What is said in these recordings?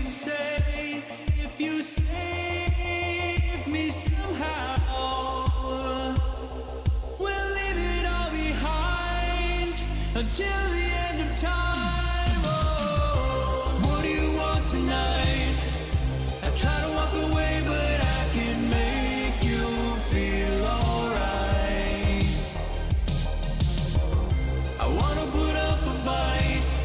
can say if you save me somehow. We'll leave it all behind until the end of time. Oh, what do you want tonight? I try to walk away, but I can make you feel alright. I wanna put up a fight.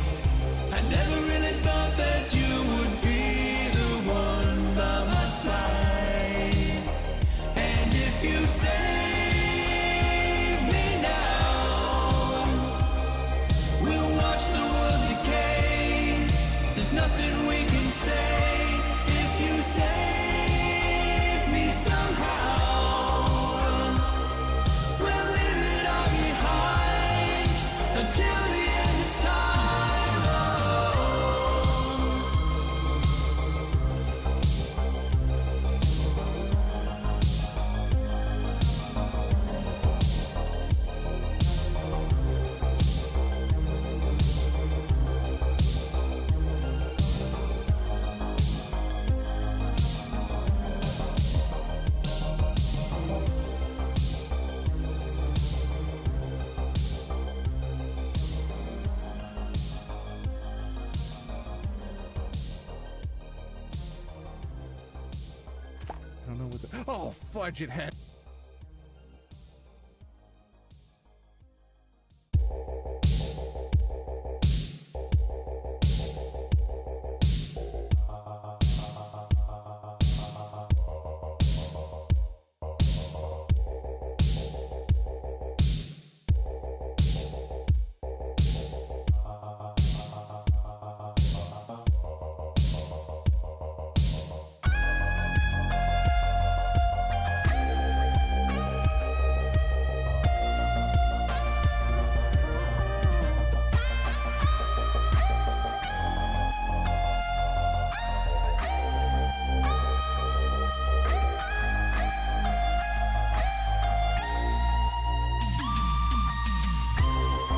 I never really thought that you would be the one by my side. And if you save me now, we'll watch the world decay. There's nothing we can say. If you save me somehow, we'll leave it all behind until the end of time. I don't know what the... Oh, fudge it had...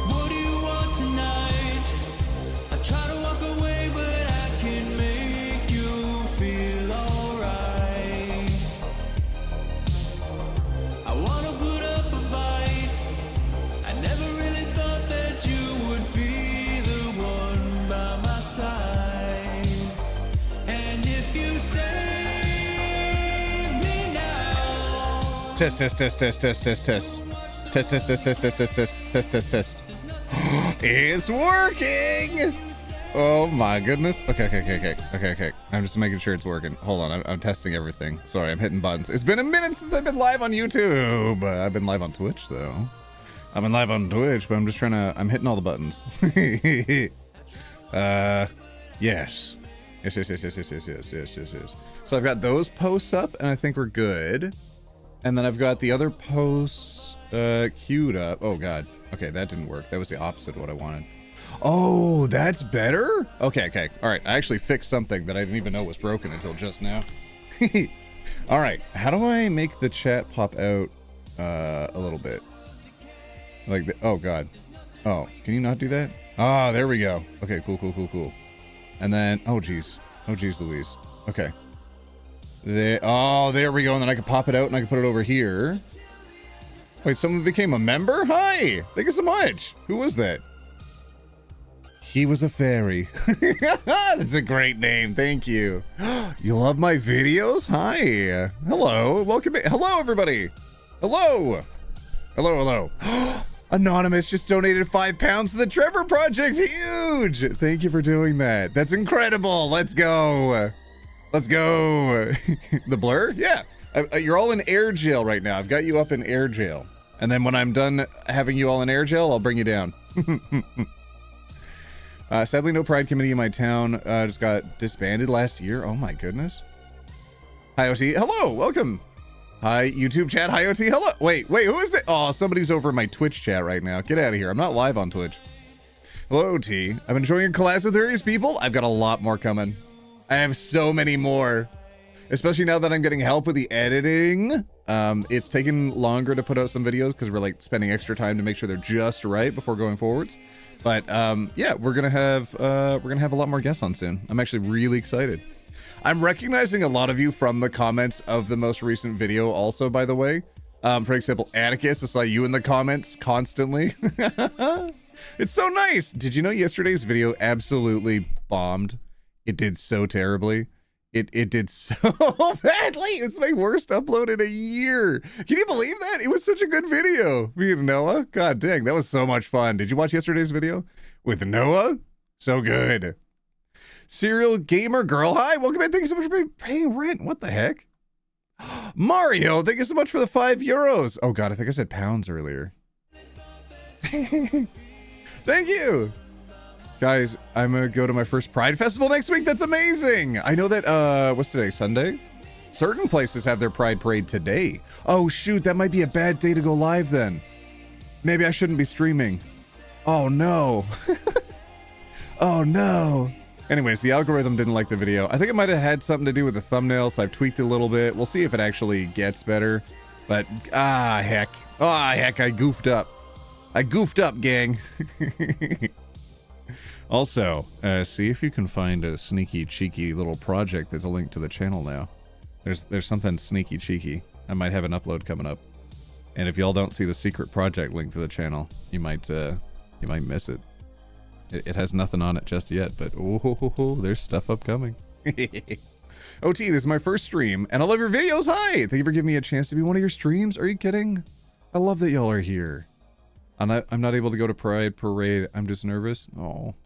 What do you want tonight? I try to walk away, but I can make you feel alright. I wanna put up a fight. I never really thought that you would be the one by my side. And if you save me now, Test, test, test, test, test, test, test. Test, test, test, test, test, test, test, test, test, test. It's working! Oh my goodness. Okay. I'm just making sure it's working. Hold on, I'm testing everything. Sorry, I'm hitting buttons. It's been a minute since I've been live on YouTube. I've been live on Twitch though. I've been live on Twitch, but I'm just trying to, I'm hitting all the buttons. Yes. Yes. So I've got those posts up and I think we're good. And then I've got the other posts queued up. Oh god. Okay, that didn't work. That was the opposite of what I wanted. Oh, that's better? Okay. All right, I actually fixed something that I didn't even know was broken until just now. All right, how do I make the chat pop out a little bit? Like, oh god. Oh, can you not do that? Ah, there we go. Okay, cool. And then, oh geez Louise. Okay. There we go, and then I can pop it out and I can put it over here. Wait, someone became a member? Hi! Thank you so much! Who was that? He was a fairy. That's a great name, thank you. You love my videos? Hi! Hello, welcome in. Hello, everybody! Hello! Hello. Anonymous just donated £5 to the Trevor Project! Huge! Thank you for doing that. That's incredible! Let's go! The blur? Yeah. You're all in air jail right now. I've got you up in air jail. And then when I'm done having you all in air jail, I'll bring you down. Sadly, no Pride Committee in my town. Just got disbanded last year. Oh my goodness. Hi, OT. Hello, welcome. Hi, YouTube chat. Hi, OT. Hello. Wait, who is it? Oh, somebody's over in my Twitch chat right now. Get out of here. I'm not live on Twitch. Hello, OT. I've been enjoying your collabs with various people. I've got a lot more coming. I have so many more. Especially now that I'm getting help with the editing. It's taken longer to put out some videos because we're like spending extra time to make sure they're just right before going forwards. But yeah, we're gonna have a lot more guests on soon. I'm actually really excited. I'm recognizing a lot of you from the comments of the most recent video also, by the way. For example, Atticus, I saw you in the comments constantly. It's so nice. Did you know yesterday's video absolutely bombed? It did so terribly. It did so badly. It's my worst upload in a year. Can you believe that? It was such a good video. Me and Noah. God dang, that was so much fun. Did you watch yesterday's video with Noah? So good. Serial Gamer Girl, hi, welcome in. Thank you so much for paying rent. What the heck? Mario, thank you so much for the €5. Oh God, I think I said pounds earlier. Thank you. Guys, I'm gonna go to my first Pride Festival next week. That's amazing. I know that, what's today, Sunday? Certain places have their Pride Parade today. Oh shoot, that might be a bad day to go live then. Maybe I shouldn't be streaming. Oh no. Oh no. Anyways, the algorithm didn't like the video. I think it might have had something to do with the thumbnail, so I've tweaked it a little bit. We'll see if it actually gets better. But, heck. Heck, I goofed up. I goofed up, gang. Also, see if you can find a sneaky, cheeky little project that's a link to the channel now. There's something sneaky, cheeky. I might have an upload coming up. And if y'all don't see the secret project link to the channel, you might miss it. It has nothing on it just yet, but oh, there's stuff upcoming. OT, this is my first stream, and I love your videos. Hi! Thank you for giving me a chance to be one of your streams. Are you kidding? I love that y'all are here. I'm not able to go to Pride Parade. I'm just nervous. Oh.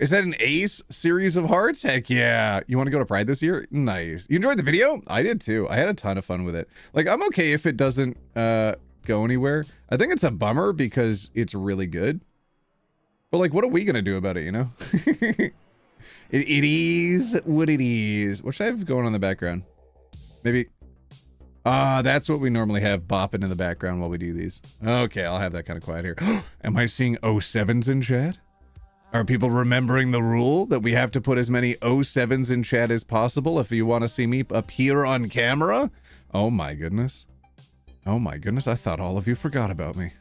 Is that an Ace series of hearts? Heck yeah. You want to go to Pride this year? Nice. You enjoyed the video? I did too. I had a ton of fun with it. Like, I'm okay if it doesn't go anywhere. I think it's a bummer because it's really good. But like, what are we gonna do about it, you know? It is what it is. What should I have going on in the background? Maybe... that's what we normally have bopping in the background while we do these. Okay, I'll have that kind of quiet here. Am I seeing 07s in chat? Are people remembering the rule that we have to put as many 07s in chat as possible if you want to see me appear on camera? Oh my goodness. Oh my goodness, I thought all of you forgot about me.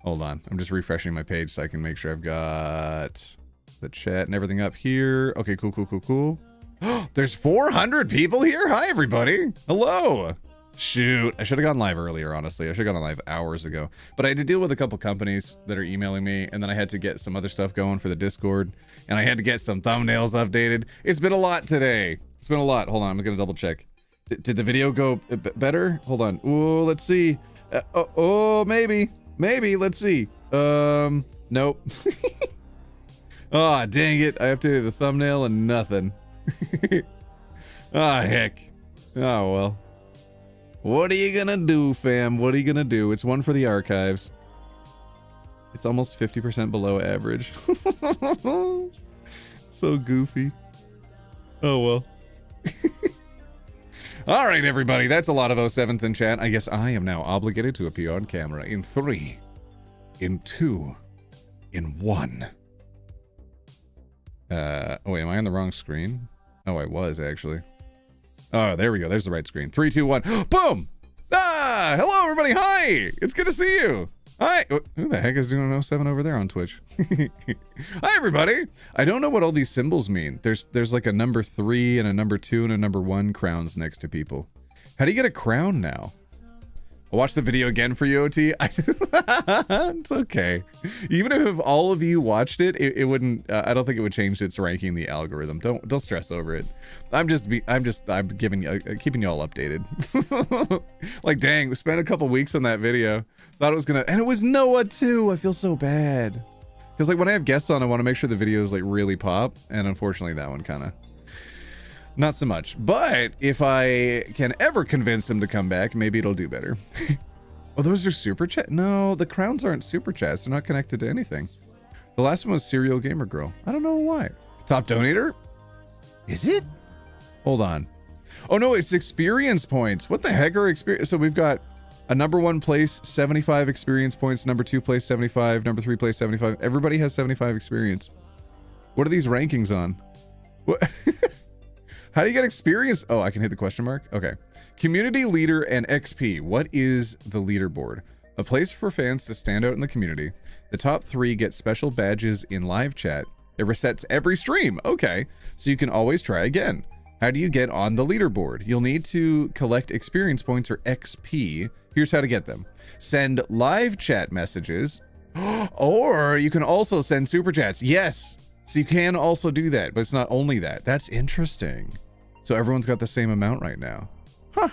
Hold on, I'm just refreshing my page so I can make sure I've got the chat and everything up here. Okay, cool. There's 400 people here? Hi, everybody. Hello. Shoot, I should have gone live earlier, honestly. I should have gone live hours ago. But I had to deal with a couple companies that are emailing me, and then I had to get some other stuff going for the Discord, and I had to get some thumbnails updated. It's been a lot today. It's been a lot. Hold on, I'm gonna double check. Did the video go better? Hold on. Ooh, let's see. Maybe. Let's see. Nope. Oh, dang it. I updated the thumbnail and nothing. Heck. Oh, well. What are you gonna do, fam? What are you gonna do? It's one for the archives. It's almost 50% below average. So goofy. Oh, well. All right, everybody. That's a lot of 07s in chat. I guess I am now obligated to appear on camera in 3, in 2, in 1. Oh, wait, am I on the wrong screen? Oh, I was, actually. Oh, there we go. There's the right screen. 3, 2, 1. Boom! Hello, everybody. Hi! It's good to see you. Hi! Who the heck is doing an 07 over there on Twitch? Hi, everybody! I don't know what all these symbols mean. There's like a number 3 and a number 2 and a number 1 crowns next to people. How do you get a crown now? I'll watch the video again for you, OT. It's okay. Even if all of you watched it, it wouldn't. I don't think it would change its ranking in the algorithm. Don't stress over it. I'm keeping you all updated. Like, dang, we spent a couple weeks on that video. Thought it was gonna, and it was Noah too. I feel so bad because like when I have guests on, I want to make sure the videos like really pop, and unfortunately that one kind of. Not so much, but if I can ever convince him to come back, maybe it'll do better. Oh, those are super chat? No, the crowns aren't super chats. They're not connected to anything. The last one was Serial Gamer Girl. I don't know why. Top donator? Is it? Hold on. Oh no, it's experience points. What the heck are experience? So we've got a number 1 place, 75 experience points. Number 2 place, 75. Number 3 place, 75. Everybody has 75 experience. What are these rankings on? What? How do you get experience? Oh, I can hit the question mark. Okay. Community leader and XP. What is the leaderboard? A place for fans to stand out in the community. The top 3 get special badges in live chat. It resets every stream. Okay. So you can always try again. How do you get on the leaderboard? You'll need to collect experience points or XP. Here's how to get them. Send live chat messages, or you can also send super chats. Yes. So you can also do that, but it's not only that. That's interesting. So everyone's got the same amount right now. Huh.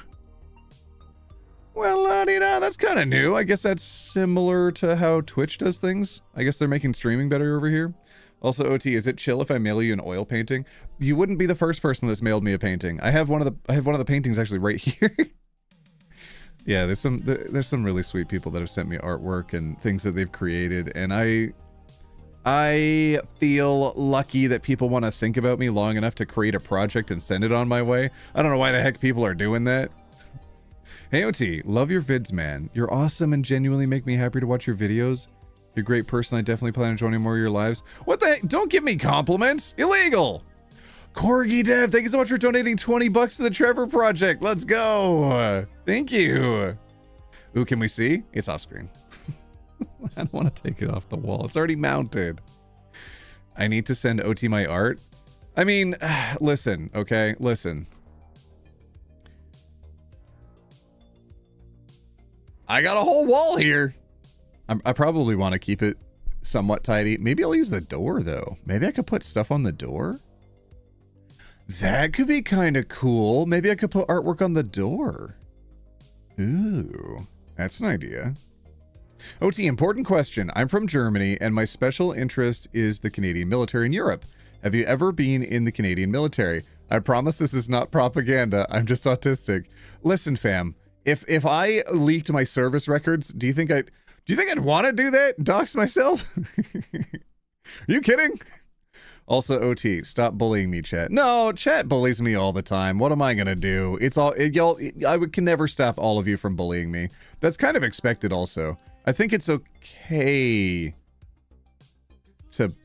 Well, that's kind of new. I guess that's similar to how Twitch does things. I guess they're making streaming better over here. Also, OT, is it chill if I mail you an oil painting? You wouldn't be the first person that's mailed me a painting. I have one of the paintings actually right here. Yeah, there's some really sweet people that have sent me artwork and things that they've created, and I feel lucky that people want to think about me long enough to create a project and send it on my way. I don't know why the heck people are doing that. Hey OT, love your vids, man. You're awesome and genuinely make me happy to watch your videos. You're a great person. I definitely plan on joining more of your lives. What the heck? Don't give me compliments. Illegal. Corgi Dev, thank you so much for donating 20 bucks to the Trevor Project. Let's go. Thank you. Ooh, can we see? It's off screen. I don't want to take it off the wall. It's already mounted. I need to send OT my art. I mean, listen, okay? Listen. I got a whole wall here. I probably want to keep it somewhat tidy. Maybe I'll use the door, though. Maybe I could put stuff on the door. That could be kind of cool. Maybe I could put artwork on the door. Ooh, that's an idea. OT, important question. I'm from Germany, and my special interest is the Canadian military in Europe. Have you ever been in the Canadian military? I promise this is not propaganda. I'm just autistic. Listen, fam. If I leaked my service records, do you think I'd want to do that? Dox myself? Are you kidding? Also, OT, stop bullying me, chat. No, chat bullies me all the time. What am I gonna do? I can never stop all of you from bullying me. That's kind of expected also. I think it's okay to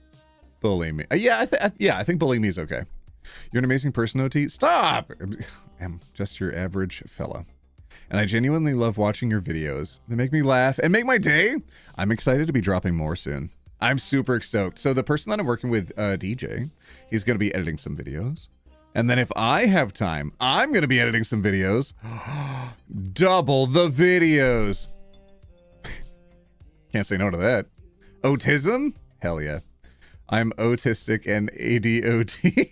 bully me. Yeah, I think bullying me is okay. You're an amazing person, OT. Stop! I'm just your average fella. And I genuinely love watching your videos. They make me laugh and make my day. I'm excited to be dropping more soon. I'm super stoked. So the person that I'm working with, DJ, he's going to be editing some videos. And then if I have time, I'm going to be editing some videos. Double the videos. Can't say no to that. Autism? Hell yeah. I'm autistic and ADOT.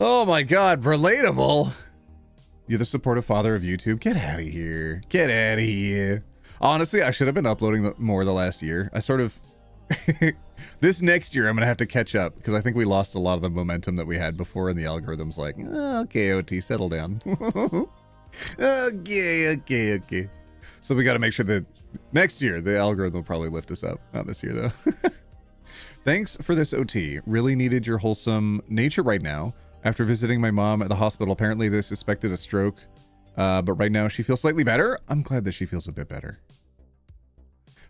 Oh my God, relatable. You're the supportive father of YouTube. Get out of here. Get out of here. Honestly, I should have been uploading more the last year. I sort of... This next year, I'm going to have to catch up because I think we lost a lot of the momentum that we had before and the algorithm's like, oh, okay, OT, settle down. Okay. So we got to make sure that next year, the algorithm will probably lift us up. Not this year, though. Thanks for this, OT. Really needed your wholesome nature right now. After visiting my mom at the hospital, apparently they suspected a stroke. But right now she feels slightly better. I'm glad that she feels a bit better.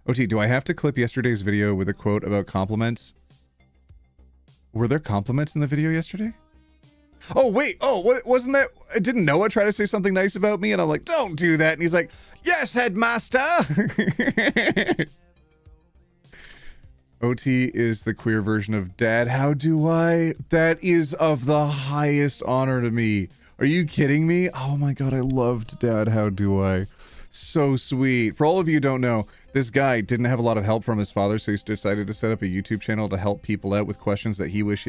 OT, do I have to clip yesterday's video with a quote about compliments? Were there compliments in the video yesterday? Oh, wait. Oh, what wasn't that? Didn't Noah try to say something nice about me? And I'm like, don't do that. And he's like, yes, headmaster. OT is the queer version of dad. How do I? That is of the highest honor to me. Are you kidding me? Oh my God, I loved Dad. How do I? So sweet. For all of you who don't know, this guy didn't have a lot of help from his father, so he decided to set up a YouTube channel to help people out with questions that he wished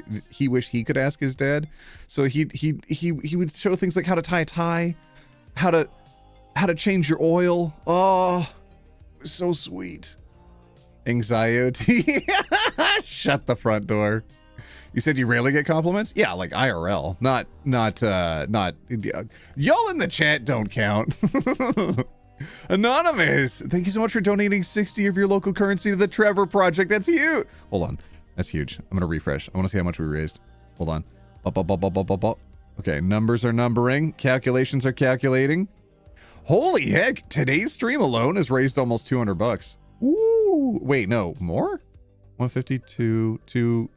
he could ask his dad. So he would show things like how to tie a tie, how to change your oil. Oh, so sweet. Anxiety. Shut the front door. You said you rarely get compliments? Yeah, like IRL, not y'all in the chat don't count. Anonymous, thank you so much for donating 60 of your local currency to the Trevor Project. That's huge. Hold on, that's huge. I'm gonna refresh. I want to see how much we raised. Hold on. Okay, numbers are numbering. Calculations are calculating. Holy heck! Today's stream alone has raised almost 200 bucks. Ooh, wait, no, more? 152, 2.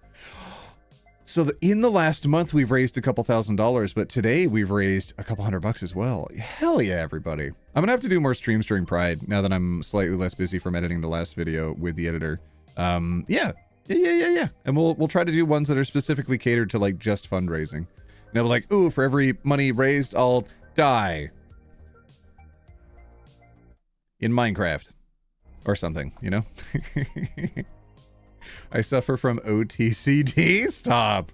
So in the last month, we've raised a couple $1,000s, but today we've raised a couple $100 as well. Hell yeah, everybody. I'm gonna have to do more streams during Pride now that I'm slightly less busy from editing the last video with the editor. Yeah. And we'll try to do ones that are specifically catered to like just fundraising. And I'll be like, ooh, for every money raised, I'll die. In Minecraft. Or something, you know? I suffer from OTCD. Stop.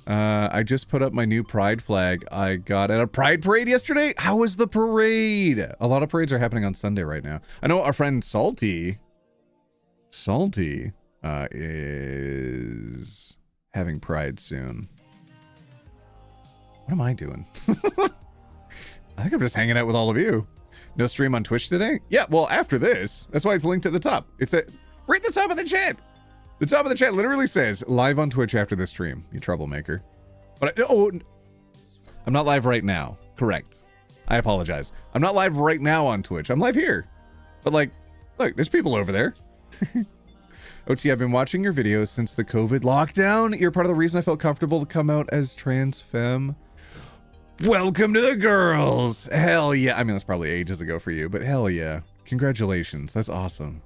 I just put up my new Pride flag I got at a Pride parade yesterday. How was the parade? A lot of parades are happening on Sunday right now. I know our friend Salty is having Pride soon. What am I doing? I think I'm just hanging out with all of you. No stream on Twitch today? Yeah, well, after this. That's why it's linked at the top. It's right at the top of the chat. The top of the chat literally says, live on Twitch after this stream, you troublemaker. But, I'm not live right now. Correct. I apologize. I'm not live right now on Twitch. I'm live here. But, like, look, there's people over there. OT, I've been watching your videos since the COVID lockdown. You're part of the reason I felt comfortable to come out as trans femme. Welcome to the girls. Hell yeah. I mean, that's probably ages ago for you, but hell yeah. Congratulations. That's awesome.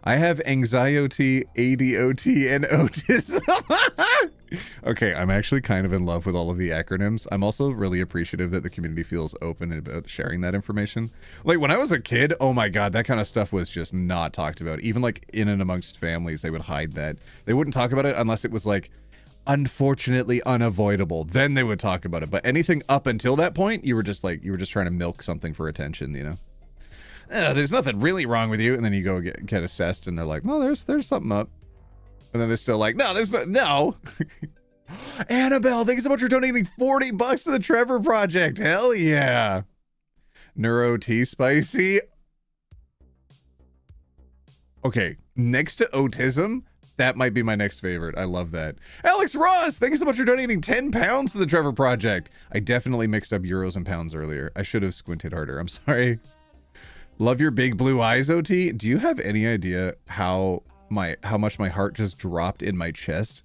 I have anxiety, ADOT, and autism. Okay, I'm actually kind of in love with all of the acronyms. I'm also really appreciative that the community feels open about sharing that information. Like, when I was a kid, oh my god, that kind of stuff was just not talked about. Even, like, in and amongst families, they would hide that. They wouldn't talk about it unless it was, like, unfortunately unavoidable. Then they would talk about it. But anything up until that point, you were just trying to milk something for attention, you know? There's nothing really wrong with you. And then you go get assessed and they're like, well, there's something up. And then they're still like, no, there's no. Annabelle, thank you so much for donating $40 to the Trevor Project. Hell yeah. Neuro T Spicy. Okay, next to autism, that might be my next favorite. I love that. Alex Ross, thank you so much for donating 10 pounds to the Trevor Project. I definitely mixed up euros and pounds earlier. I should have squinted harder. I'm sorry. Love your big blue eyes, OT. Do you have any idea how much my heart just dropped in my chest?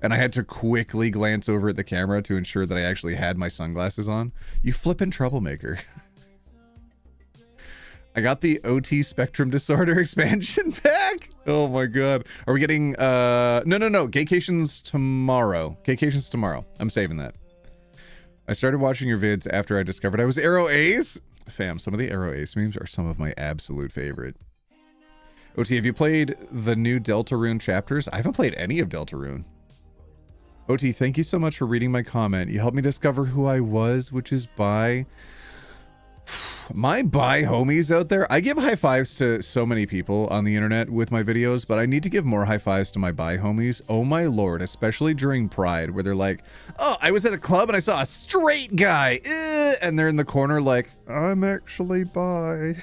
And I had to quickly glance over at the camera to ensure that I actually had my sunglasses on. You flippin' troublemaker. I got the OT Spectrum Disorder expansion pack. Oh my god. Are we getting no. Gaycations tomorrow. Gaycations tomorrow. I'm saving that. I started watching your vids after I discovered I was Arrow Ace. Fam, some of the Arrow Ace memes are some of my absolute favorite. OT, have you played the new Deltarune chapters? I haven't played any of Deltarune. OT, thank you so much for reading my comment. You helped me discover who I was, which is bi. My bi homies out there, I give high fives to so many people on the internet with my videos, but I need to give more high fives to my bi homies. Oh my lord, especially during Pride, where they're like, oh, I was at a club and I saw a straight guy, and they're in the corner like, I'm actually bi.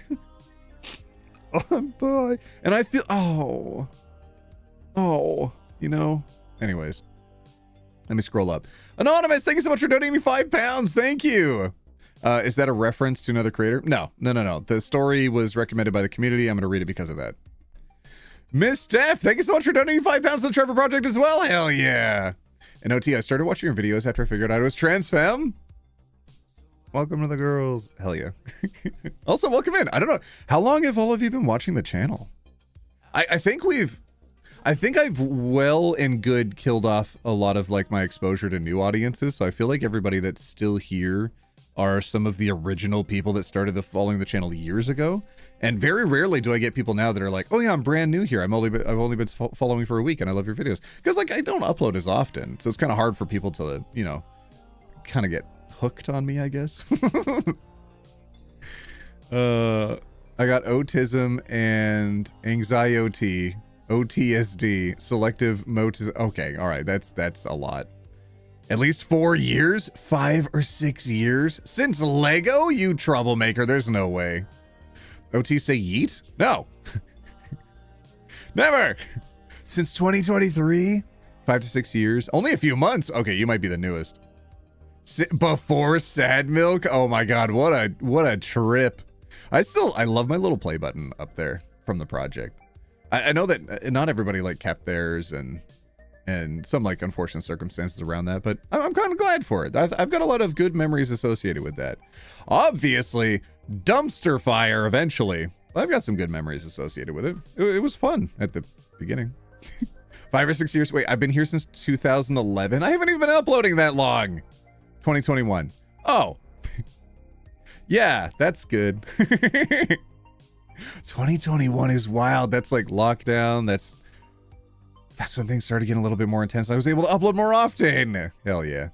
I'm bi. And I feel, you know, anyways, let me scroll up. Anonymous, thank you so much for donating 5 pounds. Thank you. Is that a reference to another creator? No. The story was recommended by the community. I'm going to read it because of that. Miss Steph, thank you so much for donating 5 pounds to the Trevor Project as well. Hell yeah. And OT, I started watching your videos after I figured out I was trans femme. Welcome to the girls. Hell yeah. Also, welcome in. I don't know. How long have all of you been watching the channel? I think I've well and good killed off a lot of like my exposure to new audiences. So I feel like everybody that's still here are some of the original people that started following the channel years ago. And very rarely do I get people now that are like, oh yeah, I'm brand new here. I've only been following for a week and I love your videos. Because like I don't upload as often. So it's kind of hard for people to, you know, kind of get hooked on me, I guess. I got autism and anxiety, OTSD, selective motis. Okay, all right, that's a lot. At least 4 years, 5 or 6 years since Lego, you troublemaker. There's no way. OT say yeet? No. Never. Since 2023, 5 to 6 years, only a few months. Okay, you might be the newest. Before Sad Milk. Oh my God, what a trip. I love my little play button up there from the project. I know that not everybody like kept theirs, and and some like unfortunate circumstances around that, but I'm kind of glad for it. I've got a lot of good memories associated with that. Obviously, dumpster fire eventually. I've got some good memories associated with it. It was fun at the beginning. 5 or 6 years. Wait, I've been here since 2011. I haven't even been uploading that long. 2021. Oh. Yeah, that's good. 2021 is wild. That's like lockdown. That's when things started getting a little bit more intense. I was able to upload more often. Hell yeah.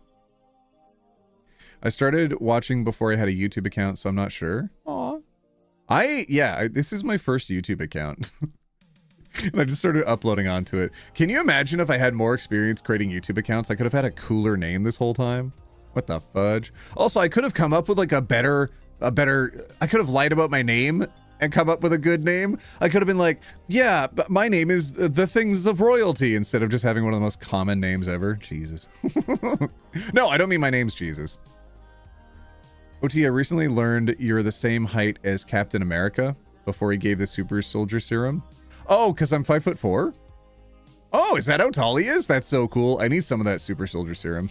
I started watching before I had a YouTube account, so I'm not sure. Aw. This is my first YouTube account. And I just started uploading onto it. Can you imagine if I had more experience creating YouTube accounts? I could have had a cooler name this whole time. What the fudge? Also, I could have come up with like a better, I could have lied about my name and come up with a good name. I could have been like, yeah, but my name is The Things of Royalty, instead of just having one of the most common names ever. Jesus. No, I don't mean my name's Jesus. OT, I recently learned you're the same height as Captain America before he gave the super soldier serum. Oh, because I'm 5'4"? Oh, is that how tall he is? That's so cool. I need some of that super soldier serum.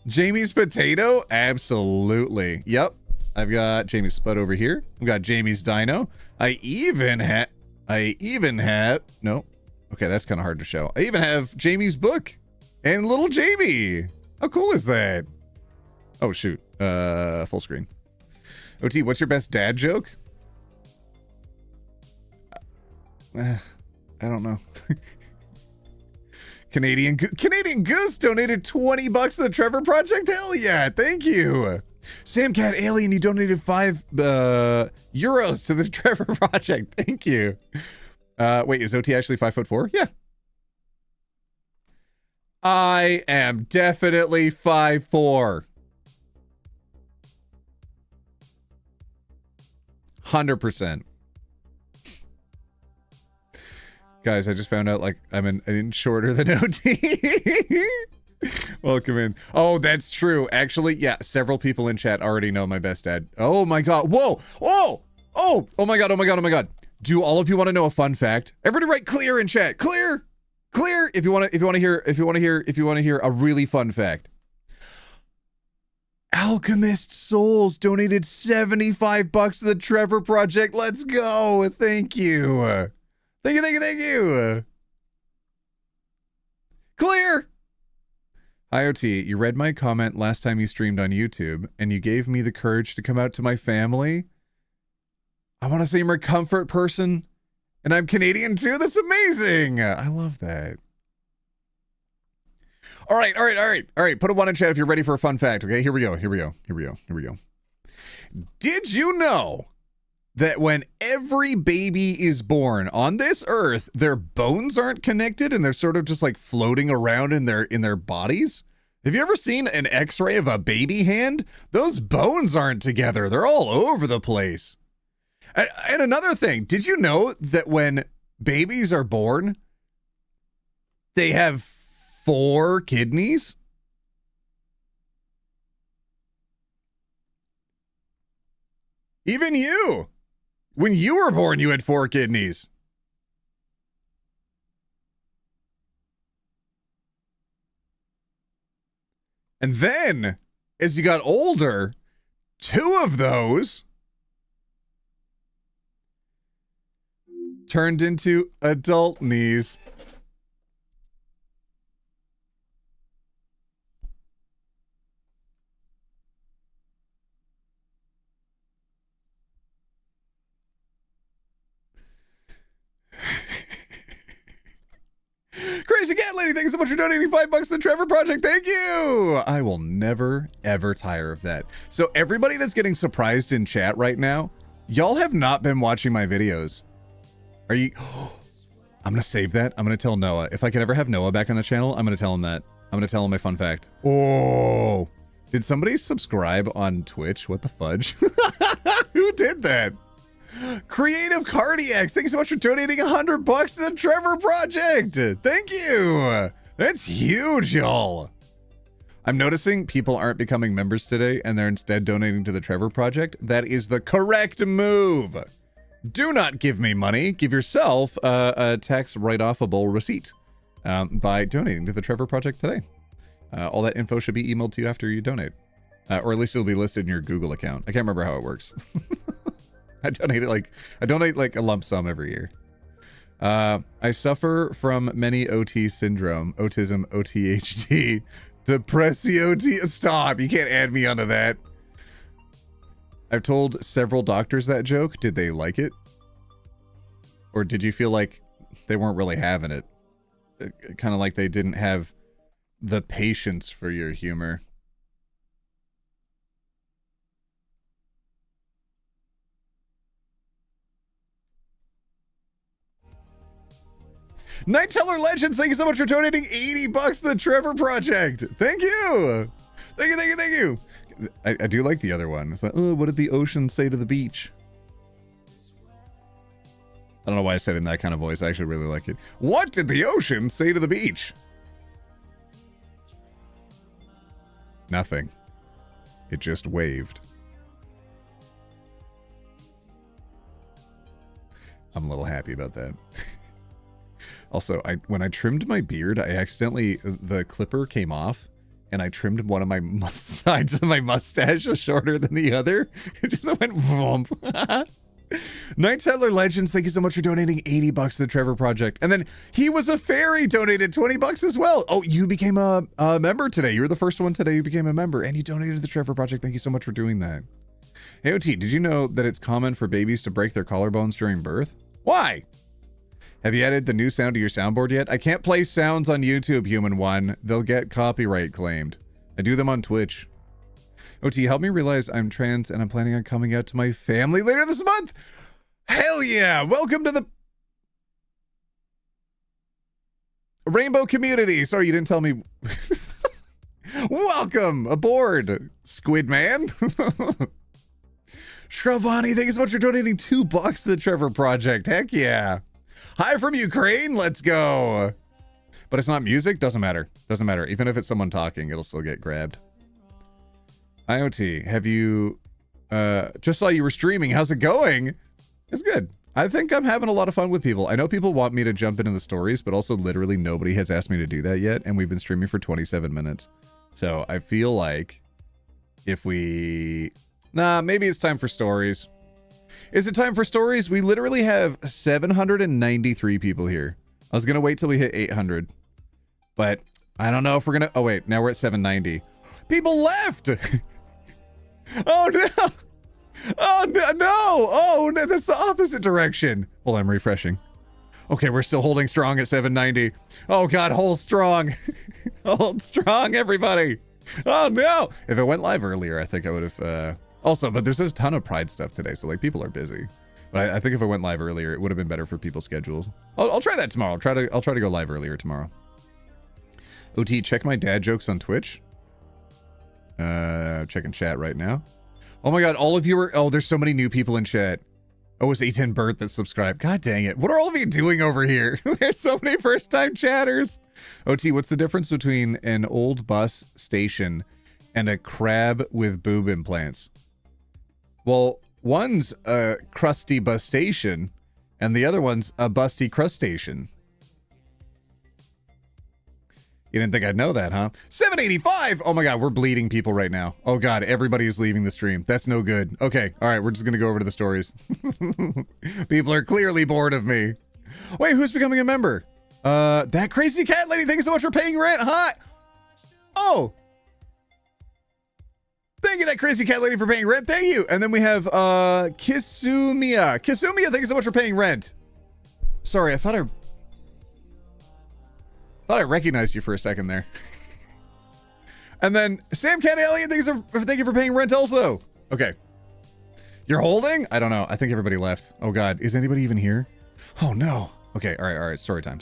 Jamie's potato? Absolutely. Yep. I've got Jamie's spud over here. I've got Jamie's dino. I even have, no. Okay, that's kind of hard to show. I even have Jamie's book and little Jamie. How cool is that? Oh, shoot. Full screen. OT, what's your best dad joke? I don't know. Canadian Goose donated 20 bucks to the Trevor Project. Hell yeah, thank you. Sam Cat Alien, you donated 5 euros to the Trevor Project. Thank you. Wait, is OT actually 5'4"? Yeah. I am definitely 5'4". 100%. Guys, I just found out like I'm an inch shorter than OT. Welcome in. Oh, that's true. Actually, yeah, several people in chat already know my best dad. Oh my god. Whoa. Oh. Oh. Oh my god. Oh my god. Oh my god. Do all of you want to know a fun fact? Everybody write clear in chat. Clear. Clear if you want to hear a really fun fact. Alchemist Souls donated 75 bucks to the Trevor Project. Let's go. Thank you. Thank you. Clear. IoT, you read my comment last time you streamed on YouTube, and you gave me the courage to come out to my family. I want to say I'm a comfort person, and I'm Canadian too. That's amazing. I love that. All right. Put a 1 in chat if you're ready for a fun fact. Okay, here we go. Did you know that when every baby is born on this earth, their bones aren't connected and they're sort of just like floating around in their bodies? Have you ever seen an x-ray of a baby hand? Those bones aren't together. They're all over the place. And another thing, did you know that when babies are born, they have 4 kidneys? Even you. When you were born, you had 4 kidneys. And then, as you got older, 2 of those turned into adult knees. Crazy Cat Lady, thanks so much for donating 5 bucks to the Trevor Project. Thank you. I will never, ever tire of that. So everybody that's getting surprised in chat right now, y'all have not been watching my videos. Are you? I'm going to save that. I'm going to tell Noah. If I can ever have Noah back on the channel, I'm going to tell him that. I'm going to tell him my fun fact. Oh, did somebody subscribe on Twitch? What the fudge? Who did that? Creative Cardiacs, thanks so much for donating 100 bucks to the Trevor Project. Thank you. That's huge, y'all. I'm noticing people aren't becoming members today and they're instead donating to the Trevor Project. That is the correct move. Do not give me money. Give yourself a tax write-offable receipt by donating to the Trevor Project today. All that info should be emailed to you after you donate. Or at least it'll be listed in your Google account. I can't remember how it works. I donate like a lump sum every year. I suffer from many OT syndrome, autism, OTHD, depressio. Stop! You can't add me onto that. I've told several doctors that joke. Did they like it? Or did you feel like they weren't really having it? Kind of like they didn't have the patience for your humor. Night Teller Legends, thank you so much for donating 80 bucks to the Trevor Project. Thank you. Thank you, thank you, thank you. I do like the other one. It's like, oh, what did the ocean say to the beach? I don't know why I said it in that kind of voice. I actually really like it. What did the ocean say to the beach? Nothing. It just waved. I'm a little happy about that. Also, when I trimmed my beard, I accidentally, the clipper came off, and I trimmed one of my sides of my mustache shorter than the other. It just went vomp. Night Settler Legends, thank you so much for donating 80 bucks to the Trevor Project. And then He Was a Fairy donated 20 bucks as well. Oh, you became a member today. You were the first one today who became a member, and you donated to the Trevor Project. Thank you so much for doing that. Hey, OT, did you know that it's common for babies to break their collarbones during birth? Why? Have you added the new sound to your soundboard yet? I can't play sounds on YouTube, Human One. They'll get copyright claimed. I do them on Twitch. OT, help me realize I'm trans and I'm planning on coming out to my family later this month. Hell yeah! Welcome to the rainbow community. Sorry, you didn't tell me. Welcome aboard, Squid Man. Shravani, thank you so much for donating 2 bucks to the Trevor Project. Heck yeah. Hi from Ukraine, let's go. But it's not music, doesn't matter. Doesn't matter. Even if it's someone talking, it'll still get grabbed. IoT, have you, just saw you were streaming. How's it going? It's good. I think I'm having a lot of fun with people. I know people want me to jump into the stories, but also literally nobody has asked me to do that yet. And we've been streaming for 27 minutes. So I feel like if we, maybe it's time for stories. Is it time for stories? We literally have 793 people here. I was going to wait till we hit 800. But I don't know if we're going to... Oh, wait. Now we're at 790. People left! Oh, no! Oh, no! Oh, no! That's the opposite direction. Hold on, I'm refreshing. Okay, we're still holding strong at 790. Oh, God, hold strong. Hold strong, everybody. Oh, no! If it went live earlier, I think I would have... Also, but there's a ton of Pride stuff today, so like people are busy. But I think if it went live earlier, it would have been better for people's schedules. I'll try that tomorrow. I'll try to go live earlier tomorrow. OT, check my dad jokes on Twitch. Checking chat right now. Oh my God, all of you are. Oh, there's so many new people in chat. Oh, it's A10 Bert that subscribed. God dang it! What are all of you doing over here? There's so many first-time chatters. OT, what's the difference between an old bus station and a crab with boob implants? Well, one's a crusty bus station, and the other one's a busty crustacean. You didn't think I'd know that, huh? 785! Oh my God, we're bleeding people right now. Oh God, everybody is leaving the stream. That's no good. Okay, all right, we're just gonna go over to the stories. People are clearly bored of me. Wait, who's becoming a member? That crazy cat lady, thank you so much for paying rent. Hi! Oh! Thank you, that crazy cat lady, for paying rent. Thank you. And then we have Kisumia. Kisumia, thank you so much for paying rent. Sorry, I thought I recognized you for a second there. And then Sam Cat Alien, thank you for paying rent also. Okay. You're holding? I don't know. I think everybody left. Oh God, is anybody even here? Oh no. Okay, all right. Story time.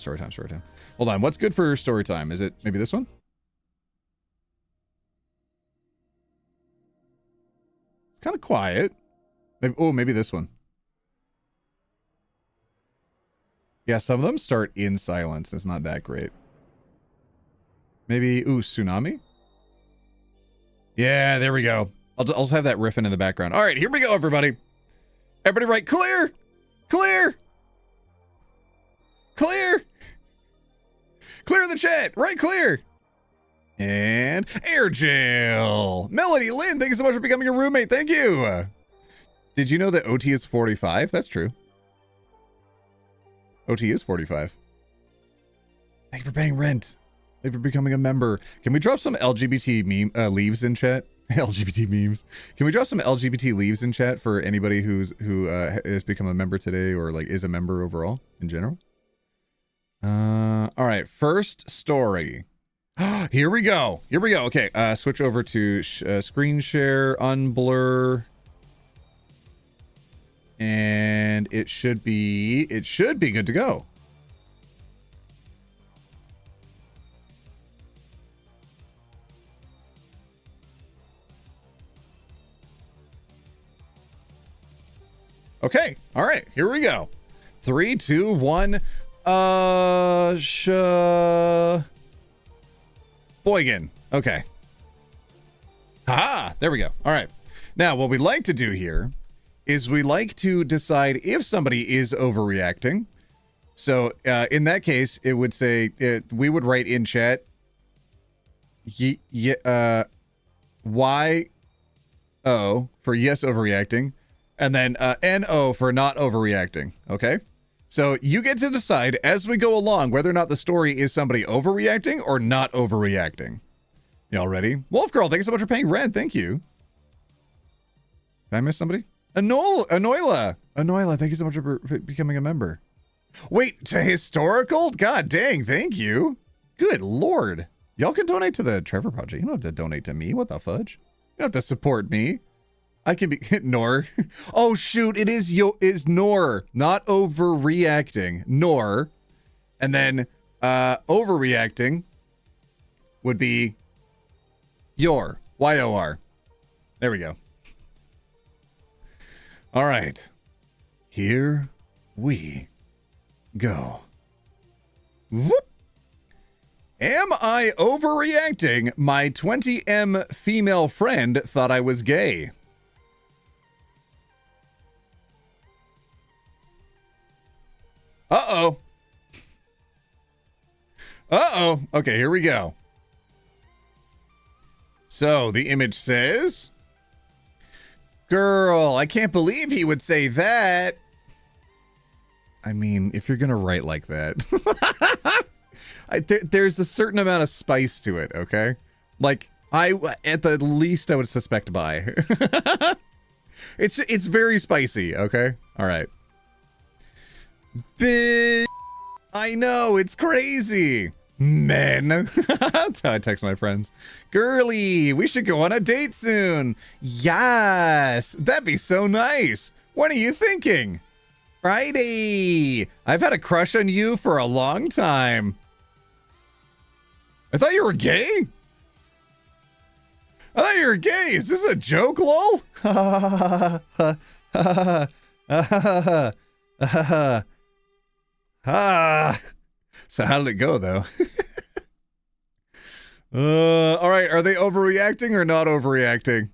Hold on, what's good for story time? Is it maybe this one? Kind of quiet. Maybe this one. Yeah, some of them start in silence. It's not that great. Maybe, tsunami? Yeah, there we go. I'll just have that riffing in the background. All right, here we go, everybody. Everybody write clear. Clear! Clear! Clear the chat! Right clear! And air jail! Melody Lynn, thank you so much for becoming a roommate. Thank you! Did you know that OT is 45? That's true. OT is 45. Thank you for paying rent. Thank you for becoming a member. Can we drop some LGBT meme leaves in chat? LGBT memes. Can we drop some LGBT leaves in chat for anybody who has become a member today or like is a member overall in general? All right, first story. Here we go. Here we go. Okay, switch over to screen share, unblur. And it should be good to go. Okay. All right. Here we go. 3, 2, 1. Boygan. Okay. Haha. There we go. All right. Now, what we like to do here is we like to decide if somebody is overreacting. So, in that case, it would say we would write in chat Y-O for yes overreacting. And then NO for not overreacting, okay? So you get to decide as we go along whether or not the story is somebody overreacting or not overreacting. Y'all ready? Wolf Girl, thank you so much for paying rent. Thank you. Did I miss somebody? Anoila, thank you so much for becoming a member. Wait, to historical? God dang, thank you. Good Lord. Y'all can donate to the Trevor Project. You don't have to donate to me. What the fudge? You don't have to support me. I can be Nor. Oh shoot, it is Nor, not overreacting. Nor. And then overreacting would be your. Y-O-R. There we go. All right. Here we go. Whoop. Am I overreacting? My 20M female friend thought I was gay. Uh-oh. Uh-oh. Okay, here we go. So, the image says, girl, I can't believe he would say that. I mean, if you're gonna write like that. There's a certain amount of spice to it, okay? Like, at the least, I would suspect bi. It's very spicy, okay? All right. Bitch, I know, it's crazy. Men. That's how I text my friends. Girly, we should go on a date soon. Yes, that'd be so nice. When are you thinking? Friday. I've had a crush on you for a long time. I thought you were gay? I thought you were gay. Is this a joke, lol? So how did it go, though? All right. Are they overreacting or not overreacting?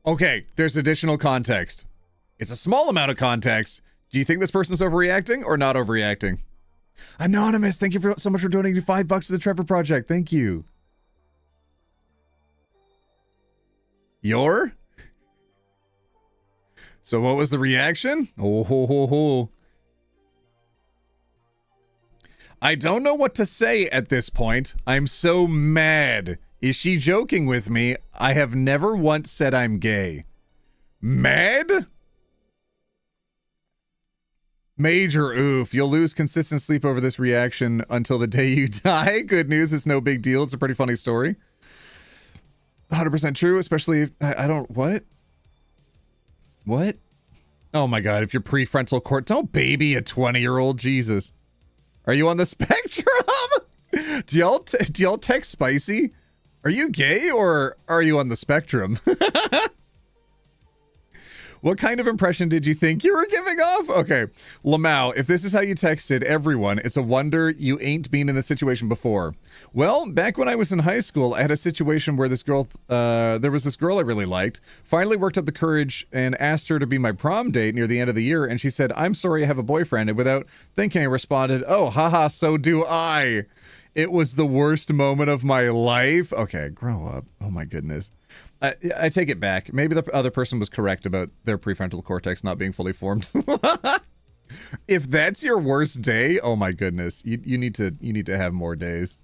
Okay, there's additional context. It's a small amount of context. Do you think this person's overreacting or not overreacting? Anonymous, thank you so much for donating $5 to the Trevor Project. Thank you. Your? So what was the reaction? Oh, ho, ho, ho. I don't know what to say at this point. I'm so mad. Is she joking with me? I have never once said I'm gay. Mad? Major oof. You'll lose consistent sleep over this reaction until the day you die. Good news, it's no big deal. It's a pretty funny story. 100% true, especially if I don't... What? What? Oh my god, if you're prefrontal cortex... Don't baby a 20-year-old, Jesus. Are you on the spectrum? Do y'all text spicy? Are you gay or are you on the spectrum? What kind of impression did you think you were giving off? Okay, Lamau, if this is how you texted everyone, it's a wonder you ain't been in this situation before. Well, back when I was in high school, I had a situation where there was this girl I really liked. Finally worked up the courage and asked her to be my prom date near the end of the year, and she said, "I'm sorry, I have a boyfriend." And without thinking, I responded, "Oh, haha, so do I." It was the worst moment of my life. Okay, grow up. Oh my goodness. I take it back. Maybe the other person was correct about their prefrontal cortex not being fully formed. If that's your worst day, oh my goodness, you need to have more days.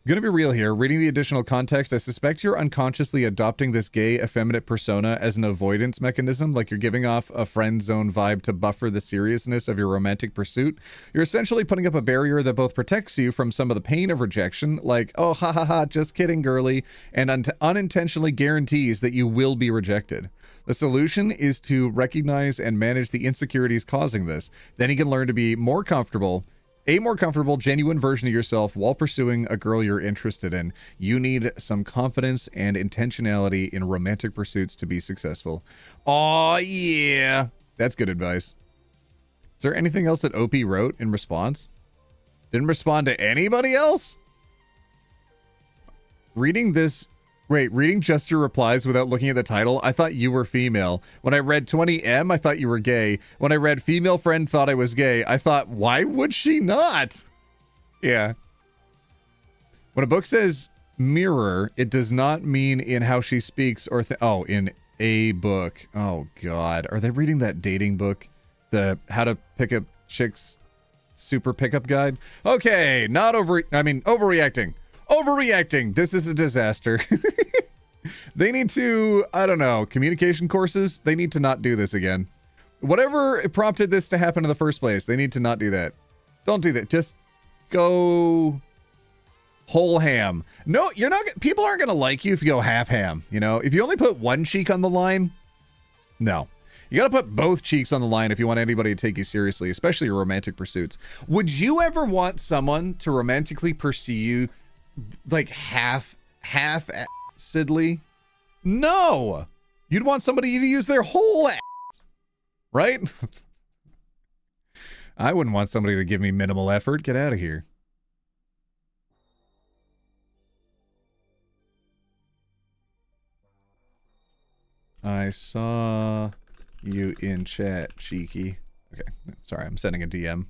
Gonna be real here. Reading the additional context, I suspect you're unconsciously adopting this gay, effeminate persona as an avoidance mechanism, like you're giving off a friend zone vibe to buffer the seriousness of your romantic pursuit. You're essentially putting up a barrier that both protects you from some of the pain of rejection, like, oh, ha ha ha, just kidding, girly, and unintentionally guarantees that you will be rejected. The solution is to recognize and manage the insecurities causing this. Then you can learn to be more comfortable, a more comfortable, genuine version of yourself while pursuing a girl you're interested in. You need some confidence and intentionality in romantic pursuits to be successful. Aw, yeah. That's good advice. Is there anything else that OP wrote in response? Didn't respond to anybody else? Reading just your replies without looking at the title, I thought you were female. When I read 20M, I thought you were gay. When I read female friend thought I was gay, I thought, why would she not? Yeah. When a book says mirror, it does not mean in how she speaks or in a book. Oh God. Are they reading that dating book? The how to pick up chicks super pickup guide? Okay, overreacting. Overreacting. This is a disaster. They need to, I don't know, communication courses. They need to not do this again. Whatever prompted this to happen in the first place, they need to not do that. Don't do that. Just go whole ham. No, you're not. People aren't going to like you if you go half ham. You know, if you only put one cheek on the line, no. You got to put both cheeks on the line if you want anybody to take you seriously, especially your romantic pursuits. Would you ever want someone to romantically pursue you like half-acidly? No. You'd want somebody to use their whole ass, right? I wouldn't want somebody to give me minimal effort. Get out of here. I saw you in chat, cheeky. Okay, sorry, I'm sending a DM.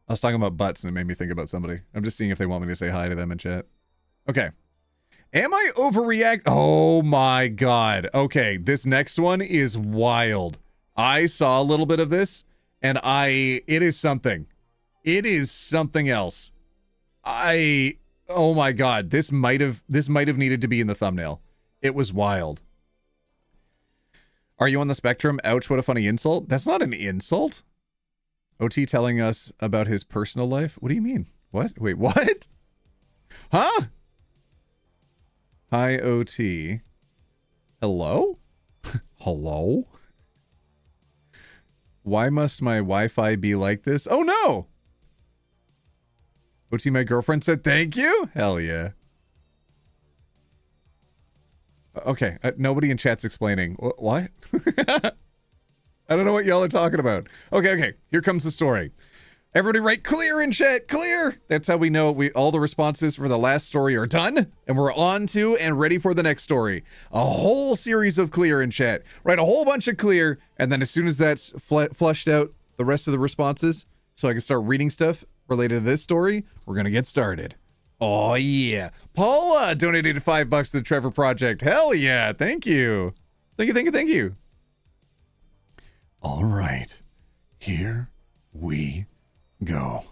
I was talking about butts and it made me think about somebody. I'm just seeing if they want me to say hi to them in chat. Okay. Am I overreact? Oh my God. Okay, this next one is wild. I saw a little bit of this and it is something. It is something else. Oh my God. This might have needed to be in the thumbnail. It was wild. Are you on the spectrum? Ouch, what a funny insult. That's not an insult. OT telling us about his personal life? What do you mean? What? Wait, what? Huh? Hi, OT. Hello? Hello? Why must my Wi-Fi be like this? Oh, no! OT, my girlfriend said thank you? Hell yeah. Okay, nobody in chat's explaining. What? I don't know what y'all are talking about. Okay, here comes the story. Everybody write clear in chat, clear! That's how we know all the responses for the last story are done, and we're on to and ready for the next story. A whole series of clear in chat. Write a whole bunch of clear, and then as soon as that's flushed out the rest of the responses, so I can start reading stuff related to this story, we're gonna get started. Oh yeah. Paula donated $5 to the Trevor Project. Hell yeah, thank you. Thank you. All right, here we go.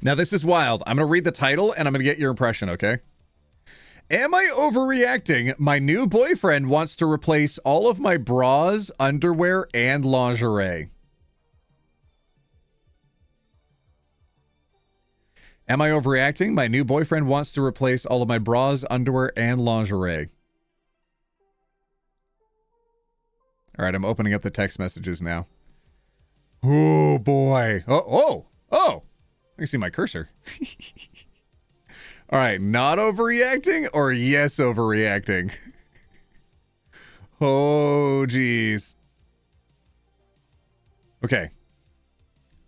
Now this is wild. I'm gonna read the title and I'm gonna get your impression, okay? Am I overreacting? My new boyfriend wants to replace all of my bras, underwear, and lingerie. Am I overreacting? My new boyfriend wants to replace all of my bras, underwear, and lingerie. All right, I'm opening up the text messages now. Oh boy. Oh. I can see my cursor. All right, not overreacting or yes overreacting? Oh, geez. Okay.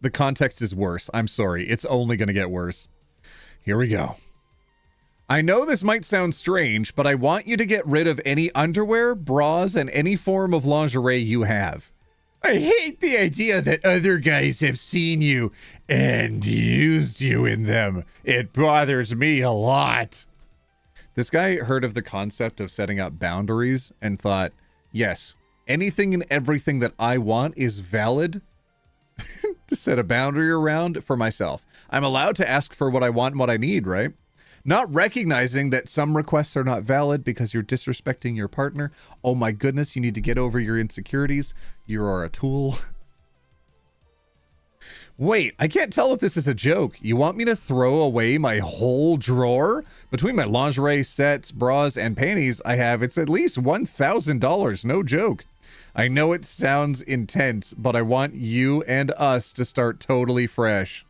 The context is worse. I'm sorry. It's only going to get worse. Here we go. I know this might sound strange, but I want you to get rid of any underwear, bras, and any form of lingerie you have. I hate the idea that other guys have seen you and used you in them. It bothers me a lot. This guy heard of the concept of setting up boundaries and thought, yes, anything and everything that I want is valid to set a boundary around for myself. I'm allowed to ask for what I want and what I need, right? Not recognizing that some requests are not valid because you're disrespecting your partner. Oh my goodness, you need to get over your insecurities. You are a tool. Wait, I can't tell if this is a joke. You want me to throw away my whole drawer? Between my lingerie, sets, bras, and panties I have, it's at least $1,000, no joke. I know it sounds intense, but I want you and us to start totally fresh.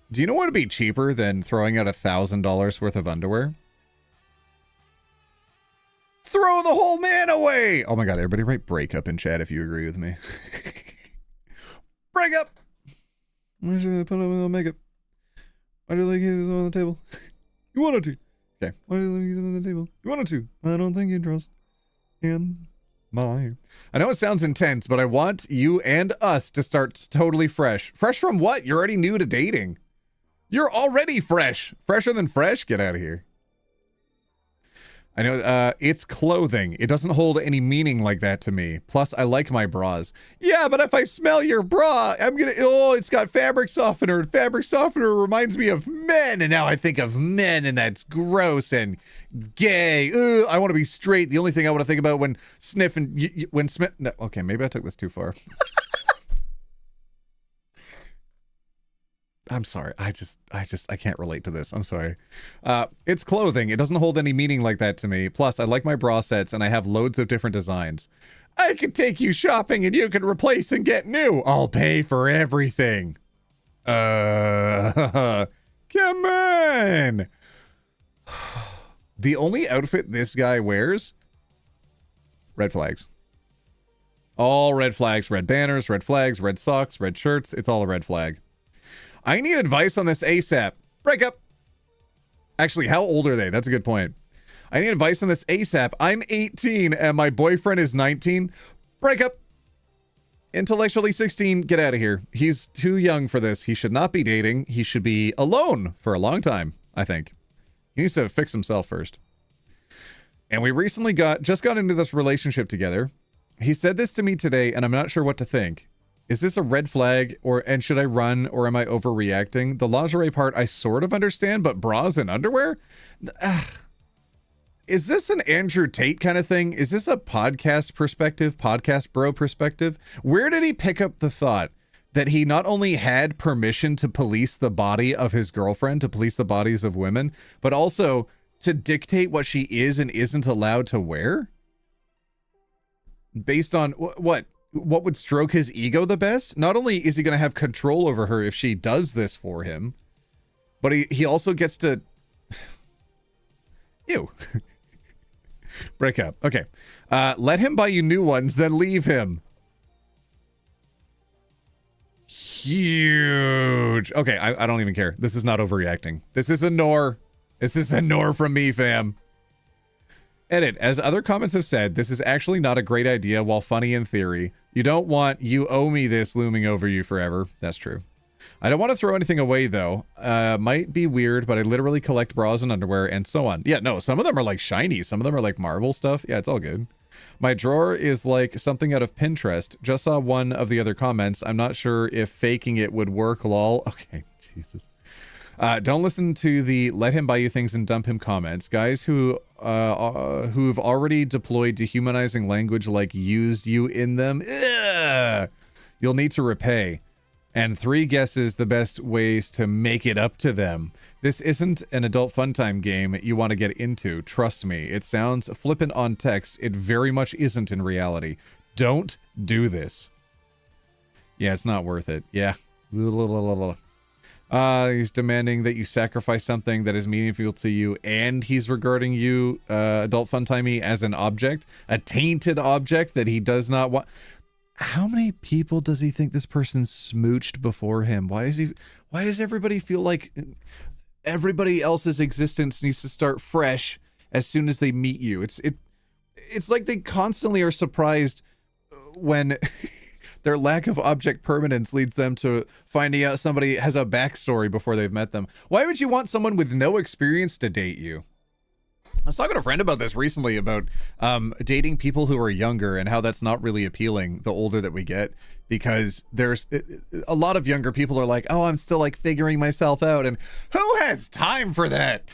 Do you know what would be cheaper than throwing out $1,000 worth of underwear? Throw the whole man away! Oh my god, everybody write breakup in chat if you agree with me. Breakup! Why should I put on without makeup? Why do you like this on the table? You wanted to. Okay. Why do you like this on the table? You wanted to. I don't think you trust. And my. I know it sounds intense, but I want you and us to start totally fresh. Fresh from what? You're already new to dating. You're already fresh. Fresher than fresh? Get out of here. I know, it's clothing. It doesn't hold any meaning like that to me. Plus, I like my bras. Yeah, but if I smell your bra, I'm gonna, oh, it's got fabric softener. And fabric softener reminds me of men. And now I think of men, and that's gross and gay. Ugh, I want to be straight. The only thing I want to think about when sniffing, when Smith, no, okay, maybe I took this too far. I'm sorry. I can't relate to this. I'm sorry. It's clothing. It doesn't hold any meaning like that to me. Plus, I like my bra sets and I have loads of different designs. I can take you shopping and you can replace and get new. I'll pay for everything. Come on. The only outfit this guy wears, red flags. All red flags, red banners, red flags, red socks, red shirts. It's all a red flag. I need advice on this ASAP. Breakup. Actually, how old are they? That's a good point. I need advice on this ASAP. I'm 18 and my boyfriend is 19. Breakup. Intellectually 16. Get out of here. He's too young for this. He should not be dating. He should be alone for a long time, I think. He needs to fix himself first. And we recently just got into this relationship together. He said this to me today and I'm not sure what to think. Is this a red flag, and should I run, or am I overreacting? The lingerie part I sort of understand, but bras and underwear? Is this an Andrew Tate kind of thing? Is this a podcast perspective, podcast bro perspective? Where did he pick up the thought that he not only had permission to police the body of his girlfriend, to police the bodies of women, but also to dictate what she is and isn't allowed to wear? Based on what? What would stroke his ego the best? Not only is he going to have control over her if she does this for him, but he also gets to... Ew. Break up. Okay. Let him buy you new ones, then leave him. Huge. Okay, I don't even care. This is not overreacting. This is a nor. This is a nor from me, fam. Edit. As other comments have said, this is actually not a great idea while funny in theory. You don't want "you owe me this" looming over you forever. That's true. I don't want to throw anything away though. Might be weird, but I literally collect bras and underwear and so on. Yeah, no, some of them are like shiny. Some of them are like Marvel stuff. Yeah, it's all good. My drawer is like something out of Pinterest. Just saw one of the other comments. I'm not sure if faking it would work, lol. Okay, Jesus. Don't listen to the "let him buy you things and dump him" comments. Guys who've already deployed dehumanizing language like "used you" in them. Ugh! You'll need to repay. And 3 guesses the best ways to make it up to them. This isn't an adult fun time game you want to get into. Trust me. It sounds flippant on text. It very much isn't in reality. Don't do this. Yeah, it's not worth it. Yeah. He's demanding that you sacrifice something that is meaningful to you, and he's regarding you, adult fun-timey, as an object, a tainted object that he does not want. How many people does he think this person smooched before him? Why does everybody feel like everybody else's existence needs to start fresh as soon as they meet you? It's like they constantly are surprised when their lack of object permanence leads them to finding out somebody has a backstory before they've met them. Why would you want someone with no experience to date you? I was talking to a friend about this recently, about dating people who are younger and how that's not really appealing the older that we get, because there's a lot of younger people are like, oh, I'm still like figuring myself out, and who has time for that?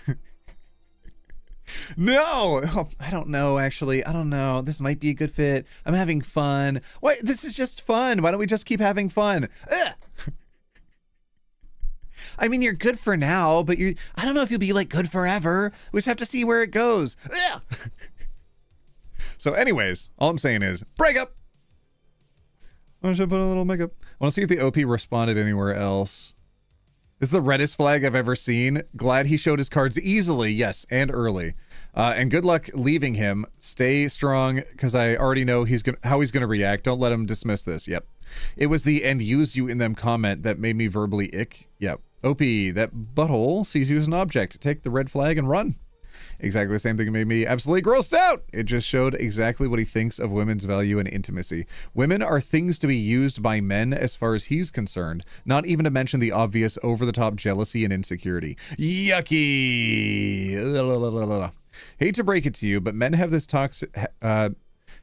No, oh, I don't know, actually. I don't know. This might be a good fit. I'm having fun. Wait, this is just fun. Why don't we just keep having fun? Ugh. I mean, you're good for now, but I don't know if you'll be like good forever. We just have to see where it goes. Ugh. So anyways, all I'm saying is break up. I should put a little makeup. I want to see if the OP responded anywhere else. This is the reddest flag I've ever seen. Glad he showed his cards easily, yes, and early. And good luck leaving him. Stay strong, because I already know how he's gonna react. Don't let him dismiss this. Yep. It was the "and use you in them" comment that made me verbally ick. Yep. OP, that butthole sees you as an object. Take the red flag and run. Exactly the same thing made me absolutely grossed out. It just showed exactly what he thinks of women's value and intimacy. Women are things to be used by men as far as he's concerned, not even to mention the obvious over-the-top jealousy and insecurity. Yucky! Hate to break it to you, but men have this toxic...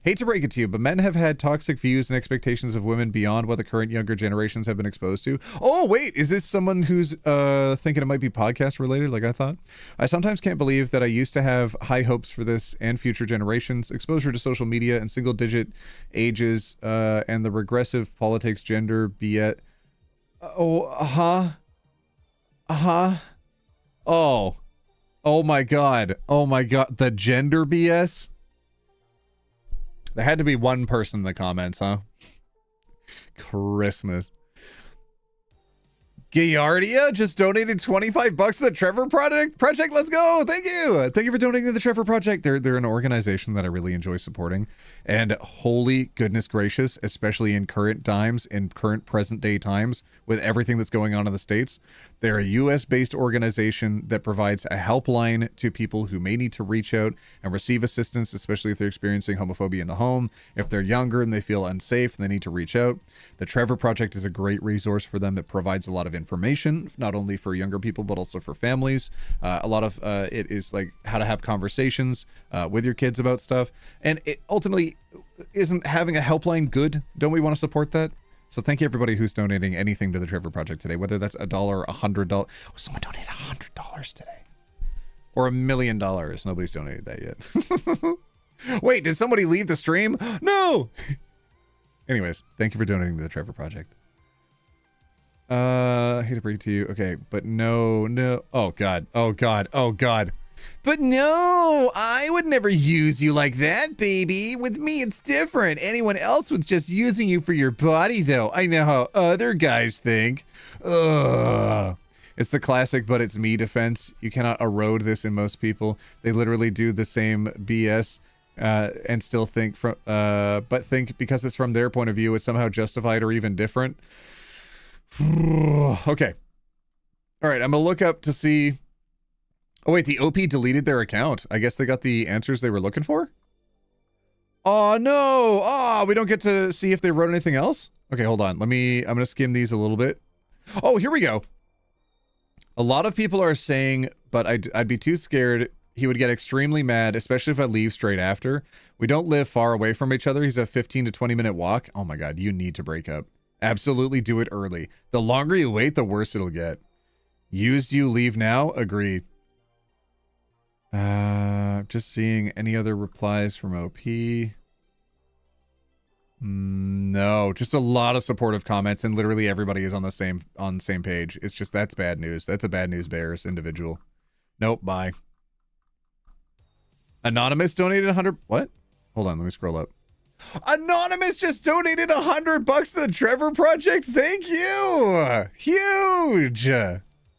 Hate to break it to you, but men have had toxic views and expectations of women beyond what the current younger generations have been exposed to. Oh, wait, is this someone who's thinking it might be podcast related like I thought? I sometimes can't believe that I used to have high hopes for this and future generations. Exposure to social media and single-digit ages and the regressive politics, gender, BS. Oh my God. Oh my God. The gender BS? There had to be one person in the comments, huh? Christmas. Giardia just donated 25 bucks to the Trevor Project. Let's go. Thank you. Thank you for donating to the Trevor Project. They're an organization that I really enjoy supporting. And holy goodness gracious, especially in current times, in current present day times, with everything that's going on in the States, they're a US-based organization that provides a helpline to people who may need to reach out and receive assistance, especially if they're experiencing homophobia in the home. If they're younger and they feel unsafe and they need to reach out, the Trevor Project is a great resource for them that provides a lot of information, not only for younger people, but also for families. A lot of it is like how to have conversations with your kids about stuff. And it ultimately, isn't having a helpline good? Don't we want to support that? So thank you everybody who's donating anything to the Trevor Project today, whether that's $1 or $100. Oh, someone donated $100 today. Or $1 million. Nobody's donated that yet. Wait, did somebody leave the stream? No! Anyways, thank you for donating to the Trevor Project. I hate to break it to you. Okay, but no. Oh God. But no, I would never use you like that, baby. With me, it's different. Anyone else was just using you for your body, though. I know how other guys think. Ugh. It's the classic, but it's me defense. You cannot erode this in most people. They literally do the same BS and still think but think because it's from their point of view, it's somehow justified or even different. Okay. All right, I'm gonna look up to see. Oh wait, the OP deleted their account. I guess they got the answers they were looking for. Oh no! Oh, we don't get to see if they wrote anything else. Okay, hold on. I'm gonna skim these a little bit. Oh, here we go. A lot of people are saying, but I'd be too scared. He would get extremely mad, especially if I leave straight after. We don't live far away from each other. He's a 15 to 20 minute walk. Oh my God, you need to break up. Absolutely do it early. The longer you wait, the worse it'll get. Used you, leave now? Agreed. Just seeing any other replies from OP. No, just a lot of supportive comments, and literally everybody is on the same page. It's just, that's bad news. That's a bad news bears individual. Nope, bye. Anonymous donated 100. What? Hold on, let me scroll up. Anonymous just donated $100 to the Trevor Project. Thank you. Huge.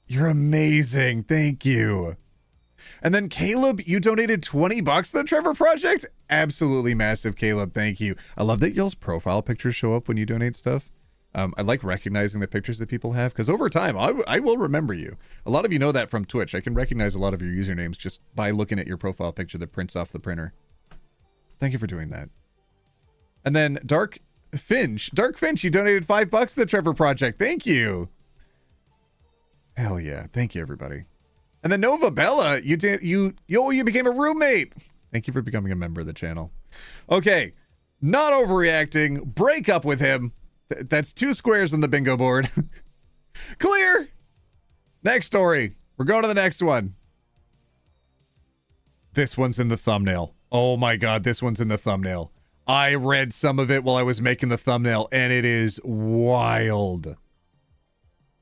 You're amazing. Thank you. And then Caleb, you donated $20 to the Trevor Project. Absolutely massive, Caleb. Thank you. I love that y'all's profile pictures show up when you donate stuff. I like recognizing the pictures that people have because over time, I will remember you. A lot of you know that from Twitch. I can recognize a lot of your usernames just by looking at your profile picture that prints off the printer. Thank you for doing that. And then Dark Finch, you donated $5 to the Trevor Project. Thank you. Hell yeah. Thank you, everybody. And then Nova Bella, you became a roommate. Thank you for becoming a member of the channel. Okay. Not overreacting. Break up with him. That's 2 squares on the bingo board. Clear. Next story. We're going to the next one. This one's in the thumbnail. Oh my God, this one's in the thumbnail. I read some of it while I was making the thumbnail, and it is wild.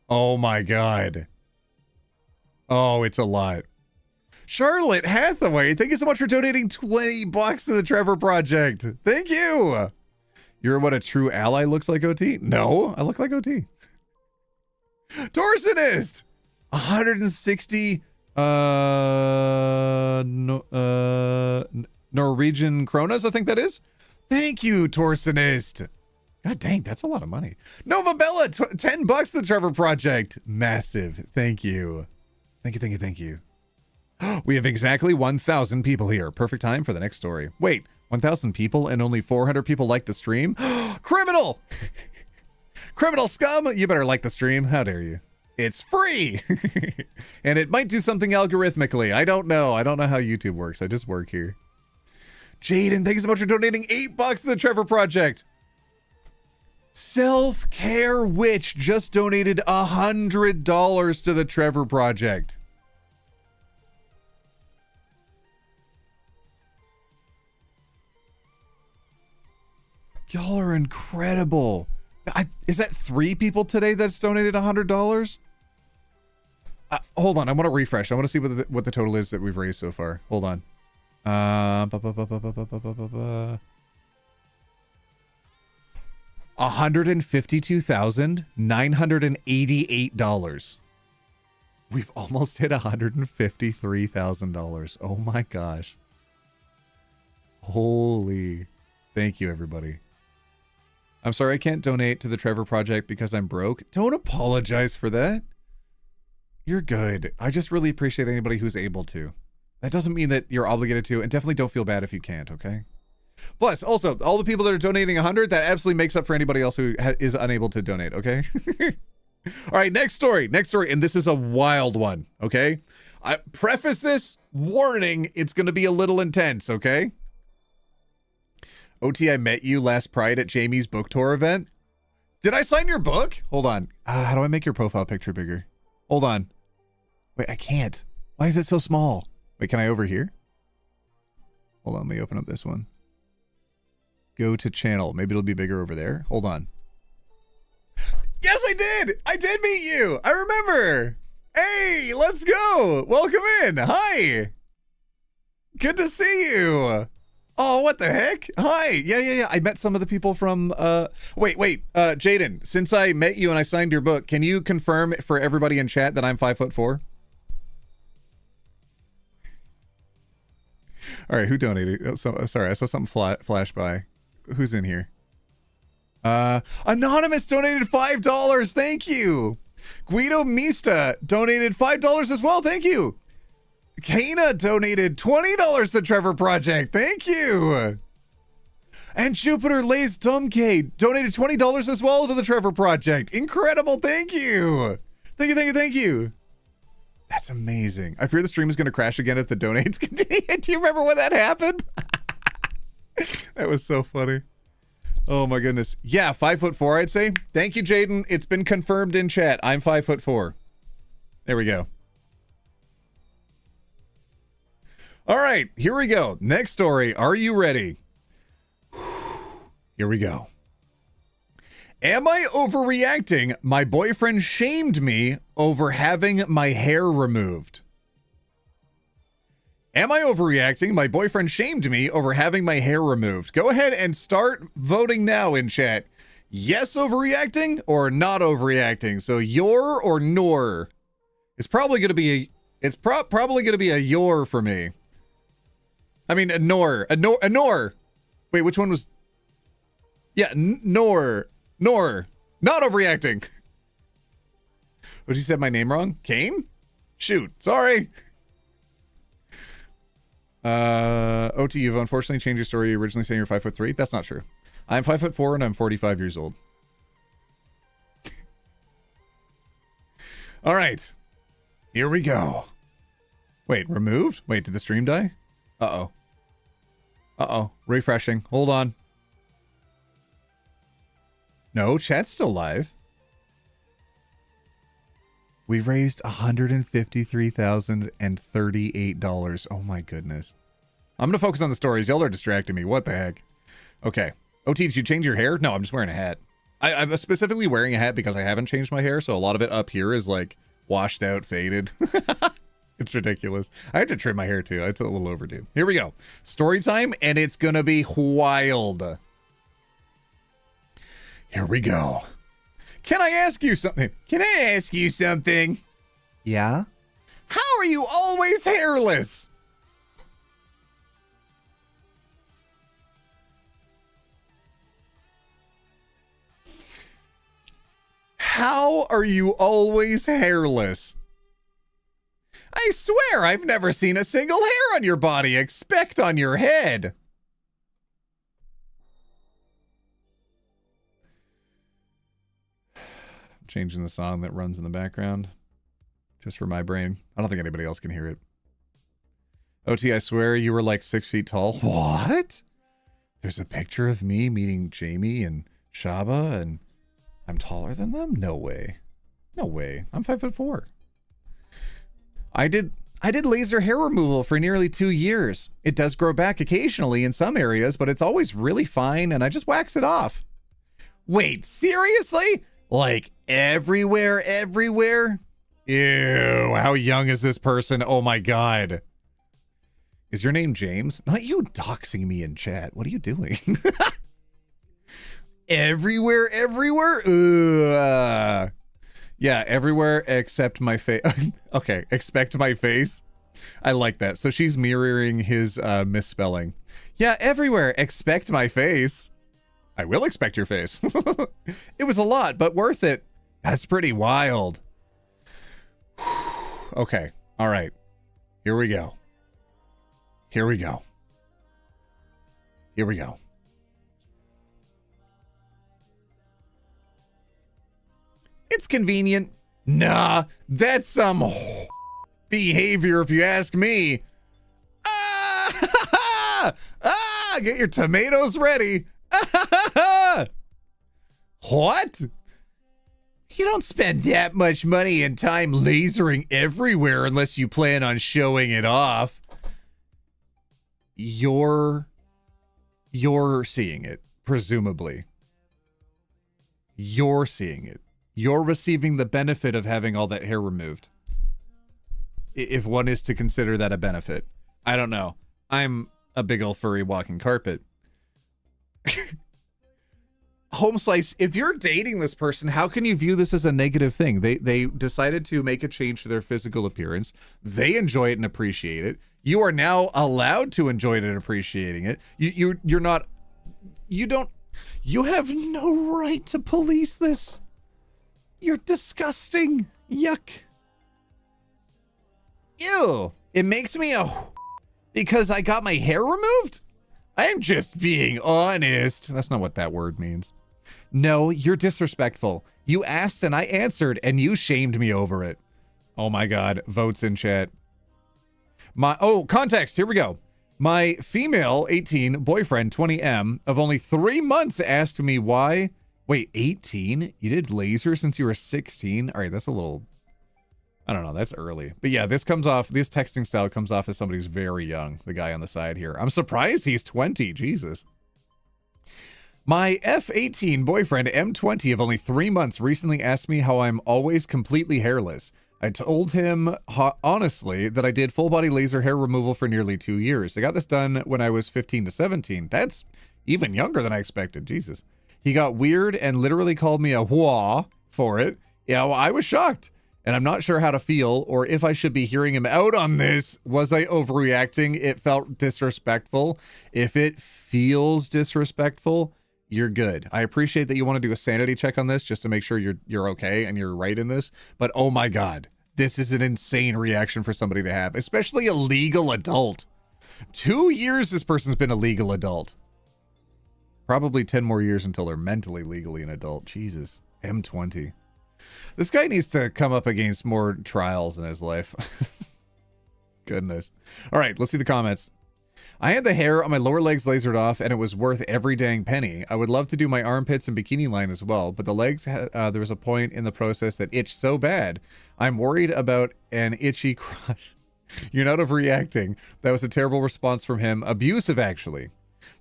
Oh my God. Oh, it's a lot. Charlotte Hathaway, thank you so much for donating $20 to the Trevor Project. Thank you. You're what a true ally looks like, OT? No, I look like OT. Torsionist, 160 Norwegian kronas, I think that is. Thank you, Torsionist. God dang, that's a lot of money. Nova Bella, $10 to the Trevor Project. Massive. Thank you. Thank you, thank you, thank you. We have exactly 1,000 people here. Perfect time for the next story. Wait, 1,000 people and only 400 people like the stream? Criminal! Criminal scum! You better like the stream. How dare you? It's free! And it might do something algorithmically. I don't know. I don't know how YouTube works. I just work here. Jaden, thank you so much for donating $8 to the Trevor Project. Self-Care Witch just donated $100 to the Trevor Project. Y'all are incredible. Is that 3 people today that's donated $100? Hold on, I want to refresh. I want to see what the total is that we've raised so far. Hold on. $152,988. We've almost hit $153,000. Oh my gosh. Holy. Thank you, everybody. I'm sorry I can't donate to the Trevor Project because I'm broke. Don't apologize for that. You're good. I just really appreciate anybody who's able to. That doesn't mean that you're obligated to, and definitely don't feel bad if you can't, okay? Plus, also, all the people that are donating 100, that absolutely makes up for anybody else who is unable to donate, okay? All right, next story, and this is a wild one, okay? I preface this, warning, it's going to be a little intense, okay? OT, I met you last Pride at Jamie's book tour event. Did I sign your book? Hold on. How do I make your profile picture bigger? Hold on. Wait, I can't. Why is it so small? Wait, can I over here? Hold on, let me open up this one. Go to channel. Maybe it'll be bigger over there. Hold on. Yes, I did! I did meet you! I remember! Hey, let's go! Welcome in! Hi! Good to see you! Oh, what the heck? Hi! Yeah. I met some of the people from, wait, Jaden, since I met you and I signed your book, can you confirm for everybody in chat that I'm 5'4"? All right, who donated? Oh, sorry, I saw something flash by. Who's in here? Anonymous donated $5. Thank you. Guido Mista donated $5 as well. Thank you. Kana donated $20 to Trevor Project. Thank you. And Jupiter Lays Dumke donated $20 as well to the Trevor Project. Incredible. Thank you. Thank you. That's amazing. I fear the stream is going to crash again if the donates continue. Do you remember when that happened? That was so funny. Oh my goodness. Yeah, 5'4", I'd say. Thank you, Jaden. It's been confirmed in chat. I'm 5'4". There we go. All right, here we go. Next story. Are you ready? Here we go. Am I overreacting? My boyfriend shamed me over having my hair removed. Am I overreacting? My boyfriend shamed me over having my hair removed. Go ahead and start voting now in chat. Yes, overreacting or not overreacting. So your or nor. It's probably going to be probably going to be a your for me. I mean a nor. Wait, which one was? Yeah, nor. Not overreacting. But you said my name wrong? Kane? Shoot, sorry. OT, you've unfortunately changed your story. Originally saying you're 5'3". That's not true. I'm 5'4" and I'm 45 years old. All right, here we go. Wait, removed? Wait, did the stream die? Uh-oh, refreshing. Hold on. No, chat's still live. We've raised $153,038. Oh my goodness. I'm gonna focus on the stories. Y'all are distracting me. What the heck? Okay. OT, did you change your hair? No, I'm just wearing a hat. I'm specifically wearing a hat because I haven't changed my hair, so a lot of it up here is like washed out, faded. It's ridiculous. I had to trim my hair too. It's a little overdue. Here we go. Story time, and it's gonna be wild. Here we go. Can I ask you something? Yeah? How are you always hairless? How are you always hairless? I swear I've never seen a single hair on your body, except on your head. Changing the song that runs in the background just for my brain. I don't think anybody else can hear it. OT, I swear you were like 6 feet tall. What? There's a picture of me meeting Jamie and Shaba and I'm taller than them? No way. No way. I'm 5'4". I did laser hair removal for nearly 2 years. It does grow back occasionally in some areas, but it's always really fine and I just wax it off. Wait, seriously? Like everywhere? Ew, how young is this person? Oh my god. Is your name James? Not you doxing me in chat. What are you doing? Everywhere? Yeah, everywhere except my face. Okay, expect my face. I like that. So she's mirroring his misspelling. Yeah, everywhere expect my face. I will expect your face. It was a lot, but worth it. That's pretty wild. Okay. All right. Here we go. It's convenient. Nah, that's some behavior if you ask me. Get your tomatoes ready. What? You don't spend that much money and time lasering everywhere unless you plan on showing it off. You're seeing it, presumably. You're seeing it. You're receiving the benefit of having all that hair removed. If one is to consider that a benefit. I don't know. I'm a big old furry walking carpet. Home Slice, if you're dating this person, how can you view this as a negative thing? They decided to make a change to their physical appearance. They enjoy it and appreciate it. You are now allowed to enjoy it and appreciating it. You have no right to police this. You're disgusting. Yuck. Ew. It makes me because I got my hair removed? I'm just being honest. That's not what that word means. No, you're disrespectful. You asked and I answered and you shamed me over it. Oh my god. Votes in chat. Context. Here we go. My female 18 boyfriend 20M of only 3 months asked me why. Wait, 18? You did laser since you were 16? All right, that's a little, I don't know, that's early. But yeah, this texting style comes off as somebody's very young, the guy on the side here. I'm surprised he's 20, Jesus. My F18 boyfriend M20 of only 3 months recently asked me how I'm always completely hairless. I told him honestly that I did full body laser hair removal for nearly 2 years. I got this done when I was 15 to 17. That's even younger than I expected. Jesus. He got weird and literally called me a wah for it. Yeah, well, I was shocked. And I'm not sure how to feel or if I should be hearing him out on this. Was I overreacting? It felt disrespectful. If it feels disrespectful, you're good. I appreciate that you want to do a sanity check on this just to make sure you're okay and you're right in this. But oh my God, this is an insane reaction for somebody to have, especially a legal adult. 2 years this person's been a legal adult. Probably 10 more years until they're mentally legally an adult. Jesus. M20. This guy needs to come up against more trials in his life. Goodness. All right, let's see the comments. I had the hair on my lower legs lasered off, and it was worth every dang penny. I would love to do my armpits and bikini line as well, but the legs, there was a point in the process that itched so bad. I'm worried about an itchy crotch. You're not overreacting. That was a terrible response from him. Abusive, actually.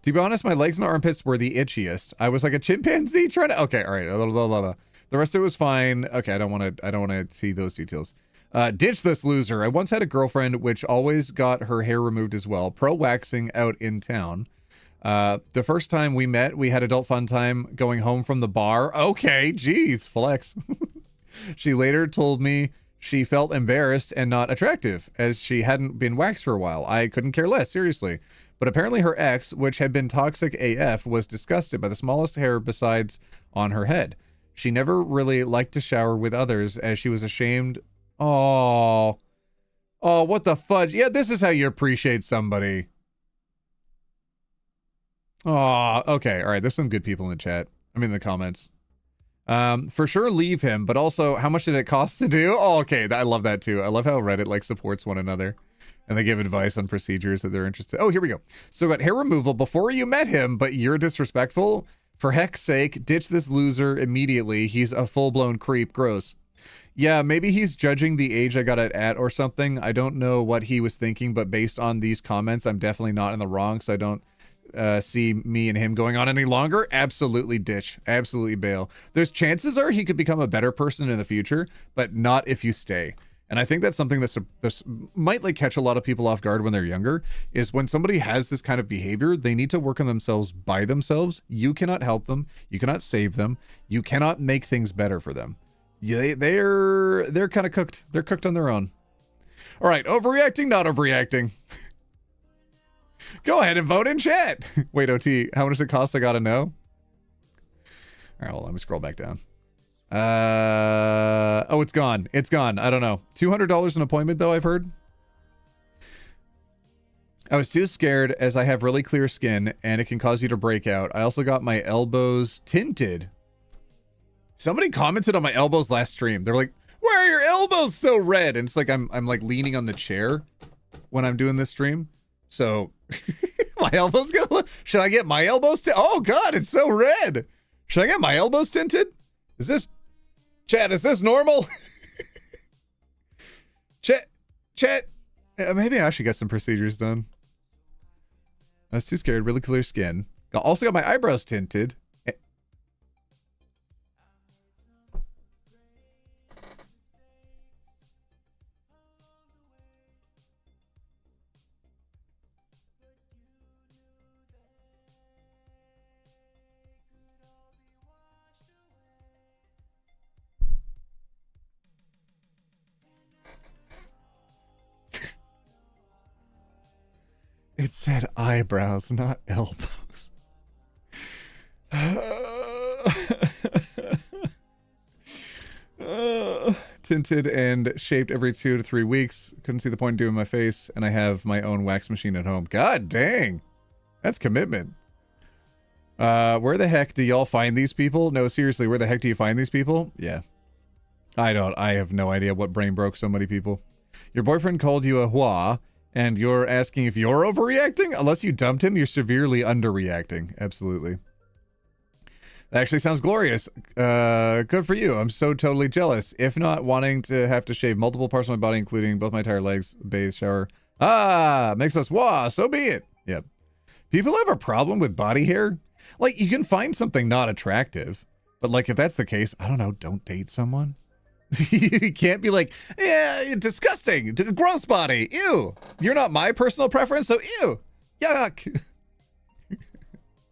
To be honest, my legs and armpits were the itchiest. I was like a chimpanzee trying to... Okay, all right. The rest of it was fine. Okay, I don't want to see those details. Ditch this loser. I once had a girlfriend which always got her hair removed as well. Pro waxing out in town. The first time we met, we had adult fun time going home from the bar. Okay, geez, flex. She later told me she felt embarrassed and not attractive as she hadn't been waxed for a while. I couldn't care less, seriously. But apparently her ex, which had been toxic AF, was disgusted by the smallest hair besides on her head. She never really liked to shower with others as she was ashamed. Oh, what the fudge? Yeah, this is how you appreciate somebody. Oh, okay. All right. There's some good people in the chat. I mean, in the comments. For sure leave him, but also how much did it cost to do? Oh, okay. I love that too. I love how Reddit like supports one another and they give advice on procedures that they're interested. Oh, here we go. So at hair removal before you met him, but you're disrespectful. For heck's sake, ditch this loser immediately. He's a full-blown creep. Gross. Yeah, maybe he's judging the age I got it at or something. I don't know what he was thinking, but based on these comments, I'm definitely not in the wrong, so I don't see me and him going on any longer. Absolutely ditch. Absolutely bail. There's chances are he could become a better person in the future, but not if you stay. And I think that's something that's might like catch a lot of people off guard when they're younger, is when somebody has this kind of behavior, they need to work on themselves by themselves. You cannot help them. You cannot save them. You cannot make things better for them. They're kind of cooked. They're cooked on their own. All right, overreacting, not overreacting. Go ahead and vote in chat. Wait, OT, how much does it cost? I gotta know. All right, hold on, let me scroll back down. Oh, it's gone. It's gone. I don't know. $200 an appointment, though, I've heard. I was too scared as I have really clear skin and it can cause you to break out. I also got my elbows tinted. Somebody commented on my elbows last stream. They're like, why are your elbows so red? And it's like, I'm like leaning on the chair when I'm doing this stream. So my elbows gonna look, should I get my elbows tinted? Oh God, it's so red. Should I get my elbows tinted? Is this, chat, is this normal? Chat, maybe I should get some procedures done. I was too scared, really clear skin. Also got my eyebrows tinted. It said eyebrows, not elbows. Tinted and shaped every 2 to 3 weeks. Couldn't see the point in doing my face, and I have my own wax machine at home. God dang. That's commitment. Where the heck do y'all find these people? No, seriously, where the heck do you find these people? Yeah. I have no idea what brain broke so many people. Your boyfriend called you a hua, and you're asking if you're overreacting? Unless you dumped him, you're severely underreacting. Absolutely. That actually sounds glorious. Good for you. I'm so totally jealous. If not, wanting to have to shave multiple parts of my body, including both my entire legs, bathe, shower. Makes us wah, so be it. Yep. People have a problem with body hair. Like, you can find something not attractive, but like, if that's the case, I don't know, don't date someone. You can't be like, yeah, disgusting, gross body, ew. You're not my personal preference, so ew, yuck.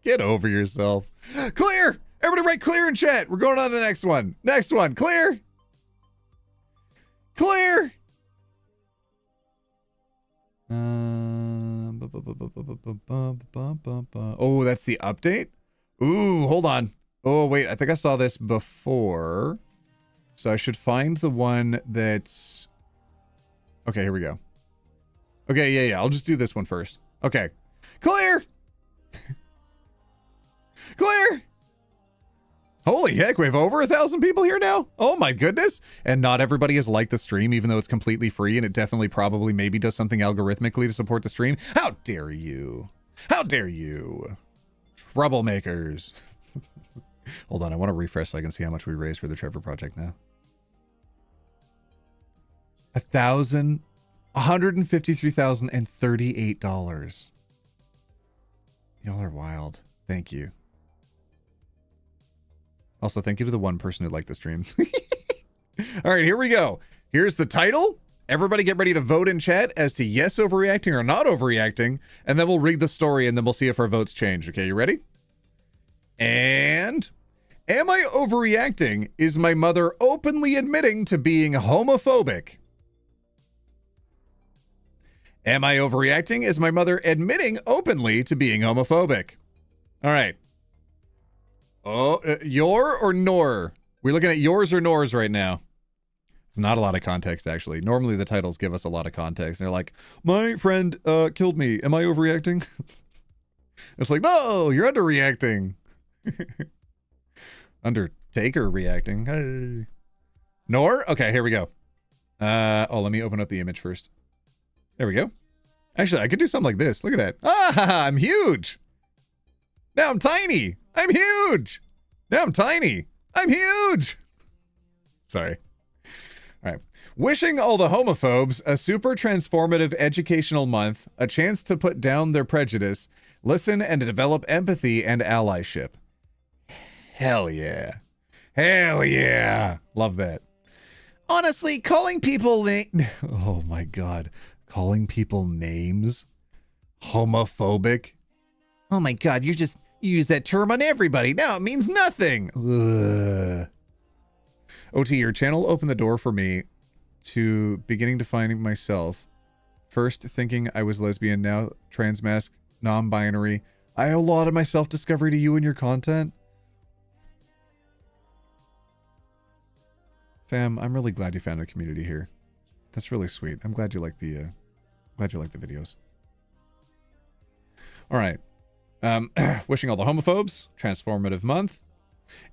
Get over yourself. Clear. Everybody write clear in chat. We're going on to the next one. Next one. Clear. Clear. Oh, that's the update? Ooh, hold on. Oh, wait. I think I saw this before. So I should find the one that's... Okay, here we go. Okay, yeah. I'll just do this one first. Okay. Clear. Clear. Holy heck, we have over 1,000 people here now. Oh my goodness. And not everybody has liked the stream, even though it's completely free, and it definitely probably maybe does something algorithmically to support the stream. How dare you? How dare you? Troublemakers. Hold on, I want to refresh so I can see how much we raised for the Trevor Project now. $153,038. Y'all are wild. Thank you. Also, thank you to the one person who liked the stream. All right, here we go. Here's the title. Everybody get ready to vote in chat as to yes overreacting or not overreacting, and then we'll read the story and then we'll see if our votes change. Okay, you ready? And am I overreacting? Is my mother openly admitting to being homophobic? Am I overreacting? Is my mother admitting openly to being homophobic? All right. Oh, your or nor? We're looking at yours or nors right now. It's not a lot of context, actually. Normally the titles give us a lot of context. They're like, my friend killed me. Am I overreacting? It's like, no, you're underreacting. Undertaker reacting. Hey. Nor? Okay, here we go. Oh, let me open up the image first. There we go. Actually, I could do something like this. Look at that. Ah, I'm huge. Now I'm tiny. I'm huge. Now I'm tiny. I'm huge. Sorry. All right. Wishing all the homophobes a super transformative educational month, a chance to put down their prejudice, listen and develop empathy and allyship. Hell yeah. Hell yeah. Love that. Honestly, calling people oh my God. Calling people names? Homophobic? Oh my God, you use that term on everybody. Now it means nothing. Ugh. OT, your channel opened the door for me to beginning to find myself. First thinking I was lesbian, now transmasc, non-binary. I owe a lot of my self-discovery to you and your content. Fam, I'm really glad you found a community here. That's really sweet. I'm glad you like the videos. All right. Wishing all the homophobes transformative month.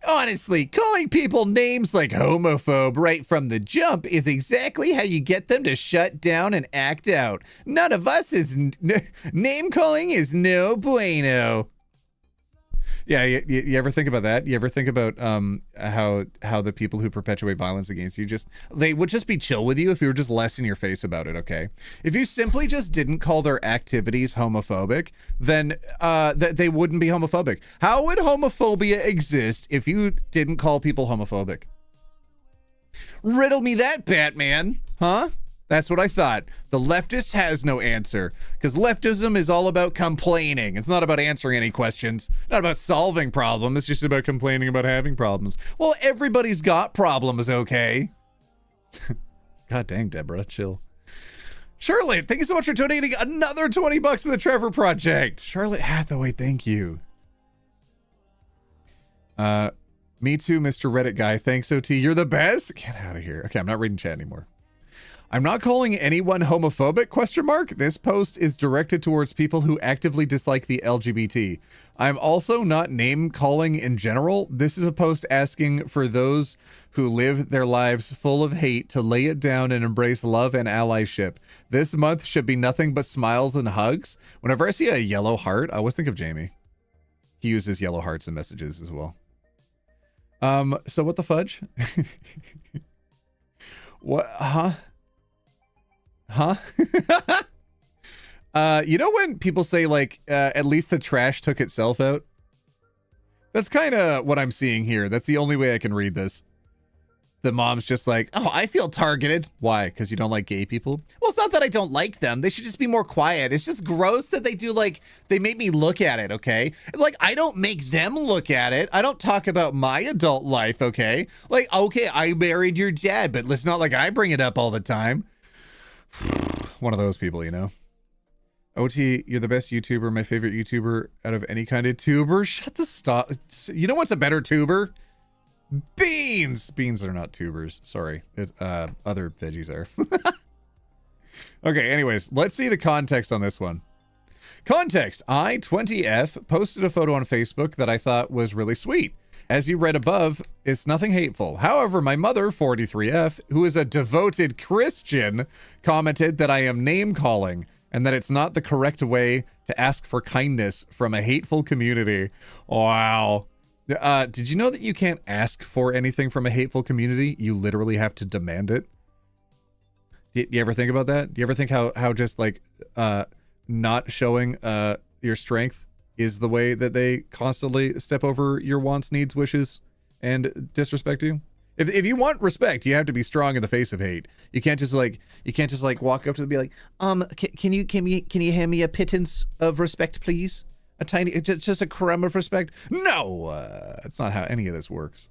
Honestly, calling people names like homophobe right from the jump is exactly how you get them to shut down and act out. None of us is name calling is no bueno. Yeah, you ever think about that? You ever think about how the people who perpetuate violence against you they would just be chill with you if you were just less in your face about it, okay? If you simply just didn't call their activities homophobic, then they wouldn't be homophobic. How would homophobia exist if you didn't call people homophobic? Riddle me that, Batman. Huh? That's what I thought. The leftist has no answer, because leftism is all about complaining. It's not about answering any questions, not about solving problems. It's just about complaining about having problems. Well, everybody's got problems, okay? God dang, Deborah, chill. Charlotte, thank you so much for donating another 20 bucks to the Trevor Project. Charlotte Hathaway, thank you. Me too, Mr. Reddit guy. Thanks, OT. You're the best. Get out of here. Okay, I'm not reading chat anymore. I'm not calling anyone homophobic, ? This post is directed towards people who actively dislike the LGBT. I'm also not name calling in general. This is a post asking for those who live their lives full of hate to lay it down and embrace love and allyship. This month should be nothing but smiles and hugs. Whenever I see a yellow heart, I always think of Jamie. He uses yellow hearts in messages as well. So what the fudge? What? Huh? You know when people say like, at least the trash took itself out? That's kind of what I'm seeing here. That's the only way I can read this. The mom's just like, oh, I feel targeted. Why? Because you don't like gay people? Well, it's not that I don't like them. They should just be more quiet. It's just gross that they do, like, they make me look at it, okay? Like, I don't make them look at it. I don't talk about my adult life, okay? Like, okay, I married your dad, but it's not like I bring it up all the time. One of those people, you know? OT, you're the best YouTuber, my favorite YouTuber out of any kind of tuber. Shut the stop. You know what's a better tuber? Beans! Beans are not tubers. Sorry. Other veggies are. Okay, anyways, let's see the context on this one. Context. I20F posted a photo on Facebook that I thought was really sweet. As you read above, it's nothing hateful. However, my mother, 43F, who is a devoted Christian, commented that I am name-calling and that it's not the correct way to ask for kindness from a hateful community. Wow. Did you know that you can't ask for anything from a hateful community? You literally have to demand it. Do you ever think about that? Do you ever think how just like not showing your strength is the way that they constantly step over your wants, needs, wishes, and disrespect you? If you want respect, you have to be strong in the face of hate. You can't just like walk up to them and be like, can you hand me a pittance of respect, please? A tiny, just a crumb of respect? No, that's not how any of this works.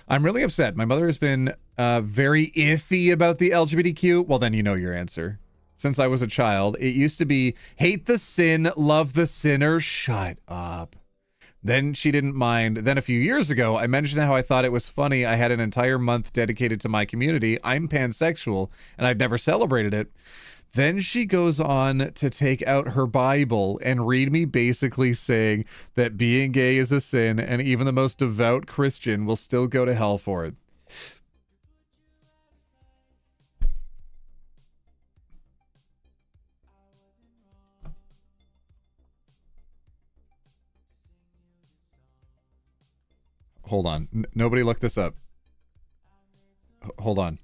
I'm really upset. My mother has been very iffy about the LGBTQ. Well, then you know your answer. Since I was a child, it used to be hate the sin, love the sinner. Shut up. Then she didn't mind. Then a few years ago, I mentioned how I thought it was funny I had an entire month dedicated to my community. I'm pansexual, and I'd never celebrated it. Then she goes on to take out her Bible and read me basically saying that being gay is a sin and even the most devout Christian will still go to hell for it. Hold on. Nobody look this up. Hold on.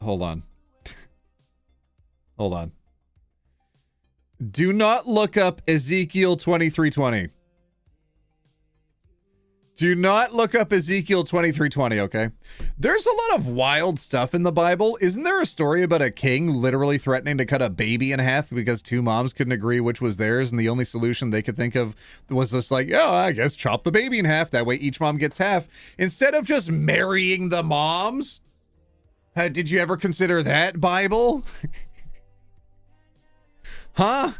Hold on. Hold on. Do not look up Ezekiel 23:20. Do not look up Ezekiel 23:20, okay? There's a lot of wild stuff in the Bible. Isn't there a story about a king literally threatening to cut a baby in half because two moms couldn't agree which was theirs, and the only solution they could think of was just like, oh, I guess chop the baby in half. That way each mom gets half. Instead of just marrying the moms? Did you ever consider that, Bible? Huh?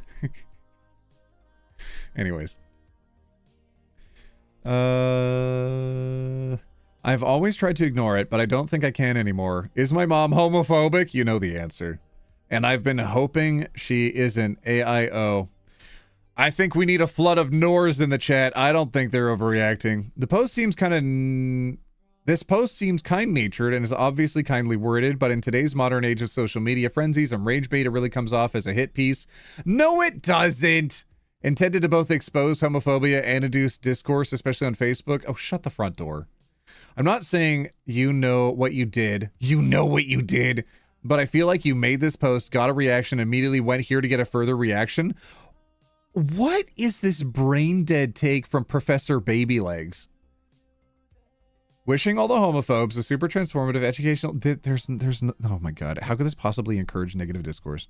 Anyways. I've always tried to ignore it, but I don't think I can anymore. Is my mom homophobic? You know the answer. And I've been hoping she isn't. AIO. I think we need a flood of Nors in the chat. I don't think they're overreacting. The post seems kind of... This post seems kind-natured and is obviously kindly worded, but in today's modern age of social media frenzies and rage bait, it really comes off as a hit piece. No, it doesn't! Intended to both expose homophobia and induce discourse, especially on Facebook. Oh, shut the front door. I'm not saying you know what you did. You know what you did. But I feel like you made this post, got a reaction, immediately went here to get a further reaction. What is this brain-dead take from Professor Baby Legs? Wishing all the homophobes a super transformative educational... There's no... Oh my god. How could this possibly encourage negative discourse?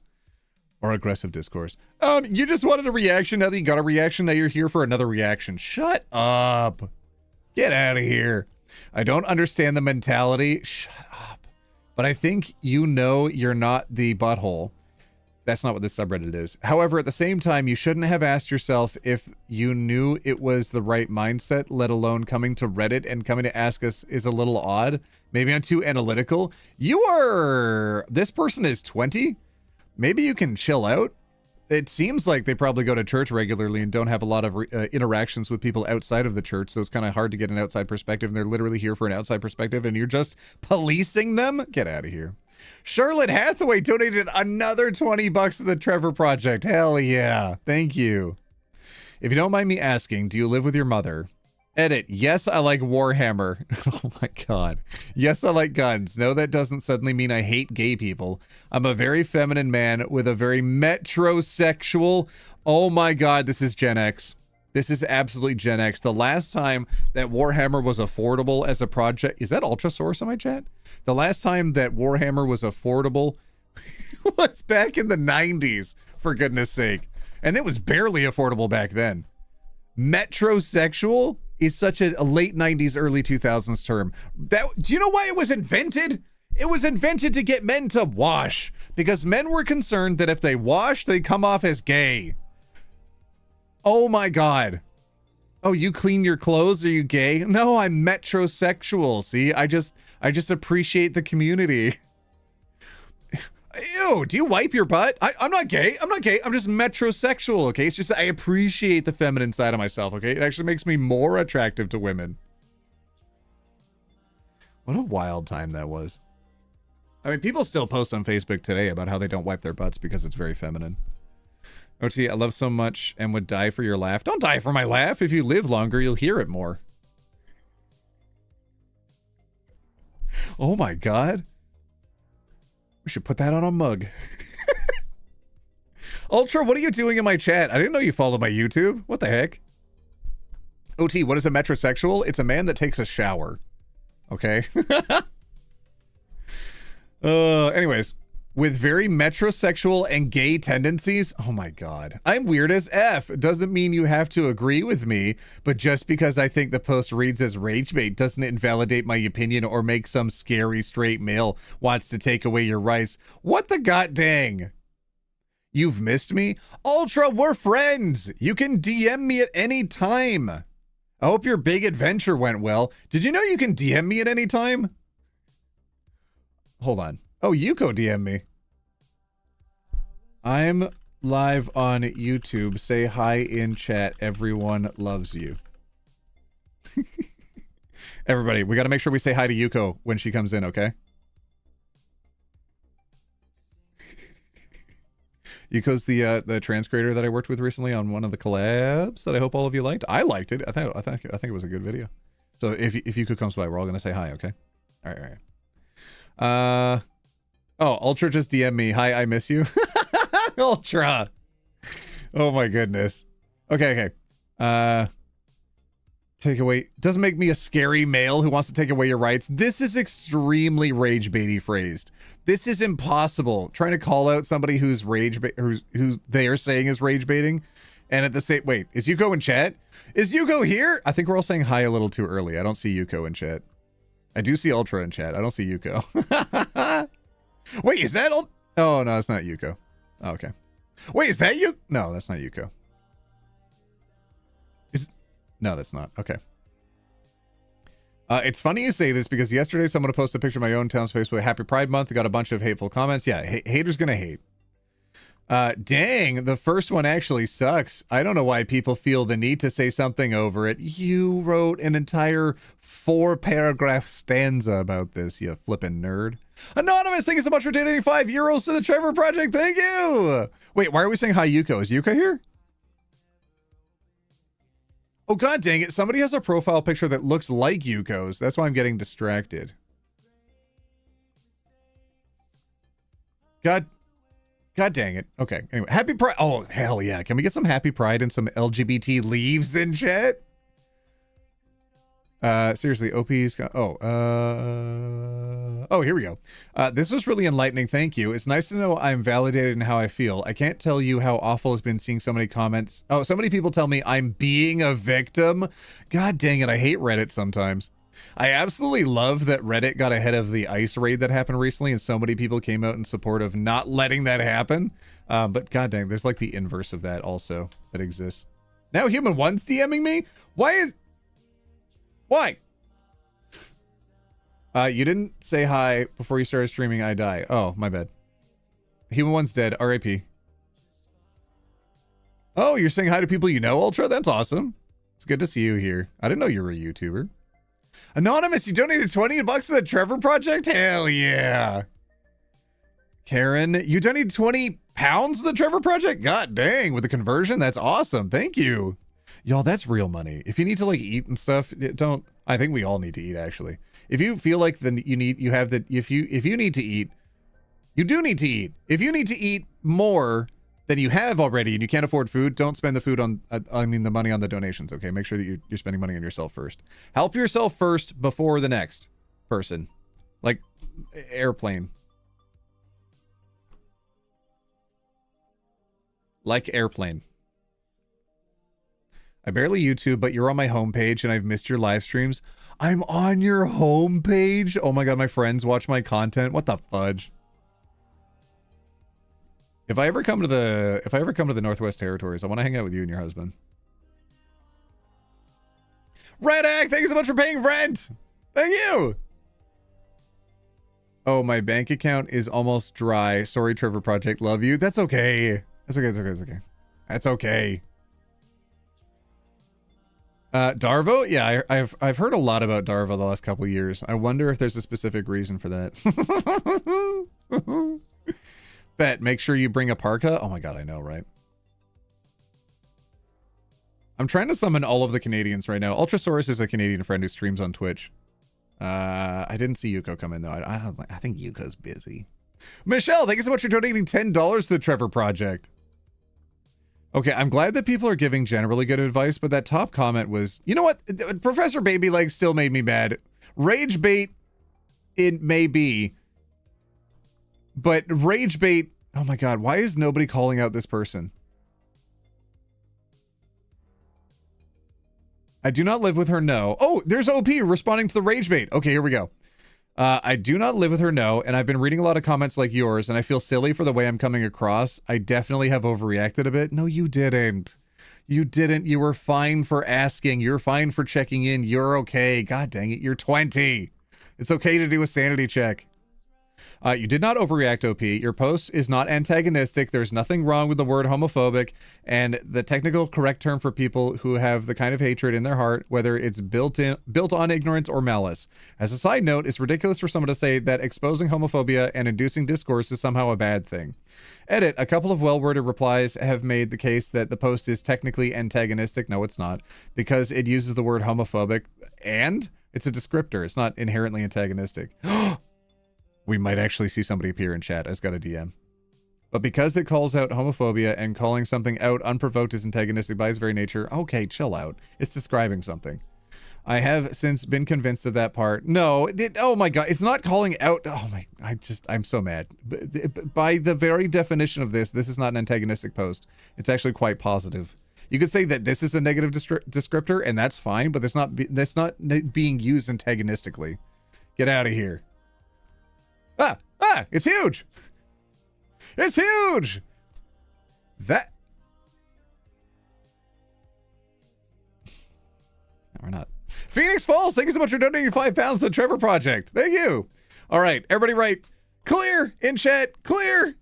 Or aggressive discourse? You just wanted a reaction. Now that you got a reaction, now you're here for another reaction. Shut up. Get out of here. I don't understand the mentality. Shut up. But I think you know you're not the butthole. That's not what this subreddit is. However, at the same time, you shouldn't have asked yourself if you knew it was the right mindset, let alone coming to Reddit and coming to ask us is a little odd. Maybe I'm too analytical. You are... This person is 20? Maybe you can chill out. It seems like they probably go to church regularly and don't have a lot of interactions with people outside of the church, so it's kind of hard to get an outside perspective, and they're literally here for an outside perspective, and you're just policing them? Get out of here. Charlotte Hathaway donated another 20 bucks to the Trevor Project. Hell yeah. Thank you. If you don't mind me asking, do you live with your mother? Edit. Yes, I like Warhammer. Oh my god. Yes, I like guns. No, that doesn't suddenly mean I hate gay people. I'm a very feminine man with a very metrosexual... Oh my god, this is Gen X. This is absolutely Gen X. The last time that Warhammer was affordable as a project... Is that Ultrasource in my chat? The last time that Warhammer was affordable was back in the 90s, for goodness sake. And it was barely affordable back then. Metrosexual is such a late 90s, early 2000s term. Do you know why it was invented? It was invented to get men to wash, because men were concerned that if they washed, they come off as gay. Oh my God. Oh, you clean your clothes? Are you gay? No, I'm metrosexual. See, I just appreciate the community. Ew, do you wipe your butt? I'm not gay. I'm not gay. I'm just metrosexual, okay? It's just I appreciate the feminine side of myself, okay? It actually makes me more attractive to women. What a wild time that was. I mean, people still post on Facebook today about how they don't wipe their butts because it's very feminine. OT, I love so much and would die for your laugh. Don't die for my laugh. If you live longer, you'll hear it more. Oh my God. We should put that on a mug. Ultra, what are you doing in my chat? I didn't know you followed my YouTube. What the heck? OT, what is a metrosexual? It's a man that takes a shower. Okay. Anyways, with very metrosexual and gay tendencies. Oh my God. I'm weird as F. Doesn't mean you have to agree with me, but just because I think the post reads as rage bait doesn't invalidate my opinion or make some scary straight male wants to take away your rights. What the god dang? You've missed me? Ultra, we're friends. You can DM me at any time. I hope your big adventure went well. Did you know you can DM me at any time? Hold on. Oh, Yuko DM me. I'm live on YouTube. Say hi in chat. Everyone loves you. Everybody, we got to make sure we say hi to Yuko when she comes in, okay? Yuko's the trans creator that I worked with recently on one of the collabs that I hope all of you liked. I liked it. I think it was a good video. So if Yuko comes by, we're all gonna say hi, okay? All right. Oh, Ultra just DM me. Hi, I miss you. Ultra. Oh my goodness. Okay. Take away. Doesn't make me a scary male who wants to take away your rights. This is extremely rage baity phrased. This is impossible. Trying to call out somebody who's who's they are saying is rage baiting, and at the same wait, is Yuko in chat? Is Yuko here? I think we're all saying hi a little too early. I don't see Yuko in chat. I do see Ultra in chat. I don't see Yuko. Wait, is that Oh no, it's not Yuko. Oh, okay. Wait, is that you? No, that's not Yuko. No, that's not. Okay. It's funny you say this because yesterday someone posted a picture of my own town's Facebook. Happy Pride Month. Got a bunch of hateful comments. Yeah, haters gonna hate. Dang, the first one actually sucks. I don't know why people feel the need to say something over it. You wrote an entire 4-paragraph stanza about this, you flippin' nerd. Anonymous, thank you so much for donating €5 to the Trevor Project. Thank you. Wait, why are we saying hi, Yuko? Is Yuko here? Oh, god dang it. Somebody has a profile picture that looks like Yuko's. That's why I'm getting distracted. God dang it. Okay. Anyway, happy Pride. Oh, hell yeah. Can we get some happy Pride and some LGBT leaves in chat? Seriously, OP's got, oh, here we go. This was really enlightening. Thank you. It's nice to know I'm validated in how I feel. I can't tell you how awful it's been seeing so many comments. Oh, so many people tell me I'm being a victim. God dang it. I hate Reddit sometimes. I absolutely love that Reddit got ahead of the ICE raid that happened recently, and so many people came out in support of not letting that happen. But god dang, there's like the inverse of that also that exists. Now Human One's DMing me? Why? You didn't say hi before you started streaming. I die. Oh, my bad. Human One's dead. RIP. Oh, you're saying hi to people you know, Ultra? That's awesome. It's good to see you here. I didn't know you were a YouTuber. Anonymous, you donated $20 to the Trevor Project? Hell yeah. Karen, you donated 20 pounds to the Trevor Project? God dang, with the conversion, that's awesome. Thank you. Y'all, that's real money. If you need to like eat and stuff, don't. I think we all need to eat actually. If you feel like if you need to eat, you do need to eat. If you need to eat more, than you have already and you can't afford food, don't spend the food on, the money on the donations, okay? Make sure that you're spending money on yourself first. Help yourself first before the next person. Like, airplane. Like airplane. I barely YouTube, but you're on my homepage and I've missed your live streams. I'm on your homepage? Oh my god, my friends watch my content. What the fudge? If I ever come to the Northwest Territories, I want to hang out with you and your husband. Red Egg, thank you so much for paying rent. Thank you. Oh, my bank account is almost dry. Sorry, Trevor Project. Love you. That's okay. That's okay. That's okay. That's okay. That's okay. Darvo? Yeah, I've heard a lot about Darvo the last couple of years. I wonder if there's a specific reason for that. Bet, make sure you bring a parka. Oh my god, I know, right? I'm trying to summon all of the Canadians right now. Ultrasaurus is a Canadian friend who streams on Twitch. I didn't see Yuko come in though. I think Yuko's busy. Michelle, thank you so much for donating $10 to the Trevor Project. Okay, I'm glad that people are giving generally good advice, but that top comment was, you know what? Professor Baby Legs still made me mad. Rage bait, it may be. But rage bait, oh my god, why is nobody calling out this person? I do not live with her, no. Oh, there's OP responding to the rage bait. Okay, here we go. I do not live with her, no, and I've been reading a lot of comments like yours, and I feel silly for the way I'm coming across. I definitely have overreacted a bit. No, you didn't. You didn't. You were fine for asking. You're fine for checking in. You're okay. God dang it, you're 20. It's okay to do a sanity check. You did not overreact, OP. Your post is not antagonistic. There's nothing wrong with the word homophobic, and the technical correct term for people who have the kind of hatred in their heart, whether it's built on ignorance or malice. As a side note, it's ridiculous for someone to say that exposing homophobia and inducing discourse is somehow a bad thing. Edit, a couple of well-worded replies have made the case that the post is technically antagonistic. No, it's not, because it uses the word homophobic, and it's a descriptor. It's not inherently antagonistic. We might actually see somebody appear in chat. I just got a DM. But because it calls out homophobia and calling something out unprovoked is antagonistic by its very nature, okay, chill out. It's describing something. I have since been convinced of that part. No, oh my god, it's not calling out. Oh my, I'm so mad. By the very definition of this is not an antagonistic post. It's actually quite positive. You could say that this is a negative descriptor, and that's fine, but that's not being used antagonistically. Get out of here. It's huge. It's huge. That. No, we're not. Phoenix Falls, thank you so much for donating £5 to the Trevor Project. Thank you. All right, everybody write clear in chat. Clear.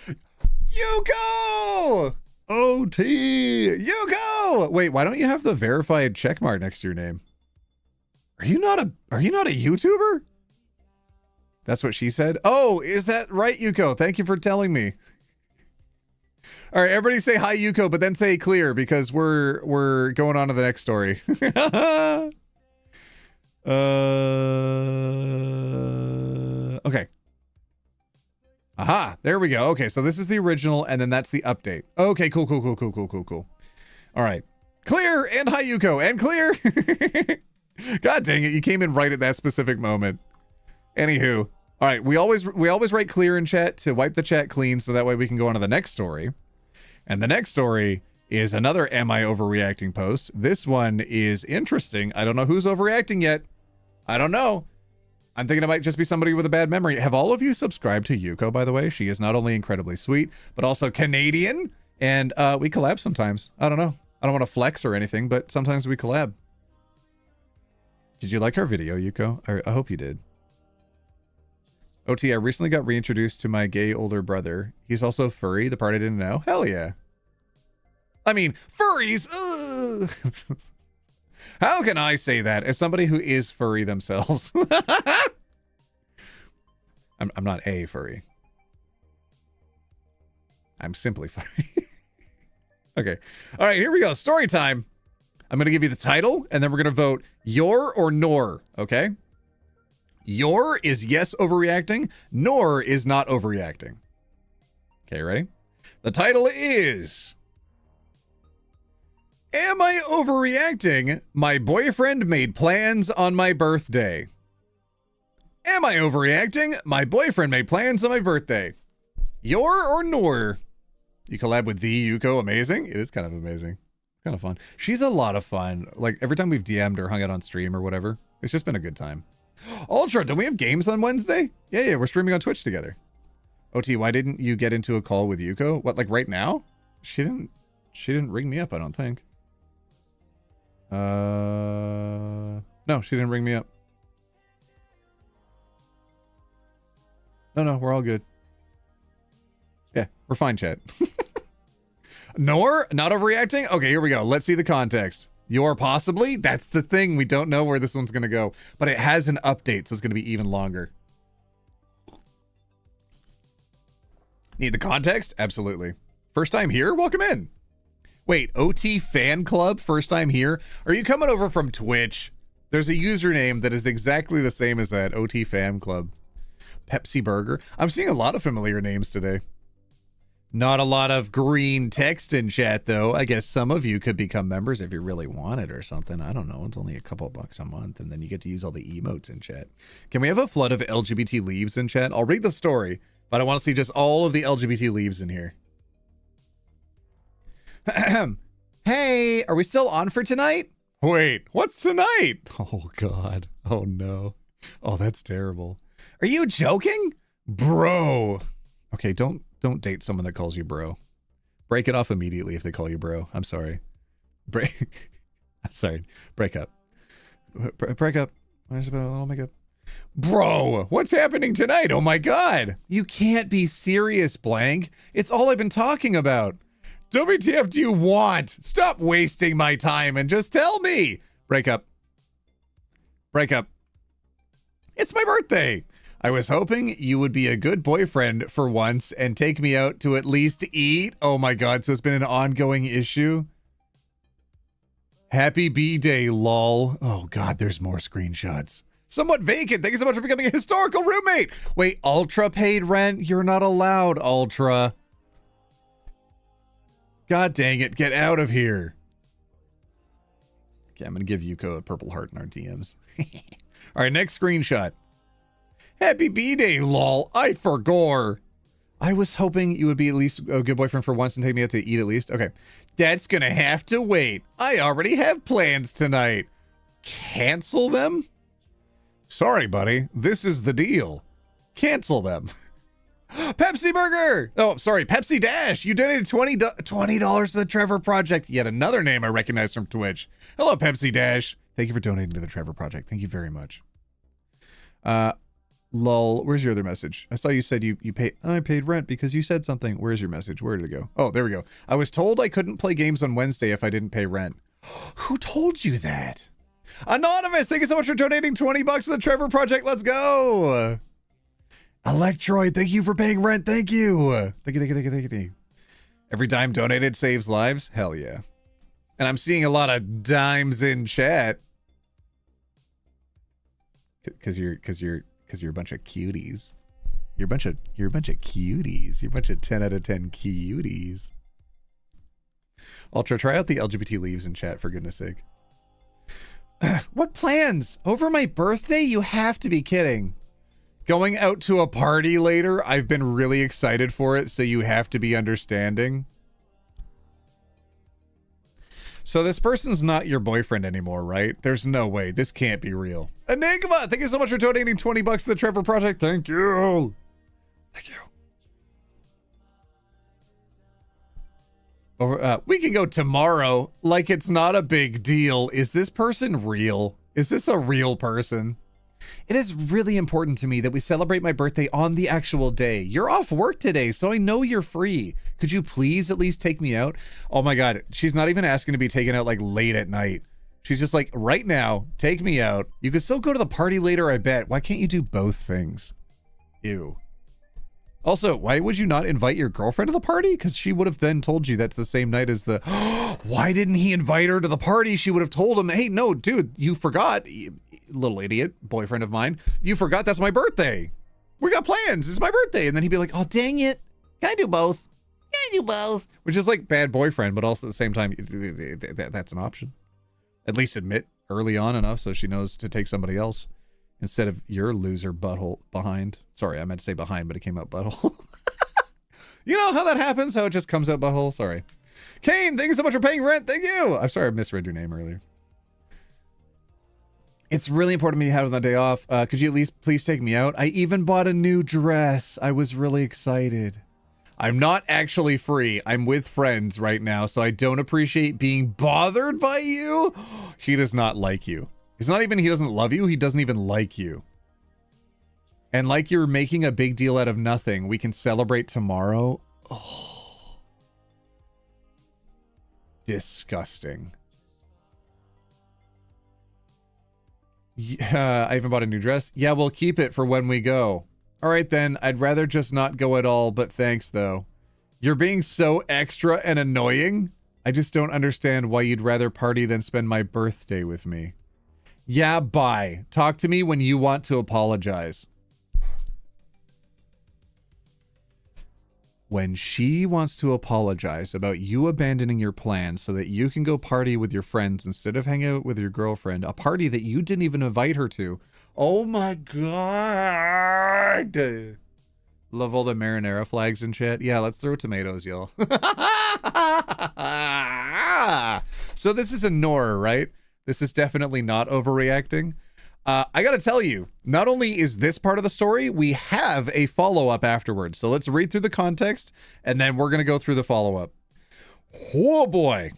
Yuko. OT. Yuko. Wait, why don't you have the verified checkmark next to your name? Are you not a YouTuber? That's what she said. Oh, is that right, Yuko? Thank you for telling me. All right, everybody say hi, Yuko, but then say clear because we're going on to the next story. Okay. Aha, there we go. Okay, so this is the original, and then that's the update. Okay, cool. All right. Clear and hi, Yuko, and clear. God dang it, you came in right at that specific moment. Anywho, all right, we always write clear in chat to wipe the chat clean so that way we can go on to the next story. And the next story is another Am I Overreacting post. This one is interesting. I don't know who's overreacting yet. I don't know. I'm thinking it might just be somebody with a bad memory. Have all of you subscribed to Yuko, by the way? She is not only incredibly sweet, but also Canadian. And we collab sometimes. I don't know. I don't want to flex or anything, but sometimes we collab. Did you like our video, Yuko? I hope you did. OT, I recently got reintroduced to my gay older brother. He's also furry, the part I didn't know. Hell yeah. I mean, furries! Ugh. How can I say that as somebody who is furry themselves? I'm not a furry. I'm simply furry. Okay. All right, here we go. Story time. I'm going to give you the title, and then we're going to vote your or nor, okay? Your is yes overreacting, nor is not overreacting. Okay, ready? The title is... Am I overreacting? My boyfriend made plans on my birthday. Am I overreacting? My boyfriend made plans on my birthday. Your or nor? You collab with the Yuko. Amazing. It is kind of amazing. Kind of fun. She's a lot of fun. Like every time we've DM'd or hung out on stream or whatever, it's just been a good time. Ultra, don't we have games on Wednesday? Yeah, we're streaming on Twitch together. OT, why didn't you get into a call with Yuko? What, like right now? She didn't ring me up, I don't think. No, she didn't ring me up. No, we're all good. Yeah, we're fine, chat. Nor? Not overreacting? Okay, here we go. Let's see the context. You're possibly? That's the thing. We don't know where this one's going to go. But it has an update, so it's going to be even longer. Need the context? Absolutely. First time here? Welcome in. Wait, OT fan club? First time here? Are you coming over from Twitch? There's a username that is exactly the same as that. OT fan club. Pepsi Burger. I'm seeing a lot of familiar names today. Not a lot of green text in chat, though. I guess some of you could become members if you really wanted or something. I don't know. It's only a couple bucks a month, and then you get to use all the emotes in chat. Can we have a flood of LGBT leaves in chat? I'll read the story, but I want to see just all of the LGBT leaves in here. Hey, are we still on for tonight? Wait, what's tonight? Oh, God. Oh, no. Oh, that's terrible. Are you joking? Bro. Okay, don't date someone that calls you bro. Break it off immediately if they call you bro. I'm sorry. Sorry. Break up. Break up. I'll make up. Bro, what's happening tonight? Oh my God. You can't be serious, Blank. It's all I've been talking about. WTF do you want? Stop wasting my time and just tell me. Break up. Break up. It's my birthday. I was hoping you would be a good boyfriend for once and take me out to at least eat. Oh my God, so it's been an ongoing issue. Happy B-Day, lol. Oh God, there's more screenshots. Somewhat vacant. Thank you so much for becoming a historical roommate. Wait, Ultra paid rent? You're not allowed, Ultra. God dang it, get out of here. Okay, I'm gonna give Yuko a purple heart in our DMs. All right, next screenshot. Happy B-Day, lol. I forgore. I was hoping you would be at least a good boyfriend for once and take me out to eat at least. Okay. That's gonna have to wait. I already have plans tonight. Cancel them? Sorry, buddy. This is the deal. Cancel them. Pepsi Burger! Oh, sorry, Pepsi Dash! You donated $20 to the Trevor Project. Yet another name I recognize from Twitch. Hello, Pepsi Dash. Thank you for donating to the Trevor Project. Thank you very much. Lol, where's your other message? I saw you said you paid. I paid rent because you said something. Where's your message? Where did it go? Oh, there we go. I was told I couldn't play games on Wednesday if I didn't pay rent. Who told you that? Anonymous, thank you so much for donating 20 bucks to the Trevor Project. Let's go. Electroid, thank you for paying rent. Thank you. Thank you. Every dime donated saves lives. Hell yeah. And I'm seeing a lot of dimes in chat. Cause you're a bunch of cuties. You're a bunch of cuties. You're a bunch of 10 out of 10 cuties. Ultra, try out the LGBT leaves in chat for goodness sake. What plans? Over my birthday? You have to be kidding. Going out to a party later? I've been really excited for it, so you have to be understanding. So this person's not your boyfriend anymore, right? There's no way. This can't be real. Enigma, thank you so much for donating 20 bucks to the Trevor Project. Thank you. Thank you. We can go tomorrow. Like it's not a big deal. Is this person real? Is this a real person? It is really important to me that we celebrate my birthday on the actual day. You're off work today, so I know you're free. Could you please at least take me out? Oh my God, she's not even asking to be taken out like late at night. She's just like, right now, take me out. You could still go to the party later, I bet. Why can't you do both things? Ew. Also, why would you not invite your girlfriend to the party? Because she would have then told you that's the same night as the... Why didn't he invite her to the party? She would have told him, hey, no, dude, you forgot. Little idiot, boyfriend of mine. You forgot that's my birthday. We got plans. It's my birthday. And then he'd be like, oh, dang it. Can I do both? Yeah, you both. Which is like bad boyfriend, but also at the same time, that's an option. At least admit early on enough so she knows to take somebody else instead of your loser butthole behind. Sorry, I meant to say behind, but it came out butthole. You know how that happens? How it just comes out butthole? Sorry. Kane, thank you so much for paying rent. Thank you. I'm sorry I misread your name earlier. It's really important to me having the day off. Could you at least please take me out? I even bought a new dress. I was really excited. I'm not actually free. I'm with friends right now, so I don't appreciate being bothered by you. He does not like you. It's not even he doesn't love you. He doesn't even like you. And like you're making a big deal out of nothing. We can celebrate tomorrow. Oh. Disgusting. Yeah, I even bought a new dress. Yeah, we'll keep it for when we go. All right, then. I'd rather just not go at all, but thanks, though. You're being so extra and annoying. I just don't understand why you'd rather party than spend my birthday with me. Yeah, bye. Talk to me when you want to apologize. When she wants to apologize about you abandoning your plans so that you can go party with your friends instead of hang out with your girlfriend, a party that you didn't even invite her to. Oh my God. Love all the marinara flags in chat. Yeah, let's throw tomatoes, y'all. So this is a Nora, right? This is definitely not overreacting. I gotta tell you, not only is this part of the story, we have a follow-up afterwards. So let's read through the context, and then we're gonna go through the follow-up. Oh boy.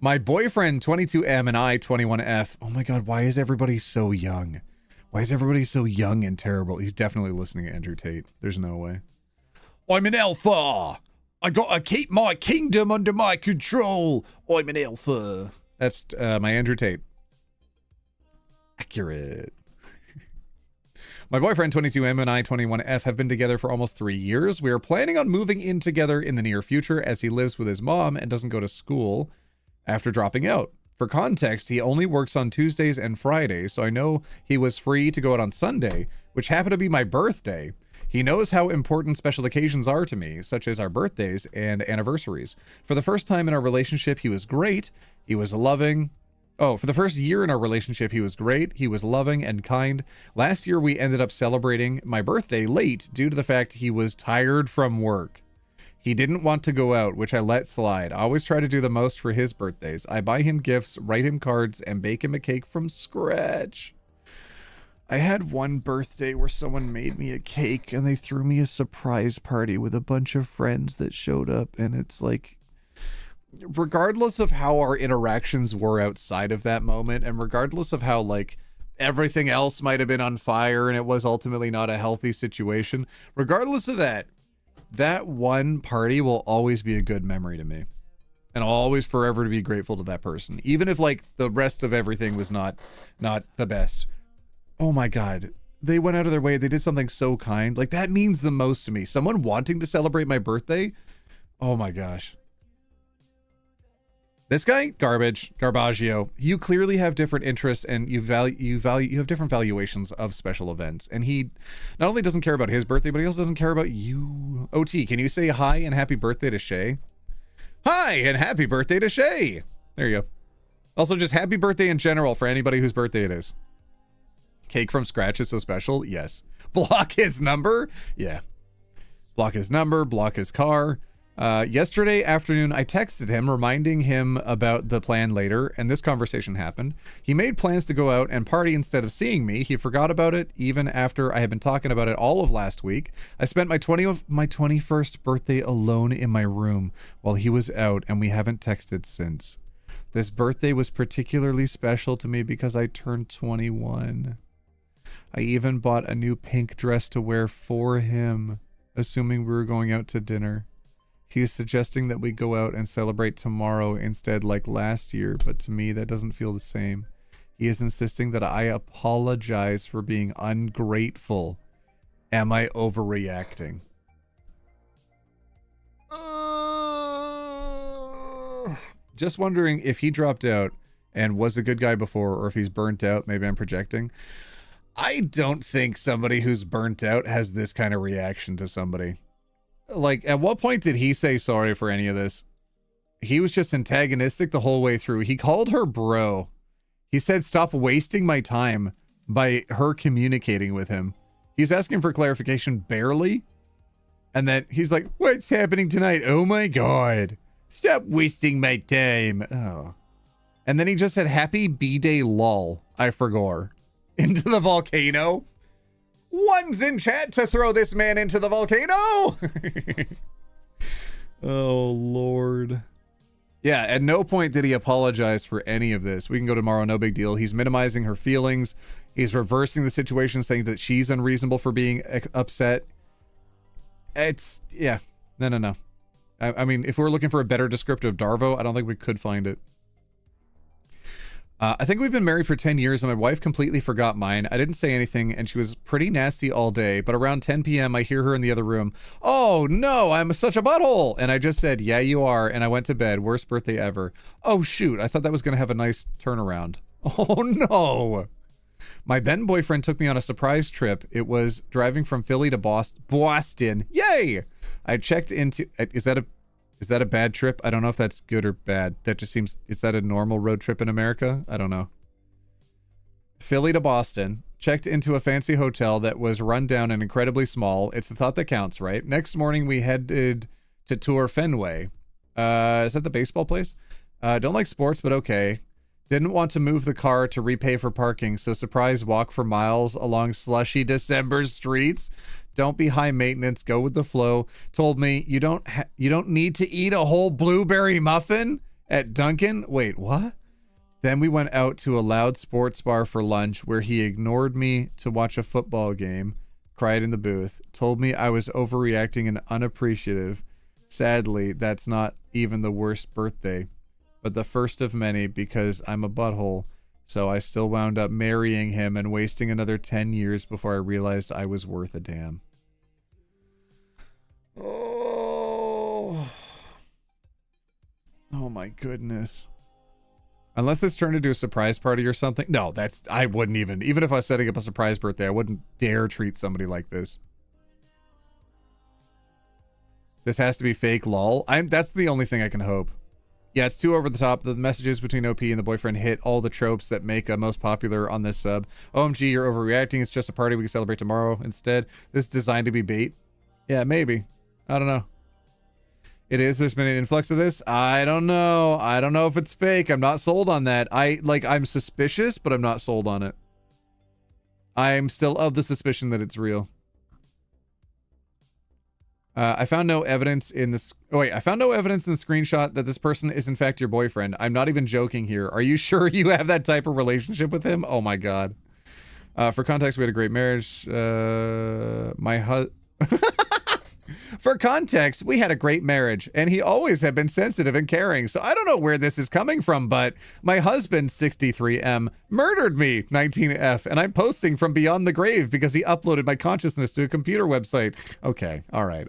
My boyfriend, 22M, and I, 21F. Oh my God, why is everybody so young? Why is everybody so young and terrible? He's definitely listening to Andrew Tate. There's no way. I'm an alpha. I gotta keep my kingdom under my control. I'm an alpha. That's my Andrew Tate. Accurate. My boyfriend, 22M, and I, 21F, have been together for almost 3 years. We are planning on moving in together in the near future as he lives with his mom and doesn't go to school after dropping out. For context, he only works on Tuesdays and Fridays, so I know he was free to go out on Sunday, which happened to be my birthday. He knows how important special occasions are to me, such as our birthdays and anniversaries. For the first time in our relationship, he was great. He was loving. Oh, for the first year in our relationship, he was great. He was loving and kind. Last year, we ended up celebrating my birthday late due to the fact he was tired from work. He didn't want to go out, which I let slide. I always try to do the most for his birthdays. I buy him gifts, write him cards, and bake him a cake from scratch. I had one birthday where someone made me a cake and they threw me a surprise party with a bunch of friends that showed up. And it's like, regardless of how our interactions were outside of that moment, and regardless of how like everything else might have been on fire and it was ultimately not a healthy situation, regardless of that, that one party will always be a good memory to me. And I'll always forever to be grateful to that person. Even if like the rest of everything was not the best. Oh my God, they went out of their way. They did something so kind. Like that means the most to me. Someone wanting to celebrate my birthday. Oh my gosh. This guy, Garbaggio. You clearly have different interests and you have different valuations of special events. And he not only doesn't care about his birthday, but he also doesn't care about you. OT, can you say hi and happy birthday to Shay? Hi and happy birthday to Shay. There you go. Also just happy birthday in general for anybody whose birthday it is. Cake from scratch is so special. Yes. Block his number. Yeah. Block his number. Block his car. Yesterday afternoon, I texted him, reminding him about the plan later, and this conversation happened. He made plans to go out and party instead of seeing me. He forgot about it even after I had been talking about it all of last week. I spent my 21st birthday alone in my room while he was out, and we haven't texted since. This birthday was particularly special to me because I turned 21. I even bought a new pink dress to wear for him, assuming we were going out to dinner. He is suggesting that we go out and celebrate tomorrow instead like last year, but to me that doesn't feel the same. He is insisting that I apologize for being ungrateful. Am I overreacting? Just wondering if he dropped out and was a good guy before, or if he's burnt out. Maybe I'm projecting. I don't think somebody who's burnt out has this kind of reaction to somebody. Like, at what point did he say sorry for any of this? He was just antagonistic the whole way through. He called her bro. He said, stop wasting my time by her communicating with him. He's asking for clarification barely. And then he's like, what's happening tonight? Oh my God. Stop wasting my time. Oh. And then he just said, happy B-Day lol. I forgot. Into the volcano. One's in chat to throw this man into the volcano. Oh, Lord. Yeah, at no point did he apologize for any of this. We can go tomorrow, no big deal. He's minimizing her feelings. He's reversing the situation, saying that she's unreasonable for being upset. It's, yeah. No. I mean, if we're looking for a better descriptive Darvo, I don't think we could find it. I think we've been married for 10 years and my wife completely forgot mine. I didn't say anything and she was pretty nasty all day, but around 10 p.m. I hear her in the other room. Oh no, I'm such a butthole. And I just said, yeah, you are. And I went to bed. Worst birthday ever. Oh shoot. I thought that was going to have a nice turnaround. Oh no. My then boyfriend took me on a surprise trip. It was driving from Philly to Boston. Yay. I checked into, is that a bad trip? I don't know if that's good or bad. That just seems, is that a normal road trip in America? I don't know. Philly to Boston. Checked into a fancy hotel that was run down and incredibly small. It's the thought that counts, right? Next morning we headed to tour Fenway. Is that the baseball place? Don't like sports, but okay. Didn't want to move the car to repay for parking, so surprise walk for miles along slushy December streets. Don't be high maintenance, go with the flow. Told me you don't need to eat a whole blueberry muffin at Dunkin'. Wait, what? Then we went out to a loud sports bar for lunch where he ignored me to watch a football game, cried in the booth, told me I was overreacting and unappreciative. Sadly, that's not even the worst birthday, but the first of many because I'm a butthole. So I still wound up marrying him and wasting another 10 years before I realized I was worth a damn. Oh my goodness. Unless this turned into a surprise party or something. No, I wouldn't even if I was setting up a surprise birthday, I wouldn't dare treat somebody like this. This has to be fake lol. That's the only thing I can hope. Yeah, it's too over the top. The messages between OP and the boyfriend hit all the tropes that make a most popular on this sub. OMG, you're overreacting. It's just a party. We can celebrate tomorrow instead. This is designed to be bait. Yeah, maybe. I don't know. It is. There's been an influx of this. I don't know. I don't know if it's fake. I'm not sold on that. I'm suspicious, but I'm not sold on it. I'm still of the suspicion that it's real. I found no evidence in this. Oh, wait, I found no evidence in the screenshot that this person is in fact your boyfriend. I'm not even joking here. Are you sure you have that type of relationship with him? Oh my God. For context, we had a great marriage. For context, we had a great marriage, and he always had been sensitive and caring. So I don't know where this is coming from, but my husband, 63M, murdered me, 19F, and I'm posting from beyond the grave because he uploaded my consciousness to a computer website. Okay, all right.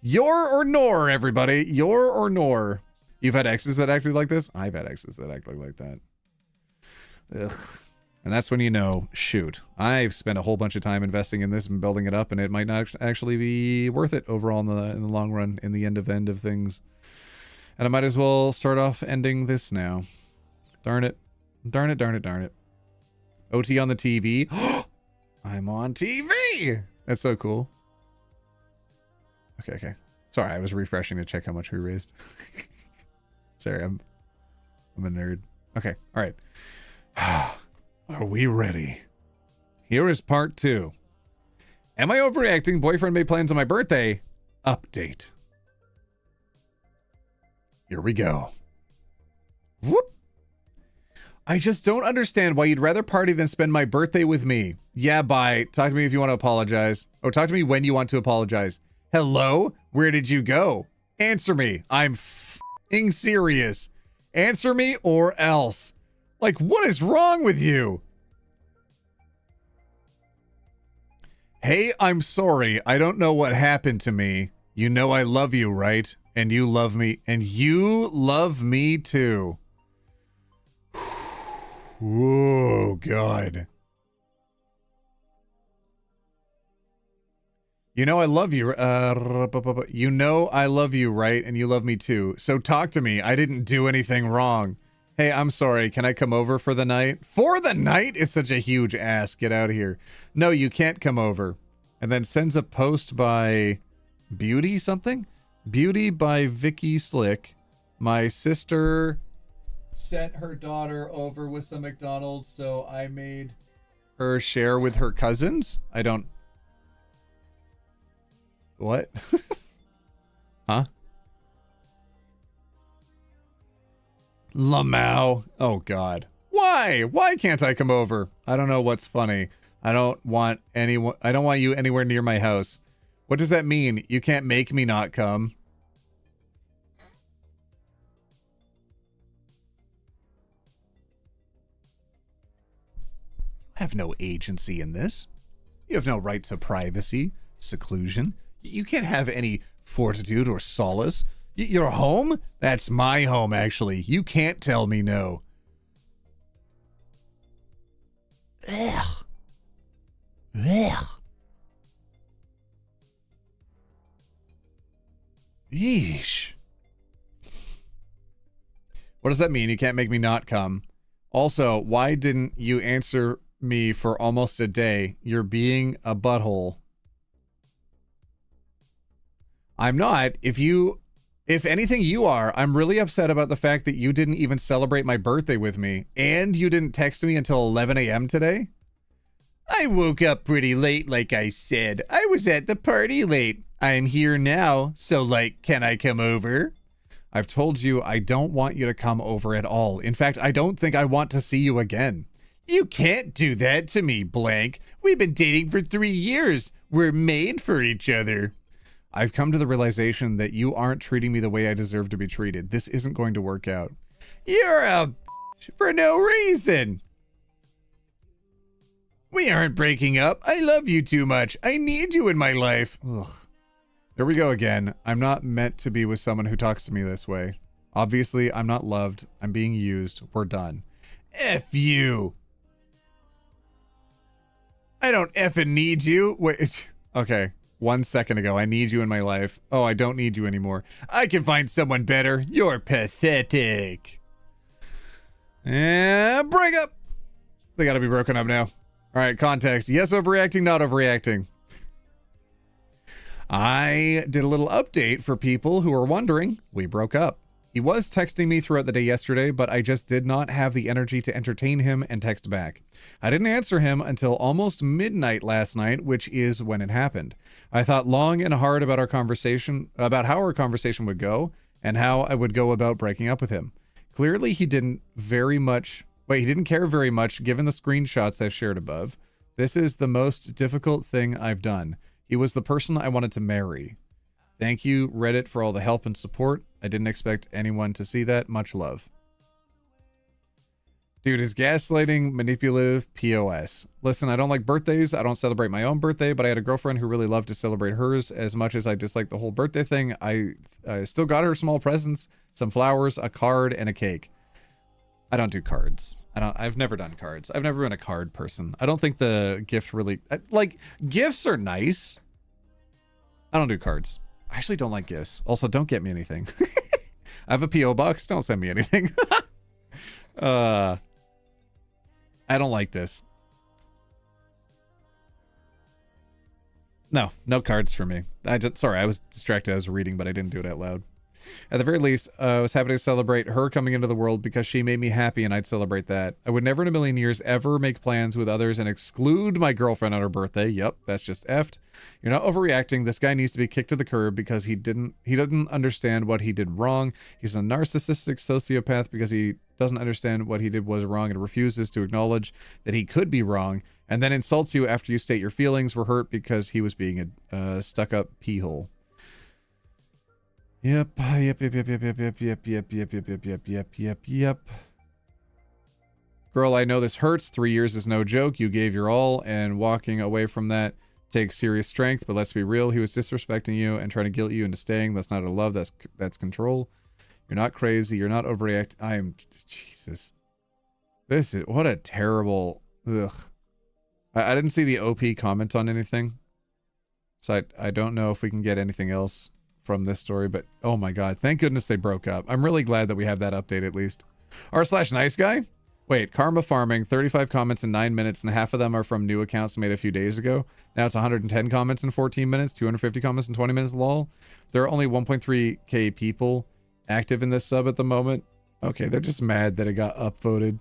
Your or nor, everybody. Your or nor. You've had exes that acted like this? I've had exes that acted like that. Ugh. And that's when you know, shoot, I've spent a whole bunch of time investing in this and building it up, and it might not actually be worth it overall in the long run, in the end of things. And I might as well start off ending this now. Darn it. Darn it. OT on the TV. I'm on TV! That's so cool. Okay. Sorry, I was refreshing to check how much we raised. Sorry, I'm a nerd. Okay, all right. Are we ready? Here is part 2. Am I overreacting? Boyfriend made plans on my birthday. Update. Here we go. Whoop. I just don't understand why you'd rather party than spend my birthday with me. Yeah, bye. Talk to me if you want to apologize. Oh, talk to me when you want to apologize. Hello? Where did you go? Answer me. I'm f***ing serious. Answer me or else. Like, what is wrong with you? Hey, I'm sorry. I don't know what happened to me. You know I love you, right? And you love me. And you love me too. Oh, God. You know I love you. You know I love you, right? And you love me too. So talk to me. I didn't do anything wrong. Hey, I'm sorry. Can I come over for the night? For the night is such a huge ass. Get out of here. No, you can't come over. And then sends a post by Beauty something? Beauty by Vicky Slick. My sister sent her daughter over with some McDonald's, so I made her share with her cousins. I don't... What? Huh? Lamau. Oh, God. Why? Why can't I come over? I don't know what's funny. I don't want you anywhere near my house. What does that mean? You can't make me not come. I have no agency in this. You have no right to privacy, seclusion. You can't have any fortitude or solace. Your home? That's my home, actually. You can't tell me no. Ugh. Ugh. Yeesh. What does that mean? You can't make me not come. Also, why didn't you answer me for almost a day? You're being a butthole. I'm not. If anything, you are. I'm really upset about the fact that you didn't even celebrate my birthday with me, and you didn't text me until 11 a.m. today. I woke up pretty late, like I said. I was at the party late. I'm here now, so, like, can I come over? I've told you I don't want you to come over at all. In fact, I don't think I want to see you again. You can't do that to me, blank. We've been dating for 3 years. We're made for each other. I've come to the realization that you aren't treating me the way I deserve to be treated. This isn't going to work out. You're a bitch for no reason. We aren't breaking up. I love you too much. I need you in my life. Ugh. There we go again. I'm not meant to be with someone who talks to me this way. Obviously, I'm not loved. I'm being used. We're done. F you. I don't effing need you. Wait. Okay. 1 second ago, I need you in my life. Oh, I don't need you anymore. I can find someone better. You're pathetic. And break up. They gotta be broken up now. All right, context. Yes, overreacting, not overreacting. I did a little update for people who are wondering. We broke up. He was texting me throughout the day yesterday, but I just did not have the energy to entertain him and text back. I didn't answer him until almost midnight last night, which is when it happened. I thought long and hard about about how our conversation would go and how I would go about breaking up with him. Clearly, he didn't care very much given the screenshots I've shared above. This is the most difficult thing I've done. He was the person I wanted to marry. Thank you, Reddit, for all the help and support. I didn't expect anyone to see that. Much love. Dude, is gaslighting manipulative POS? Listen, I don't like birthdays. I don't celebrate my own birthday, but I had a girlfriend who really loved to celebrate hers as much as I disliked the whole birthday thing. I still got her small presents, some flowers, a card, and a cake. I don't do cards. I've never done cards. I've never been a card person. I don't think the gift really... Like, gifts are nice. I don't do cards. I actually don't like gifts. Also, don't get me anything. I have a P.O. box. Don't send me anything. I don't like this. No cards for me. Sorry, I was distracted. I was reading, but I didn't do it out loud. At the very least, I was happy to celebrate her coming into the world because she made me happy and I'd celebrate that. I would never in a million years ever make plans with others and exclude my girlfriend on her birthday. Yep, that's just effed. You're not overreacting. This guy needs to be kicked to the curb because he doesn't understand what he did wrong. He's a narcissistic sociopath because he doesn't understand what he did was wrong and refuses to acknowledge that he could be wrong, and then insults you after you state your feelings were hurt because he was being a stuck-up pee-hole. Yep. Girl, I know this hurts. 3 years is no joke. You gave your all, and walking away from that takes serious strength, but let's be real. He was disrespecting you and trying to guilt you into staying. That's not a love. That's control. You're not crazy. You're not overreacting. Jesus. This is... What a terrible... Ugh. I didn't see the OP comment on anything. So I don't know if we can get anything else from this story, but oh my god, thank goodness they broke up. I'm really glad that we have that update at least. r/nice guy? Wait, Karma Farming, 35 comments in 9 minutes, and half of them are from new accounts made a few days ago. Now it's 110 comments in 14 minutes, 250 comments in 20 minutes, lol. There are only 1.3k people active in this sub at the moment. Okay, they're just mad that it got upvoted.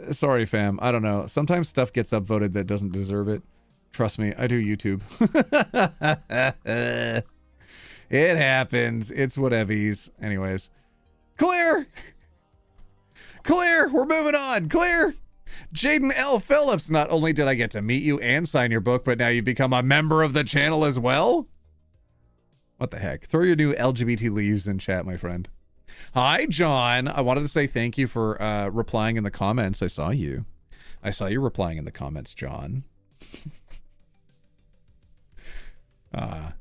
Sorry, fam. I don't know. Sometimes stuff gets upvoted that doesn't deserve it. Trust me, I do YouTube. It happens. It's whatevies. Anyways. Clear! Clear! We're moving on! Clear! Jaden L. Phillips, not only did I get to meet you and sign your book, but now you've become a member of the channel as well? What the heck? Throw your new LGBT leaves in chat, my friend. Hi, John. I wanted to say thank you for replying in the comments. I saw you. I saw you replying in the comments, John.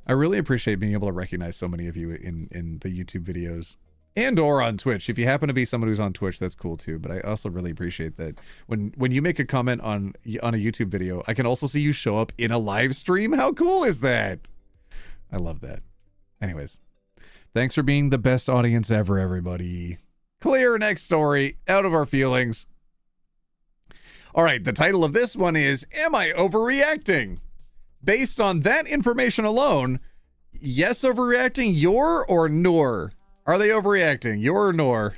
I really appreciate being able to recognize so many of you in the YouTube videos and or on Twitch. If you happen to be someone who's on Twitch, that's cool too. But I also really appreciate that when you make a comment on a YouTube video, I can also see you show up in a live stream. How cool is that? I love that. Anyways, thanks for being the best audience ever, everybody. Clear. Next story. Out of our feelings. All right, the title of this one is, Am I Overreacting? Based on that information alone, yes, overreacting, your or nor? Are they overreacting, your or nor?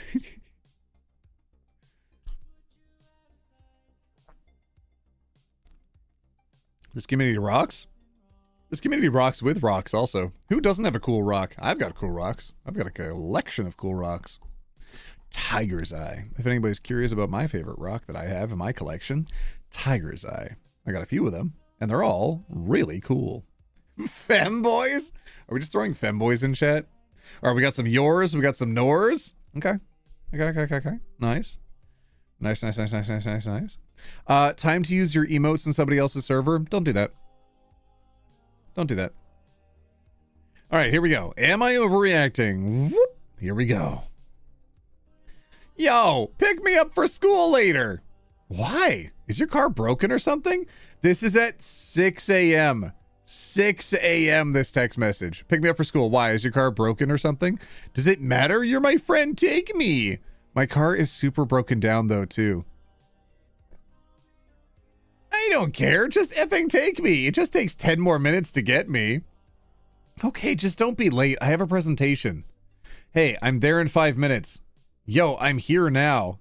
This community rocks. This community rocks with rocks also. Who doesn't have a cool rock? I've got cool rocks. I've got a collection of cool rocks. Tiger's Eye. If anybody's curious about my favorite rock that I have in my collection, Tiger's Eye. I got a few of them, and they're all really cool. Femboys? Are we just throwing femboys in chat? All right, we got some yours, we got some nors. Okay. Okay. Nice. Nice. Time to use your emotes in somebody else's server. Don't do that. Don't do that. All right, here we go. Am I overreacting? Whoop. Here we go. Yo, pick me up for school later. Why? Is your car broken or something? This is at 6 a.m. 6 a.m. this text message. Pick me up for school. Why? Is your car broken or something? Does it matter? You're my friend. Take me. My car is super broken down though, too. I don't care. Just effing take me. It just takes 10 more minutes to get me. Okay, just don't be late. I have a presentation. Hey, I'm there in 5 minutes. Yo, I'm here now.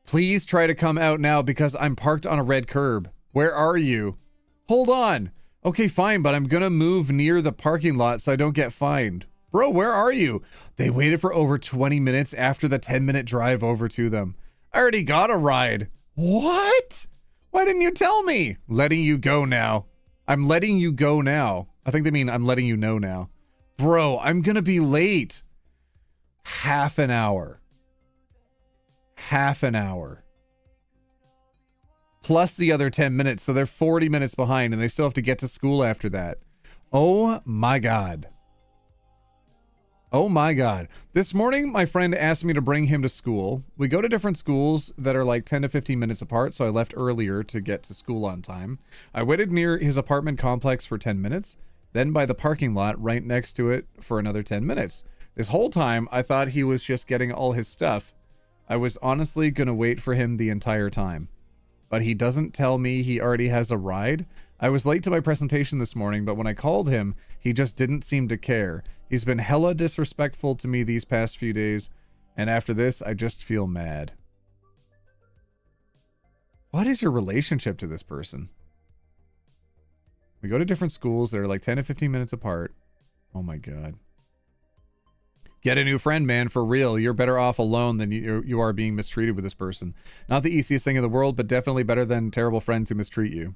Please try to come out now because I'm parked on a red curb. Where are you? Hold on. Okay, fine, but I'm gonna move near the parking lot so I don't get fined. Bro, where are you? They waited for over 20 minutes after the 10-minute drive over to them. I already got a ride. What? Why didn't you tell me? Letting you go now. I'm letting you go now. I think they mean I'm letting you know now. Bro, I'm gonna be late. Half an hour. Half an hour. Plus the other 10 minutes, so they're 40 minutes behind and they still have to get to school after that. Oh my god. Oh my god. This morning, my friend asked me to bring him to school. We go to different schools that are like 10 to 15 minutes apart, so I left earlier to get to school on time. I waited near his apartment complex for 10 minutes, then by the parking lot right next to it for another 10 minutes. This whole time, I thought he was just getting all his stuff. I was honestly gonna wait for him the entire time. But he doesn't tell me he already has a ride. I was late to my presentation this morning, but when I called him, he just didn't seem to care. He's been hella disrespectful to me these past few days, and after this, I just feel mad. What is your relationship to this person? We go to different schools that are like 10 to 15 minutes apart. Oh my god. Get a new friend, man, for real. You're better off alone than you are being mistreated with this person. Not the easiest thing in the world, but definitely better than terrible friends who mistreat you.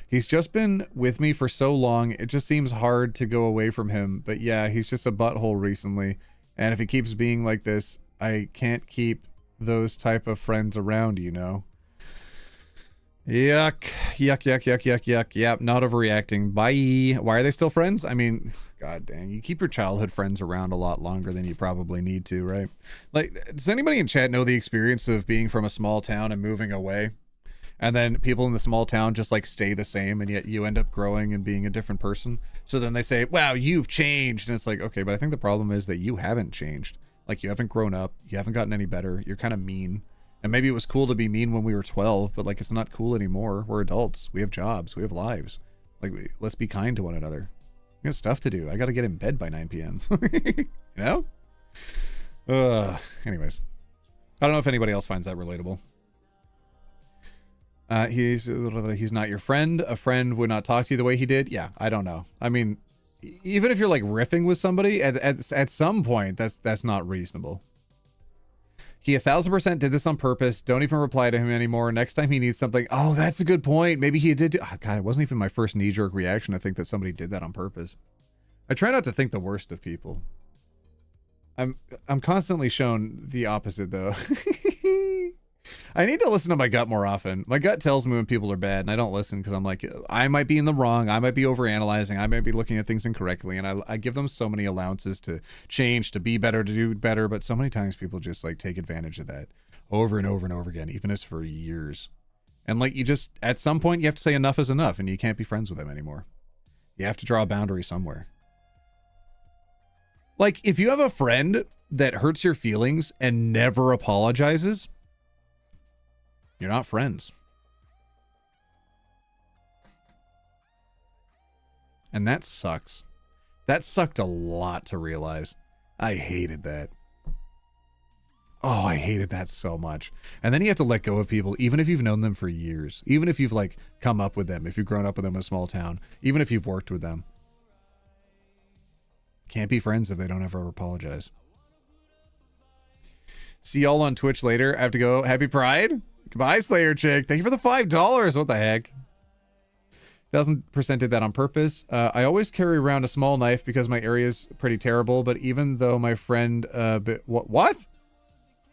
He's just been with me for so long, it just seems hard to go away from him. But yeah, he's just a butthole recently. And if he keeps being like this, I can't keep those type of friends around, you know? Yuck. Yuck. Yep, not overreacting. Bye. Why are they still friends? I mean, god dang, you keep your childhood friends around a lot longer than you probably need to, right? Like, does anybody in chat know the experience of being from a small town and moving away? And then people in the small town just like stay the same, and yet you end up growing and being a different person. So then they say, wow, you've changed. And it's like, okay, but I think the problem is that you haven't changed. Like, you haven't grown up. You haven't gotten any better. You're kind of mean. And maybe it was cool to be mean when we were 12, but like, it's not cool anymore. We're adults. We have jobs. We have lives. Like, let's be kind to one another. We got stuff to do. I got to get in bed by 9 p.m. You know? Anyways. I don't know if anybody else finds that relatable. He's not your friend. A friend would not talk to you the way he did. Yeah, I don't know. I mean, even if you're like riffing with somebody, at some point, that's not reasonable. He 1000% did this on purpose. Don't even reply to him anymore. Next time he needs something. Oh, that's a good point. Maybe he did. Oh, God, it wasn't even my first knee-jerk reaction to think that somebody did that on purpose. I try not to think the worst of people. I'm constantly shown the opposite, though. I need to listen to my gut more often. My gut tells me when people are bad, and I don't listen because I'm like, I might be in the wrong. I might be overanalyzing. I might be looking at things incorrectly, and I give them so many allowances to change, to be better, to do better, but so many times people just like take advantage of that over and over and over again, even if it's for years. And like, you just, at some point, you have to say enough is enough, and you can't be friends with them anymore. You have to draw a boundary somewhere. Like, if you have a friend that hurts your feelings and never apologizes, you're not friends. And that sucks. That sucked a lot to realize. I hated that. Oh, I hated that so much. And then you have to let go of people, even if you've known them for years. Even if you've like come up with them, if you've grown up with them in a small town, even if you've worked with them. Can't be friends if they don't ever apologize. See y'all on Twitch later. I have to go. Happy Pride. Goodbye, Slayer Chick. Thank you for the $5. What the heck? 1000% did that on purpose. I always carry around a small knife because my area is pretty terrible, but even though my friend... what?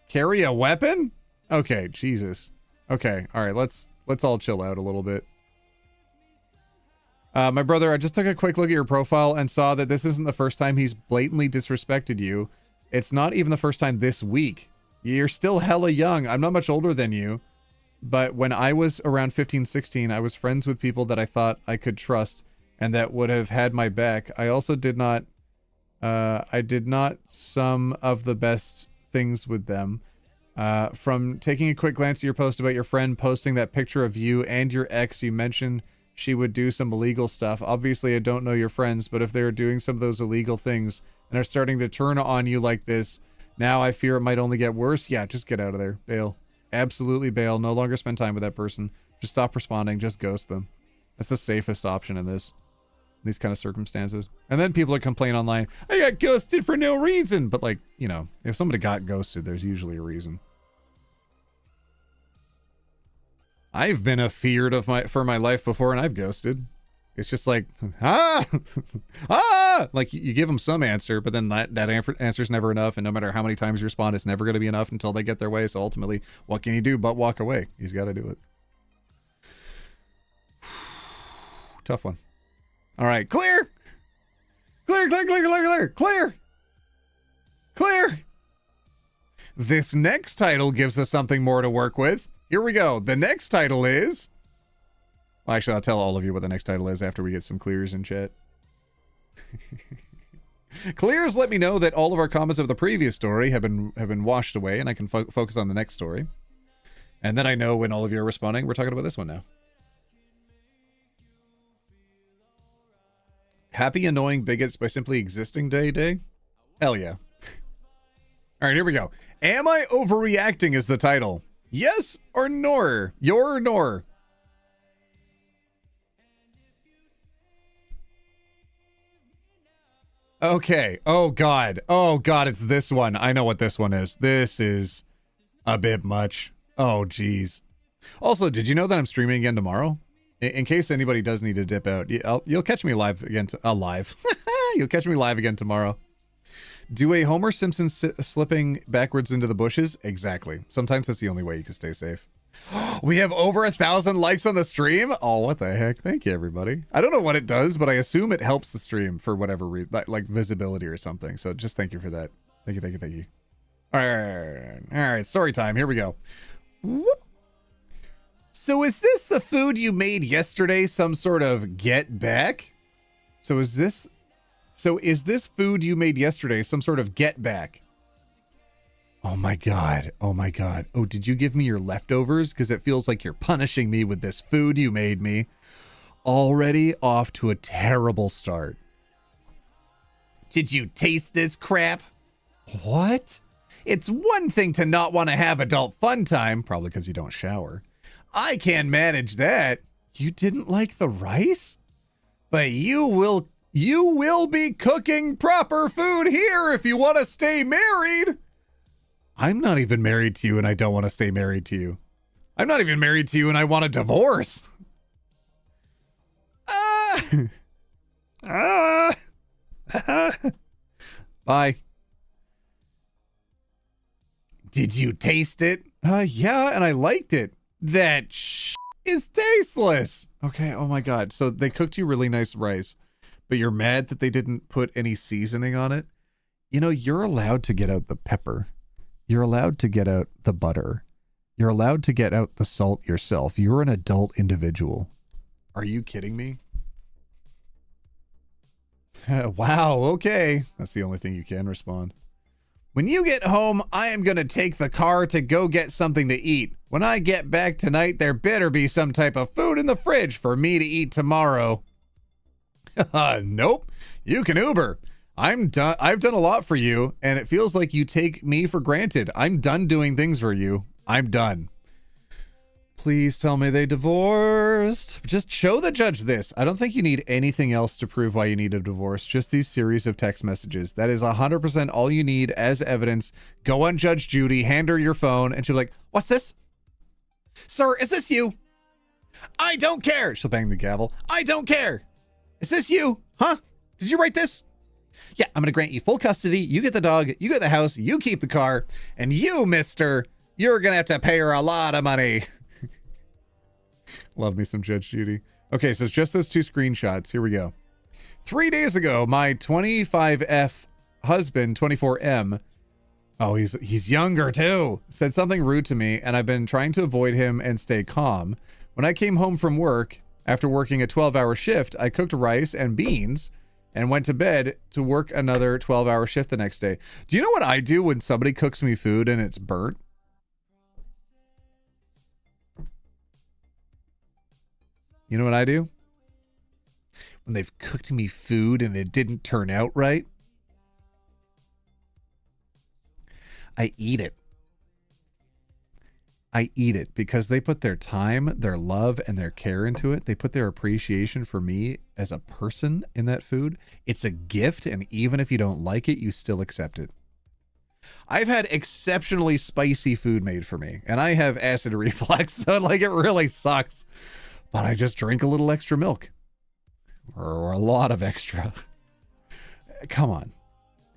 Carry a weapon? Okay, Jesus. Okay, all right, let's all chill out a little bit. My brother, I just took a quick look at your profile and saw that this isn't the first time he's blatantly disrespected you. It's not even the first time this week. You're still hella young. I'm not much older than you. But when I was around 15, 16, I was friends with people that I thought I could trust and that would have had my back. I also did not some of the best things with them. From taking a quick glance at your post about your friend posting that picture of you and your ex, you mentioned she would do some illegal stuff. Obviously, I don't know your friends, but if they're doing some of those illegal things and are starting to turn on you like this, now I fear it might only get worse. Yeah, just get out of there. Bail. Absolutely bail. No longer spend time with that person. Just stop responding. Just ghost them. That's the safest option in these kind of circumstances. And then people are complaining online, I got ghosted for no reason. But like, you know, if somebody got ghosted, there's usually a reason. I've been afeared for my life before, and I've ghosted. It's just like, like you give them some answer, but then that answer's never enough. And no matter how many times you respond, it's never going to be enough until they get their way. So ultimately, what can you do but walk away? He's got to do it. Tough one. All right. Clear. Clear, clear, clear, clear, clear, clear. Clear. This next title gives us something more to work with. Here we go. The next title is... Well, actually, I'll tell all of you what the next title is after we get some clears in chat. Clears let me know that all of our comments of the previous story have been washed away, and I can focus on the next story. And then I know when all of you are responding, we're talking about this one now. Happy annoying bigots by simply existing day? Hell yeah. All right, here we go. Am I overreacting is the title. Yes or nor? Your or nor? Okay. Oh, God. Oh, God, it's this one. I know what this one is. This is a bit much. Oh, geez. Also, did you know that I'm streaming again tomorrow? In case anybody does need to dip out, you'll catch me live again. You'll catch me live again tomorrow. Do a Homer Simpson slipping backwards into the bushes? Exactly. Sometimes that's the only way you can stay safe. We have over 1,000 likes on the stream. Oh, what the heck? Thank you, everybody. I don't know what it does, but I assume it helps the stream for whatever reason, like visibility or something. So just thank you for that. Thank you, thank you, thank you. All right. Story time. Here we go. Whoop. So is this the food you made yesterday some sort of get back? So is this food you made yesterday some sort of get back? Oh my god. Oh my god. Oh, did you give me your leftovers? Because it feels like you're punishing me with this food you made me. Already off to a terrible start. Did you taste this crap? What? It's one thing to not want to have adult fun time, probably because you don't shower. I can manage that. You didn't like the rice? But you will be cooking proper food here if you want to stay married. I'm not even married to you and I don't want to stay married to you. I'm not even married to you and I want a divorce. Bye. Did you taste it? Yeah, and I liked it. That is tasteless. Okay, oh my god. So they cooked you really nice rice, but you're mad that they didn't put any seasoning on it? You know, you're allowed to get out the pepper. You're allowed to get out the butter. You're allowed to get out the salt yourself. You're an adult individual. Are you kidding me? Wow, okay. That's the only thing you can respond. When you get home, I am going to take the car to go get something to eat. When I get back tonight, there better be some type of food in the fridge for me to eat tomorrow. Nope. You can Uber. I'm done. I've done a lot for you, and it feels like you take me for granted. I'm done doing things for you. I'm done. Please tell me they divorced. Just show the judge this. I don't think you need anything else to prove why you need a divorce. Just these series of text messages. That is 100% all you need as evidence. Go on Judge Judy, hand her your phone, and she'll be like, what's this? Sir, is this you? I don't care. She'll bang the gavel. I don't care. Is this you? Huh? Did you write this? Yeah, I'm going to grant you full custody. You get the dog. You get the house. You keep the car. And you, mister, you're going to have to pay her a lot of money. Love me some Judge Judy. Okay, so it's just those two screenshots. Here we go. 3 days ago, my 25F husband, 24M, oh, he's younger too, said something rude to me, and I've been trying to avoid him and stay calm. When I came home from work, after working a 12-hour shift, I cooked rice and beans and went to bed to work another 12-hour shift the next day. Do you know what I do when somebody cooks me food and it's burnt? You know what I do? When they've cooked me food and it didn't turn out right, I eat it. I eat it because they put their time, their love, and their care into it. They put their appreciation for me as a person in that food. It's a gift, and even if you don't like it, you still accept it. I've had exceptionally spicy food made for me, and I have acid reflux, so like it really sucks. But I just drink a little extra milk. Or a lot of extra. Come on.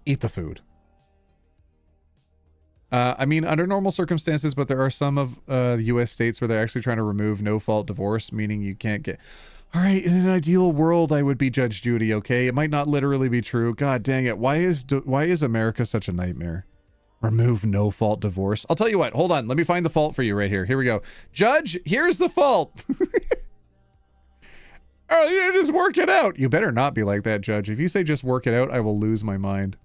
Eat the food. I mean, under normal circumstances, but there are some of the U.S. states where they're actually trying to remove no-fault divorce, meaning you can't get... All right, in an ideal world, I would be Judge Judy, okay? It might not literally be true. God dang it. Why is America such a nightmare? Remove no-fault divorce. I'll tell you what. Hold on. Let me find the fault for you right here. Here we go. Judge, here's the fault. Oh, you just work it out. You better not be like that, Judge. If you say just work it out, I will lose my mind.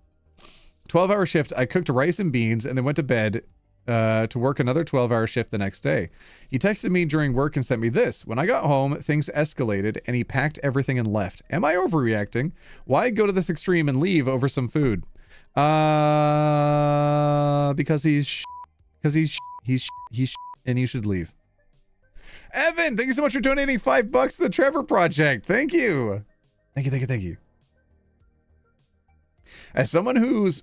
12-hour shift. I cooked rice and beans and then went to bed to work another 12-hour shift the next day. He texted me during work and sent me this. When I got home, things escalated and he packed everything and left. Am I overreacting? Why go to this extreme and leave over some food? Because he's and you should leave. Evan, thank you so much for donating $5 to the Trevor Project. Thank you. Thank you. As someone who's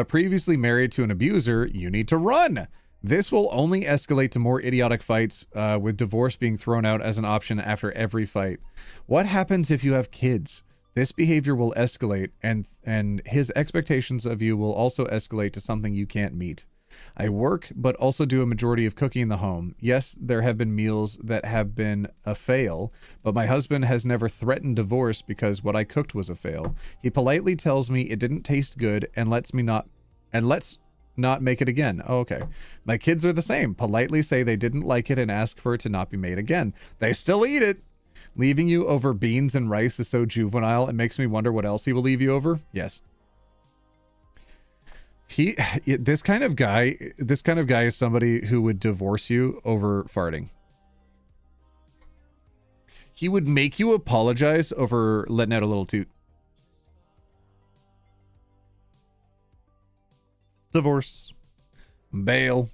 previously married to an abuser, you need to run. This will only escalate to more idiotic fights, with divorce being thrown out as an option after every fight. What happens if you have kids? This behavior will escalate, and his expectations of you will also escalate to something you can't meet. I work, but also do a majority of cooking in the home. Yes, there have been meals that have been a fail, but my husband has never threatened divorce because what I cooked was a fail. He politely tells me it didn't taste good and lets not make it again. Oh, okay. My kids are the same. Politely say they didn't like it and ask for it to not be made again. They still eat it. Leaving you over beans and rice is so juvenile. It makes me wonder what else he will leave you over. Yes. This kind of guy is somebody who would divorce you over farting. He would make you apologize over letting out a little toot. Divorce. Bail.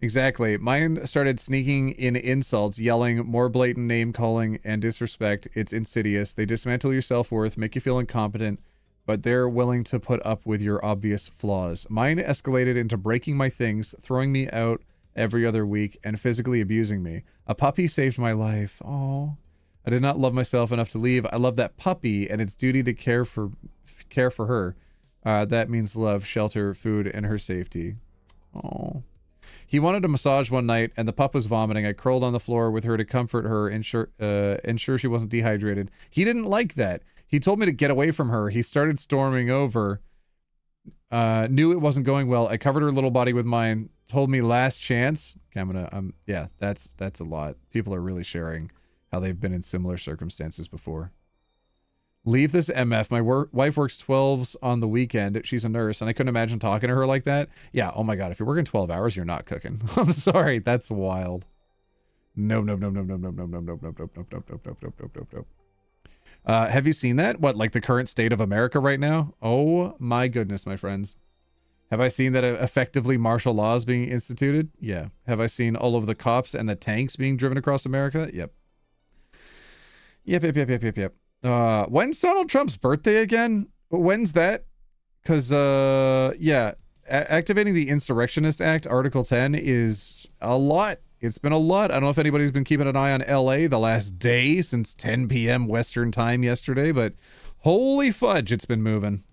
Exactly. Mine started sneaking in insults, yelling, more blatant name calling and disrespect. It's insidious. They dismantle your self-worth, make you feel incompetent, but they're willing to put up with your obvious flaws. Mine escalated into breaking my things, throwing me out every other week, and physically abusing me. A puppy saved my life. Oh, I did not love myself enough to leave. I love that puppy and its duty to care for her. That means love, shelter, food, and her safety. Oh. He wanted a massage one night, and the pup was vomiting. I curled on the floor with her to comfort her, ensure she wasn't dehydrated. He didn't like that. He told me to get away from her. He started storming over. Knew it wasn't going well. I covered her little body with mine. Told me last chance. Okay, I'm gonna. Yeah, that's a lot. People are really sharing how they've been in similar circumstances before. Leave this MF. My wife works 12s on the weekend. She's a nurse, and I couldn't imagine talking to her like that. Yeah, oh my god, if you're working 12 hours, you're not cooking. I'm sorry, that's wild. No. Have you seen that? What, like the current state of America right now? Oh my goodness, my friends. Have I seen that effectively martial law is being instituted? Yeah. Have I seen all of the cops and the tanks being driven across America? Yep. Yep. When's Donald Trump's birthday again? When's that? Because, yeah, activating the Insurrectionist Act, Article 10, is a lot. It's been a lot. I don't know if anybody's been keeping an eye on LA the last day since 10 p.m. Western time yesterday, but holy fudge, it's been moving.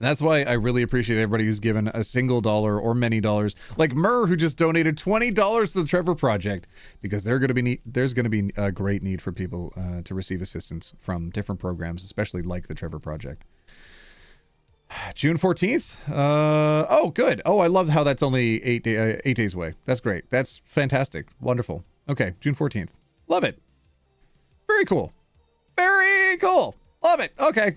That's why I really appreciate everybody who's given a single dollar or many dollars, like Murr, who just donated $20 to the Trevor Project, because there's going to be a great need for people to receive assistance from different programs, especially like the Trevor Project. June 14th. Oh, good. Oh, I love how that's only 8 days away. That's great. That's fantastic. Wonderful. Okay, June 14th. Love it. Very cool. Very cool. Love it. Okay.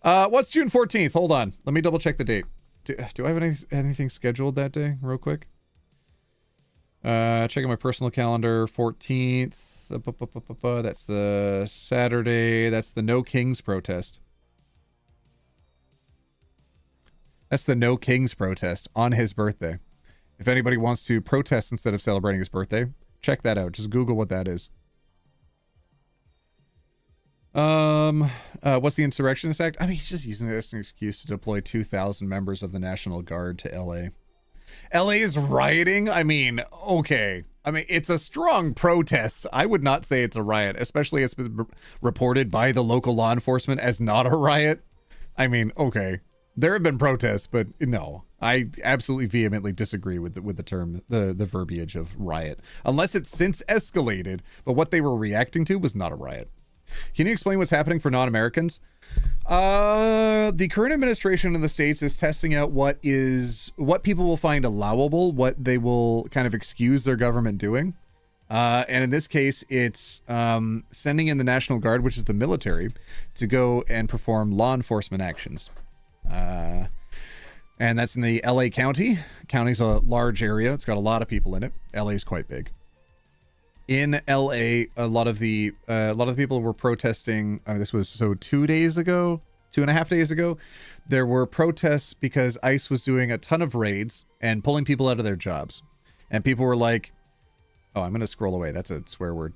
What's June 14th? Hold on. Let me double check the date. Do I have anything scheduled that day real quick? Checking my personal calendar. 14th. That's the Saturday. That's the No Kings protest. That's the No Kings protest on his birthday. If anybody wants to protest instead of celebrating his birthday, check that out. Just Google what that is. What's the Insurrectionist Act? I mean, he's just using it as an excuse to deploy 2,000 members of the National Guard to LA. LA is rioting? I mean, okay. I mean, it's a strong protest. I would not say it's a riot, especially as it's been reported by the local law enforcement as not a riot. I mean, okay. There have been protests, but no. I absolutely vehemently disagree with the term, the verbiage of riot. Unless it's since escalated, but what they were reacting to was not a riot. Can you explain what's happening for non-Americans? The current administration in the States is testing out what people will find allowable, what they will kind of excuse their government doing. And in this case, it's sending in the National Guard, which is the military, to go and perform law enforcement actions. And that's in the LA County. County's a large area. It's got a lot of people in it. LA is quite big. In LA, a lot of the people were protesting. I mean, this was 2 days ago, 2.5 days ago. There were protests because ICE was doing a ton of raids and pulling people out of their jobs. And people were like, oh, I'm going to scroll away. That's a swear word.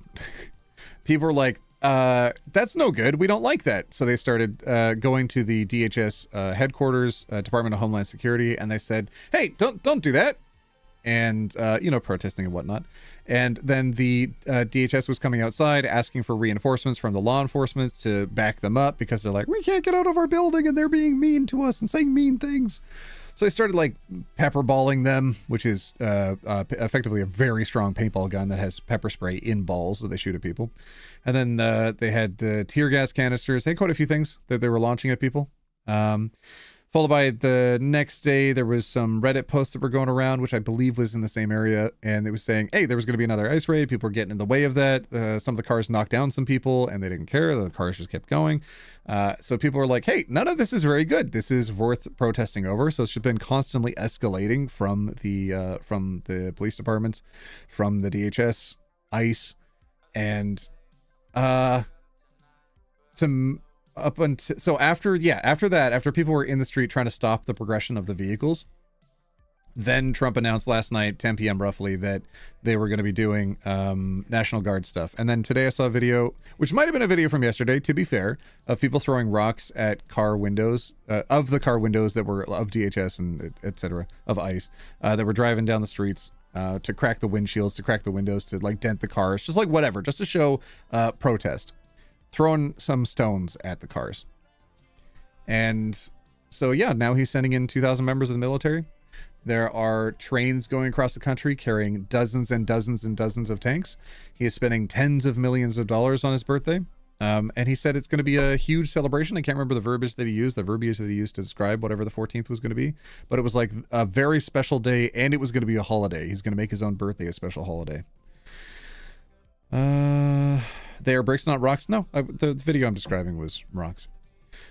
People were like, that's no good. We don't like that. So they started going to the DHS headquarters, Department of Homeland Security, and they said, hey, don't do that. And, protesting and whatnot. And then the DHS was coming outside asking for reinforcements from the law enforcement to back them up because they're like, we can't get out of our building and they're being mean to us and saying mean things. So they started like pepper balling them, which is effectively a very strong paintball gun that has pepper spray in balls that they shoot at people. And then they had tear gas canisters. They had quite a few things that they were launching at people. Followed by the next day, there was some Reddit posts that were going around, which I believe was in the same area. And it was saying, hey, there was going to be another ice raid. People were getting in the way of that. Some of the cars knocked down some people and they didn't care. The cars just kept going. So people were like, hey, none of this is very good. This is worth protesting over. So it's just been constantly escalating from the police departments, from the DHS, ICE, and up until so after that, after people were in the street trying to stop the progression of the vehicles, then Trump announced last night 10 p.m. roughly that they were going to be doing National Guard stuff. And then today I saw a video, which might have been a video from yesterday, to be fair, of people throwing rocks at car windows, of the car windows that were of DHS and etc., of ICE, that were driving down the streets to crack the windshields, to crack the windows, to like dent the cars, just like whatever, just to show protest. Throwing some stones at the cars. And so, yeah, now he's sending in 2,000 members of the military. There are trains going across the country carrying dozens and dozens and dozens of tanks. He is spending tens of millions of dollars on his birthday. And he said it's going to be a huge celebration. I can't remember the verbiage that he used to describe whatever the 14th was going to be. But it was like a very special day, and it was going to be a holiday. He's going to make his own birthday a special holiday. They are bricks, not rocks. No, the video I'm describing was rocks.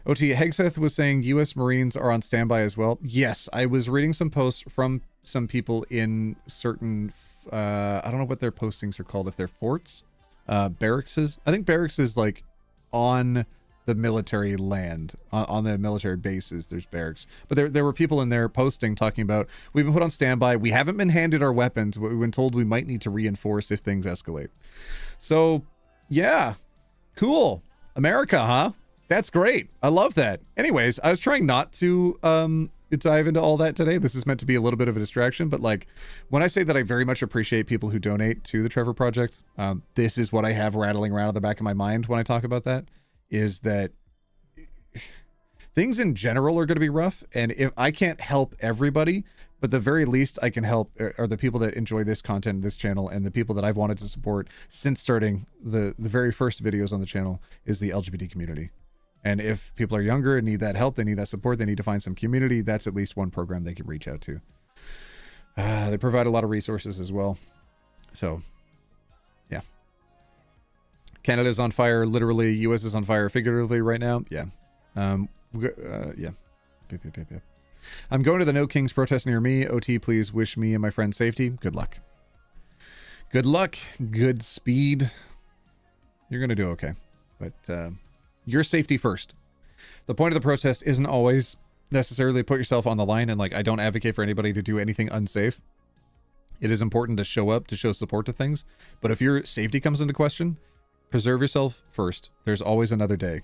OT Hegseth was saying U.S. Marines are on standby as well. Yes, I was reading some posts from some people in certain, I don't know what their postings are called, if they're forts, barracks. I think barracks is like on the military land, on the military bases, there's barracks. But there were people in there posting, talking about, we've been put on standby. We haven't been handed our weapons, but we've been told we might need to reinforce if things escalate. So, yeah, cool. America, huh? That's great. I love that. Anyways, I was trying not to dive into all that today. This is meant to be a little bit of a distraction, but like when I say that I very much appreciate people who donate to the Trevor Project, this is what I have rattling around in the back of my mind when I talk about that, is that things in general are going to be rough. And if I can't help everybody, but the very least I can help are the people that enjoy this content, this channel, and the people that I've wanted to support since starting the very first videos on the channel is the LGBT community. And if people are younger and need that help, they need that support, they need to find some community, that's at least one program they can reach out to. They provide a lot of resources as well. So, yeah. Canada's on fire, literally. US is on fire, figuratively, right now. Yeah. Yeah. Yep. I'm going to the No Kings protest near me. OT, please wish me and my friends safety. Good luck. Good luck. Good speed. You're going to do okay. But your safety first. The point of the protest isn't always necessarily put yourself on the line, and like, I don't advocate for anybody to do anything unsafe. It is important to show up, to show support to things. But if your safety comes into question, preserve yourself first. There's always another day.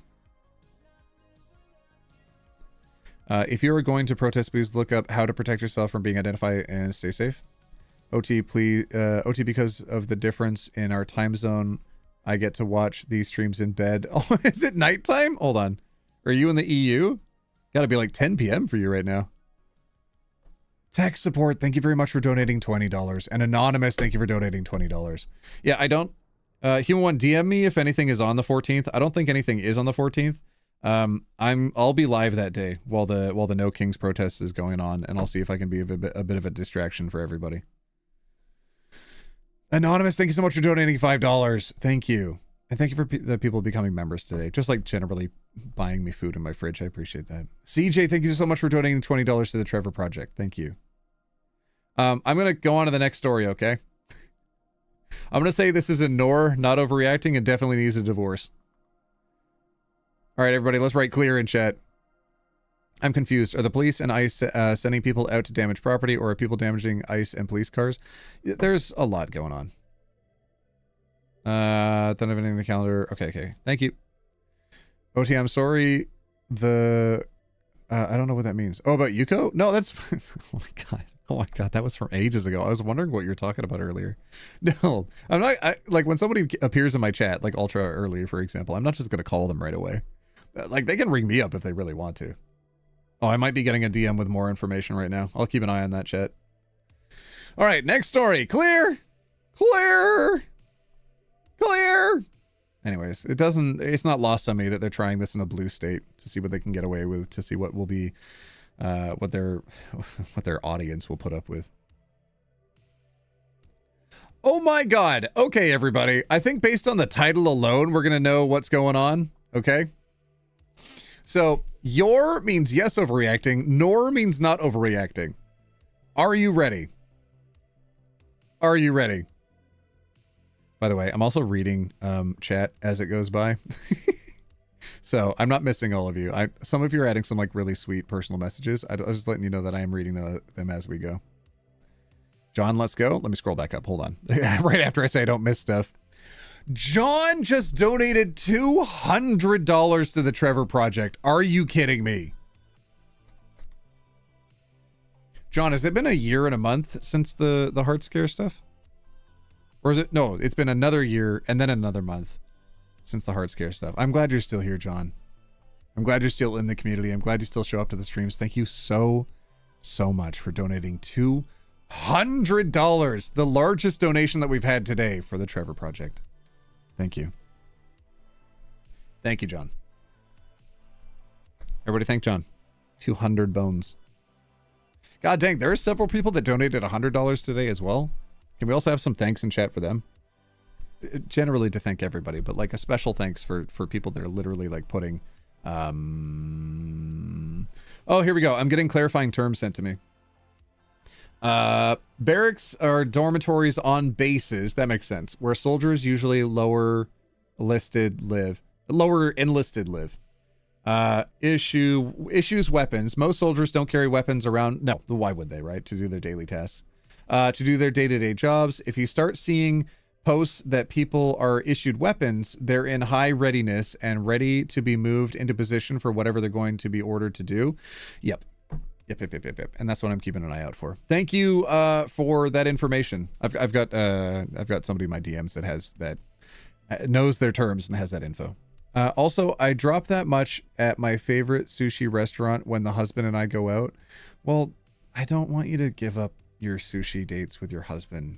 If you are going to protest, please look up how to protect yourself from being identified and stay safe. OT, please. OT, because of the difference in our time zone, I get to watch these streams in bed. Oh, is it nighttime? Hold on. Are you in the EU? Gotta be like 10 p.m. for you right now. Tech support, thank you very much for donating $20. And Anonymous, thank you for donating $20. Yeah, I don't... Human One, DM me if anything is on the 14th. I don't think anything is on the 14th. I'll be live that day while the No Kings protest is going on, and I'll see if I can be a bit of a distraction for everybody. Anonymous, thank you so much for donating $5. Thank you. And thank you for the people becoming members today. Just like generally buying me food in my fridge. I appreciate that. CJ, thank you so much for donating $20 to the Trevor Project. Thank you. I'm going to go on to the next story, okay? I'm going to say this is a Nor, not overreacting, and definitely needs a divorce. All right, everybody, let's write clear in chat. I'm confused. Are the police and ICE sending people out to damage property, or are people damaging ICE and police cars? There's a lot going on. Don't have anything in the calendar. Okay. Thank you. OT, I'm sorry. I don't know what that means. Oh, about Yuko? No, that's... Oh my god, that was from ages ago. I was wondering what you were talking about earlier. No, I'm not... like, when somebody appears in my chat, like Ultra earlier, for example, I'm not just going to call them right away. Like, they can ring me up if they really want to. Oh, I might be getting a DM with more information right now. I'll keep an eye on that chat. All right, next story. Clear! Anyways, it's not lost on me that they're trying this in a blue state to see what they can get away with, to see what will be what their audience will put up with. Oh my God. Okay, everybody. I think based on the title alone, we're going to know what's going on. Okay. So your means yes overreacting. Nor means not overreacting. Are you ready? Are you ready? By the way, I'm also reading chat as it goes by. So I'm not missing all of you. Some of you are adding some like really sweet personal messages. I was just letting you know that I am reading them as we go. John, let's go. Let me scroll back up. Hold on. Right after I say I don't miss stuff. John just donated $200 to the Trevor Project. Are you kidding me? John, has it been a year and a month since the heart scare stuff? Or is it? No, it's been another year and then another month since the heart scare stuff. I'm glad you're still here, John. I'm glad you're still in the community. I'm glad you still show up to the streams. Thank you so much for donating $200, the largest donation that we've had today for the Trevor Project. Thank you. Thank you, John. Everybody thank John. 200 bones. God dang, there are several people that donated $100 today as well. Can we also have some thanks in chat for them? Generally to thank everybody, but like a special thanks for people that are literally like putting... Oh, here we go. I'm getting clarifying terms sent to me. Barracks are dormitories on bases. That makes sense. Where soldiers usually lower enlisted live. Issues weapons. Most soldiers don't carry weapons around. No, why would they, right? To do their daily tasks. To do their day-to-day jobs. If you start seeing posts that people are issued weapons, they're in high readiness and ready to be moved into position for whatever they're going to be ordered to do. Yep. And that's what I'm keeping an eye out for. Thank you for that information. I've got somebody in my DMs that has that, knows their terms and has that info. Also, I drop that much at my favorite sushi restaurant when the husband and I go out. Well, I don't want you to give up your sushi dates with your husband.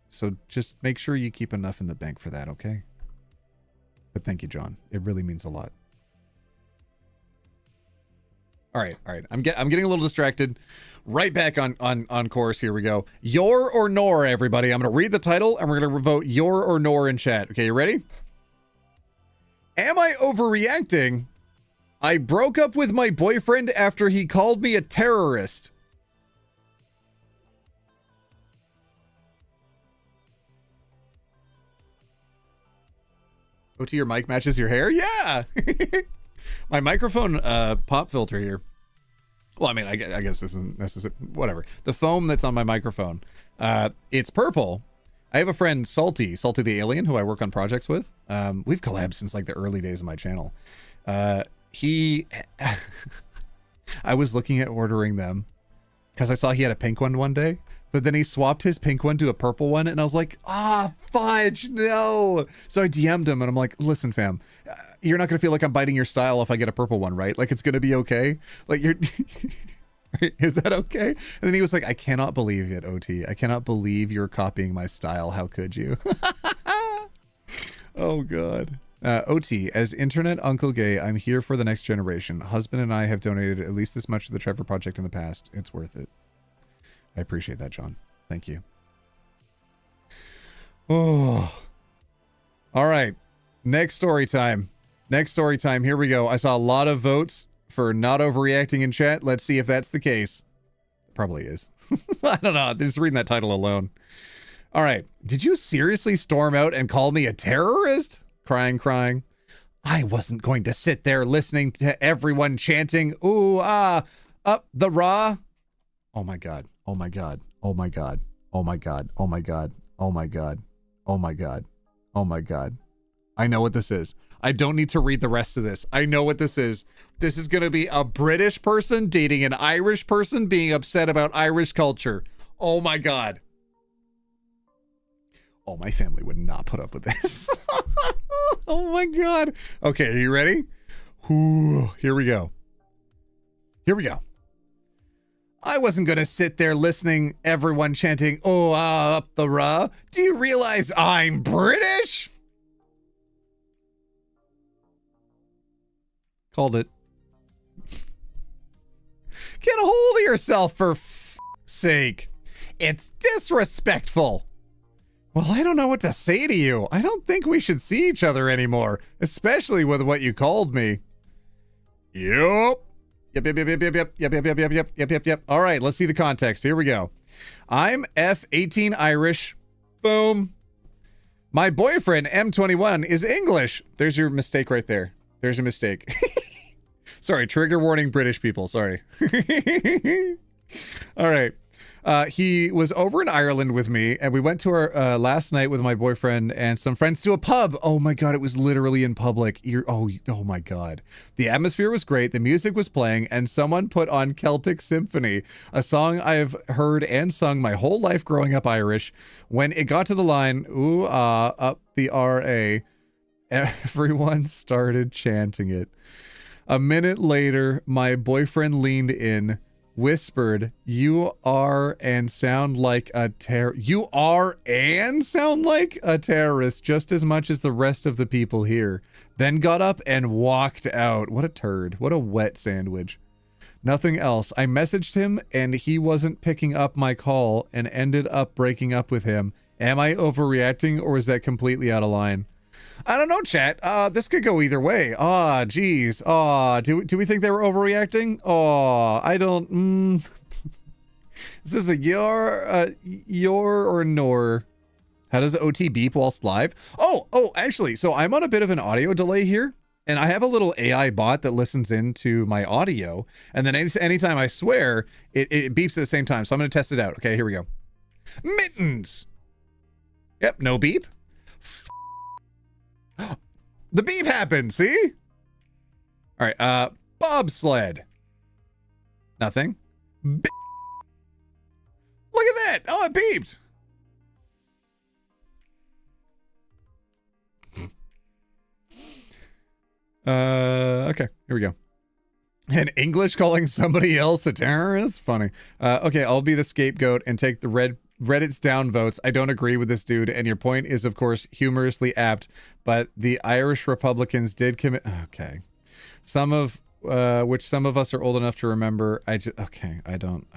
So just make sure you keep enough in the bank for that, okay? But thank you, John. It really means a lot. All right. I'm getting a little distracted. Right back on course. Here we go. Your or nor, everybody. I'm going to read the title and we're going to vote your or nor in chat. Okay, you ready? Am I overreacting? I broke up with my boyfriend after he called me a terrorist. OT, your mic matches your hair? Yeah! My microphone pop filter here. Well, I mean, I guess this isn't necessary. Whatever. The foam that's on my microphone, it's purple. I have a friend, Salty the Alien, who I work on projects with. We've collabed since like the early days of my channel. I was looking at ordering them because I saw he had a pink one day, but then he swapped his pink one to a purple one, and I was like, fudge, no. So I DM'd him, and I'm like, listen, fam, you're not gonna feel like I'm biting your style if I get a purple one, right? Like, it's gonna be okay. Like, you're is that okay? And then he was like, I cannot believe it, OT. I cannot believe you're copying my style. How could you? Oh God. OT, as internet Uncle Gay, I'm here for the next generation. Husband and I have donated at least this much to the Trevor Project in the past. It's worth it. I appreciate that, John. Thank you. Oh. All right. Next story time. Here we go. I saw a lot of votes for not overreacting in chat. Let's see if that's the case. It probably is. I don't know. Just reading that title alone. All right. Did you seriously storm out and call me a terrorist? Crying. I wasn't going to sit there listening to everyone chanting, ooh, up the raw. Oh my God. Oh my God. Oh my God. Oh my God. Oh my God. Oh my God. Oh my God. Oh my God. I know what this is. I don't need to read the rest of this. I know what this is. This is going to be a British person dating an Irish person being upset about Irish culture. Oh my God. Oh, my family would not put up with this. Oh my God. Okay, are you ready? Ooh, here we go. I wasn't going to sit there listening, everyone chanting, oh, up the rah. Do you realize I'm British? Called it. Get a hold of yourself for sake. It's disrespectful. Well, I don't know what to say to you. I don't think we should see each other anymore, especially with what you called me. Yep. Yep. All right, let's see the context. Here we go. I'm F18 Irish. Boom. My boyfriend, M21, is English. There's your mistake right there. There's a mistake. Sorry, trigger warning, British people. Sorry. All right. He was over in Ireland with me, and we went to our last night with my boyfriend and some friends to a pub. Oh my god, it was literally in public. Oh my god. The atmosphere was great, the music was playing, and someone put on Celtic Symphony, a song I've heard and sung my whole life growing up Irish. When it got to the line, ooh ah, up the R.A., everyone started chanting it. A minute later, my boyfriend leaned in, whispered, "You are and sound like a you are and sound like a terrorist just as much as the rest of the people here." Then got up and walked out. What a turd. What a wet sandwich. Nothing else. I messaged him and he wasn't picking up my call and ended up breaking up with him. Am I overreacting or is that completely out of line? I don't know, chat. This could go either way. Aw, geez. Aw, do we think they were overreacting? Aw, I don't. Is this a your or nor? How does OT beep whilst live? Oh, actually, so I'm on a bit of an audio delay here, and I have a little AI bot that listens into my audio, and then anytime I swear, it beeps at the same time. So I'm going to test it out. Okay, here we go. Mittens. Yep, no beep. The beep happened, see? All right, bobsled. Nothing. Look at that. Oh, it beeped. Okay, here we go. And English calling somebody else a terrorist? Funny. Okay, I'll be the scapegoat and take the Reddit's downvotes. I don't agree with this dude, and your point is, of course, humorously apt, but the Irish Republicans did commit... Okay. Some of us are old enough to remember. Okay, I don't.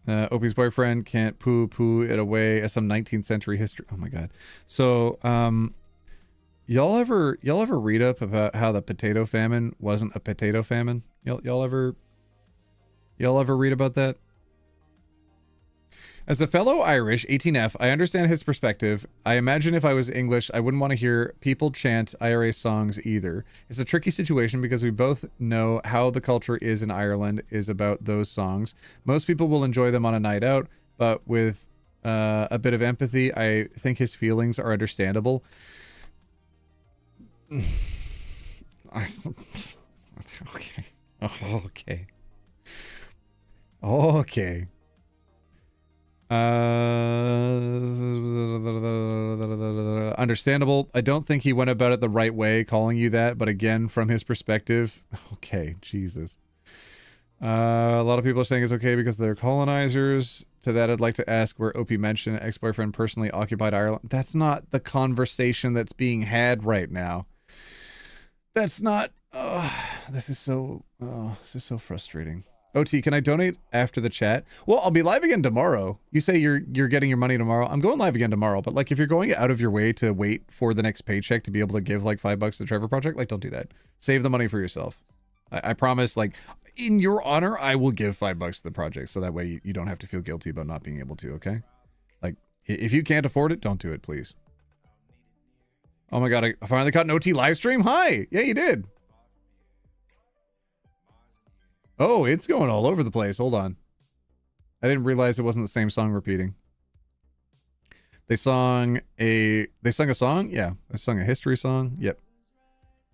Opie's boyfriend can't poo it away as some 19th century history. Oh my god. So, y'all ever read up about how the potato famine wasn't a potato famine? Y'all ever read about that? As a fellow Irish, 18F, I understand his perspective. I imagine if I was English, I wouldn't want to hear people chant IRA songs either. It's a tricky situation because we both know how the culture is in Ireland is about those songs. Most people will enjoy them on a night out, but with a bit of empathy, I think his feelings are understandable. Okay. Oh, okay. Okay. Understandable. I don't think he went about it the right way calling you that, but again, from his perspective, okay, Jesus. A lot of people are saying it's okay because they're colonizers. To that, I'd like to ask where OP mentioned ex-boyfriend personally occupied Ireland. That's not the conversation that's being had right now. That's not... this is so frustrating. OT, can I donate after the chat? Well, I'll be live again tomorrow. You say you're getting your money tomorrow. I'm going live again tomorrow, but like if you're going out of your way to wait for the next paycheck to be able to give like $5 to the Trevor Project, like don't do that. Save the money for yourself. I promise, like in your honor, I will give $5 to the project so that way you don't have to feel guilty about not being able to, okay? Like if you can't afford it, don't do it, please. Oh my god, I finally caught an OT live stream. Hi. Yeah, you did. Oh, it's going all over the place. Hold on. I didn't realize it wasn't the same song repeating. They sung a song? Yeah. They sung a history song. Yep.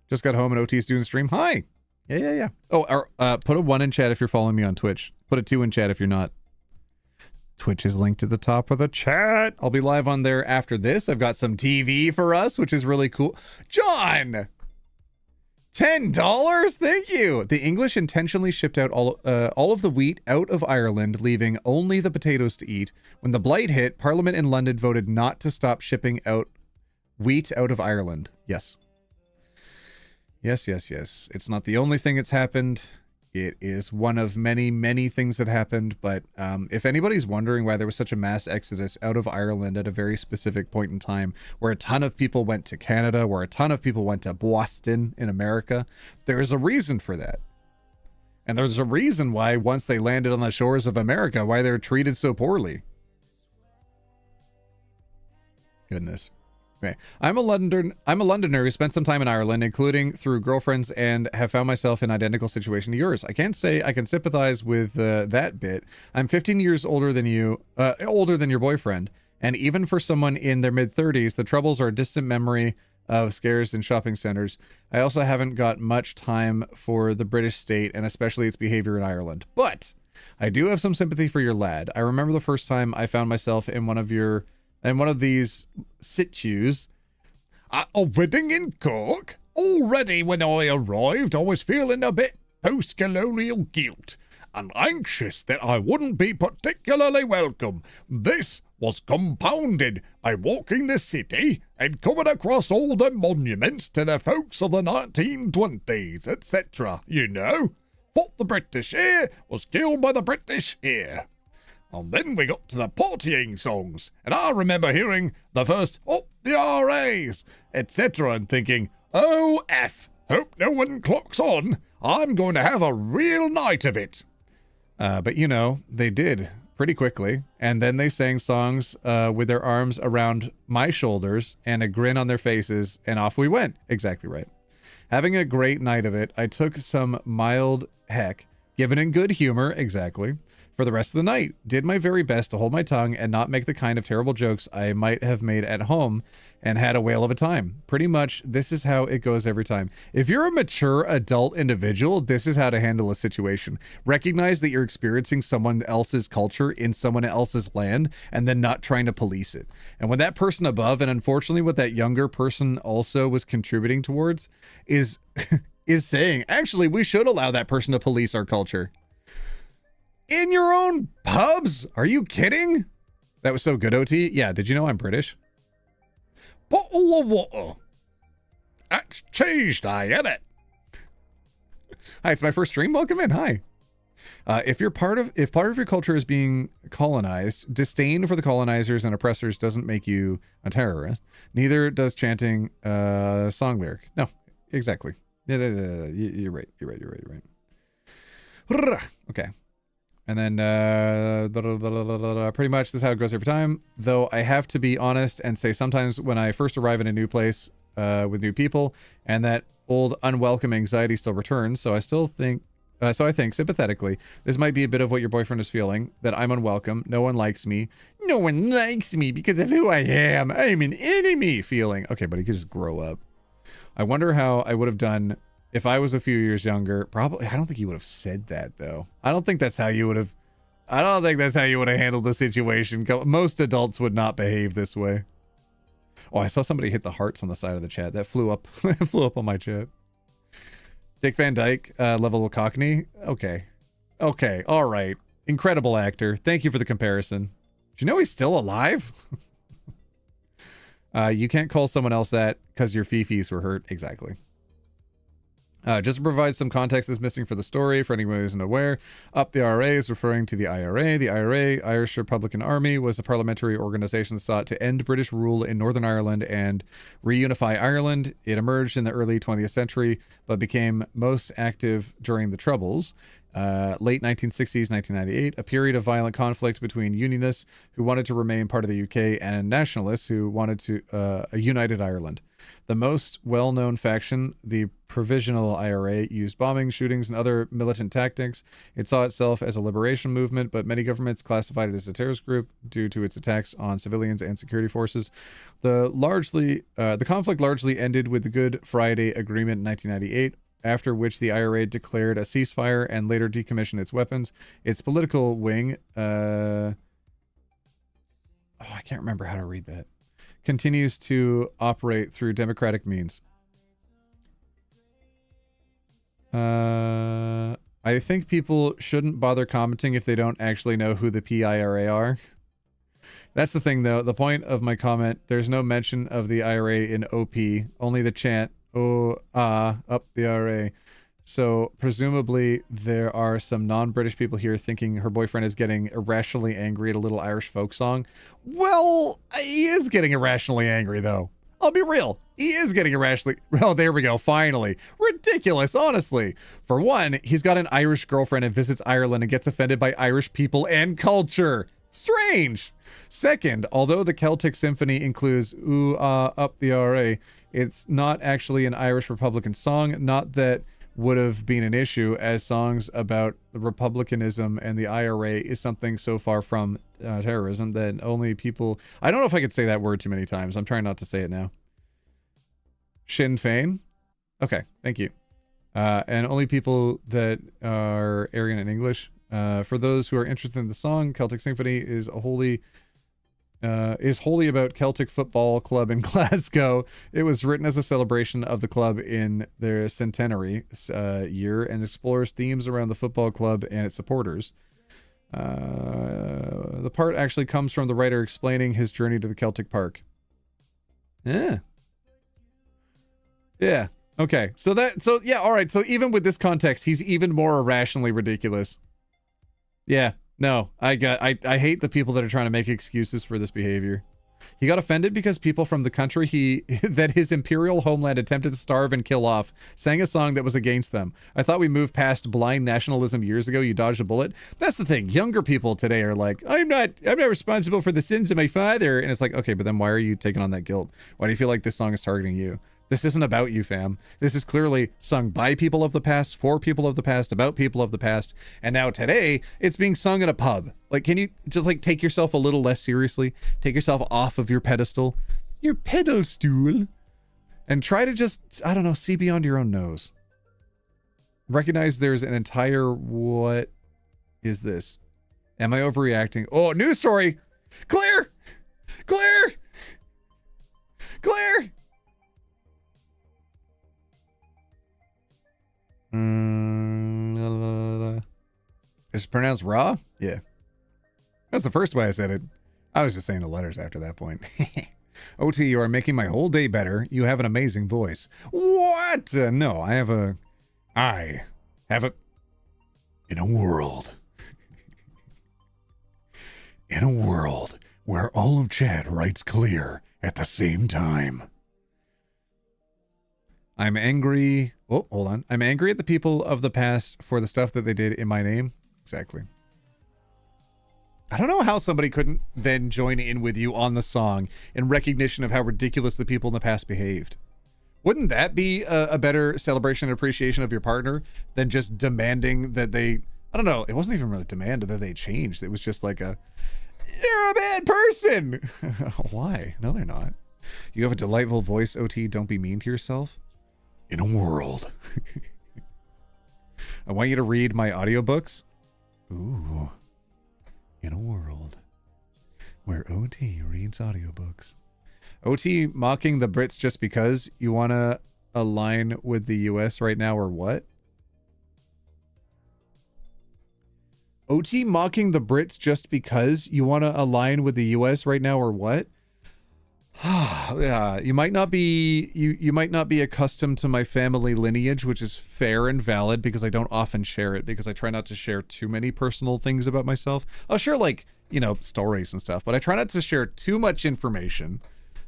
Just got home and OT's doing stream. Hi. Yeah. Oh, put a 1 in chat if you're following me on Twitch. Put a 2 in chat if you're not. Twitch is linked at the top of the chat. I'll be live on there after this. I've got some TV for us, which is really cool. John! $10? Thank you. The English intentionally shipped out all of the wheat out of Ireland, leaving only the potatoes to eat. When the blight hit, Parliament in London voted not to stop shipping out wheat out of Ireland. Yes. Yes, yes, yes. It's not the only thing that's happened. It is one of many, many things that happened. But if anybody's wondering why there was such a mass exodus out of Ireland at a very specific point in time, where a ton of people went to Canada, where a ton of people went to Boston in America, there is a reason for that. And there's a reason why once they landed on the shores of America, why they're treated so poorly. Goodness. Okay. I'm a Londoner who spent some time in Ireland, including through girlfriends, and have found myself in an identical situation to yours. I can't say I can sympathize with that bit. I'm 15 years older than you, older than your boyfriend, and even for someone in their mid-30s, the troubles are a distant memory of scares in shopping centers. I also haven't got much time for the British state, and especially its behavior in Ireland. But I do have some sympathy for your lad. I remember the first time I found myself in one of these situs. At a wedding in Cork? Already when I arrived, I was feeling a bit post-colonial guilt and anxious that I wouldn't be particularly welcome. This was compounded by walking the city and coming across all the monuments to the folks of the 1920s, etc. You know, fought the British here, was killed by the British here. And then we got to the partying songs, and I remember hearing the first, "Up the RAs," etc., and thinking, "Oh, F, hope no one clocks on. I'm going to have a real night of it." But you know, they did pretty quickly, and then they sang songs with their arms around my shoulders and a grin on their faces, and off we went. Exactly right. Having a great night of it, I took some mild heck, given in good humor, exactly, for the rest of the night. Did my very best to hold my tongue and not make the kind of terrible jokes I might have made at home, and had a whale of a time. Pretty much, this is how it goes every time. If you're a mature adult individual, this is how to handle a situation. Recognize that you're experiencing someone else's culture in someone else's land, and then not trying to police it. And when that person above, and unfortunately what that younger person also was contributing towards, is is saying, actually, we should allow that person to police our culture. In your own pubs? Are you kidding? That was so good, OT. Yeah, did you know I'm British? Bottle of water. That's Tuesday, isn't it? Hi, it's my first stream. Welcome in. Hi. If part of your culture is being colonized, disdain for the colonizers and oppressors doesn't make you a terrorist. Neither does chanting song lyric. No, exactly. You're right. Okay. And then pretty much this is how it goes every time. Though I have to be honest and say sometimes when I first arrive in a new place with new people, and that old unwelcome anxiety still returns. So I think sympathetically, this might be a bit of what your boyfriend is feeling, that I'm unwelcome. No one likes me. No one likes me because of who I am. I'm an enemy feeling. Okay, but he could just grow up. I wonder how I would have done if I was a few years younger. Probably, I don't think you would have said that though. I don't think that's how you would have handled the situation. Most adults would not behave this way. Oh, I saw somebody hit the hearts on the side of the chat. That flew up, flew up on my chat. Dick Van Dyke, level of Cockney. Okay. All right. Incredible actor. Thank you for the comparison. Do you know he's still alive? You can't call someone else that because your fifis were hurt. Exactly. Just to provide some context is missing for the story, for anyone who isn't aware. Up the RA is referring to the IRA. The IRA, Irish Republican Army, was a parliamentary organization that sought to end British rule in Northern Ireland and reunify Ireland. It emerged in the early 20th century, but became most active during the Troubles. Late 1960s, 1998, a period of violent conflict between Unionists who wanted to remain part of the UK and Nationalists who wanted to a united Ireland. The most well-known faction, the Provisional IRA, used bombings, shootings, and other militant tactics. It saw itself as a liberation movement, but many governments classified it as a terrorist group due to its attacks on civilians and security forces. The conflict largely ended with the Good Friday Agreement in 1998, after which the IRA declared a ceasefire and later decommissioned its weapons. Its political wing, I can't remember how to read that, continues to operate through democratic means. I think people shouldn't bother commenting if they don't actually know who the PIRA are. That's the thing, though. The point of my comment, there's no mention of the IRA in OP, only the chant, up the RA. So presumably there are some non-British people here thinking her boyfriend is getting irrationally angry at a little Irish folk song. Well, he is getting irrationally angry though. I'll be real. He is getting irrationally. Oh, there we go. Finally. Ridiculous, honestly. For one, he's got an Irish girlfriend and visits Ireland and gets offended by Irish people and culture. Strange. Second, although the Celtic Symphony includes ooh, up the RA, it's not actually an Irish Republican song. Not that would have been an issue, as songs about the republicanism and the IRA is something so far from terrorism that only people... I don't know if I could say that word too many times. I'm trying not to say it now. Sinn Féin? Okay, thank you. And only people that are Aryan in English. For those who are interested in the song, Celtic Symphony is wholly about Celtic Football Club in Glasgow. It was written as a celebration of the club in their centenary year and explores themes around the football club and its supporters. The part actually comes from the writer explaining his journey to the Celtic Park. Yeah. Yeah. Okay. So yeah, all right. So even with this context, he's even more irrationally ridiculous. Yeah. No, I hate the people that are trying to make excuses for this behavior. He got offended because people from the country that his imperial homeland attempted to starve and kill off sang a song that was against them. I thought we moved past blind nationalism years ago. You dodged a bullet. That's the thing. Younger people today are like, I'm not responsible for the sins of my father. And it's like, okay, but then why are you taking on that guilt? Why do you feel like this song is targeting you? This isn't about you, fam. This is clearly sung by people of the past, for people of the past, about people of the past. And now today, it's being sung in a pub. Like, can you just like take yourself a little less seriously? Take yourself off of your pedestal, your pedestal, and try to just, I don't know, see beyond your own nose. Recognize there's an entire, what is this? Am I overreacting? Oh, news story. Clear. Clear. Clear. It's pronounced raw? Yeah. That's the first way I said it. I was just saying the letters after that point. OT, you are making my whole day better. You have an amazing voice. What? No, I have a... In a world. In a world where all of chat writes clear at the same time. I'm angry... Oh, hold on. I'm angry at the people of the past for the stuff that they did in my name. Exactly. I don't know how somebody couldn't then join in with you on the song in recognition of how ridiculous the people in the past behaved. Wouldn't that be a better celebration and appreciation of your partner than just demanding that they... I don't know. It wasn't even really demanded that they changed. It was just like a... You're a bad person! Why? No, they're not. You have a delightful voice, OT. Don't be mean to yourself. In a world. I want you to read my audiobooks. Ooh. In a world where OT reads audiobooks. OT mocking the Brits just because you want to align with the US right now, or what? OT mocking the Brits just because you want to align with the US right now, or what? Yeah, you might not be you might not be accustomed to my family lineage, which is fair and valid because I don't often share it because I try not to share too many personal things about myself. I'll share like, you know, stories and stuff, but I try not to share too much information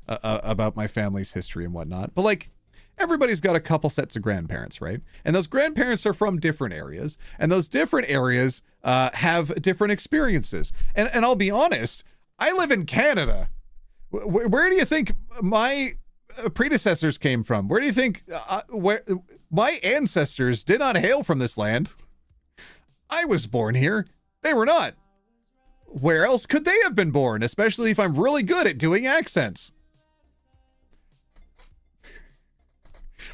about my family's history and whatnot. But like, everybody's got a couple sets of grandparents, right? And those grandparents are from different areas, and those different areas have different experiences. And I'll be honest, I live in Canada. Where do you think my predecessors came from? Where do you think where my ancestors did not hail from this land? I was born here. They were not. Where else could they have been born? Especially if I'm really good at doing accents.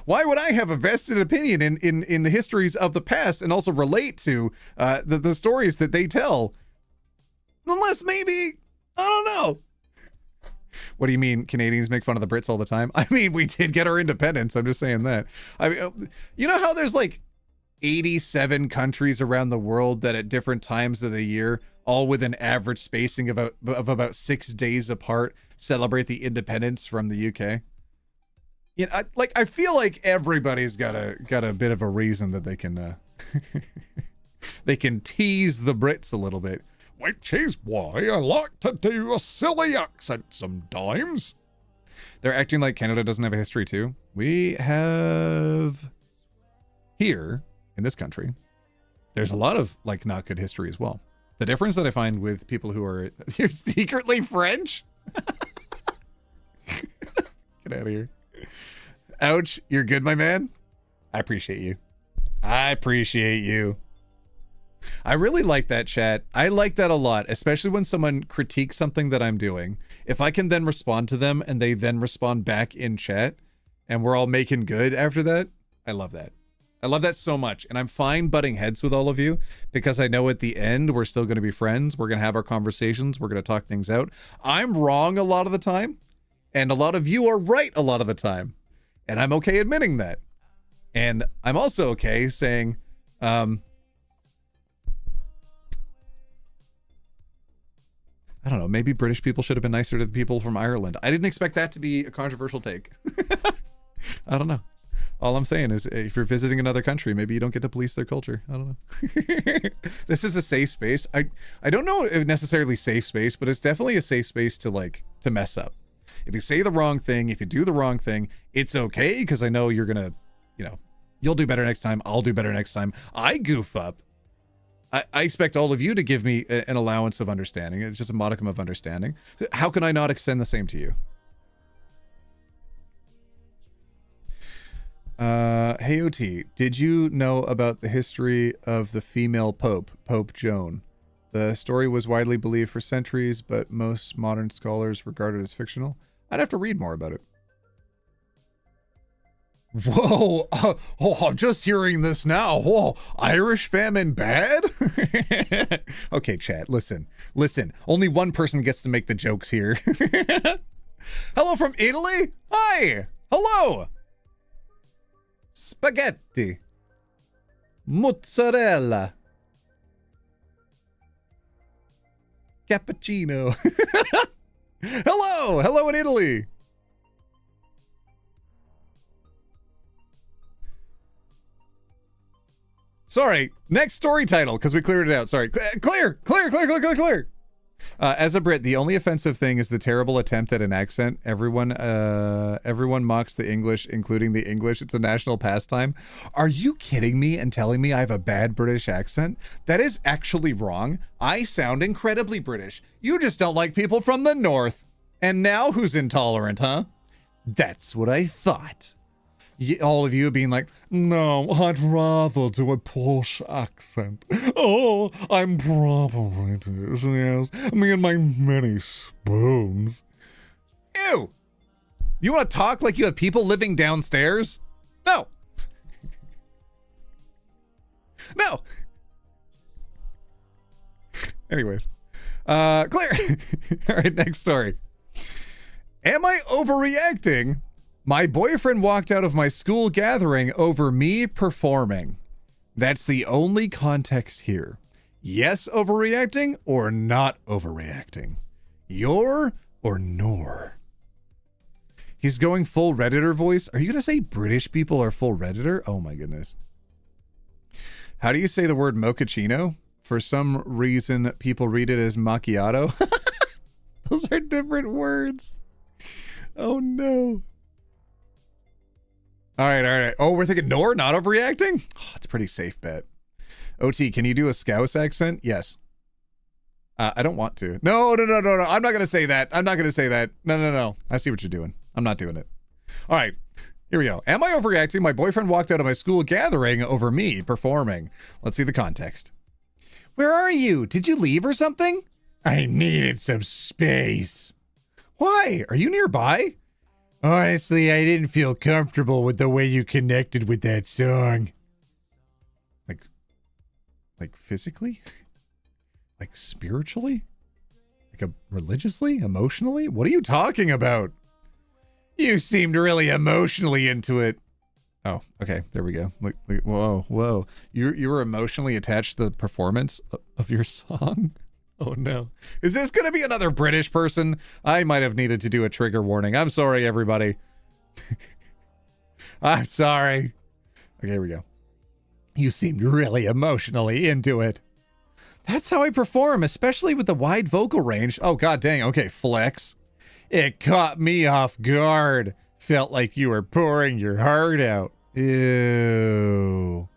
Why would I have a vested opinion in the histories of the past and also relate to the stories that they tell? Unless maybe, I don't know. What do you mean Canadians make fun of the Brits all the time? I mean, we did get our independence. I'm just saying that. I mean, you know how there's like 87 countries around the world that at different times of the year, all with an average spacing of about 6 days apart, celebrate the independence from the UK? You know, I feel like everybody's got a bit of a reason that they can they can tease the Brits a little bit. Which is why I like to do a silly accent sometimes. They're acting like Canada doesn't have a history too. We have here in this country. There's a lot of like not good history as well. The difference that I find with people who are you're secretly French. Get out of here. Ouch, you're good, my man. I appreciate you. I appreciate you. I really like that, chat. I like that a lot, especially when someone critiques something that I'm doing. If I can then respond to them and they then respond back in chat and we're all making good after that, I love that. I love that so much. And I'm fine butting heads with all of you because I know at the end we're still going to be friends. We're going to have our conversations. We're going to talk things out. I'm wrong a lot of the time and a lot of you are right a lot of the time. And I'm okay admitting that. And I'm also okay saying, I don't know, maybe British people should have been nicer to the people from Ireland. I didn't expect that to be a controversial take. I don't know. All I'm saying is if you're visiting another country, maybe you don't get to police their culture. I don't know. This is a safe space. I don't know if necessarily safe space, but it's definitely a safe space to to mess up. If you say the wrong thing, if you do the wrong thing, it's okay because I know you're going to, you'll do better next time. I'll do better next time. I goof up. I expect all of you to give me an allowance of understanding. It's just a modicum of understanding. How can I not extend the same to you? Hey OT, did you know about the history of the female Pope, Pope Joan? The story was widely believed for centuries, but most modern scholars regard it as fictional. I'd have to read more about it. Whoa, I'm just hearing this now. Whoa, Irish famine bad? Okay, chat, listen. Only one person gets to make the jokes here. Hello from Italy? Hi, hello. Spaghetti. Mozzarella. Cappuccino. Hello in Italy. Sorry, next story title, because we cleared it out. Sorry. Clear. As a Brit, the only offensive thing is the terrible attempt at an accent. Everyone mocks the English, including the English. It's a national pastime. Are you kidding me and telling me I have a bad British accent? That is actually wrong. I sound incredibly British. You just don't like people from the north. And now who's intolerant, huh? That's what I thought. All of you being like, no, I'd rather do a posh accent. Oh, I'm proper British, yes. Me and my many spoons. Ew! You want to talk like you have people living downstairs? No. No. Anyways. Clear. All right, next story. Am I overreacting? My boyfriend walked out of my school gathering over me performing. That's the only context here. Yes, overreacting or not overreacting. Your or nor. He's going full Redditor voice. Are you going to say British people are full Redditor? Oh my goodness. How do you say the word mochaccino? For some reason, people read it as macchiato. Those are different words. Oh no. All right. Oh, we're thinking nor, not overreacting? Oh, it's a pretty safe bet. OT, can you do a Scouse accent? Yes. I don't want to. No. I'm not going to say that. No. I see what you're doing. I'm not doing it. All right. Here we go. Am I overreacting? My boyfriend walked out of my school gathering over me performing. Let's see the context. Where are you? Did you leave or something? I needed some space. Why? Are you nearby? Honestly, I didn't feel comfortable with the way you connected with that song. Like physically? Like spiritually? Like religiously? Emotionally? What are you talking about? You seemed really emotionally into it. Oh, okay. There we go. Look, whoa. You were emotionally attached to the performance of your song? Oh no. Is this going to be another British person? I might have needed to do a trigger warning. I'm sorry, everybody. I'm sorry. Okay, here we go. You seemed really emotionally into it. That's how I perform, especially with the wide vocal range. Oh, god dang. Okay, flex. It caught me off guard. Felt like you were pouring your heart out. Ew.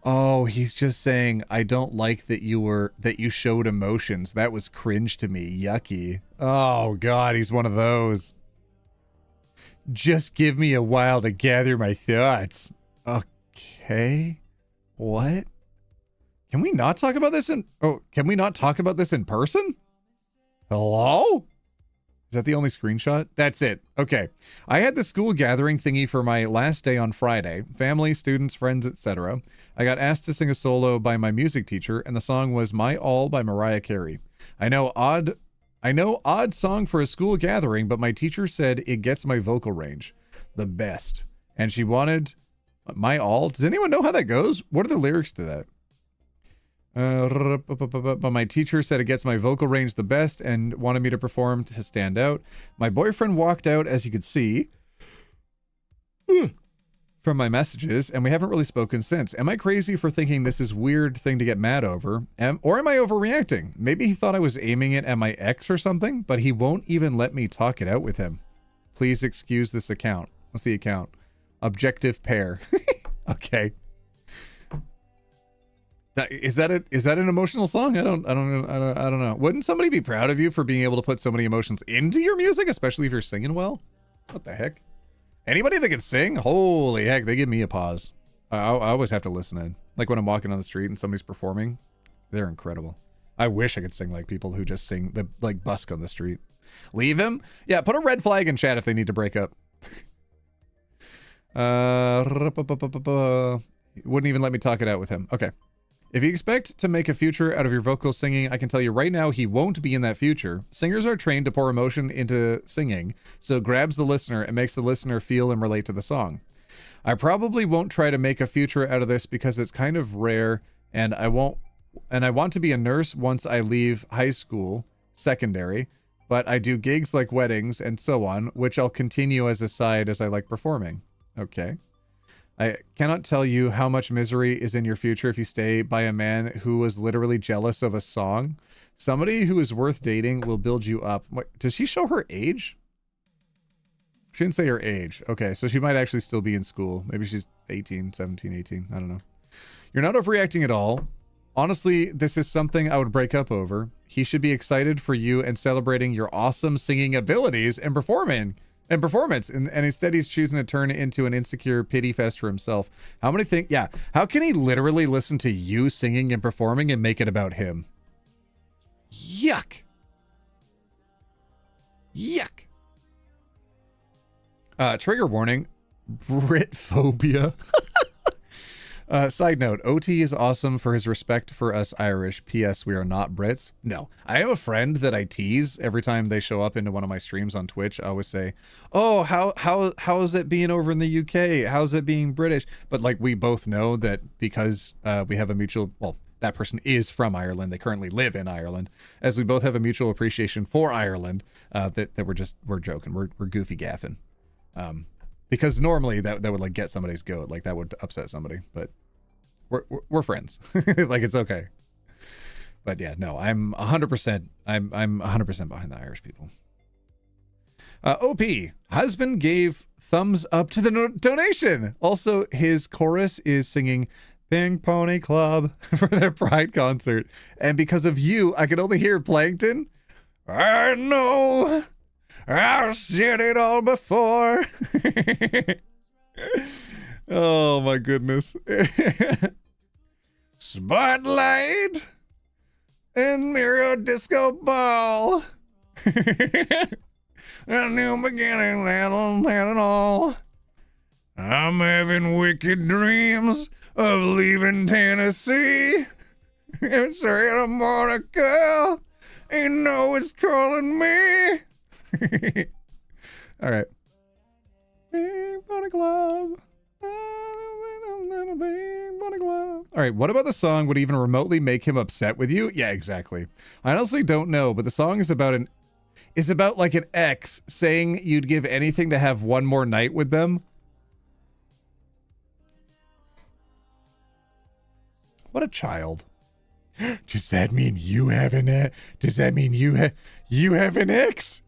Oh, he's just saying, I don't like that you showed emotions. That was cringe to me. Yucky. Oh, God, he's one of those. Just give me a while to gather my thoughts. Okay. What? Can we not talk about this in... Oh, can we not talk about this in person? Hello? Is that the only screenshot? That's it. Okay. I had the school gathering thingy for my last day on Friday. Family, students, friends, etc. I got asked to sing a solo by my music teacher, and the song was My All by Mariah Carey. I know odd song for a school gathering, but my teacher said it gets my vocal range the best. And she wanted My All. Does anyone know how that goes? What are the lyrics to that? But my teacher said it gets my vocal range the best and wanted me to perform to stand out. My boyfriend walked out, as you could see, from my messages, and we haven't really spoken since. Am I crazy for thinking this is a weird thing to get mad over? Or am I overreacting? Maybe he thought I was aiming it at my ex or something, but he won't even let me talk it out with him. Please excuse this account. What's the account? Objective pair. Okay. Is that an emotional song? I don't know. Wouldn't somebody be proud of you for being able to put so many emotions into your music, especially if you're singing well? What the heck? Anybody that can sing? Holy heck, they give me a pause. I always have to listen in. Like when I'm walking on the street and somebody's performing, they're incredible. I wish I could sing like people who just sing, like busk on the street. Leave him? Yeah, put a red flag in chat if they need to break up. Wouldn't even let me talk it out with him. Okay. If you expect to make a future out of your vocal singing, I can tell you right now he won't be in that future. Singers are trained to pour emotion into singing, so it grabs the listener and makes the listener feel and relate to the song. I probably won't try to make a future out of this because it's kind of rare, and I want to be a nurse once I leave high school, secondary, but I do gigs like weddings and so on, which I'll continue as a side as I like performing. Okay. I cannot tell you how much misery is in your future if you stay by a man who was literally jealous of a song. Somebody who is worth dating will build you up. What, does she show her age? She didn't say her age. Okay, so she might actually still be in school. Maybe she's 18, 17, 18. I don't know. You're not overreacting at all. Honestly, this is something I would break up over. He should be excited for you and celebrating your awesome singing abilities and performance, and instead he's choosing to turn it into an insecure pity fest for himself. How many think, yeah, how can he literally listen to you singing and performing and make it about him? Yuck. Yuck. Trigger warning, Brit phobia. Side note, OT is awesome for his respect for us Irish. P.S. We are not Brits. No. I have a friend that I tease every time they show up into one of my streams on Twitch. I always say, oh, how is it being over in the UK? How's it being British? But like we both know that because we have a mutual, well, that person is from Ireland. They currently live in Ireland. As we both have a mutual appreciation for Ireland, that we're joking. We're goofy gaffing. Because normally that would like get somebody's goat, like that would upset somebody, but we're friends. Like it's okay. But yeah, no, I'm 100%. I'm 100% behind the Irish people. OP husband gave thumbs up to the donation. Also, his chorus is singing Ping Pony Club for their Pride concert, and because of you, I could only hear Plankton. I know. I've seen it all before. Oh my goodness. Spotlight and mirror disco ball. A new beginning and all. I'm having wicked dreams of leaving Tennessee. And Santa Monica, you know it's calling me. All right. Big Bunny Club. All right, what about the song would even remotely make him upset with you? Yeah, exactly. I honestly don't know, but the song is about like an ex saying you'd give anything to have one more night with them. What a child. Does that mean you have an does that mean you have an ex?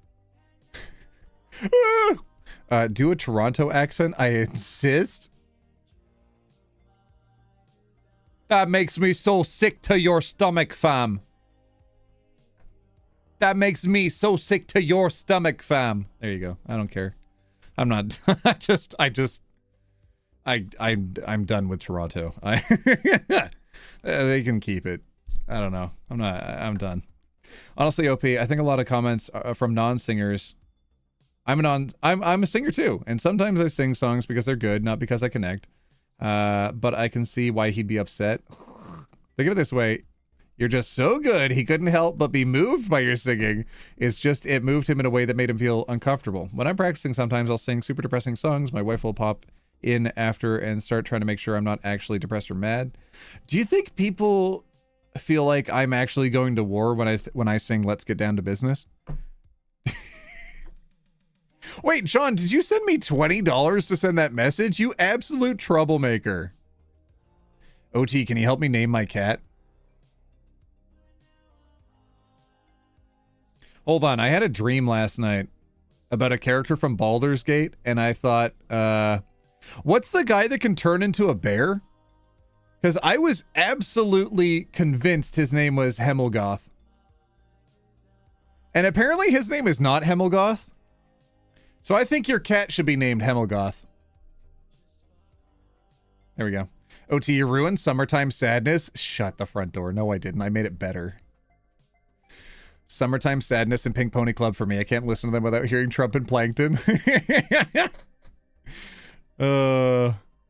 Do a Toronto accent, I insist. That makes me so sick to your stomach, fam. That makes me so sick to your stomach, fam. There you go. I don't care. I'm not. I'm done with Toronto. They can keep it. I don't know. I'm done. Honestly, OP, I think a lot of comments from non-singers. I'm a singer too, and sometimes I sing songs because they're good, not because I connect. But I can see why he'd be upset. Think of it this way. You're just so good, he couldn't help but be moved by your singing. It's just, it moved him in a way that made him feel uncomfortable. When I'm practicing, sometimes I'll sing super depressing songs. My wife will pop in after and start trying to make sure I'm not actually depressed or mad. Do you think people feel like I'm actually going to war when I sing Let's Get Down to Business? Wait, Sean, did you send me $20 to send that message? You absolute troublemaker. OT, can you help me name my cat? Hold on, I had a dream last night about a character from Baldur's Gate, and I thought, what's the guy that can turn into a bear? Because I was absolutely convinced his name was Hemmelgoth. And apparently his name is not Hemmelgoth. So I think your cat should be named Hemmelgoth. There we go. OT, you ruined Summertime Sadness. Shut the front door. No, I didn't. I made it better. Summertime Sadness and Pink Pony Club for me. I can't listen to them without hearing Trump and Plankton.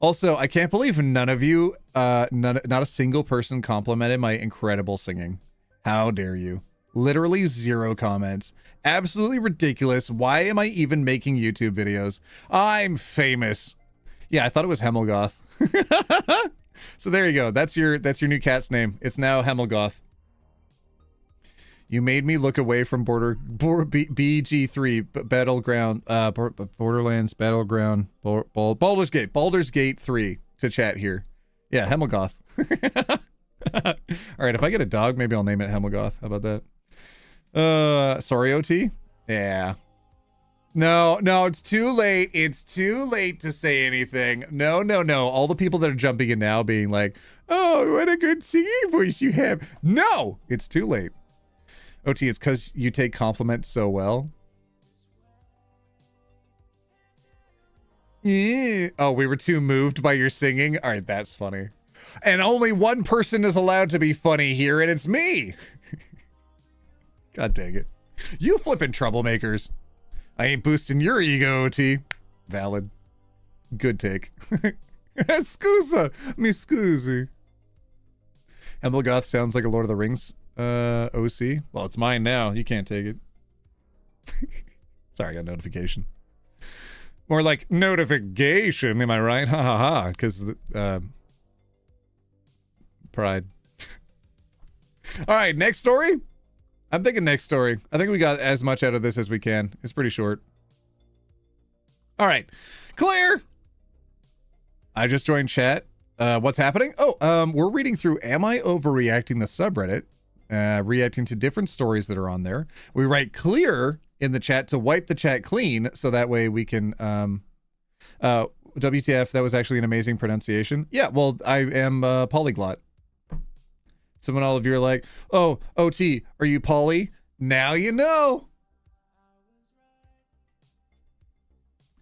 Also, I can't believe none of you, not a single person complimented my incredible singing. How dare you? Literally 0 comments. Absolutely ridiculous. Why am I even making YouTube videos? I'm famous. Yeah, I thought it was Hemmelgoth. So there you go. That's your new cat's name. It's now Hemmelgoth. You made me look away from BG3 Battleground, Borderlands Battleground, Baldur's Gate 3 to chat here. Yeah, Hemmelgoth. All right, if I get a dog, maybe I'll name it Hemmelgoth. How about that? Sorry, OT? Yeah. No, it's too late. It's too late to say anything. No. All the people that are jumping in now being like, oh, what a good singing voice you have. No, it's too late. OT, it's because you take compliments so well. Oh, we were too moved by your singing? All right, that's funny. And only one person is allowed to be funny here, and it's me. God dang it. You flipping troublemakers. I ain't boosting your ego, OT. Valid. Good take. Scusa. Mi scusi. Hemmelgoth sounds like a Lord of the Rings OC. Well, it's mine now. You can't take it. Sorry, I got a notification. More like notification, am I right? Ha ha ha. Because pride. All right, next story. I'm thinking next story. I think we got as much out of this as we can. It's pretty short. All right, clear. I just joined chat. What's happening? Oh, we're reading through Am I Overreacting the subreddit, reacting to different stories that are on there. We write clear in the chat to wipe the chat clean, so that way we can, WTF, that was actually an amazing pronunciation. Yeah, well, I am a polyglot. So when all of you are like, oh, OT, are you poly? Now you know.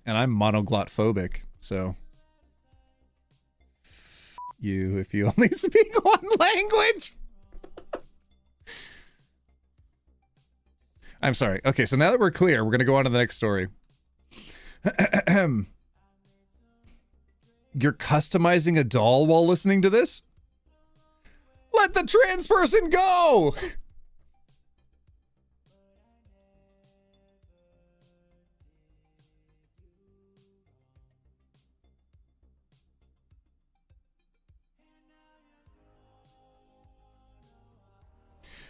And I'm monoglot phobic, so. You, if you only speak one language. I'm sorry. Okay, so now that we're clear, we're going to go on to the next story. You're customizing a doll while listening to this? Let the trans person go!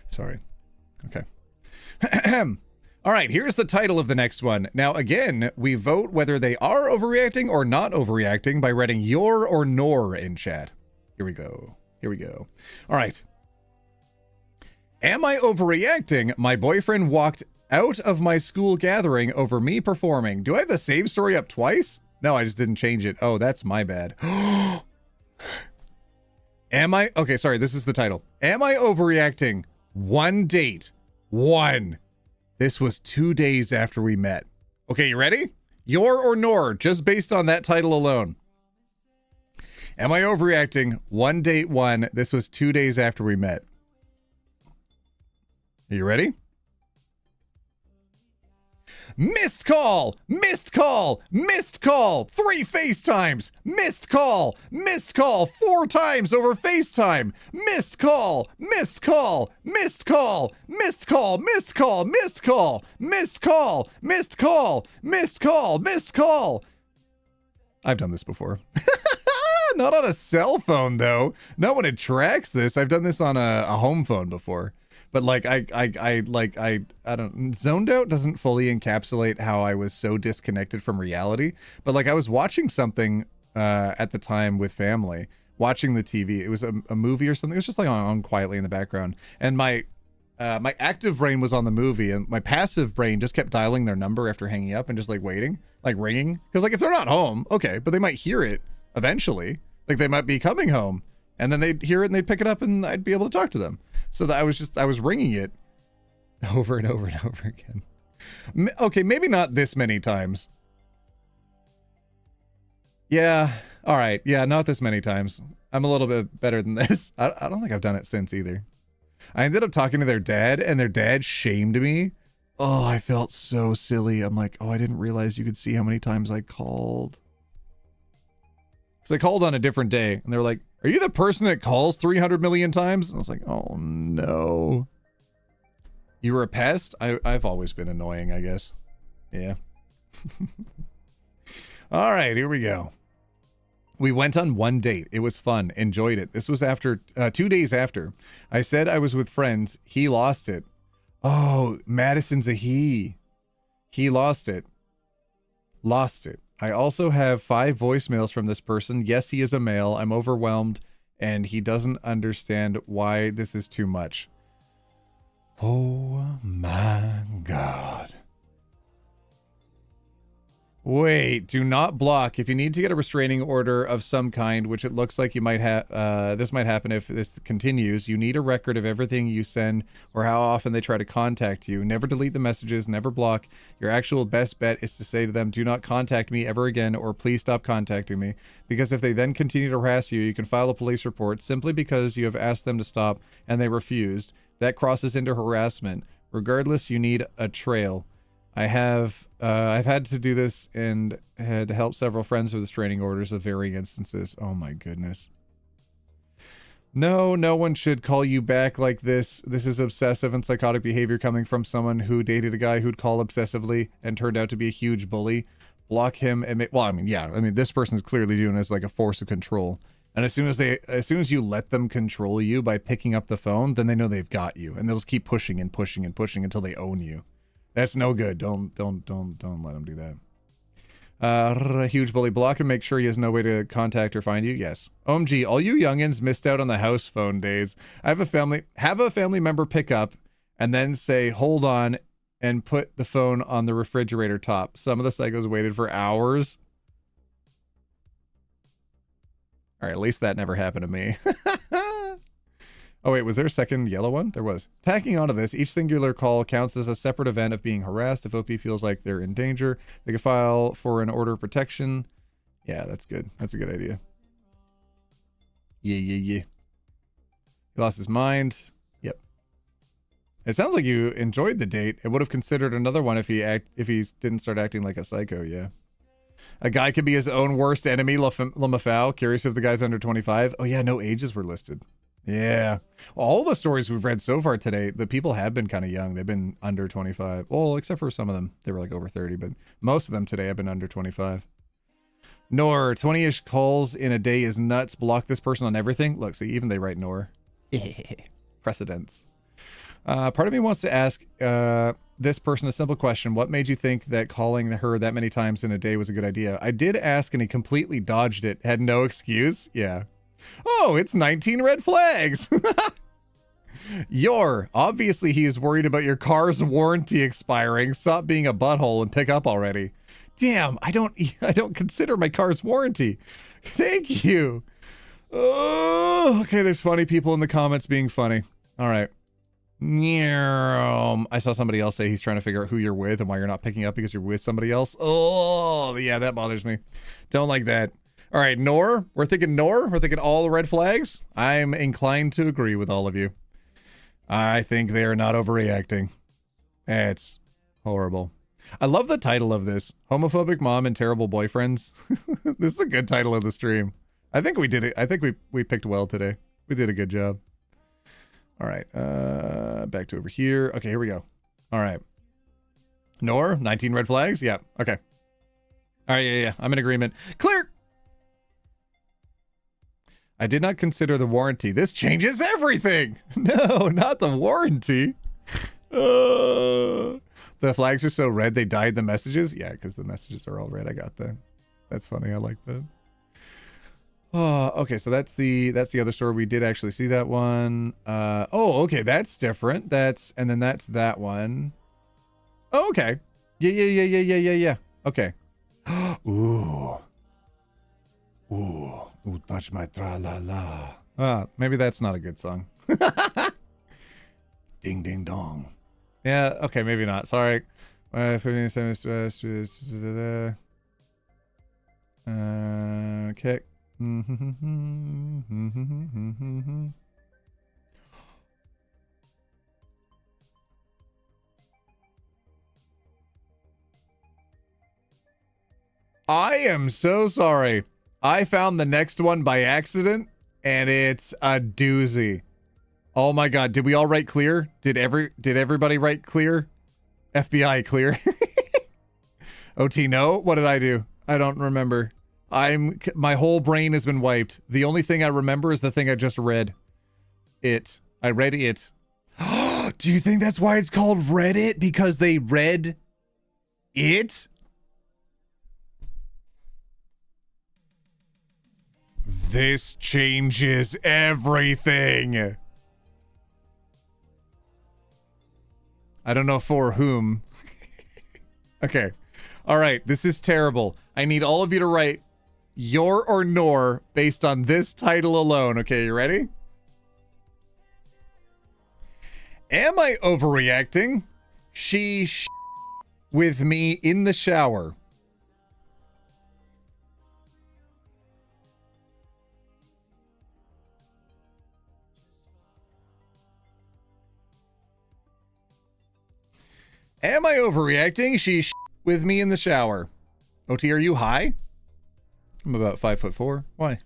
Sorry. Okay. All right, here's the title of the next one. Now, again, we vote whether they are overreacting or not overreacting by writing your or nor in chat. Here we go. Here we go. All right. Am I overreacting? My boyfriend walked out of my school gathering over me performing. Do I have the same story up twice? No, I just didn't change it. Oh, that's my bad. Am I... Okay, sorry, this is the title. Am I overreacting? One date. One. This was 2 days after we met. Okay, you ready? Your or nor, just based on that title alone. Am I overreacting? One date, one. This was 2 days after we met. Are you ready? Missed call, missed call, missed call, 3 FaceTimes, missed call, 4 times over FaceTime, missed call, missed call, missed call, missed call, missed call, missed call, missed call, missed call, missed call, missed call. I've done this before. Not on a cell phone though. Not when it tracks this. I've done this on a home phone before. But like I don't, zoned out doesn't fully encapsulate how I was so disconnected from reality. But like I was watching something at the time with family, watching the TV. It was a movie or something. It was just like on quietly in the background. And my active brain was on the movie, and my passive brain just kept dialing their number after hanging up and just like waiting, like ringing. Because like if they're not home, okay, but they might hear it eventually. Like they might be coming home, and then they'd hear it and they'd pick it up, and I'd be able to talk to them. So that I was ringing it over and over and over again. Okay, maybe not this many times. Yeah, all right. Yeah, not this many times. I'm a little bit better than this. I don't think I've done it since either. I ended up talking to their dad, and their dad shamed me. Oh, I felt so silly. I'm like, oh, I didn't realize you could see how many times I called. Because I called on a different day, and they were like, are you the person that calls 300 million times? And I was like, oh no. You were a pest? I've always been annoying, I guess. Yeah. All right, here we go. We went on one date. It was fun. Enjoyed it. This was after 2 days after. I said I was with friends. He lost it. Oh, Madison's a he. He lost it. Lost it. I also have 5 voicemails from this person. Yes, he is a male. I'm overwhelmed, and he doesn't understand why this is too much. Oh my God. Wait, do not block. If you need to get a restraining order of some kind, which it looks like you might have, this might happen if this continues, you need a record of everything you send or how often they try to contact you. Never delete the messages, never block. Your actual best bet is to say to them, do not contact me ever again, or please stop contacting me. Because if they then continue to harass you, you can file a police report simply because you have asked them to stop and they refused. That crosses into harassment. Regardless, you need a trail. I've had to do this and had helped several friends with restraining orders of varying instances. Oh my goodness. No one should call you back like this. This is obsessive and psychotic behavior coming from someone who dated a guy who'd call obsessively and turned out to be a huge bully. Block him and well, I mean, this person's clearly doing this like a force of control. And as soon as you let them control you by picking up the phone, then they know they've got you, and they'll just keep pushing and pushing and pushing until they own you. That's no good. Don't let him do that. A huge bully. Block and make sure he has no way to contact or find you. Yes. OMG, all you youngins missed out on the house phone days. Have a family member pick up and then say, hold on, and put the phone on the refrigerator top. Some of the psychos waited for hours. All right, at least that never happened to me. Oh wait, was there a second yellow one? There was. Tacking onto this, each singular call counts as a separate event of being harassed. If OP feels like they're in danger, they can file for an order of protection. Yeah, that's good. That's a good idea. Yeah. He lost his mind. Yep. It sounds like you enjoyed the date. It would have considered another one if he didn't start acting like a psycho. Yeah. A guy could be his own worst enemy. Lamafau. Curious if the guy's under 25. Oh yeah, no ages were listed. Yeah. All the stories we've read so far today, the people have been kind of young. They've been under 25. Well, except for some of them. They were like over 30, but most of them today have been under 25. Nor, 20-ish calls in a day is nuts. Block this person on everything. Look, see, even they write Nor. Precedence. Part of me wants to ask this person a simple question. What made you think that calling her that many times in a day was a good idea? I did ask and he completely dodged it. Had no excuse. Yeah. Oh, it's 19 red flags. Obviously he is worried about your car's warranty expiring. Stop being a butthole and pick up already. Damn, I don't consider my car's warranty. Thank you. Oh, okay, there's funny people in the comments being funny. All right. I saw somebody else say he's trying to figure out who you're with and why you're not picking up because you're with somebody else. Oh, yeah, that bothers me. Don't like that. All right, Nor. We're thinking all the red flags. I'm inclined to agree with all of you. I think they are not overreacting. It's horrible. I love the title of this. Homophobic mom and terrible boyfriends. This is a good title of the stream. I think we did it. I think we picked well today. We did a good job. All right. Back to over here. Okay, here we go. All right. Nor, 19 red flags? Yeah. Okay. All right, yeah. I'm in agreement. Clear! I did not consider the warranty. This changes everything. No, not the warranty. The flags are so red they dyed the messages. Yeah, because the messages are all red. I got that. That's funny. I like that. Oh, okay. So that's the other store. We did actually see that one. Oh, okay. That's different. And then that's that one. Oh, okay. Yeah. Okay. Ooh. Ooh, touch my tra-la-la. Maybe that's not a good song. Ding, ding, dong. Yeah, okay, maybe not. Sorry. Okay. I am so sorry. I found the next one by accident, and it's a doozy. Oh my god, did we all write clear? Did everybody write clear? FBI clear. OT, no? What did I do? I don't remember. My whole brain has been wiped. The only thing I remember is the thing I just read. I read it. Do you think that's why it's called Reddit? Because they read it? This changes everything. I don't know for whom. Okay. All right. This is terrible. I need all of you to write your or nor based on this title alone. Okay, you ready? Am I overreacting? She with me in the shower. Am I overreacting? She with me in the shower. OT, are you high? I'm about 5'4". Why?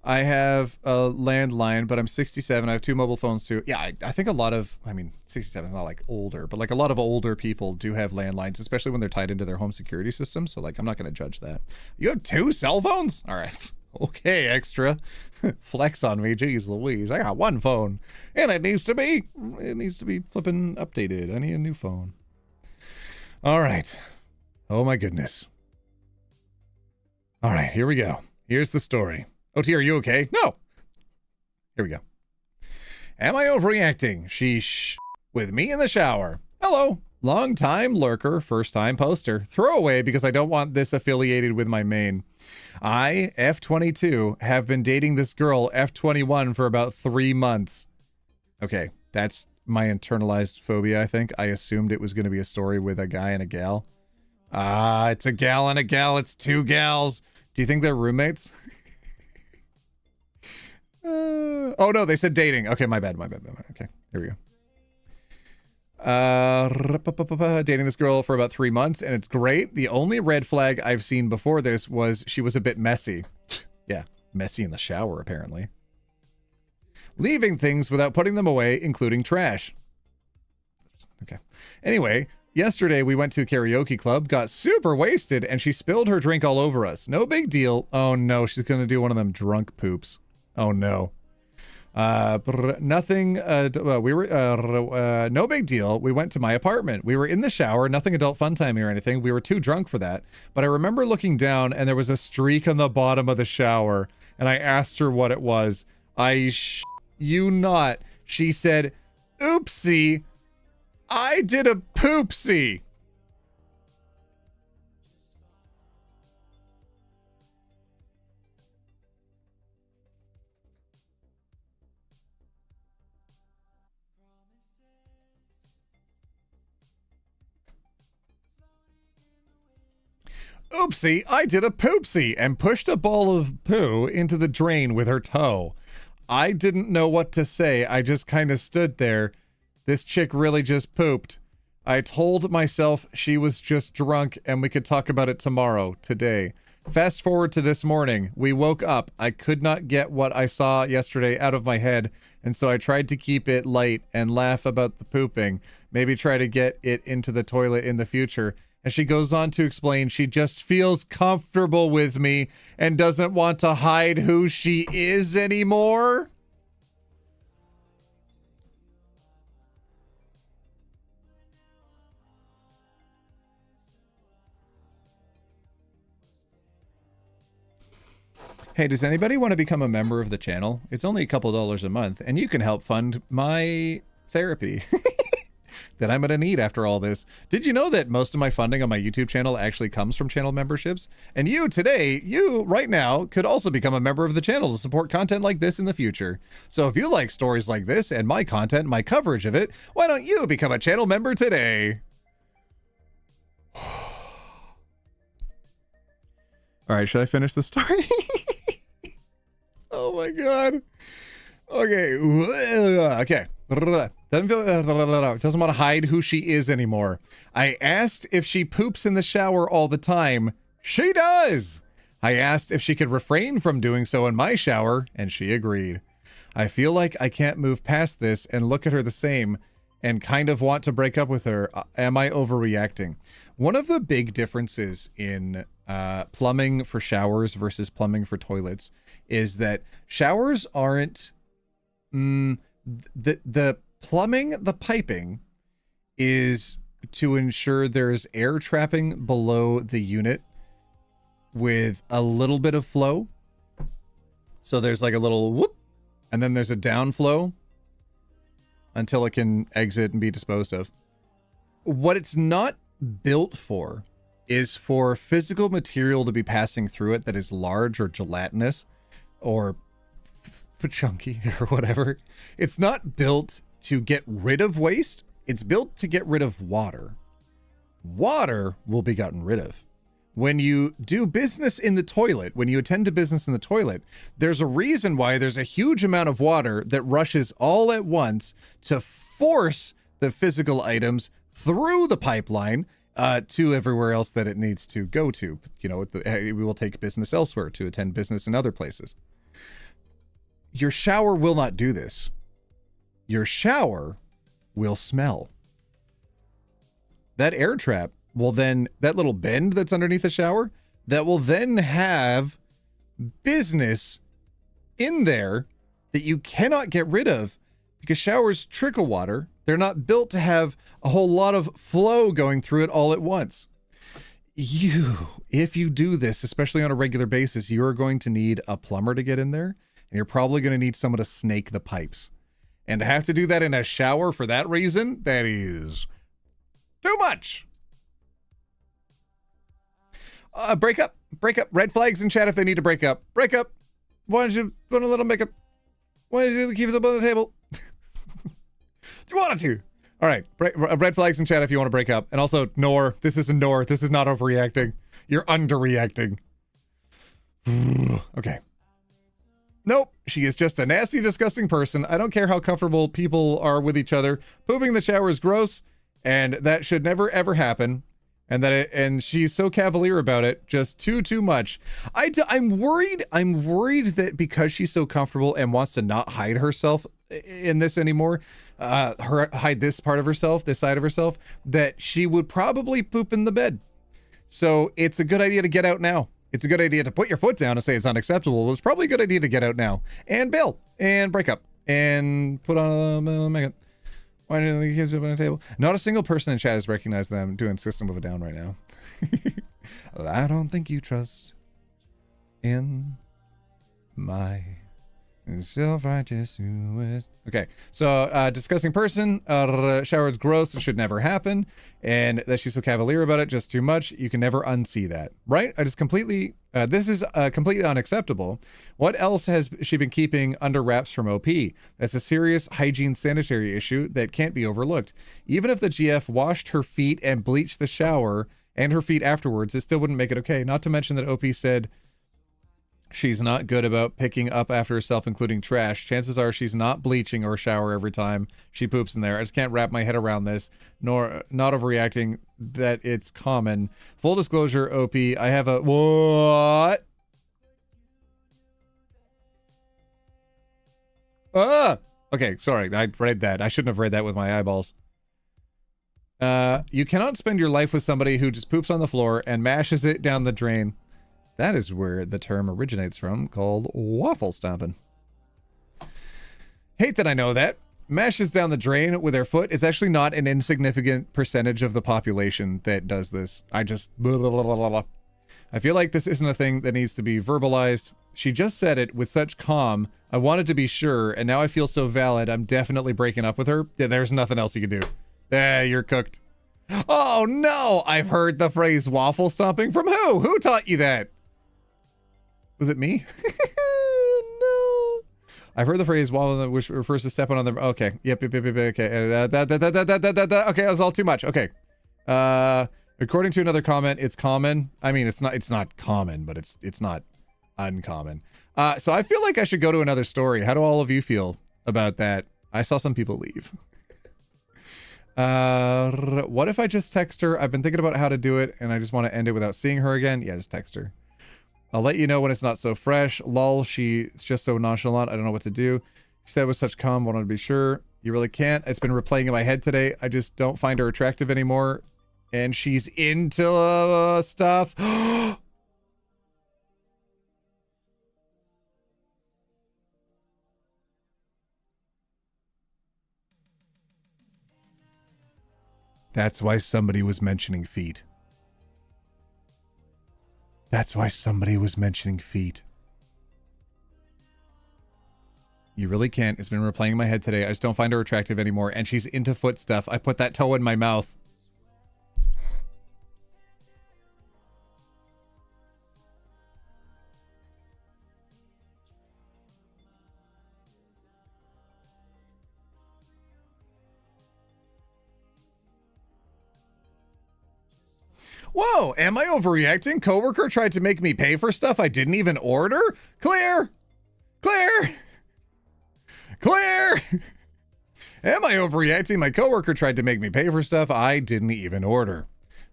I have a landline, but I'm 67. I have 2 mobile phones too. Yeah, I think a lot of, 67 is not like older, but like a lot of older people do have landlines, especially when they're tied into their home security system. So like, I'm not going to judge that. You have 2 cell phones? All right. Okay, extra. Flex on me, geez Louise. I got 1 phone, and it needs to be flipping updated. I need a new phone. All right. Oh my goodness. All right, here we go. Here's the story. OT, are you okay? No. Here we go. Am I overreacting? She with me in the shower. Hello. Long time lurker, first time poster. Throwaway because I don't want this affiliated with my main. I, F22, have been dating this girl, F21, for about 3 months. Okay, that's my internalized phobia, I think. I assumed it was going to be a story with a guy and a gal. It's a gal and a gal. It's 2 gals. Do you think they're roommates? Oh, no, they said dating. Okay, my bad. Okay, here we go. Dating this girl for about 3 months, and it's great. The only red flag I've seen before this was she was a bit messy. Yeah, messy in the shower, apparently. Leaving things without putting them away, including trash. Okay. Anyway, yesterday we went to a karaoke club, got super wasted, and she spilled her drink all over us. No big deal. Oh no, she's gonna do one of them drunk poops. Oh no. Nothing, no big deal. We went to my apartment. We were in the shower, nothing adult fun timing or anything. We were too drunk for that. But I remember looking down and there was a streak on the bottom of the shower. and I asked her what it was. You not. She said, oopsie, I did a poopsie. Oopsie, I did a poopsie and pushed a ball of poo into the drain with her toe. I didn't know what to say. I just kind of stood there. This chick really just pooped. I told myself she was just drunk and we could talk about it tomorrow, today. Fast forward to this morning. We woke up. I could not get what I saw yesterday out of my head, and so I tried to keep it light and laugh about the pooping. Maybe try to get it into the toilet in the future. And she goes on to explain she just feels comfortable with me and doesn't want to hide who she is anymore. Hey, does anybody want to become a member of the channel? It's only a couple dollars a month, and you can help fund my therapy that I'm going to need after all this. Did you know that most of my funding on my YouTube channel actually comes from channel memberships? And you today, right now, could also become a member of the channel to support content like this in the future. So if you like stories like this and my content, my coverage of it, why don't you become a channel member today? All right, should I finish the story? Oh my god. Okay. Okay. Doesn't want to hide who she is anymore. I asked if she poops in the shower all the time. She does. I asked if she could refrain from doing so in my shower, and she agreed. I feel like I can't move past this and look at her the same and kind of want to break up with her. Am I overreacting? One of the big differences in plumbing for showers versus plumbing for toilets is that showers aren't the plumbing, the piping is to ensure there's air trapping below the unit with a little bit of flow. So there's like a little whoop, and then there's a downflow until it can exit and be disposed of. What it's not built for is for physical material to be passing through it that is large or gelatinous or chunky or whatever. It's not built to get rid of waste. It's built to get rid of water. Water will be gotten rid of. When you do business in the toilet, when you attend to business in the toilet, there's a reason why there's a huge amount of water that rushes all at once to force the physical items through the pipeline to everywhere else that it needs to go to. You know, we will take business elsewhere to attend business in other places. Your shower will not do this. Your shower will smell. That air trap will then, that little bend that's underneath the shower, that will then have business in there that you cannot get rid of because showers trickle water. They're not built to have a whole lot of flow going through it all at once. If you do this, especially on a regular basis, you are going to need a plumber to get in there, and you're probably going to need someone to snake the pipes. And to have to do that in a shower for that reason, that is too much. Break up. Red flags in chat if they need to break up. Break up. Why don't you put a little makeup? Why don't you keep us up on the table? You wanted to. All right. Red flags in chat if you want to break up. And also, Nor. This isn't Nor. This is not overreacting. You're underreacting. Okay. Nope. She is just a nasty, disgusting person. I don't care how comfortable people are with each other. Pooping in the shower is gross, and that should never, ever happen. And she's so cavalier about it, just too much. I'm worried that because she's so comfortable and wants to not hide herself in this anymore, hide this part of herself, this side of herself, that she would probably poop in the bed. So it's a good idea to get out now. It's a good idea to put your foot down and say it's unacceptable. It's probably a good idea to get out now and bail and break up and put on makeup. Why didn't the kids up on the table? Not a single person in chat has recognized that I'm doing System of a Down right now. I don't think you trust in My self-righteous suicide. Okay, so disgusting person, showered's gross, it should never happen, and that she's so cavalier about it, just too much. You can never unsee that, right? I just completely, this is completely unacceptable. What else has she been keeping under wraps from OP? That's a serious hygiene sanitary issue that can't be overlooked. Even if the GF washed her feet and bleached the shower and her feet afterwards, it still wouldn't make it okay. Not to mention that OP said she's not good about picking up after herself, including trash. Chances are she's not bleaching or shower every time she poops in there. I just can't wrap my head around this, nor not overreacting that it's common. Full disclosure, OP, I have a... What? Ah! Okay, sorry, I read that. I shouldn't have read that with my eyeballs. You cannot spend your life with somebody who just poops on the floor and mashes it down the drain. That is where the term originates from, called waffle stomping. Hate that I know that. Mashes down the drain with their foot is actually not an insignificant percentage of the population that does this. I just... Blah, blah, blah, blah, blah. I feel like this isn't a thing that needs to be verbalized. She just said it with such calm. I wanted to be sure, and now I feel so valid. I'm definitely breaking up with her. Yeah, there's nothing else you can do. You're cooked. Oh, no! I've heard the phrase waffle stomping from who? Who taught you that? Was it me? No. I've heard the phrase waffle, which refers to stepping on the... Okay. Yep. Okay. Okay, that was all too much. Okay. According to another comment, it's common. I mean, it's not common, but it's not uncommon. So I feel like I should go to another story. How do all of you feel about that? I saw some people leave. What if I just text her? I've been thinking about how to do it, and I just want to end it without seeing her again. Yeah, just text her. I'll let you know when it's not so fresh. Lol, she's just so nonchalant. I don't know what to do. She said it with such calm. Wanted to be sure. You really can't. It's been replaying in my head today. I just don't find her attractive anymore. And she's into stuff. That's why somebody was mentioning feet. That's why somebody was mentioning feet. You really can't. It's been replaying in my head today. I just don't find her attractive anymore. And she's into foot stuff. I put that toe in my mouth. Whoa, am I overreacting? Coworker tried to make me pay for stuff I didn't even order? Clear! Clear! Clear! Am I overreacting? My coworker tried to make me pay for stuff I didn't even order.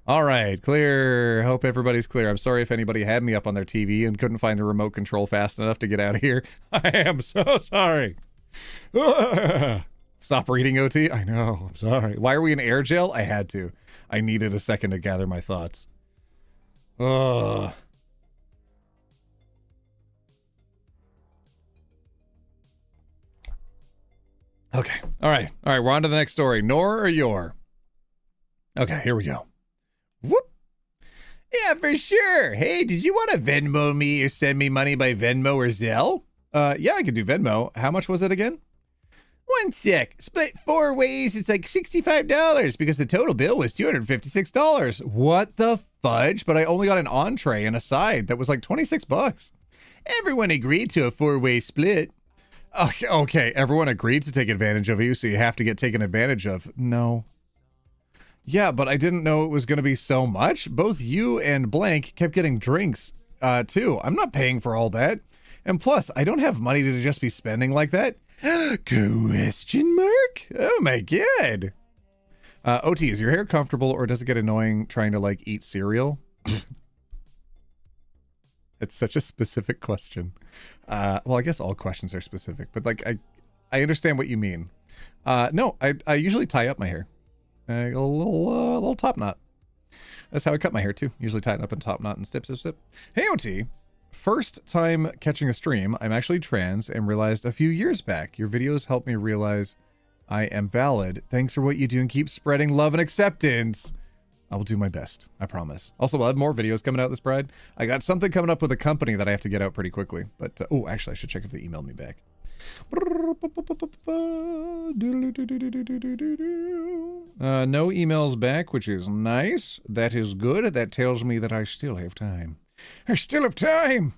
All right, clear. Hope everybody's clear. I'm sorry if anybody had me up on their TV and couldn't find the remote control fast enough to get out of here. I am so sorry. Stop reading, OT. I know. I'm sorry. Why are we in air jail? I had to. I needed a second to gather my thoughts. Ugh. Okay. All right. All right. We're on to the next story. Nor or your? Okay. Here we go. Whoop. Yeah, for sure. Hey, did you want to Venmo me or send me money by Venmo or Zelle? Yeah, I could do Venmo. How much was it again? 1 sec. Split 4 ways. It's like $65 because the total bill was $256. What the fudge? But I only got an entree and a side that was like 26 bucks. Everyone agreed to a 4-way split. Okay. Everyone agreed to take advantage of you, so you have to get taken advantage of. No. Yeah, but I didn't know it was going to be so much. Both you and Blank kept getting drinks, too. I'm not paying for all that. And plus, I don't have money to just be spending like that. Question mark? Oh my god. OT, is your hair comfortable or does it get annoying trying to like eat cereal? It's such a specific question. Well, I guess all questions are specific, but like I understand what you mean. No, I usually tie up my hair. A little top knot. That's how I cut my hair too. Usually tie it up in top knot and snip. Hey OT. First time catching a stream, I'm actually trans and realized a few years back, your videos helped me realize I am valid. Thanks for what you do and keep spreading love and acceptance. I will do my best. I promise. Also, we'll have more videos coming out this Pride. I got something coming up with a company that I have to get out pretty quickly. But, oh, actually, I should check if they emailed me back. No emails back, which is nice. That is good. That tells me that I still have time. I still have time!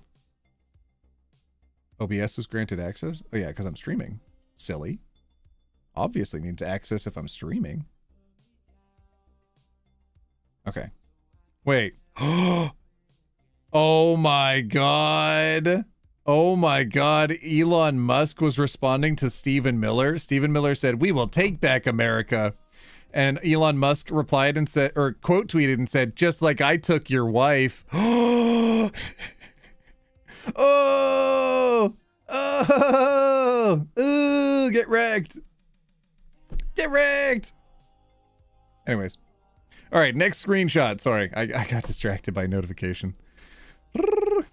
OBS is granted access? Oh, yeah, because I'm streaming. Silly. Obviously needs access if I'm streaming. Okay. Wait. Oh my god. Oh my god. Elon Musk was responding to Stephen Miller. Stephen Miller said, "We will take back America." And Elon Musk replied and said, or quote tweeted and said, "Just like I took your wife." Oh! Oh! Oh! Get wrecked. Get wrecked. Anyways. All right, next screenshot. Sorry, I got distracted by a notification. Why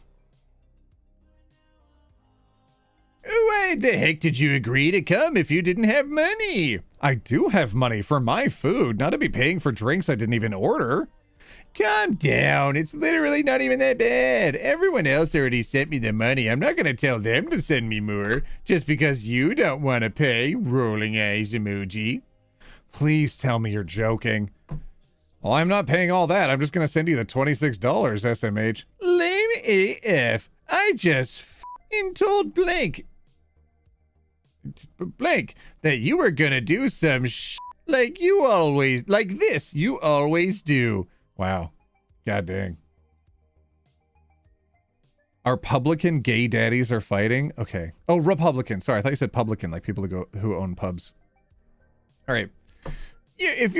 the heck did you agree to come if you didn't have money? I do have money for my food, not to be paying for drinks I didn't even order. Calm down. It's literally not even that bad. Everyone else already sent me the money. I'm not going to tell them to send me more just because you don't want to pay. Rolling eyes emoji. Please tell me you're joking. Well, I'm not paying all that. I'm just going to send you the $26, SMH. Lame AF. I just f***ing told Blake that you were going to do some like you always, like this, you always do. Wow. God dang. Our publican gay daddies are fighting? Okay. Oh, Republican. Sorry, I thought you said publican, like people who own pubs. All right. Yeah, if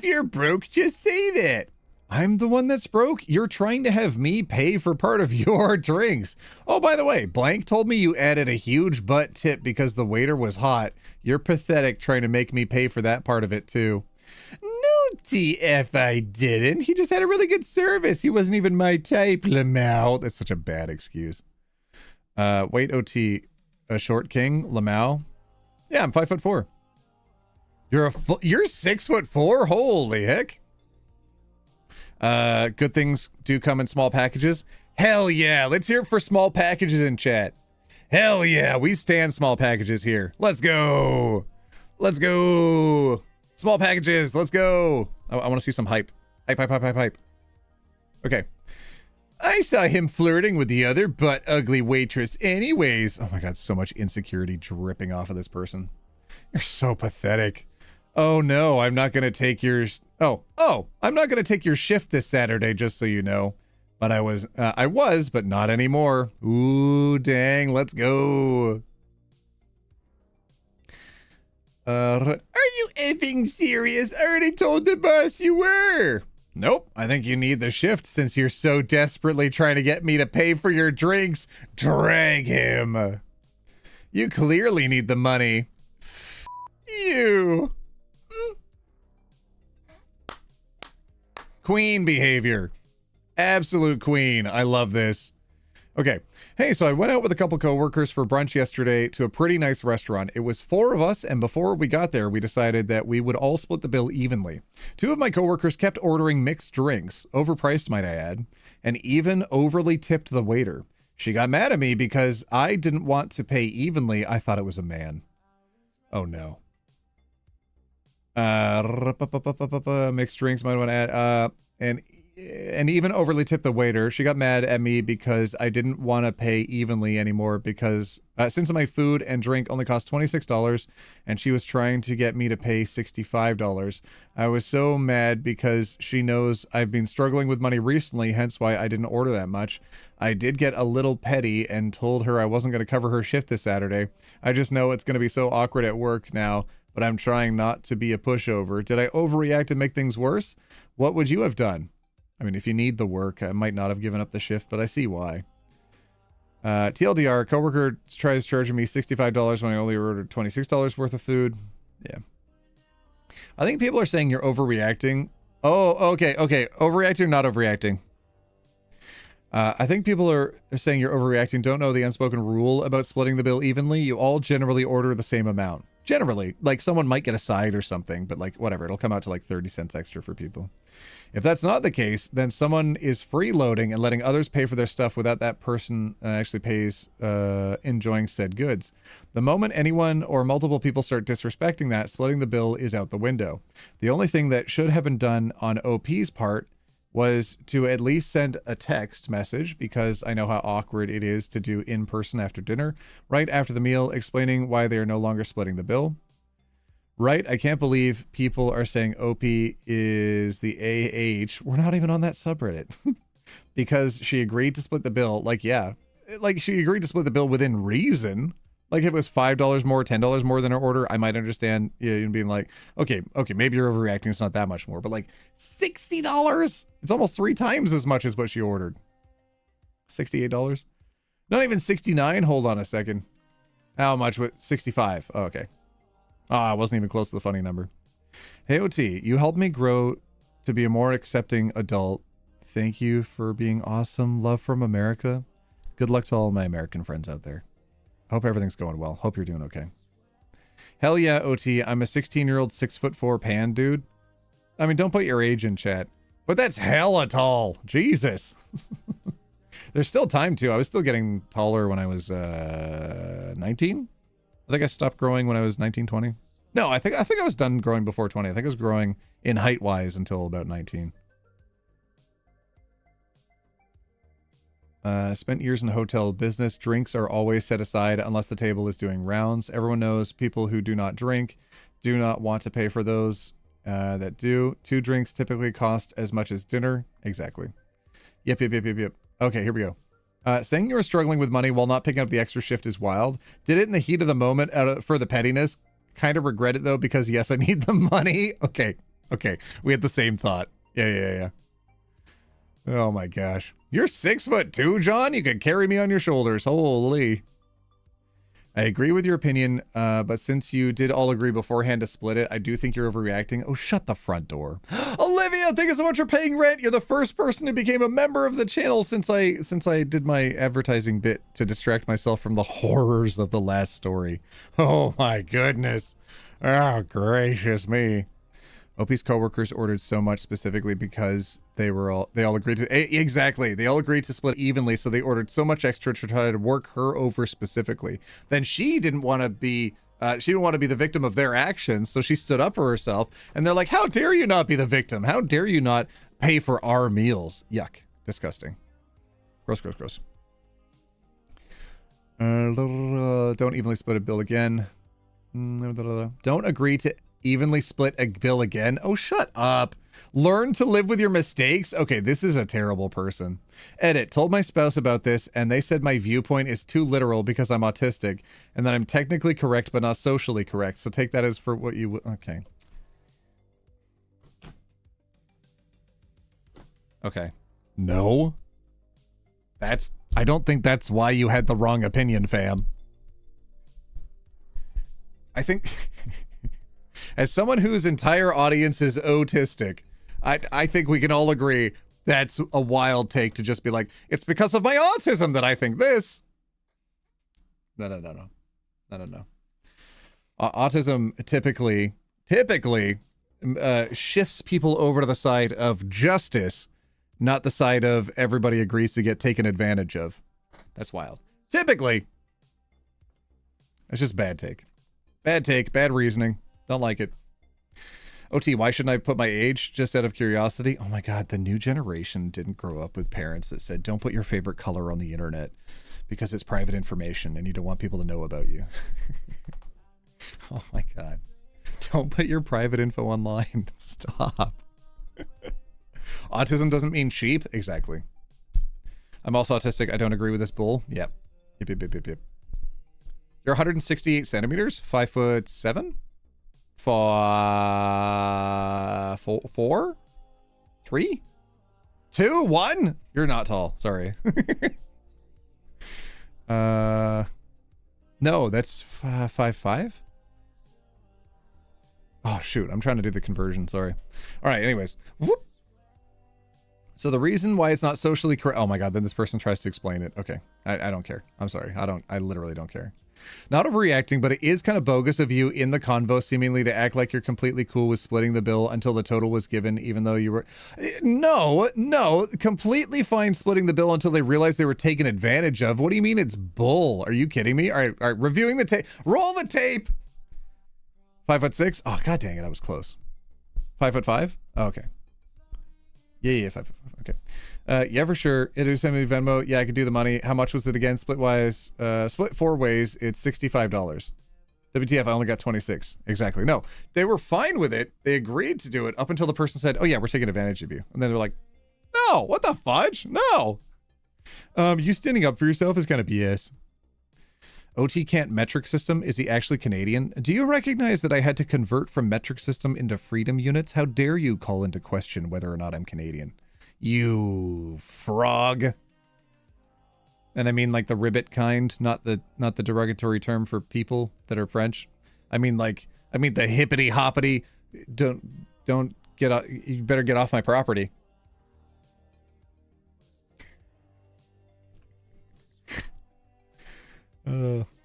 you're broke, just say that. I'm the one that's broke. You're trying to have me pay for part of your drinks. Oh, by the way, Blank told me you added a huge butt tip because the waiter was hot. You're pathetic trying to make me pay for that part of it too. No TF I didn't. He just had a really good service. He wasn't even my type, Lamau. That's such a bad excuse. Wait, OT, a short king, Lamau. Yeah, I'm 5'4". You're 6'4"? Holy heck. Good things do come in small packages. Hell yeah. Let's hear it for small packages in chat. Hell yeah. We stand small packages here. Let's go. Let's go. Small packages. Let's go. I want to see some hype. Hype. Okay. I saw him flirting with the other butt ugly waitress anyways. Oh my god, so much insecurity dripping off of this person. You're so pathetic. Oh no, I'm not gonna take yours. Oh, I'm not gonna take your shift this Saturday, just so you know. But I was, but not anymore. Ooh, dang, let's go. Are you effing serious? I already told the boss you were. Nope, I think you need the shift since you're so desperately trying to get me to pay for your drinks. Drag him. You clearly need the money. F you. Queen behavior. Absolute queen. I love this. Okay. Hey, so I went out with a couple coworkers for brunch yesterday to a pretty nice restaurant. It was 4 of us, and before we got there, we decided that we would all split the bill evenly. 2 of my coworkers kept ordering mixed drinks, overpriced might I add, and even overly tipped the waiter. She got mad at me because I didn't want to pay evenly. I thought it was a man. Oh no. Mixed drinks might want to add, and even overly tipped the waiter. She got mad at me because I didn't want to pay evenly anymore because since my food and drink only cost $26 and she was trying to get me to pay $65. I was so mad because she knows I've been struggling with money recently, hence why I didn't order that much. I did get a little petty and told her I wasn't going to cover her shift this Saturday. I just know it's going to be so awkward at work now, but I'm trying not to be a pushover. Did I overreact and make things worse? What would you have done? I mean, if you need the work, I might not have given up the shift, but I see why. TLDR, coworker tries charging me $65 when I only ordered $26 worth of food. Yeah. I think people are saying you're overreacting. Oh, okay. Overreacting, not overreacting. I think people are saying you're overreacting, don't know the unspoken rule about splitting the bill evenly. You all generally order the same amount. Generally, like someone might get a side or something, but like whatever, it'll come out to like 30 cents extra for people. If that's not the case, then someone is freeloading and letting others pay for their stuff without that person actually pays enjoying said goods. The moment anyone or multiple people start disrespecting that, splitting the bill is out the window. The only thing that should have been done on OP's part was to at least send a text message, because I know how awkward it is to do in person after dinner, right after the meal, explaining why they are no longer splitting the bill. Right? I can't believe people are saying OP is the AH. We're not even on that subreddit. Because she agreed to split the bill. Like, yeah. Like, she agreed to split the bill within reason. Like, if it was $5 more, $10 more than her order, I might understand, you being like, okay, maybe you're overreacting. It's not that much more. But like, $60? It's almost 3 times as much as what she ordered. $68? Not even 69? Hold on a second. How much? 65. Oh, okay. I wasn't even close to the funny number. Hey, OT, you helped me grow to be a more accepting adult. Thank you for being awesome. Love from America. Good luck to all my American friends out there. Hope everything's going well. Hope you're doing okay. Hell yeah, OT. I'm a 16-year-old 6'4" pan dude. I mean, don't put your age in chat. But that's hella tall. Jesus. There's still time too. I was still getting taller when I was 19. I think I stopped growing when I was 19, 20. No, I think I was done growing before 20. I think I was growing in height-wise until about 19. Spent years in the hotel business. Drinks are always set aside unless the table is doing rounds. Everyone knows people who do not drink do not want to pay for those that do. 2 drinks typically cost as much as dinner. Exactly. Yep. Okay, here we go. Saying you were struggling with money while not picking up the extra shift is wild. Did it in the heat of the moment for the pettiness. Kind of regret it though, because yes, I need the money. Okay. We had the same thought. Yeah. Oh my gosh. You're 6'2", John? You can carry me on your shoulders. Holy. I agree with your opinion, but since you did all agree beforehand to split it, I do think you're overreacting. Oh, shut the front door. Olivia, thank you so much for paying rent. You're the first person who became a member of the channel since I did my advertising bit to distract myself from the horrors of the last story. Oh my goodness. Oh, gracious me. OP's coworkers ordered so much specifically because they all agreed to exactly. They all agreed to split evenly, so they ordered so much extra to try to work her over specifically. Then she didn't want to be the victim of their actions, so she stood up for herself. And they're like, "How dare you not be the victim? How dare you not pay for our meals?" Yuck, disgusting. Gross. Don't evenly split a bill again. Don't agree to evenly split a bill again. Oh, shut up. Learn to live with your mistakes. Okay, this is a terrible person. Edit. Told my spouse about this, and they said my viewpoint is too literal because I'm autistic, and that I'm technically correct but not socially correct. So take that as for what you... Okay. Okay. No. I don't think that's why you had the wrong opinion, fam. I think... As someone whose entire audience is autistic, I think we can all agree that's a wild take to just be like, it's because of my autism that I think this. No. Autism typically shifts people over to the side of justice, not the side of everybody agrees to get taken advantage of. That's wild. Typically. It's just bad take. Bad take, bad reasoning. Don't like it. OT, why shouldn't I put my age just out of curiosity? Oh my god, the new generation didn't grow up with parents that said, don't put your favorite color on the internet because it's private information and you don't want people to know about you. Oh my god. Don't put your private info online. Stop. Autism doesn't mean cheap. Exactly. I'm also autistic. I don't agree with this bull. Yep. Yep. You're 168 centimeters, 5'7"? 4, 3, 2, 1. You're not tall. Sorry. No, that's 5'5". Oh shoot, I'm trying to do the conversion. Sorry. All right. Anyways, whoop. So the reason why it's not socially correct. Oh my god. Then this person tries to explain it. Okay. I don't care. I'm sorry. I literally don't care. Not overreacting, but it is kind of bogus of you in the convo seemingly to act like you're completely cool with splitting the bill until the total was given, even though you were... No, completely fine splitting the bill until they realized they were taken advantage of. What do you mean it's bull? Are you kidding me? All right, reviewing the tape. Roll the tape! 5'6"? Oh, god dang it, I was close. 5'5"? Oh, okay. Yeah, 5'5". Okay. Yeah, for sure. It is send me Venmo. Yeah, I could do the money. How much was it again? Split 4 ways. It's $65. WTF, I only got 26. Exactly. No, they were fine with it. They agreed to do it up until the person said, oh yeah, we're taking advantage of you. And then they're like, no, what the fudge? No. You standing up for yourself is kind of BS. OT can't metric system. Is he actually Canadian? Do you recognize that I had to convert from metric system into freedom units? How dare you call into question whether or not I'm Canadian? You frog. And I mean like the ribbit kind, not the derogatory term for people that are French. I mean the hippity hoppity. Don't get off, you better get off my property.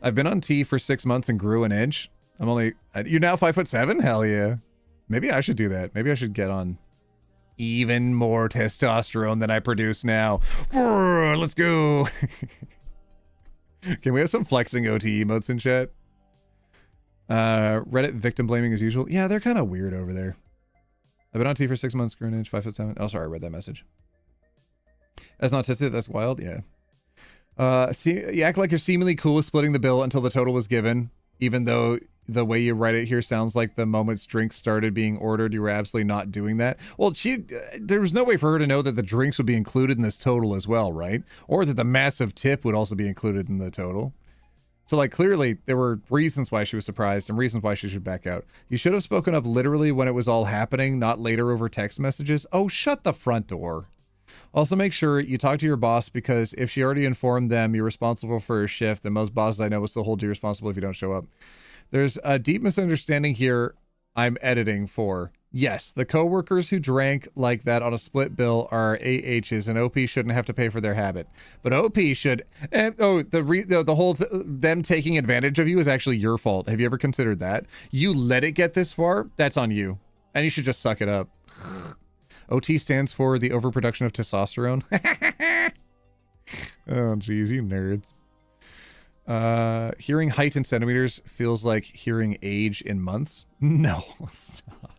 I've been on T for 6 months and grew an inch. You're now 5'7"? Hell yeah. Maybe I should do that. Maybe I should get on even more testosterone than I produce now. Let's go. Can we have some flexing OT emotes in chat? Reddit victim blaming as usual. Yeah, they're kind of weird over there. I've been on T for 6 months, grew an inch, 5'7". Oh, sorry, I read that message. That's not tested. That's wild. Yeah. You act like you're seemingly cool with splitting the bill until the total was given, even though the way you write it here sounds like the moment drinks started being ordered, you were absolutely not doing that. Well, there was no way for her to know that the drinks would be included in this total as well, right? Or that the massive tip would also be included in the total. So, like, clearly there were reasons why she was surprised and reasons why she should back out. You should have spoken up literally when it was all happening, not later over text messages. Oh, shut the front door. Also, make sure you talk to your boss, because if she already informed them you're responsible for your shift, then most bosses I know will still hold you responsible if you don't show up. There's a deep misunderstanding here I'm editing for. Yes, the coworkers who drank like that on a split bill are AHs, and OP shouldn't have to pay for their habit. But OP should... them taking advantage of you is actually your fault. Have you ever considered that? You let it get this far? That's on you. And you should just suck it up. OT stands for the overproduction of testosterone. Oh, geez, you nerds. Hearing height in centimeters feels like hearing age in months. No, stop.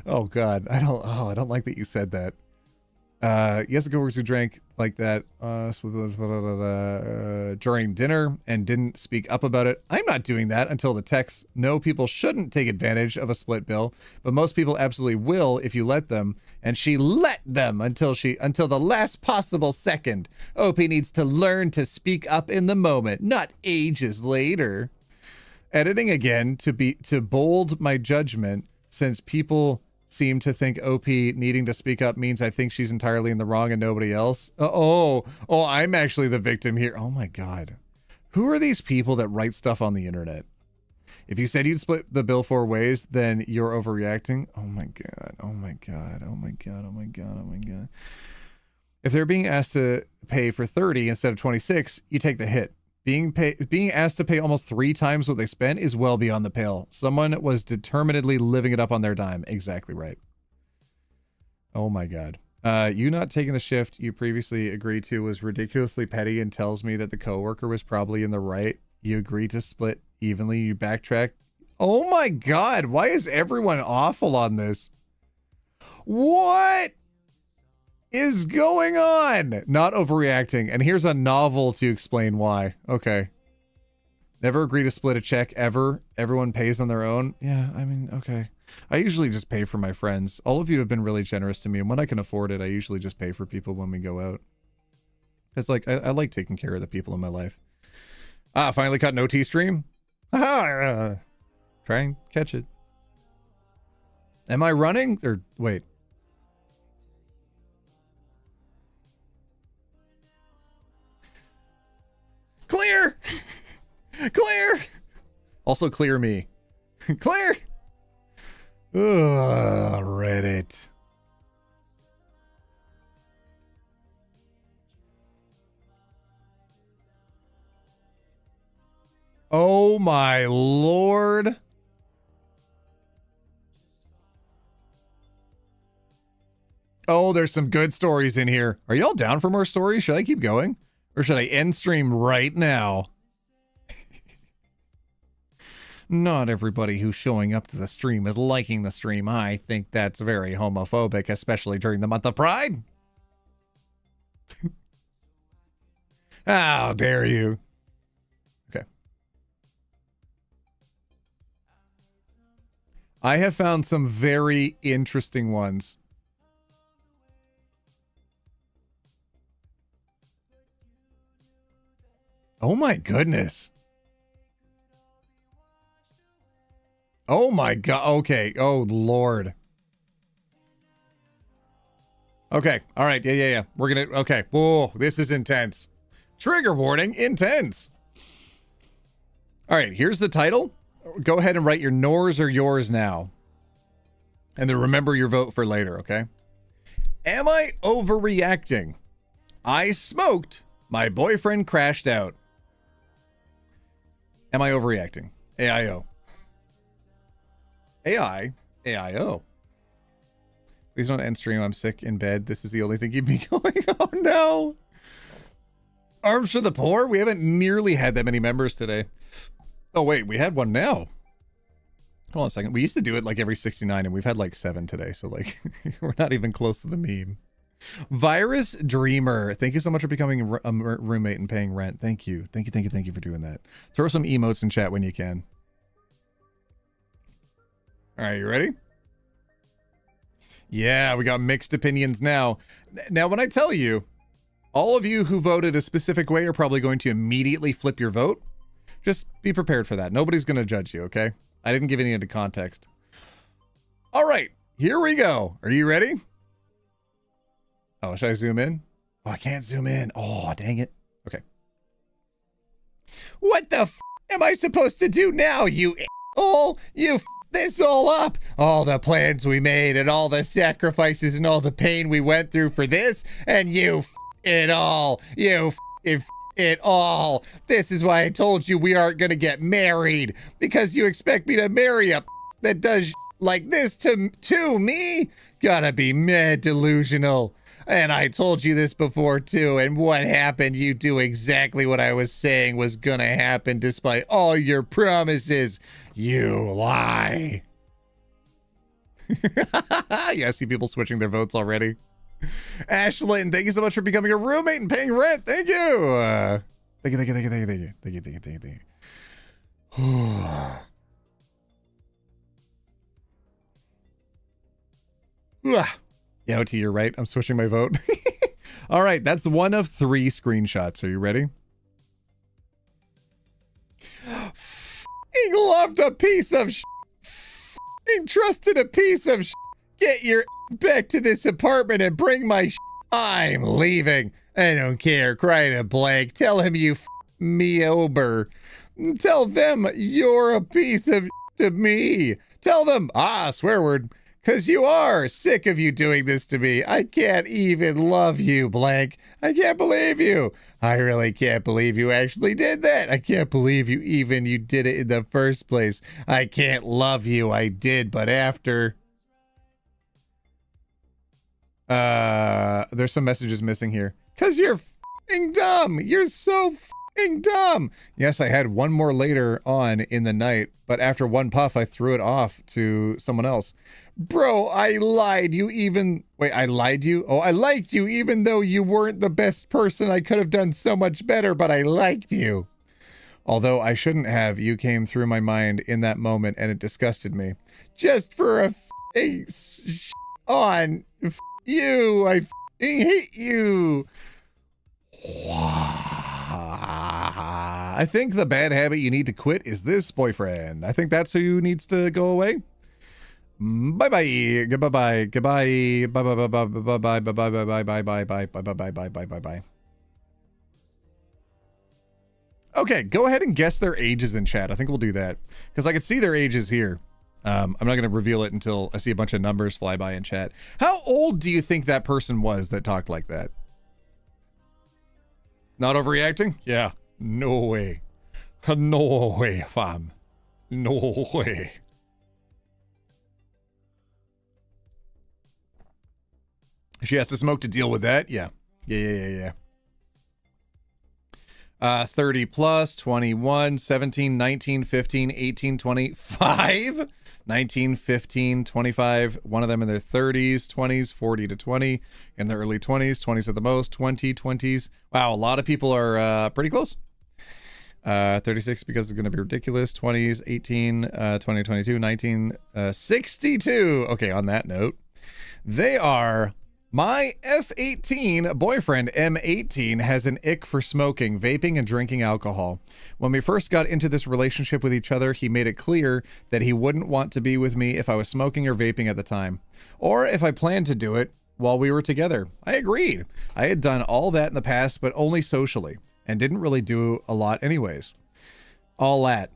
Oh God, I don't like that you said that. Yes, the coworkers who drank like that during dinner and didn't speak up about it. I'm not doing that until the text. No, people shouldn't take advantage of a split bill, but most people absolutely will if you let them. And she let them until the last possible second. OP needs to learn to speak up in the moment, not ages later. Editing again to bold my judgment, since people seem to think OP needing to speak up means I think she's entirely in the wrong and nobody else. Oh, I'm actually the victim here. Oh my God. Who are these people that write stuff on the internet? If you said you'd split the bill 4 ways, then you're overreacting. Oh my God. Oh my God. Oh my God. Oh my God. Oh my God. If they're being asked to pay for 30 instead of 26, you take the hit. Being asked to pay almost 3 times what they spent is well beyond the pale. Someone was determinedly living it up on their dime. Exactly right. Oh my God. You not taking the shift you previously agreed to was ridiculously petty and tells me that the coworker was probably in the right. You agreed to split evenly. You backtrack. Oh my God. Why is everyone awful on this? What is going on? Not overreacting. And here's a novel to explain why. Okay. Never agree to split a check ever. Everyone pays on their own. Yeah, I mean, okay. I usually just pay for my friends. All of you have been really generous to me, and when I can afford it, I usually just pay for people when we go out. It's like, I like taking care of the people in my life. Ah, finally caught an OT stream? Try and catch it. Am I running? Or, wait. Clear! Clear! Also clear me. Clear! Ugh, Reddit. Oh my lord. Oh, there's some good stories in here. Are y'all down for more stories? Should I keep going? Or should I end stream right now? Not everybody who's showing up to the stream is liking the stream. I think that's very homophobic, especially during the month of Pride. How dare you? Okay. I have found some very interesting ones. Oh my goodness. Oh my god. Okay. Oh lord. Okay. All right. Yeah. We're gonna. Okay. Whoa. This is intense. Trigger warning. Intense. All right. Here's the title. Go ahead and write your nors or yours now. And then remember your vote for later. Okay. Am I overreacting? I smoked. My boyfriend crashed out. Am I overreacting? AIO. AIO. Please don't end stream. I'm sick in bed. This is the only thing keeping me going. Oh no. Arms for the poor? We haven't nearly had that many members today. Oh wait, we had one now. Hold on a second. We used to do it like every 69 and we've had like 7 today. So like we're not even close to the meme. Virus Dreamer, thank you so much for becoming a roommate and paying rent. Thank you for doing that. Throw some emotes in chat when you can. All right, you ready? Yeah, we got mixed opinions now. Now, when I tell you, all of you who voted a specific way are probably going to immediately flip your vote. Just be prepared for that. Nobody's going to judge you, okay? I didn't give any into context. All right, here we go. Are you ready? Oh, should I zoom in? Oh, I can't zoom in. Oh, dang it. Okay. What the f am I supposed to do now, you a-hole? You f this all up. All the plans we made and all the sacrifices and all the pain we went through for this, and you f it all. You f it all. This is why I told you we aren't gonna get married, because you expect me to marry a that does like this to me? Gotta be mad delusional. And I told you this before too, and what happened? You do exactly what I was saying was gonna happen despite all your promises. You lie. Yeah, I see people switching their votes already. Ashlyn, thank you so much for becoming a roommate and paying rent. Thank you. Thank you. Yeah, OT, you're right. I'm switching my vote. All right, that's one of 3 screenshots. Are you ready? F***ing loved a piece of sh**. F***ing trusted a piece of sh**. Get your back to this apartment and bring my sh**. I'm leaving. I don't care. Cry to blank. Tell him you f*** me over. Tell them you're a piece of sh** to me. Tell them, swear word. Because you are sick of you doing this to me. I can't even love you, blank. I can't believe you. I really can't believe you actually did that. I can't believe you did it in the first place. I can't love you. I did, but after. There's some messages missing here. Because you're f***ing dumb. You're so f***ing dumb. Yes, I had one more later on in the night, but after one puff, I threw it off to someone else. Bro, I lied. I lied to you? Oh, I liked you even though you weren't the best person. I could have done so much better, but I liked you. Although I shouldn't have. You came through my mind in that moment and it disgusted me. Just for a f***ing on you. I f***ing hate you. I think the bad habit you need to quit is this, boyfriend. I think that's who needs to go away. Bye bye. Goodbye. Goodbye. Bye bye bye bye bye bye bye bye bye bye bye bye bye bye bye bye bye bye bye. Okay, go ahead and guess their ages in chat. I think we'll do that because I can see their ages here. I'm not going to reveal it until I see a bunch of numbers fly by in chat. How old do you think that person was that talked like that? Not overreacting? Yeah. No way. No way, fam. No way. She has to smoke to deal with that? Yeah. Yeah. 30 plus, 21, 17, 19, 15, 18, 25, 19, 15, 25, one of them in their 30s, 20s, 40 to 20, in their early 20s, 20s at the most, 20, 20s. Wow, a lot of people are pretty close. 36 because it's going to be ridiculous, 20s, 18, 20, 22, 19, 62. Okay, on that note, they are... My F18 boyfriend, M18, has an ick for smoking, vaping, and drinking alcohol. When we first got into this relationship with each other, he made it clear that he wouldn't want to be with me if I was smoking or vaping at the time, or if I planned to do it while we were together. I agreed. I had done all that in the past, but only socially, and didn't really do a lot anyways. All that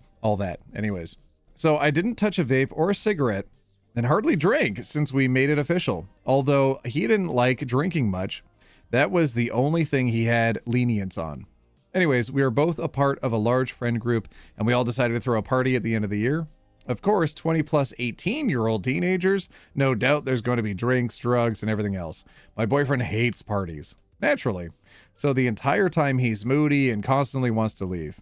anyways. So I didn't touch a vape or a cigarette, and hardly drank since we made it official. Although he didn't like drinking much, that was the only thing he had lenience on. Anyways, we were both a part of a large friend group, and we all decided to throw a party at the end of the year. Of course, 20 plus 18-year-old teenagers, no doubt there's going to be drinks, drugs, and everything else. My boyfriend hates parties, naturally. So the entire time he's moody and constantly wants to leave.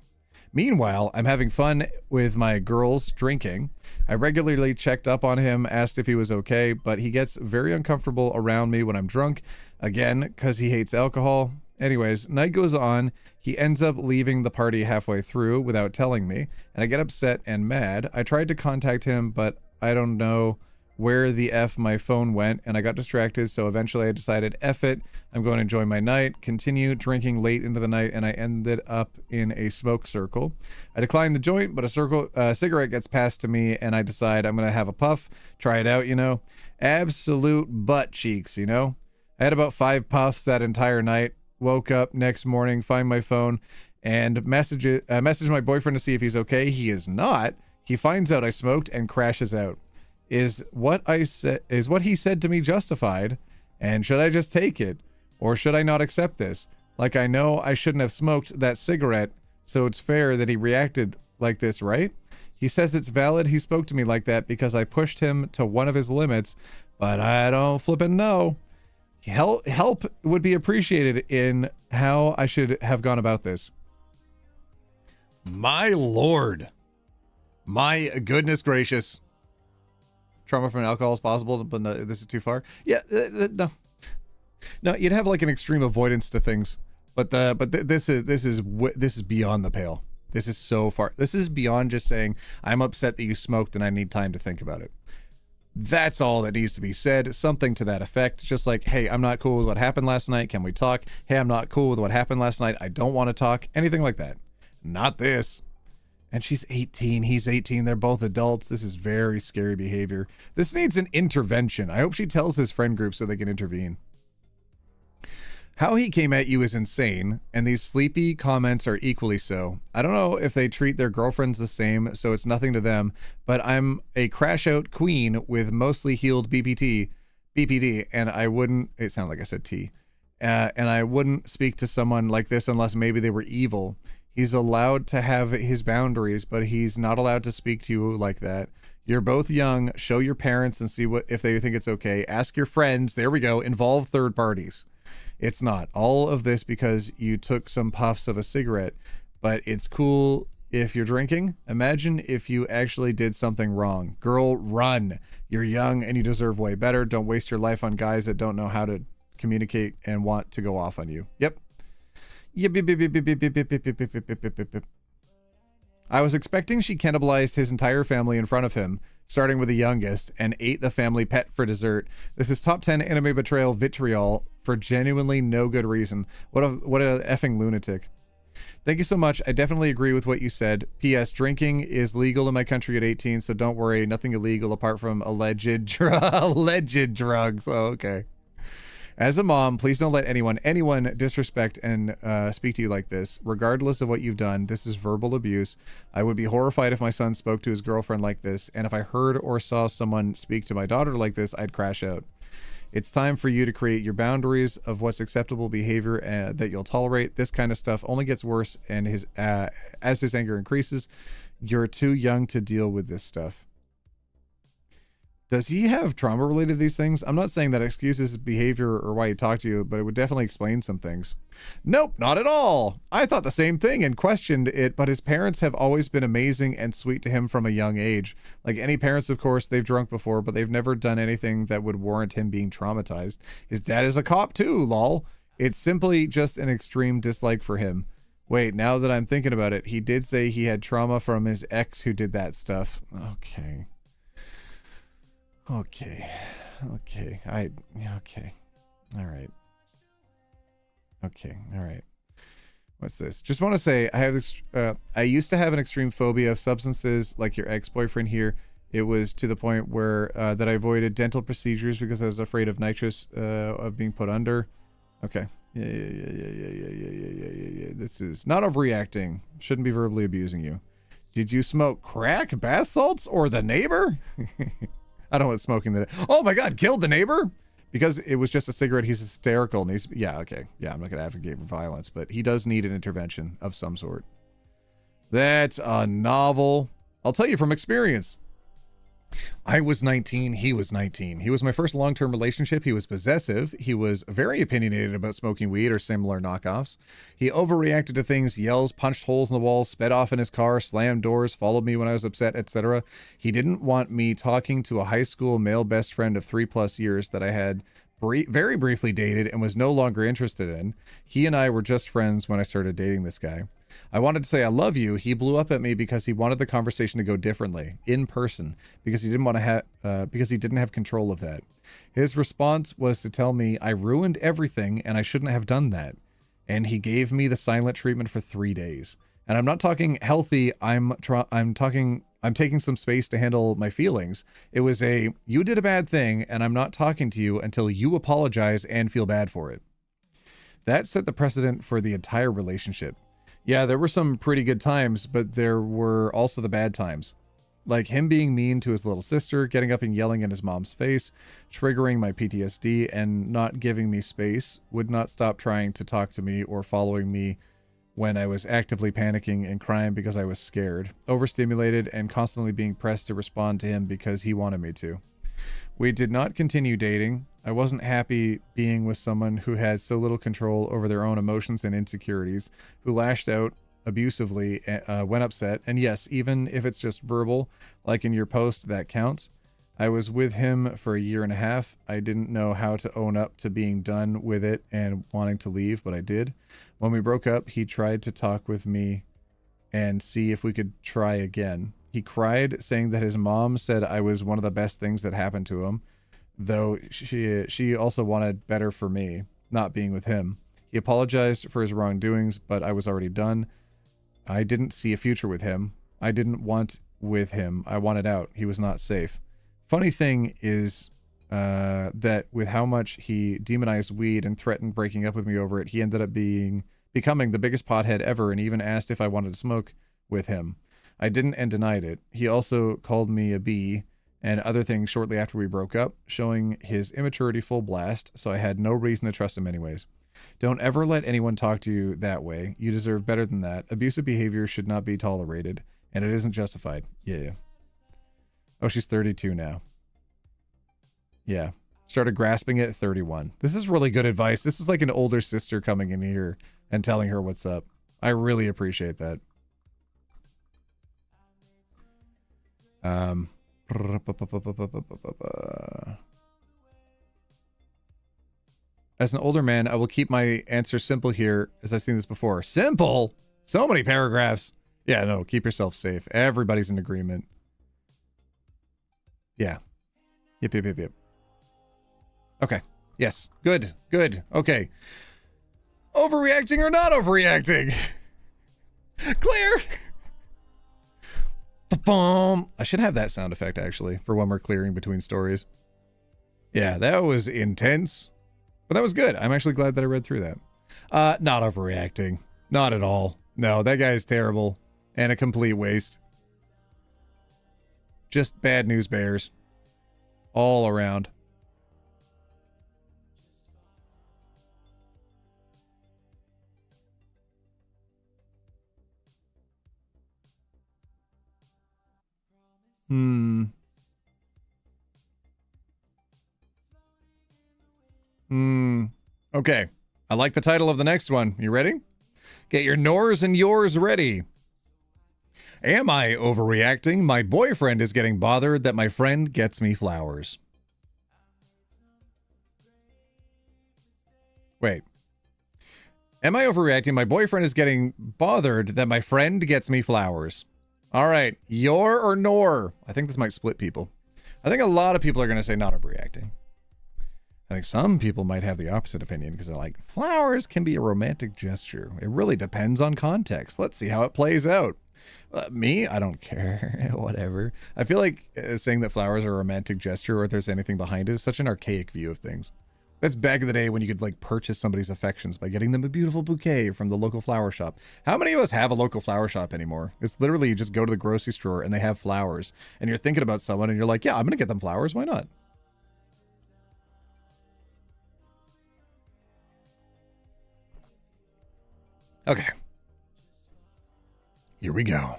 Meanwhile, I'm having fun with my girls drinking. I regularly checked up on him, asked if he was okay, but he gets very uncomfortable around me when I'm drunk, again, because he hates alcohol. Anyways, night goes on. He ends up leaving the party halfway through without telling me, and I get upset and mad. I tried to contact him, but I don't know where the F my phone went, and I got distracted, so eventually I decided, F it, I'm going to enjoy my night, continue drinking late into the night, and I ended up in a smoke circle. I declined the joint, but a cigarette gets passed to me, and I decide I'm going to have a puff, try it out, you know. Absolute butt cheeks, you know. I had about 5 puffs that entire night, woke up next morning, find my phone, and message my boyfriend to see if he's okay. He is not. He finds out I smoked and crashes out. Is what he said to me justified? And should I just take it? Or should I not accept this? Like, I know I shouldn't have smoked that cigarette, so it's fair that he reacted like this, right? He says it's valid he spoke to me like that because I pushed him to one of his limits, but I don't flippin' know. Help would be appreciated in how I should have gone about this. My lord. My goodness gracious. Trauma from alcohol is possible, but no, this is too far. Yeah, no, you'd have like an extreme avoidance to things, but this is beyond the pale. This is so far. This is beyond just saying I'm upset that you smoked and I need time to think about it. That's all that needs to be said. Something to that effect. Just like, hey, I'm not cool with what happened last night. Can we talk? Hey, I'm not cool with what happened last night. I don't want to talk. Anything like that. Not this. And she's 18, he's 18, they're both adults. This is very scary behavior. This needs an intervention. I hope she tells his friend group so they can intervene. How he came at you is insane, and these sleepy comments are equally so. I don't know if they treat their girlfriends the same, so it's nothing to them, but I'm a crash out queen with mostly healed BPD, and I wouldn't, it sounded like I said T, and I wouldn't speak to someone like this unless maybe they were evil. He's allowed to have his boundaries, but he's not allowed to speak to you like that. You're both young. Show your parents and see if they think it's okay. Ask your friends. There we go. Involve third parties. It's not. All of this because you took some puffs of a cigarette, but it's cool if you're drinking. Imagine if you actually did something wrong. Girl, run. You're young and you deserve way better. Don't waste your life on guys that don't know how to communicate and want to go off on you. Yep. I was expecting she cannibalized his entire family in front of him, starting with the youngest, and ate the family pet for dessert. This is top 10 anime betrayal vitriol for genuinely no good reason. What a effing lunatic. Thank you so much. I definitely agree with what you said. P.S. Drinking is legal in my country at 18, so don't worry. Nothing illegal apart from alleged drugs. Oh, okay. As a mom, please don't let anyone disrespect and speak to you like this. Regardless of what you've done, this is verbal abuse. I would be horrified if my son spoke to his girlfriend like this, and if I heard or saw someone speak to my daughter like this, I'd crash out. It's time for you to create your boundaries of what's acceptable behavior that you'll tolerate. This kind of stuff only gets worse, and as his anger increases, you're too young to deal with this stuff. Does he have trauma related to these things? I'm not saying that excuses his behavior or why he talked to you, but it would definitely explain some things. Nope, not at all. I thought the same thing and questioned it, but his parents have always been amazing and sweet to him from a young age. Like any parents, of course, they've drunk before, but they've never done anything that would warrant him being traumatized. His dad is a cop too, lol. It's simply just an extreme dislike for him. Wait, now that I'm thinking about it, he did say he had trauma from his ex who did that stuff. Okay. Okay. All right. Okay. All right. What's this? Just want to say I used to have an extreme phobia of substances like your ex-boyfriend here. It was to the point where that I avoided dental procedures because I was afraid of nitrous of being put under. Okay. Yeah. This is not overreacting. Shouldn't be verbally abusing you. Did you smoke crack, bath salts, or the neighbor? I don't want smoking the. Oh my God, killed the neighbor because it was just a cigarette. He's hysterical and yeah, okay. Yeah, I'm not going to advocate for violence, but he does need an intervention of some sort. That's a novel. I'll tell you from experience. I was 19. He was 19. He was my first long-term relationship. He was possessive. He was very opinionated about smoking weed or similar knockoffs. He overreacted to things, yells, punched holes in the walls, sped off in his car, slammed doors, followed me when I was upset, etc. He didn't want me talking to a high school male best friend of 3+ years that I had very briefly dated and was no longer interested in. He and I were just friends when I started dating this guy. I wanted to say I love you. He blew up at me because he wanted the conversation to go differently, in person, because he didn't want to because he didn't have control of that. His response was to tell me I ruined everything and I shouldn't have done that. And he gave me the silent treatment for 3 days. And I'm not talking healthy. I'm taking some space to handle my feelings. It was you did a bad thing and I'm not talking to you until you apologize and feel bad for it. That set the precedent for the entire relationship. Yeah, there were some pretty good times, but there were also the bad times. Like him being mean to his little sister, getting up and yelling in his mom's face, triggering my PTSD, and not giving me space, would not stop trying to talk to me or following me when I was actively panicking and crying because I was scared, overstimulated, and constantly being pressed to respond to him because he wanted me to. We did not continue dating. I wasn't happy being with someone who had so little control over their own emotions and insecurities, who lashed out abusively when upset, and yes, even if it's just verbal, like in your post, that counts. I was with him for 1.5 years. I didn't know how to own up to being done with it and wanting to leave, but I did. When we broke up, he tried to talk with me and see if we could try again. He cried, saying that his mom said I was one of the best things that happened to him, though she also wanted better for me, not being with him. He apologized for his wrongdoings, but I was already done. I didn't see a future with him. I didn't want with him. I wanted out. He was not safe. Funny thing is that with how much he demonized weed and threatened breaking up with me over it, he ended up becoming the biggest pothead ever and even asked if I wanted to smoke with him. I didn't and denied it. He also called me a bee and other things shortly after we broke up, showing his immaturity full blast, so I had no reason to trust him anyways. Don't ever let anyone talk to you that way. You deserve better than that. Abusive behavior should not be tolerated, and it isn't justified. Yeah. Oh, she's 32 now. Yeah. Started grasping it at 31. This is really good advice. This is like an older sister coming in here and telling her what's up. I really appreciate that. As an older man, I will keep my answer simple here, as I've seen this before. Simple? So many paragraphs. Yeah, no, keep yourself safe. Everybody's in agreement. Yeah. Yep. Okay. Yes. Good. Okay. Overreacting or not overreacting? Clear. I should have that sound effect, actually, for when we're clearing between stories. Yeah, that was intense. But that was good. I'm actually glad that I read through that. Not overreacting. Not at all. No, that guy is terrible. And a complete waste. Just bad news bears. All around. Okay. I like the title of the next one. You ready? Get your nors and yours ready. Am I overreacting? My boyfriend is getting bothered that my friend gets me flowers. Wait. Am I overreacting? My boyfriend is getting bothered that my friend gets me flowers. All right. Your or nor? I think this might split people. I think a lot of people are going to say not overreacting. I think some people might have the opposite opinion because they're like, flowers can be a romantic gesture. It really depends on context. Let's see how it plays out. Me, I don't care. Whatever. I feel like saying that flowers are a romantic gesture or if there's anything behind it is such an archaic view of things. That's back in the day when you could like purchase somebody's affections by getting them a beautiful bouquet from the local flower shop. How many of us have a local flower shop anymore? It's literally you just go to the grocery store and they have flowers and you're thinking about someone and you're like, yeah, I'm going to get them flowers. Why not? Okay. Here we go.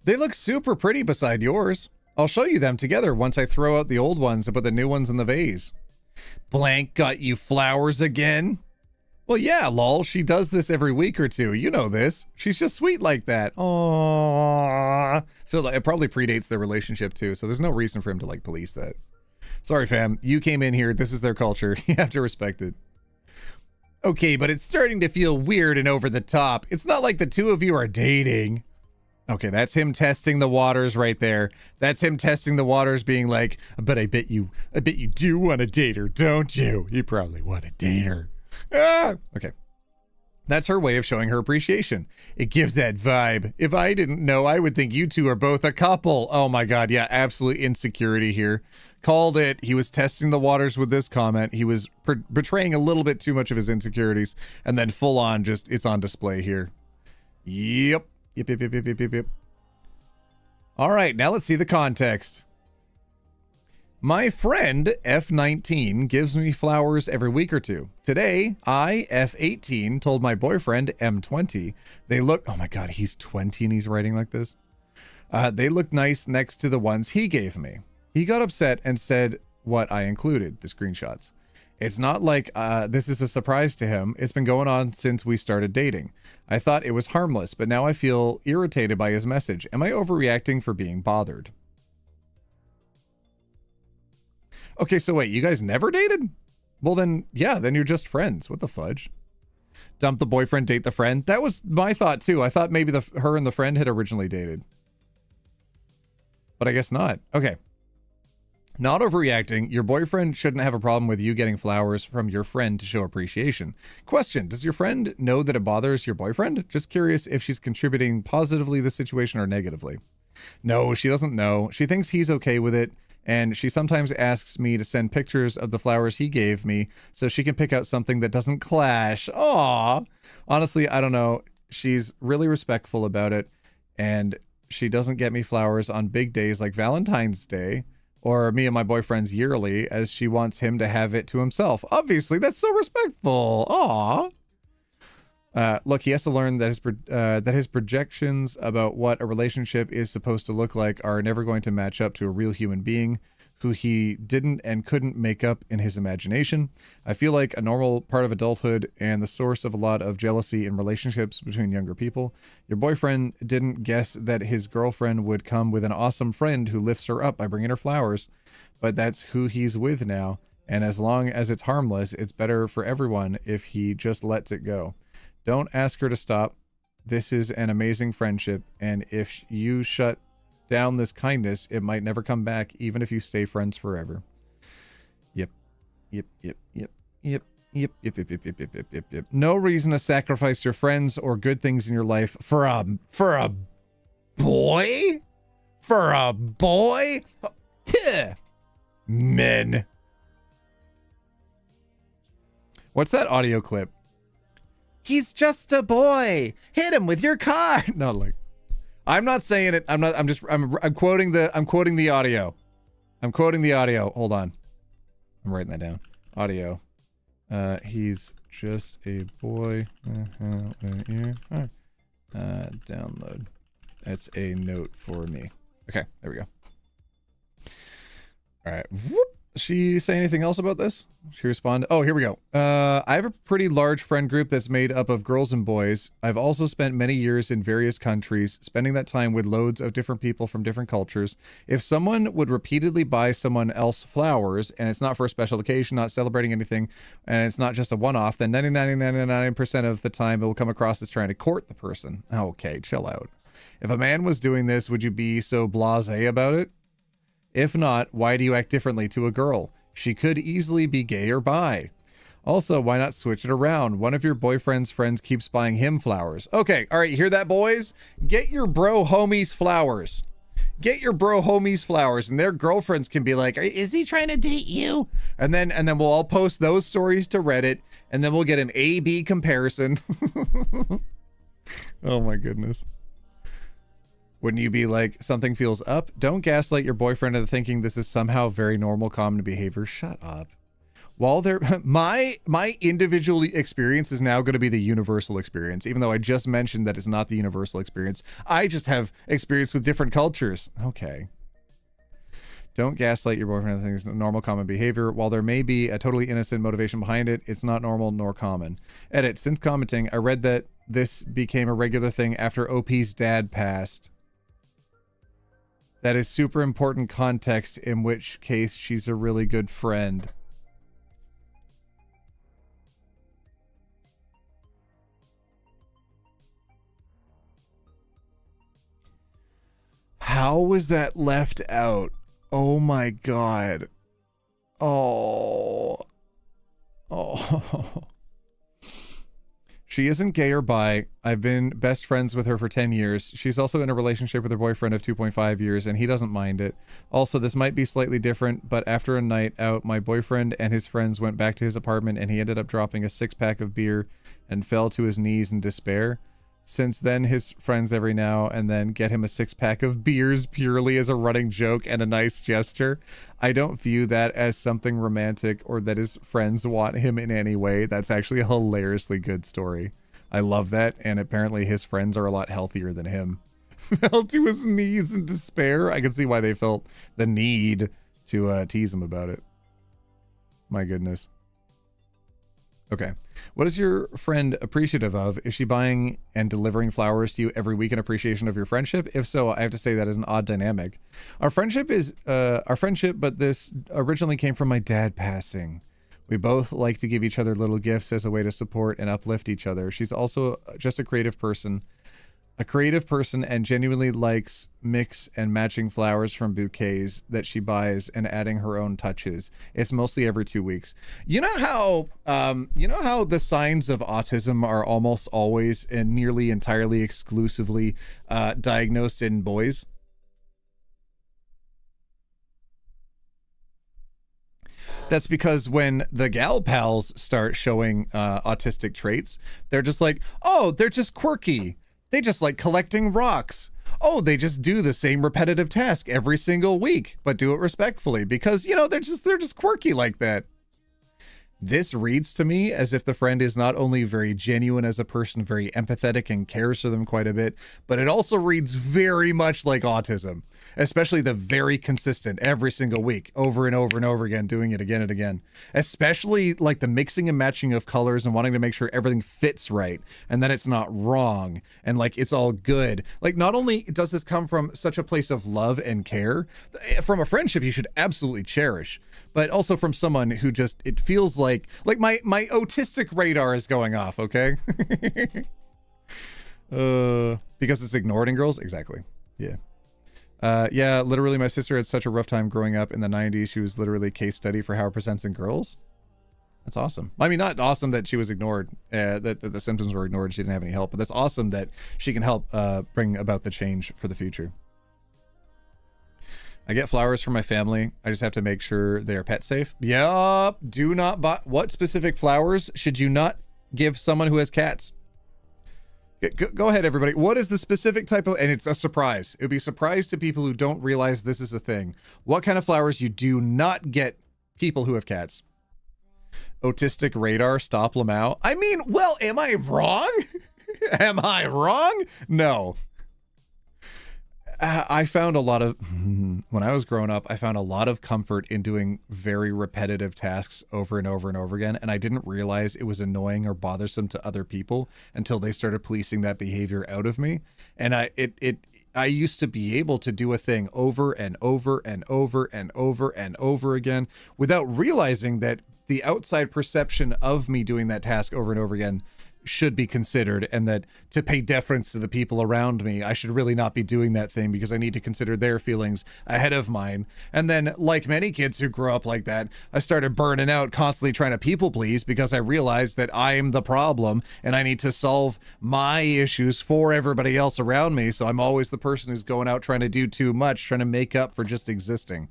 They look super pretty beside yours. I'll show you them together once I throw out the old ones and put the new ones in the vase. Blank got you flowers again? Well, yeah, lol. She does this every week or two. You know this. She's just sweet like that. Aww. So it probably predates their relationship too. So there's no reason for him to like police that. Sorry, fam. You came in here. This is their culture. You have to respect it. Okay, but it's starting to feel weird and over the top. It's not like the two of you are dating. Okay, that's him testing the waters right there. That's him testing the waters being like, but I bet you do want to date her, don't you? You probably want to date her. Ah! Okay. That's her way of showing her appreciation. It gives that vibe. If I didn't know, I would think you two are both a couple. Oh my God, yeah, absolute insecurity here. Called it. He was testing the waters with this comment. He was betraying a little bit too much of his insecurities, and then full on just, it's on display here. Yep. Yep. All right, now let's see the context. My friend, F19, gives me flowers every week or two. Today, I, F18, told my boyfriend, M20, they look... Oh my God, he's 20 and he's writing like this. They look nice next to the ones he gave me. He got upset and said what I included, the screenshots. It's not like this is a surprise to him. It's been going on since we started dating. I thought it was harmless, but now I feel irritated by his message. Am I overreacting for being bothered? Okay, so wait, you guys never dated? Well then, yeah, then you're just friends. What the fudge? Dump the boyfriend, date the friend? That was my thought too. I thought maybe her and the friend had originally dated. But I guess not. Okay. Not overreacting. Your boyfriend shouldn't have a problem with you getting flowers from your friend to show appreciation. Question, does your friend know that it bothers your boyfriend? Just curious if she's contributing positively to the situation or negatively. No, she doesn't know. She thinks he's okay with it, and she sometimes asks me to send pictures of the flowers he gave me so she can pick out something that doesn't clash. Aww. Honestly, I don't know. She's really respectful about it, and she doesn't get me flowers on big days like Valentine's Day, or me and my boyfriend's yearly, as she wants him to have it to himself. Obviously, that's so respectful. Aw. Look, he has to learn that his projections about what a relationship is supposed to look like are never going to match up to a real human being who he didn't and couldn't make up in his imagination. I feel like a normal part of adulthood and the source of a lot of jealousy in relationships between younger people. Your boyfriend didn't guess that his girlfriend would come with an awesome friend who lifts her up by bringing her flowers, but that's who he's with now. And as long as it's harmless, it's better for everyone if he just lets it go. Don't ask her to stop. This is an amazing friendship, and if you shut down this kindness, it might never come back, even if you stay friends forever. Yep. No reason to sacrifice your friends or good things in your life for a boy? For a boy? Men. What's that audio clip? He's just a boy. Hit him with your car. No, like, I'm not saying it. I'm quoting the audio. I'm quoting the audio. Hold on. I'm writing that down. Audio. He's just a boy. Download. That's a note for me. Okay, there we go. All right. Whoop. She say anything else about this? She responded, oh, here we go. I have a pretty large friend group that's made up of girls and boys. I've also spent many years in various countries, spending that time with loads of different people from different cultures. If someone would repeatedly buy someone else flowers, and it's not for a special occasion, not celebrating anything, and it's not just a one-off, then 99% of the time it will come across as trying to court the person. Okay, chill out. If a man was doing this, would you be so blasé about it? If not, why do you act differently to a girl? She could easily be gay or bi. Also, why not switch it around? One of your boyfriend's friends keeps buying him flowers. Okay, all right, you hear that, boys? Get your bro homies flowers. Get your bro homies flowers, and their girlfriends can be like, is he trying to date you? And then we'll all post those stories to Reddit, and then we'll get an A-B comparison. Oh my goodness. Wouldn't you be like, something feels up? Don't gaslight your boyfriend into thinking this is somehow very normal, common behavior. Shut up. While they're my individual experience is now going to be the universal experience, even though I just mentioned that it's not the universal experience. I just have experience with different cultures. Okay. Don't gaslight your boyfriend into thinking it's normal, common behavior. While there may be a totally innocent motivation behind it, it's not normal nor common. Edit. Since commenting, I read that this became a regular thing after OP's dad passed. That is super important context, in which case she's a really good friend. How was that left out? Oh my God. Oh. Oh. She isn't gay or bi. I've been best friends with her for 10 years. She's also in a relationship with her boyfriend of 2.5 years, and he doesn't mind it. Also, this might be slightly different, but after a night out, my boyfriend and his friends went back to his apartment, and he ended up dropping a 6-pack of beer and fell to his knees in despair. Since then, his friends every now and then get him a 6-pack of beers purely as a running joke and a nice gesture. I don't view that as something romantic or that his friends want him in any way. That's actually a hilariously good story. I love that, and apparently his friends are a lot healthier than him. Fell to his knees in despair. I can see why they felt the need to tease him about it. My goodness. Okay. What is your friend appreciative of? Is she buying and delivering flowers to you every week in appreciation of your friendship? If so, I have to say that is an odd dynamic. Our friendship, but this originally came from my dad passing. We both like to give each other little gifts as a way to support and uplift each other. She's also just a creative person and genuinely likes mix and matching flowers from bouquets that she buys and adding her own touches. It's mostly every 2 weeks. You know how the signs of autism are almost always and nearly entirely exclusively diagnosed in boys? That's because when the gal pals start showing autistic traits, they're just like, oh, they're just quirky. They just like collecting rocks. Oh, they just do the same repetitive task every single week, but do it respectfully because, you know, they're just quirky like that. This reads to me as if the friend is not only very genuine as a person, very empathetic and cares for them quite a bit, but it also reads very much like autism, especially the very consistent every single week, over and over and over again, doing it again and again, especially like the mixing and matching of colors and wanting to make sure everything fits right and that it's not wrong and like it's all good. Like, not only does this come from such a place of love and care from a friendship you should absolutely cherish, but also from someone who just, it feels like my autistic radar is going off. Okay. Because it's ignored in girls. Exactly. Yeah. Yeah, literally my sister had such a rough time growing up in the 90s. She was literally a case study for how it presents in girls. That's awesome. I mean, not awesome that she was ignored, that the symptoms were ignored. She didn't have any help, but that's awesome that she can help bring about the change for the future. I get flowers from my family. I just have to make sure they are pet safe. Yup. Do not buy. What specific flowers should you not give someone who has cats? Go ahead, everybody. What is the specific type of, and it's a surprise. It would be a surprise to people who don't realize this is a thing. What kind of flowers you do not get people who have cats? Autistic radar, stop Lamau. I mean, well, am I wrong? Am I wrong? No. I found a lot of, when I was growing up, I found a lot of comfort in doing very repetitive tasks over and over and over again. And I didn't realize it was annoying or bothersome to other people until they started policing that behavior out of me. And I used to be able to do a thing over and over and over and over and over again without realizing that the outside perception of me doing that task over and over again should be considered, and that to pay deference to the people around me, I should really not be doing that thing because I need to consider their feelings ahead of mine. And then, like many kids who grow up like that, I started burning out, constantly trying to people please because I realized that I am the problem and I need to solve my issues for everybody else around me. So I'm always the person who's going out trying to do too much, trying to make up for just existing.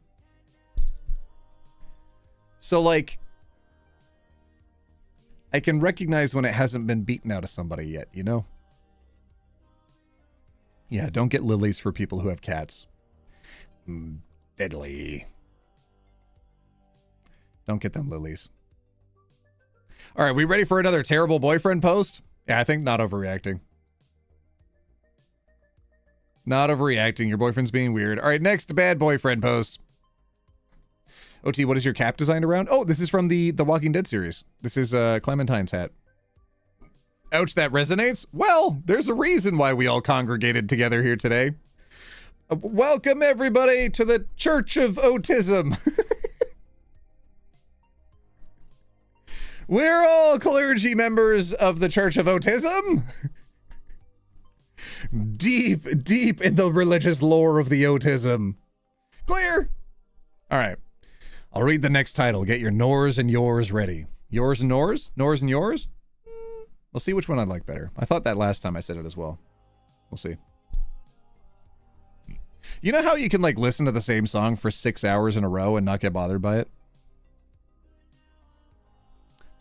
So like, I can recognize when it hasn't been beaten out of somebody yet, you know? Yeah, don't get lilies for people who have cats. Deadly. Don't get them lilies. All right, we ready for another terrible boyfriend post? Yeah, I think not overreacting. Not overreacting. Your boyfriend's being weird. All right, next bad boyfriend post. OT, what is your cap designed around? Oh, this is from the Walking Dead series. This is Clementine's hat. Ouch, that resonates? Well, there's a reason why we all congregated together here today. Welcome, everybody, to the Church of Autism. We're all clergy members of the Church of Autism. Deep, deep in the religious lore of the autism. Clear? All right. I'll read the next title. Get your nors and yours ready. Yours and nors? Nors and yours? We'll see which one I like better. I thought that last time I said it as well. We'll see. You know how you can like listen to the same song for 6 hours in a row and not get bothered by it?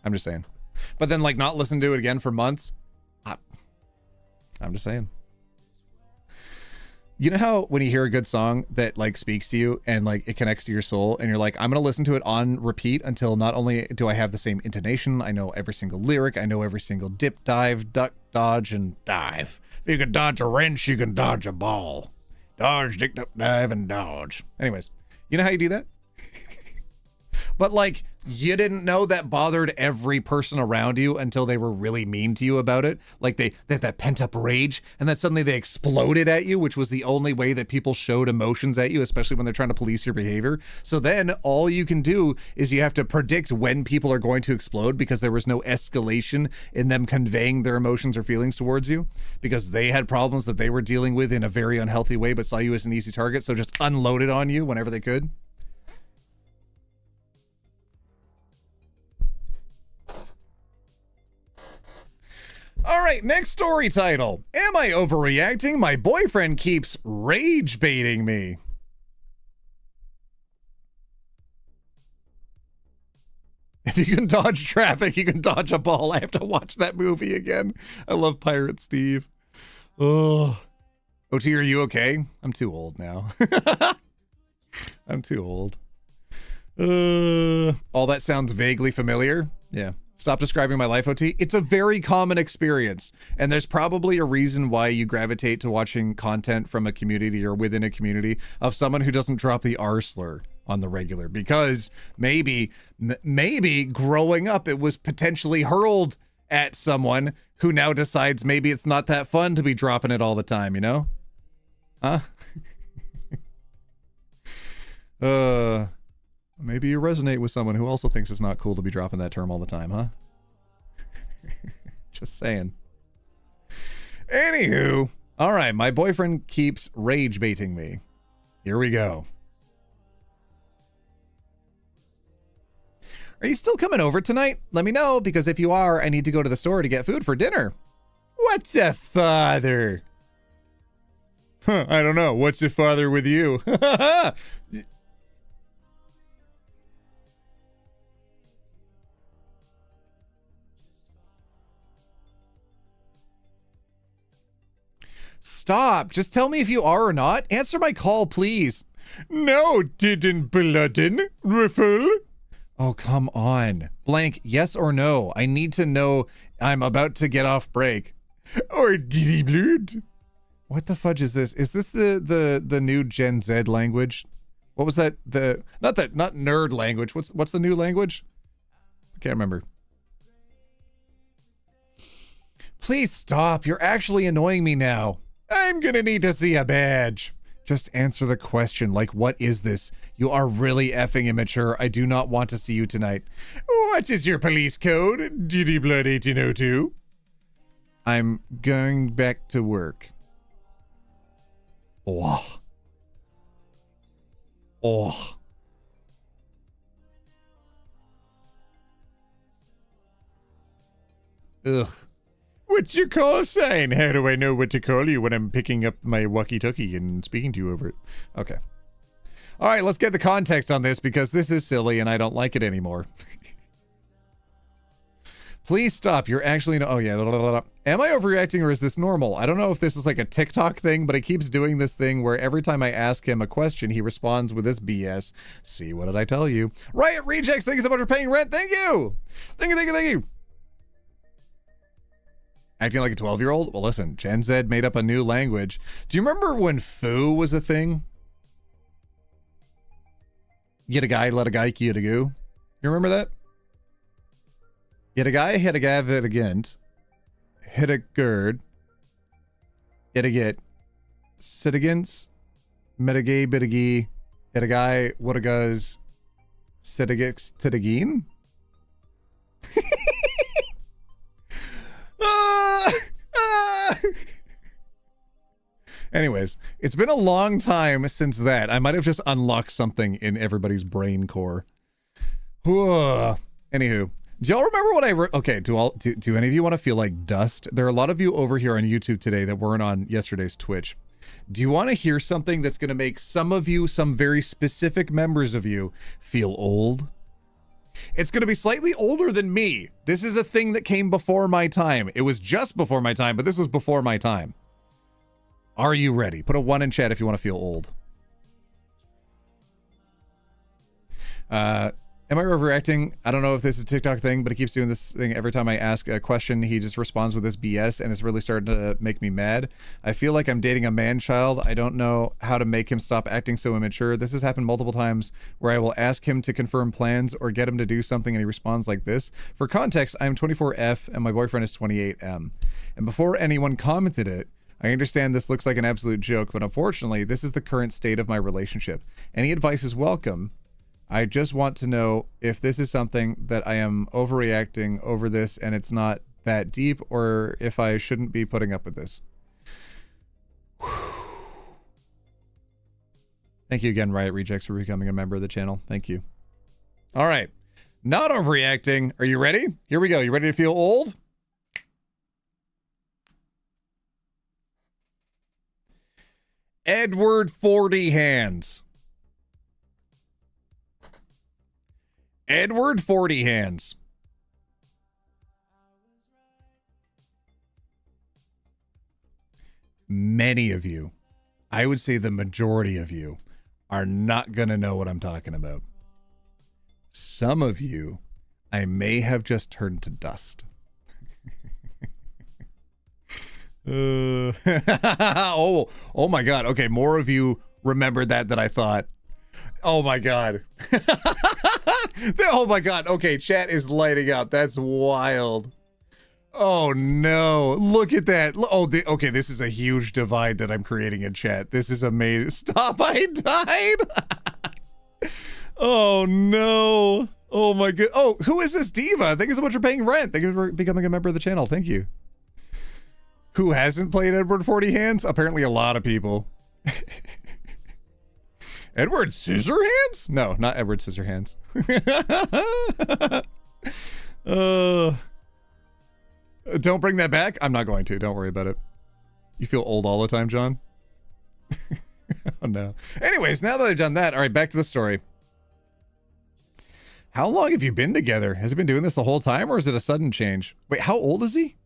I'm just saying. But then like not listen to it again for months? I'm just saying. You know how when you hear a good song that like speaks to you and like it connects to your soul and you're like, I'm going to listen to it on repeat until not only do I have the same intonation, I know every single lyric, I know every single dip, dive, duck, dodge, and dive. If you can dodge a wrench, you can dodge a ball. Dodge, dick, duck, dive, and dodge. Anyways, you know how you do that? But like, you didn't know that bothered every person around you until they were really mean to you about it. Like they had that pent up rage and then suddenly they exploded at you, which was the only way that people showed emotions at you, especially when they're trying to police your behavior. So then all you can do is you have to predict when people are going to explode because there was no escalation in them conveying their emotions or feelings towards you because they had problems that they were dealing with in a very unhealthy way, but saw you as an easy target. So just unloaded on you whenever they could. All right, next story title. Am I overreacting? My boyfriend keeps rage baiting me. If you can dodge traffic, you can dodge a ball. I have to watch that movie again. I love Pirate Steve. Oh. OT, are you okay? I'm too old now. I'm too old. All that sounds vaguely familiar. Yeah. Stop describing my life, OT. It's a very common experience. And there's probably a reason why you gravitate to watching content from a community or within a community of someone who doesn't drop the R slur on the regular. Because maybe growing up, it was potentially hurled at someone who now decides maybe it's not that fun to be dropping it all the time, you know? Huh? Maybe you resonate with someone who also thinks it's not cool to be dropping that term all the time, huh? Just saying. Anywho, all right, my boyfriend keeps rage baiting me. Here we go. Are you still coming over tonight? Let me know, because if you are, I need to go to the store to get food for dinner. What the father? Huh, I don't know. What's the father with you? Stop. Just tell me if you are or not. Answer my call, please. No, didn't bloodin. Riffle. Oh, come on. Blank, yes or no? I need to know I'm about to get off break. Or did he blood? What the fudge is this? Is this the new Gen Z language? What was that? Not nerd language. What's the new language? I can't remember. Please stop. You're actually annoying me now. I'm gonna need to see a badge. Just answer the question, like, what is this? You are really effing immature. I do not want to see you tonight. What is your police code? DD Blood 1802. I'm going back to work. Oh. Oh. Ugh. What you call sign? How do I know what to call you when I'm picking up my walkie-talkie and speaking to you over it? Okay. All right, let's get the context on this because this is silly and I don't like it anymore. Please stop. You're actually no. Oh yeah. Blah, blah, blah. Am I overreacting or is this normal? I don't know if this is like a TikTok thing, but he keeps doing this thing where every time I ask him a question, he responds with this BS. See, what did I tell you? Riot Rejects, thank you so much for paying rent. Thank you. Thank you, thank you, thank you. Acting like a 12-year-old? Well, listen, Gen Z made up a new language. Do you remember when foo was a thing? Get a guy, let a guy, get a goo. You remember that? Get a guy, hit a gav, hit agent. Hit a gird. Hit a get. Sit against. Metagay, bitagee. Hit a guy, what a guz. Sit against, tidageen? Anyways, it's been a long time since that. I might have just unlocked something in everybody's brain core. Anywho, do y'all remember what I wrote? Okay, do any of you want to feel like dust? There are a lot of you over here on YouTube today that weren't on yesterday's Twitch. Do you want to hear something that's going to make some of you, some very specific members of you, feel old? It's going to be slightly older than me. This is a thing that came before my time. It was just before my time, but this was before my time. Are you ready? Put a 1 in chat if you want to feel old. Am I overreacting? I don't know if this is a TikTok thing, but he keeps doing this thing every time I ask a question. He just responds with this BS, and it's really starting to make me mad. I feel like I'm dating a man-child. I don't know how to make him stop acting so immature. This has happened multiple times where I will ask him to confirm plans or get him to do something, and he responds like this. For context, I'm 24F, and my boyfriend is 28M. And before anyone commented it, I understand this looks like an absolute joke, but unfortunately, this is the current state of my relationship. Any advice is welcome. I just want to know if this is something that I am overreacting over this and it's not that deep, or if I shouldn't be putting up with this. Thank you again, Riot Rejects, for becoming a member of the channel. Thank you. All right. Not overreacting. Are you ready? Here we go. You ready to feel old? Edward 40 Hands. Edward 40 Hands. Many of you, I would say the majority of you, are not going to know what I'm talking about. Some of you, I may have just turned to dust. Oh my God. Okay, more of you remembered that than I thought. Oh my God. Oh my God. Okay, chat is lighting up. That's wild. Oh no. Look at that. Oh, okay, this is a huge divide that I'm creating in chat. This is amazing. Stop, I died. Oh no. Oh my God. Oh, who is this diva? Thank you so much for paying rent. Thank you for becoming a member of the channel. Thank you. Who hasn't played Edward 40 Hands? Apparently a lot of people. Edward Scissorhands? No, not Edward Scissorhands. Don't bring that back? I'm not going to. Don't worry about it. You feel old all the time, John? Oh, no. Anyways, now that I've done that, all right, back to the story. How long have you been together? Has he been doing this the whole time, or is it a sudden change? Wait, how old is he?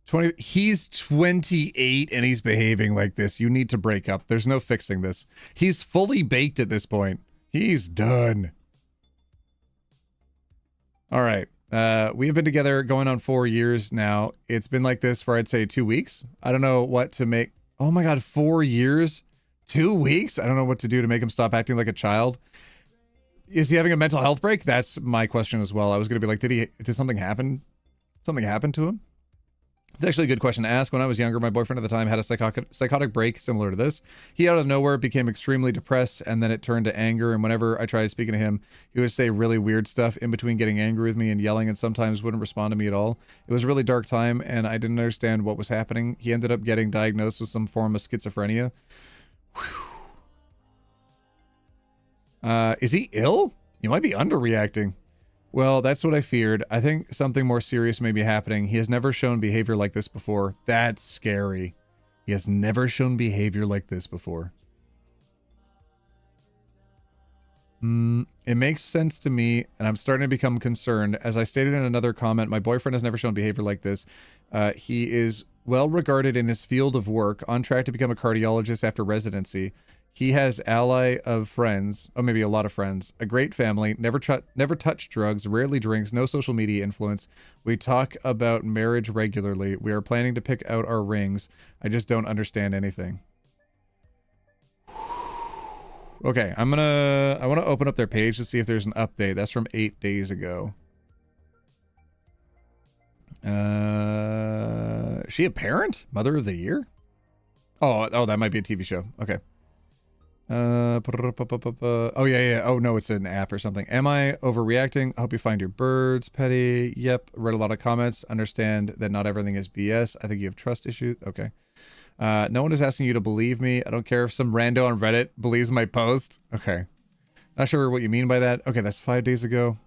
20. He's 28 and he's behaving like this. You need to break up. There's no fixing this. He's fully baked at this point. He's done. All right. We have been together going on 4 years now. It's been like this for, I'd say, 2 weeks. I don't know what to make. Oh my God, 4 years? 2 weeks? I don't know what to do to make him stop acting like a child. Is he having a mental health break? That's my question as well. I was going to be like, did something happen? Something happened to him? It's actually a good question to ask. When I was younger, my boyfriend at the time had a psychotic break similar to this. He out of nowhere became extremely depressed, and then it turned to anger, and whenever I tried speaking to him, he would say really weird stuff in between getting angry with me and yelling, and sometimes wouldn't respond to me at all. It was a really dark time, and I didn't understand what was happening. He ended up getting diagnosed with some form of schizophrenia. Is he ill? You might be underreacting. Well, that's what I feared. I think something more serious may be happening. He has never shown behavior like this before. That's scary. He has never shown behavior like this before. It makes sense to me, and I'm starting to become concerned. As I stated in another comment, my boyfriend has never shown behavior like this. He is well regarded in his field of work, on track to become a cardiologist after residency. He has ally of friends, oh, maybe a lot of friends, a great family, never touched drugs, rarely drinks, no social media influence. We talk about marriage regularly. We are planning to pick out our rings. I just don't understand anything. Okay, I want to open up their page to see if there's an update. That's from 8 days ago. Is she a parent? Mother of the year? Oh, that might be a TV show. Okay. Oh yeah. Oh no, it's an app or something. Am I overreacting? I hope you find your birds, Petty. Yep. Read a lot of comments. Understand that not everything is BS. I think you have trust issues. Okay. No one is asking you to believe me. I don't care if some rando on Reddit believes my post. Okay. Not sure what you mean by that. Okay, that's 5 days ago.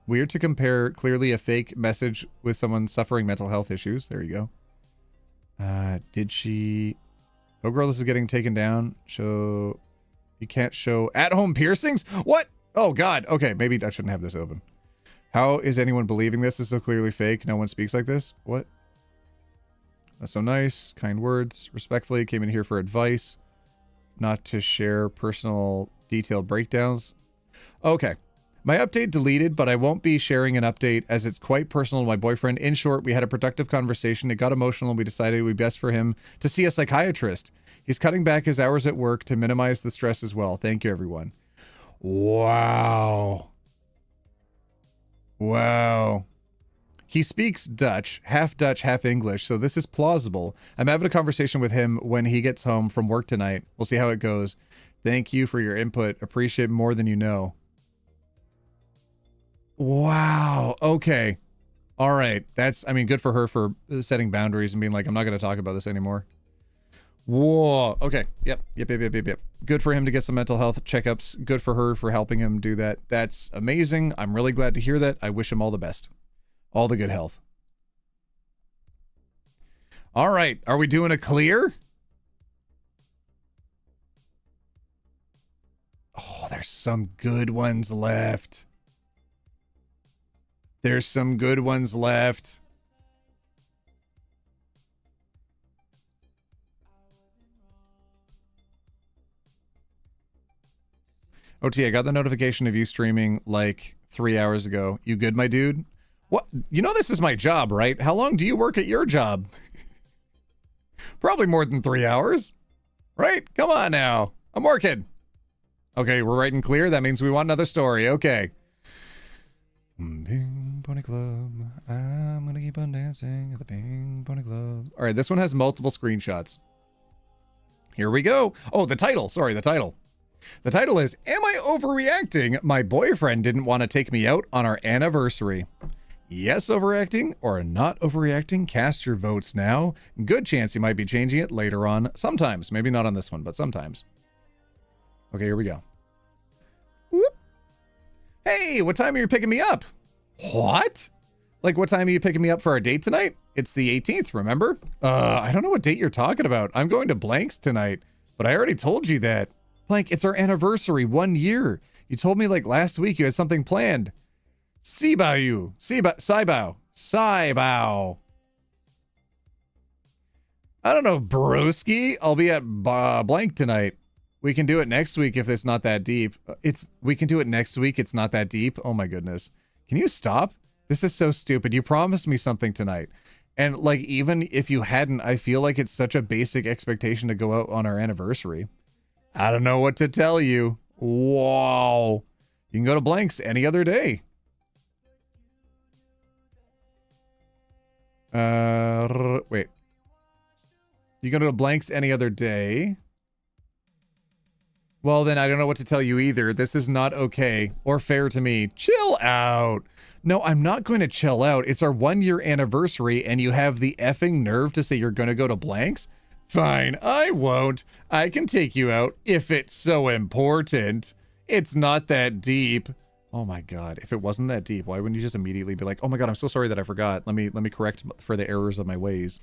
Weird to compare clearly a fake message with someone suffering mental health issues. There you go. Did she... Oh, girl, this is getting taken down. You can't show at-home piercings? What? Oh, God. Okay, maybe I shouldn't have this open. How is anyone believing this? This is so clearly fake. No one speaks like this. What? That's so nice. Kind words. Respectfully, came in here for advice. Not to share personal detailed breakdowns. Okay. My update deleted, but I won't be sharing an update as it's quite personal to my boyfriend. In short, we had a productive conversation. It got emotional and we decided it would be best for him to see a psychiatrist. He's cutting back his hours at work to minimize the stress as well. Thank you, everyone. Wow. Wow. He speaks Dutch, half English, so this is plausible. I'm having a conversation with him when he gets home from work tonight. We'll see how it goes. Thank you for your input. Appreciate more than you know. Wow. Okay. All right. That's, I mean, good for her for setting boundaries and being like, I'm not going to talk about this anymore. Whoa. Okay. Yep. Good for him to get some mental health checkups. Good for her for helping him do that. That's amazing. I'm really glad to hear that. I wish him all the best. All the good health. All right. Are we doing a clear? Oh, there's some good ones left. There's some good ones left. OT, I got the notification of you streaming like 3 hours ago. You good, my dude? What? You know this is my job, right? How long do you work at your job? Probably more than 3 hours. Right? Come on now. I'm working. Okay, we're writing clear. That means we want another story. Okay. Ping Pony Club. I'm gonna keep on dancing at the Ping Pony Club. All right, this one has multiple screenshots. Here we go. Oh, the title. Sorry, the title. The title is, Am I Overreacting? My boyfriend didn't want to take me out on our anniversary. Yes, overreacting or not overreacting? Cast your votes now. Good chance you might be changing it later on. Sometimes. Maybe not on this one, but sometimes. Okay, here we go. Whoop. Hey, what time are you picking me up? What? Like, what time are you picking me up for our date tonight? It's the 18th, remember? I don't know what date you're talking about. I'm going to Blank's tonight, but I already told you that. Blank, it's our anniversary, 1 year. You told me like last week you had something planned. Sibao. I don't know, broski. I'll be at blank tonight. We can do it next week if it's not that deep. We can do it next week. It's not that deep. Oh my goodness. Can you stop? This is so stupid. You promised me something tonight. And like, even if you hadn't, I feel like it's such a basic expectation to go out on our anniversary. I don't know what to tell you. Wow. You can go to blanks any other day. Wait. You go to blanks any other day. Well, then I don't know what to tell you either. This is not okay or fair to me. Chill out. No, I'm not going to chill out. It's our 1-year anniversary and you have the effing nerve to say you're going to go to blanks? Fine, I won't. I can take you out if it's so important. It's not that deep. Oh my God, if it wasn't that deep, why wouldn't you just immediately be like, oh my God, I'm so sorry that I forgot. Let me correct for the errors of my ways.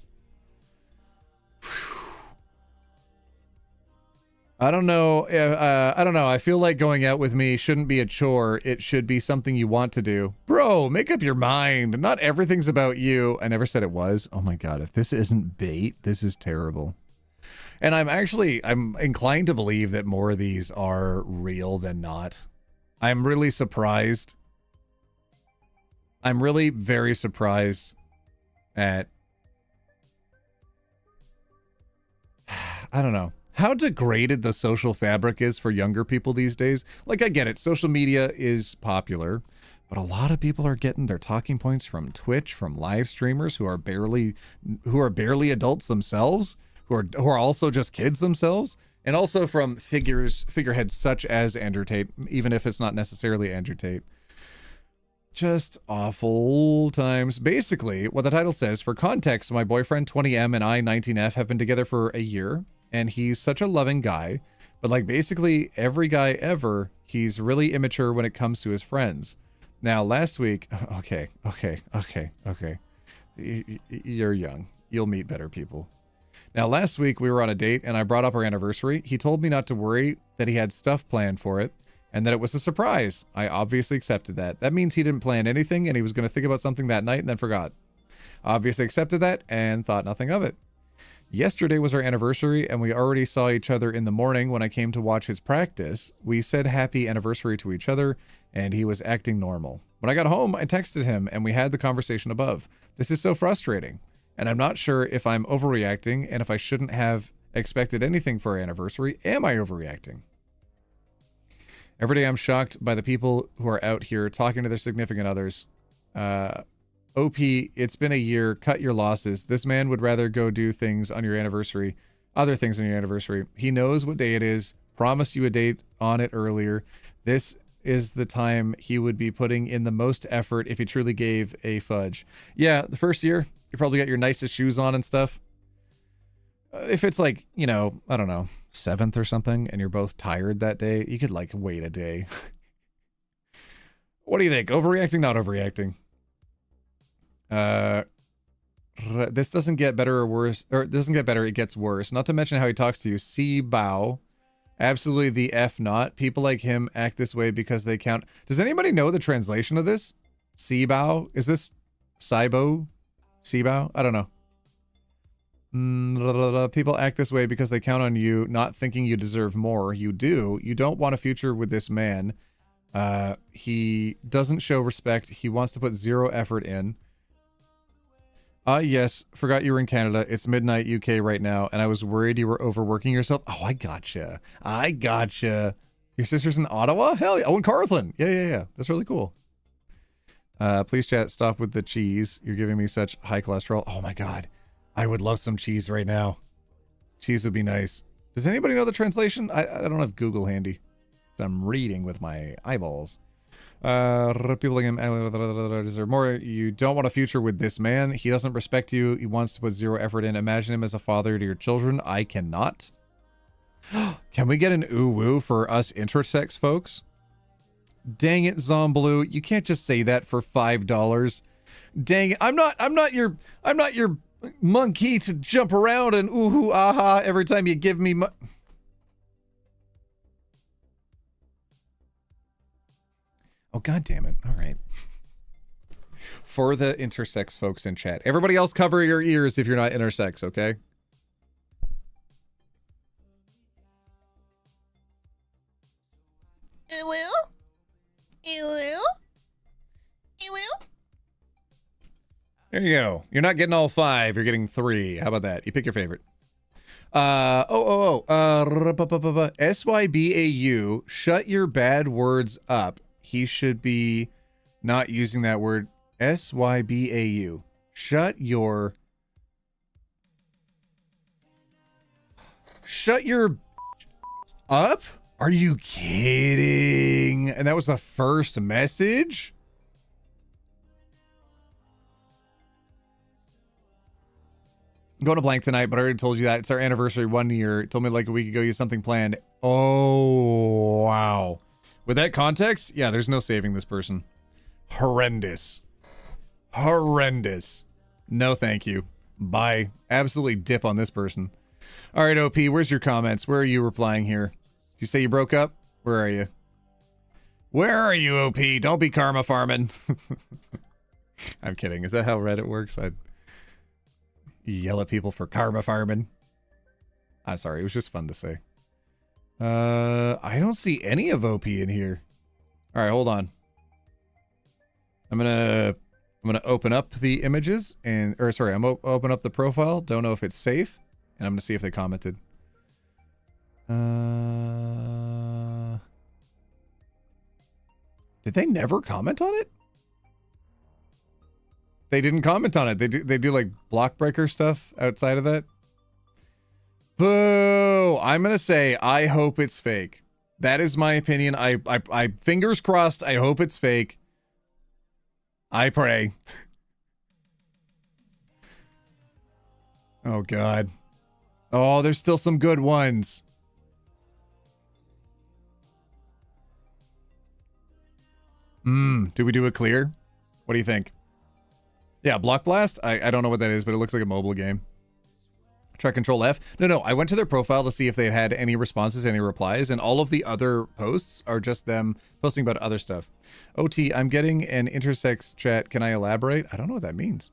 I don't know. I don't know. I feel like going out with me shouldn't be a chore. It should be something you want to do. Bro, make up your mind. Not everything's about you. I never said it was. Oh my God. If this isn't bait, this is terrible. And I'm inclined to believe that more of these are real than not. I'm really surprised. I'm really very surprised at, I don't know, how degraded the social fabric is for younger people these days. Like, I get it. Social media is popular, but a lot of people are getting their talking points from Twitch, from live streamers who are barely adults themselves, who are also just kids themselves, and also from figureheads such as Andrew Tate, even if it's not necessarily Andrew Tate. Just awful times. Basically, what the title says, for context, my boyfriend 20M and I 19F have been together for a year, and he's such a loving guy, but like basically every guy ever, he's really immature when it comes to his friends. Now, last week, okay. You're young. You'll meet better people. Now, last week we were on a date and I brought up our anniversary. He told me not to worry, that he had stuff planned for it, and that it was a surprise. I obviously accepted that. That means he didn't plan anything and he was going to think about something that night and then forgot. Obviously accepted that and thought nothing of it. Yesterday was our anniversary and we already saw each other in the morning when I came to watch his practice. We said happy anniversary to each other and he was acting normal. When I got home, I texted him and we had the conversation above. This is so frustrating. And I'm not sure if I'm overreacting and if I shouldn't have expected anything for our anniversary. Am I overreacting? Every day I'm shocked by the people who are out here talking to their significant others. OP, it's been a year. Cut your losses. This man would rather go do things on your anniversary, other things on your anniversary. He knows what day it is. Promised you a date on it earlier. This is the time he would be putting in the most effort if he truly gave a fudge. Yeah, the first year, you probably got your nicest shoes on and stuff. If it's like, you know, I don't know, 7th or something, and you're both tired that day, you could like wait a day. What do you think? Overreacting, not overreacting? This doesn't get better or worse, or it doesn't get better, it gets worse. Not to mention how he talks to you. See bow. Absolutely the F not. People like him act this way because they count. Does anybody know the translation of this? Seabow? Is this Saibo? Seabow? I don't know. People act this way because they count on you, not thinking you deserve more. You do. You don't want a future with this man. He doesn't show respect. He wants to put zero effort in. Yes, forgot you were in Canada. It's midnight UK right now, and I was worried you were overworking yourself. Oh, I gotcha. I gotcha. Your sister's in Ottawa? Hell yeah. Oh, in Carleton. Yeah. That's really cool. Please chat, stop with the cheese. You're giving me such high cholesterol. Oh my God. I would love some cheese right now. Cheese would be nice. Does anybody know the translation? I don't have Google handy. I'm reading with my eyeballs. People like him deserve more. You don't want a future with this man. He doesn't respect you. He wants to put zero effort in. Imagine him as a father to your children. I cannot. Can we get an ooh woo for us intersex folks? Dang it, Zomblue. You can't just say that for $5. Dang it. I'm not your monkey to jump around and ooh hoo aha every time you give me Oh, God damn it. All right. For the intersex folks in chat. Everybody else cover your ears if you're not intersex, okay? There you go. You're not getting all 5. You're getting 3. How about that? You pick your favorite. SYBAU. Shut your bad words up. He should be not using that word. SYBAU. Shut your up? Are you kidding? And that was the first message? I'm going to blank tonight, but I already told you that. It's our anniversary 1 year. It told me like a week ago you had something planned. Oh, wow. With that context, yeah, there's no saving this person. Horrendous. Horrendous. No, thank you. Bye. Absolutely dip on this person. All right, OP, where's your comments? Where are you replying here? Did you say you broke up? Where are you? Where are you, OP? Don't be karma farming. I'm kidding. Is that how Reddit works? I'd yell at people for karma farming. I'm sorry. It was just fun to say. I don't see any of OP in here. All right, hold on. I'm gonna open up the images and, or sorry, I'm open up the profile. Don't know if it's safe, and I'm gonna see if they commented. Did they never comment on it? They didn't comment on it. They do like block breaker stuff outside of that. Boo! I'm gonna say I hope it's fake. That is my opinion. I fingers crossed. I hope it's fake. I pray. Oh God. Oh, there's still some good ones. Do we do a clear? What do you think? Yeah, Block Blast? I don't know what that is, but it looks like a mobile game. Try Control F. No, I went to their profile to see if they had any responses, any replies, and all of the other posts are just them posting about other stuff. OT, I'm getting an intersex chat. Can I elaborate? I don't know what that means.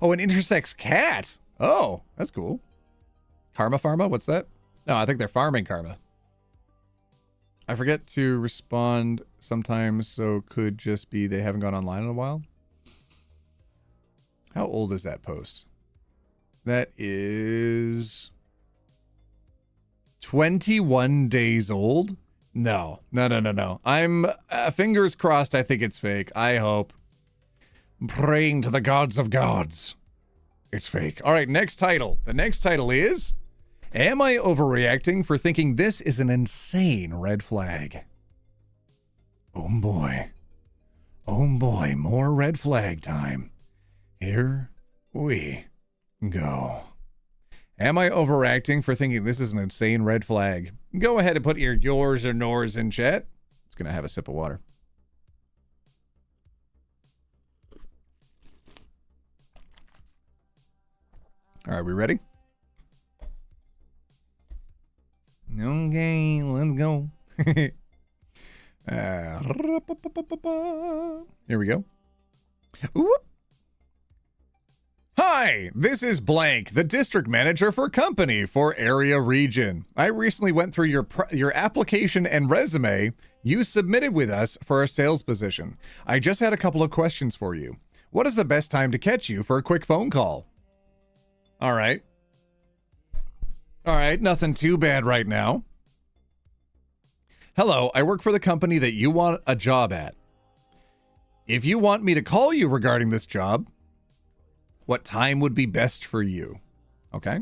Oh, an intersex cat. Oh, that's cool. Karma Pharma? What's that? No, I think they're farming karma. I forget to respond sometimes, so could just be they haven't gone online in a while. How old is that post? That is 21 days old? No. I'm fingers crossed. I think it's fake. I hope. I'm praying to the gods of gods. It's fake. All right, next title. The next title is, am I overreacting for thinking this is an insane red flag? Oh boy. Oh boy, more red flag time. Here we go. Am I overreacting for thinking this is an insane red flag? Go ahead and put your yours or nors in chat. Just gonna have a sip of water. All right, we ready? Okay, let's go. Here we go. Whoop. Hi, this is Blank, the district manager for company for area region. I recently went through your application and resume you submitted with us for a sales position. I just had a couple of questions for you. What is the best time to catch you for a quick phone call? All right, nothing too bad right now. Hello, I work for the company that you want a job at. If you want me to call you regarding this job, what time would be best for you? Okay.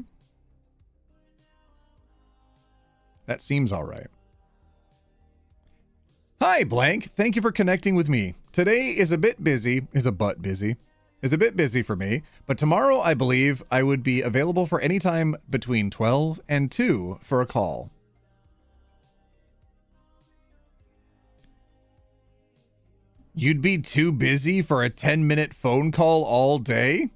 That seems all right. Hi, Blank. Thank you for connecting with me. Today is a bit busy for me, but tomorrow I believe I would be available for any time between 12 and 2 for a call. You'd be too busy for a 10-minute phone call all day?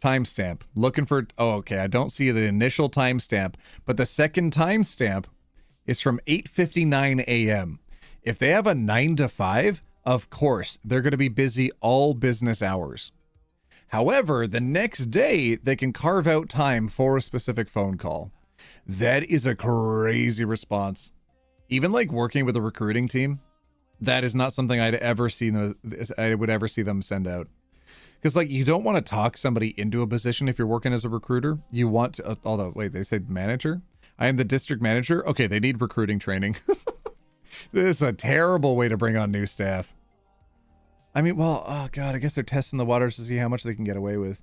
Timestamp. Looking for... Oh, okay. I don't see the initial timestamp, but the second timestamp is from 8:59 a.m. If they have a 9 to 5, of course, they're going to be busy all business hours. However, the next day, they can carve out time for a specific phone call. That is a crazy response. Even like working with a recruiting team, that is not something I'd ever see I would ever see them send out. Because like you don't want to talk somebody into a position if you're working as a recruiter. You want to, although wait, they said manager. I am the district manager. Okay, they need recruiting training. This is a terrible way to bring on new staff. I mean, well, oh god, I guess they're testing the waters to see how much they can get away with.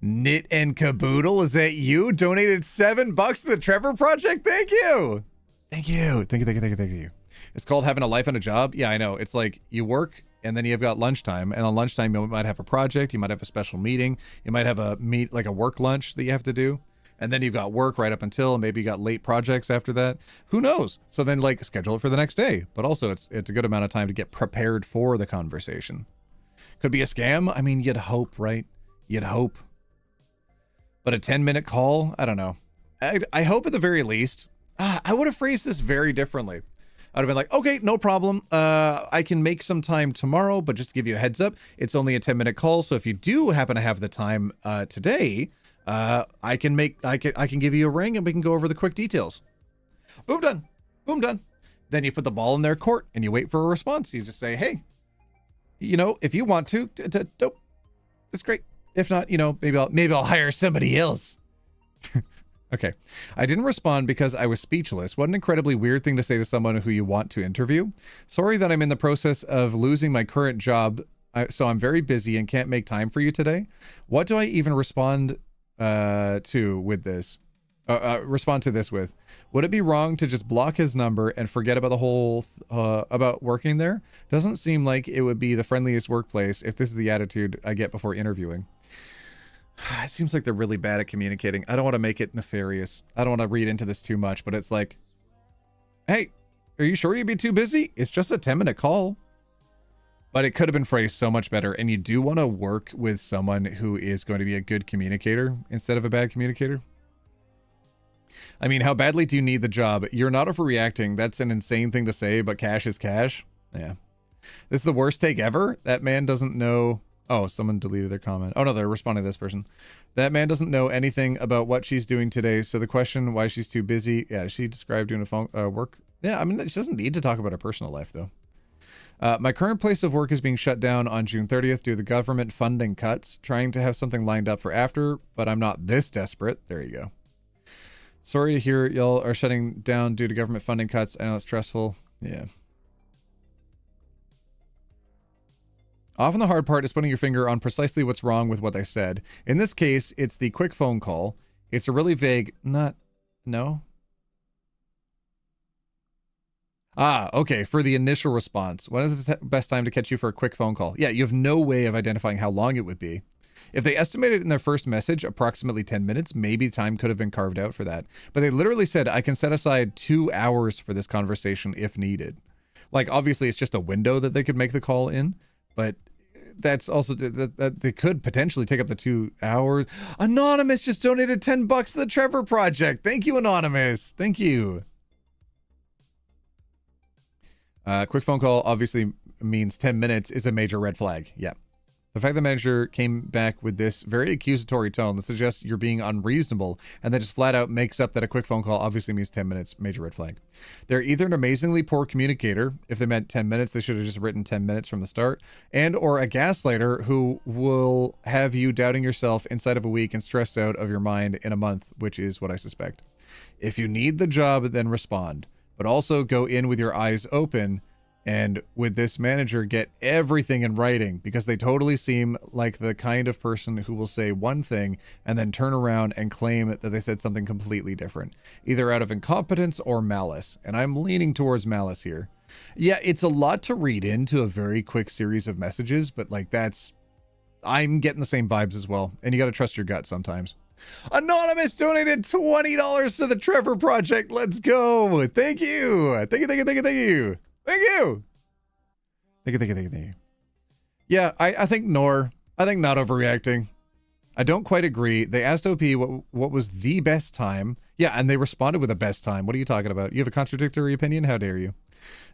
Knit and Caboodle, is that you? Donated $7 to the Trevor Project? Thank you. Thank you. Thank you. It's called having a life and a job. Yeah, I know. It's like you work and then you've got lunchtime, and on lunchtime you might have a project, you might have a special meeting, you might have a like a work lunch that you have to do. And then you've got work right up until, and maybe you got late projects after that. Who knows? So then like schedule it for the next day. But also it's a good amount of time to get prepared for the conversation. Could be a scam. I mean, you'd hope, right? You'd hope. But a 10-minute call? I don't know. I hope at the very least. I would have phrased this very differently. I'd have been like, okay, no problem. I can make some time tomorrow, but just to give you a heads up, it's only a 10-minute call. So if you do happen to have the time today, I can give you a ring and we can go over the quick details. Boom, done. Boom, done. Then you put the ball in their court and you wait for a response. You just say, hey, you know, if you want to, dope. That's great. If not, you know, maybe I'll hire somebody else. Okay. I didn't respond because I was speechless. What an incredibly weird thing to say to someone who you want to interview. Sorry that I'm in the process of losing my current job, so I'm very busy and can't make time for you today. What do I even respond to with this? Respond to this with? Would it be wrong to just block his number and forget about the whole about working there? Doesn't seem like it would be the friendliest workplace if this is the attitude I get before interviewing. It seems like they're really bad at communicating. I don't want to make it nefarious. I don't want to read into this too much, but it's like, hey, are you sure you'd be too busy? It's just a 10-minute call. But it could have been phrased so much better. And you do want to work with someone who is going to be a good communicator instead of a bad communicator. I mean, how badly do you need the job? You're not overreacting. That's an insane thing to say, but cash is cash. Yeah. This is the worst take ever. That man doesn't know. Oh, someone deleted their comment. Oh, no, they're responding to this person. That man doesn't know anything about what she's doing today. So the question, why she's too busy. Yeah, she described doing a phone work. Yeah, I mean, she doesn't need to talk about her personal life, though. My current place of work is being shut down on June 30th due to the government funding cuts. Trying to have something lined up for after, but I'm not this desperate. There you go. Sorry to hear y'all are shutting down due to government funding cuts. I know it's stressful. Yeah. Often the hard part is putting your finger on precisely what's wrong with what they said. In this case, it's the quick phone call. It's a really vague, no. Okay, for the initial response. When is the best time to catch you for a quick phone call? Yeah, you have no way of identifying how long it would be. If they estimated in their first message approximately 10 minutes, maybe time could have been carved out for that. But they literally said, I can set aside 2 hours for this conversation if needed. Like, obviously, it's just a window that they could make the call in, but that's also that they could potentially take up the 2 hours. Anonymous just donated $10 to the Trevor Project. Thank you, Anonymous. Thank you. Quick phone call obviously means 10 minutes is a major red flag. Yeah. The fact the manager came back with this very accusatory tone that suggests you're being unreasonable and then just flat out makes up that a quick phone call obviously means 10 minutes, major red flag. They're either an amazingly poor communicator, if they meant 10 minutes, they should have just written 10 minutes from the start, and or a gaslighter who will have you doubting yourself inside of a week and stressed out of your mind in a month, which is what I suspect. If you need the job, then respond, but also go in with your eyes open. And with this manager, get everything in writing, because they totally seem like the kind of person who will say one thing and then turn around and claim that they said something completely different, either out of incompetence or malice. And I'm leaning towards malice here. Yeah, it's a lot to read into a very quick series of messages, but like I'm getting the same vibes as well. And you got to trust your gut sometimes. Anonymous donated $20 to the Trevor Project. Let's go. Thank you. Thank you. Thank you. Thank you. Yeah, I think not overreacting. I don't quite agree. They asked OP what was the best time. Yeah, and they responded with a best time. What are you talking about? You have a contradictory opinion? How dare you?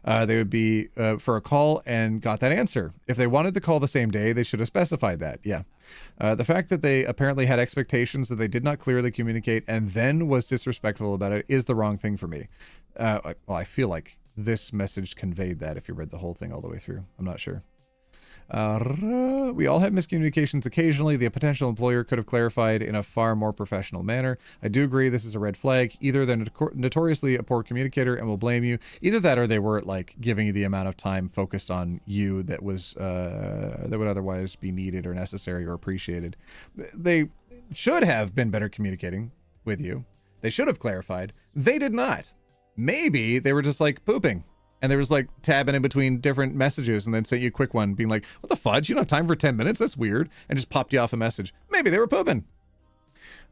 They would be for a call and got that answer. If they wanted the call the same day, they should have specified that. Yeah. The fact that they apparently had expectations that they did not clearly communicate and then was disrespectful about it is the wrong thing for me. Well, I feel like this message conveyed that if you read the whole thing all the way through. I'm not sure. We all have miscommunications occasionally. The potential employer could have clarified in a far more professional manner. I do agree this is a red flag. Either they're notoriously a poor communicator and will blame you. Either that or they were like giving you the amount of time focused on you that was that would otherwise be needed or necessary or appreciated. They should have been better communicating with you. They should have clarified. They did not. Maybe they were just like pooping. And there was like tabbing in between different messages and then sent you a quick one being like, what the fudge? You don't have time for 10 minutes? That's weird. And just popped you off a message. Maybe they were pooping.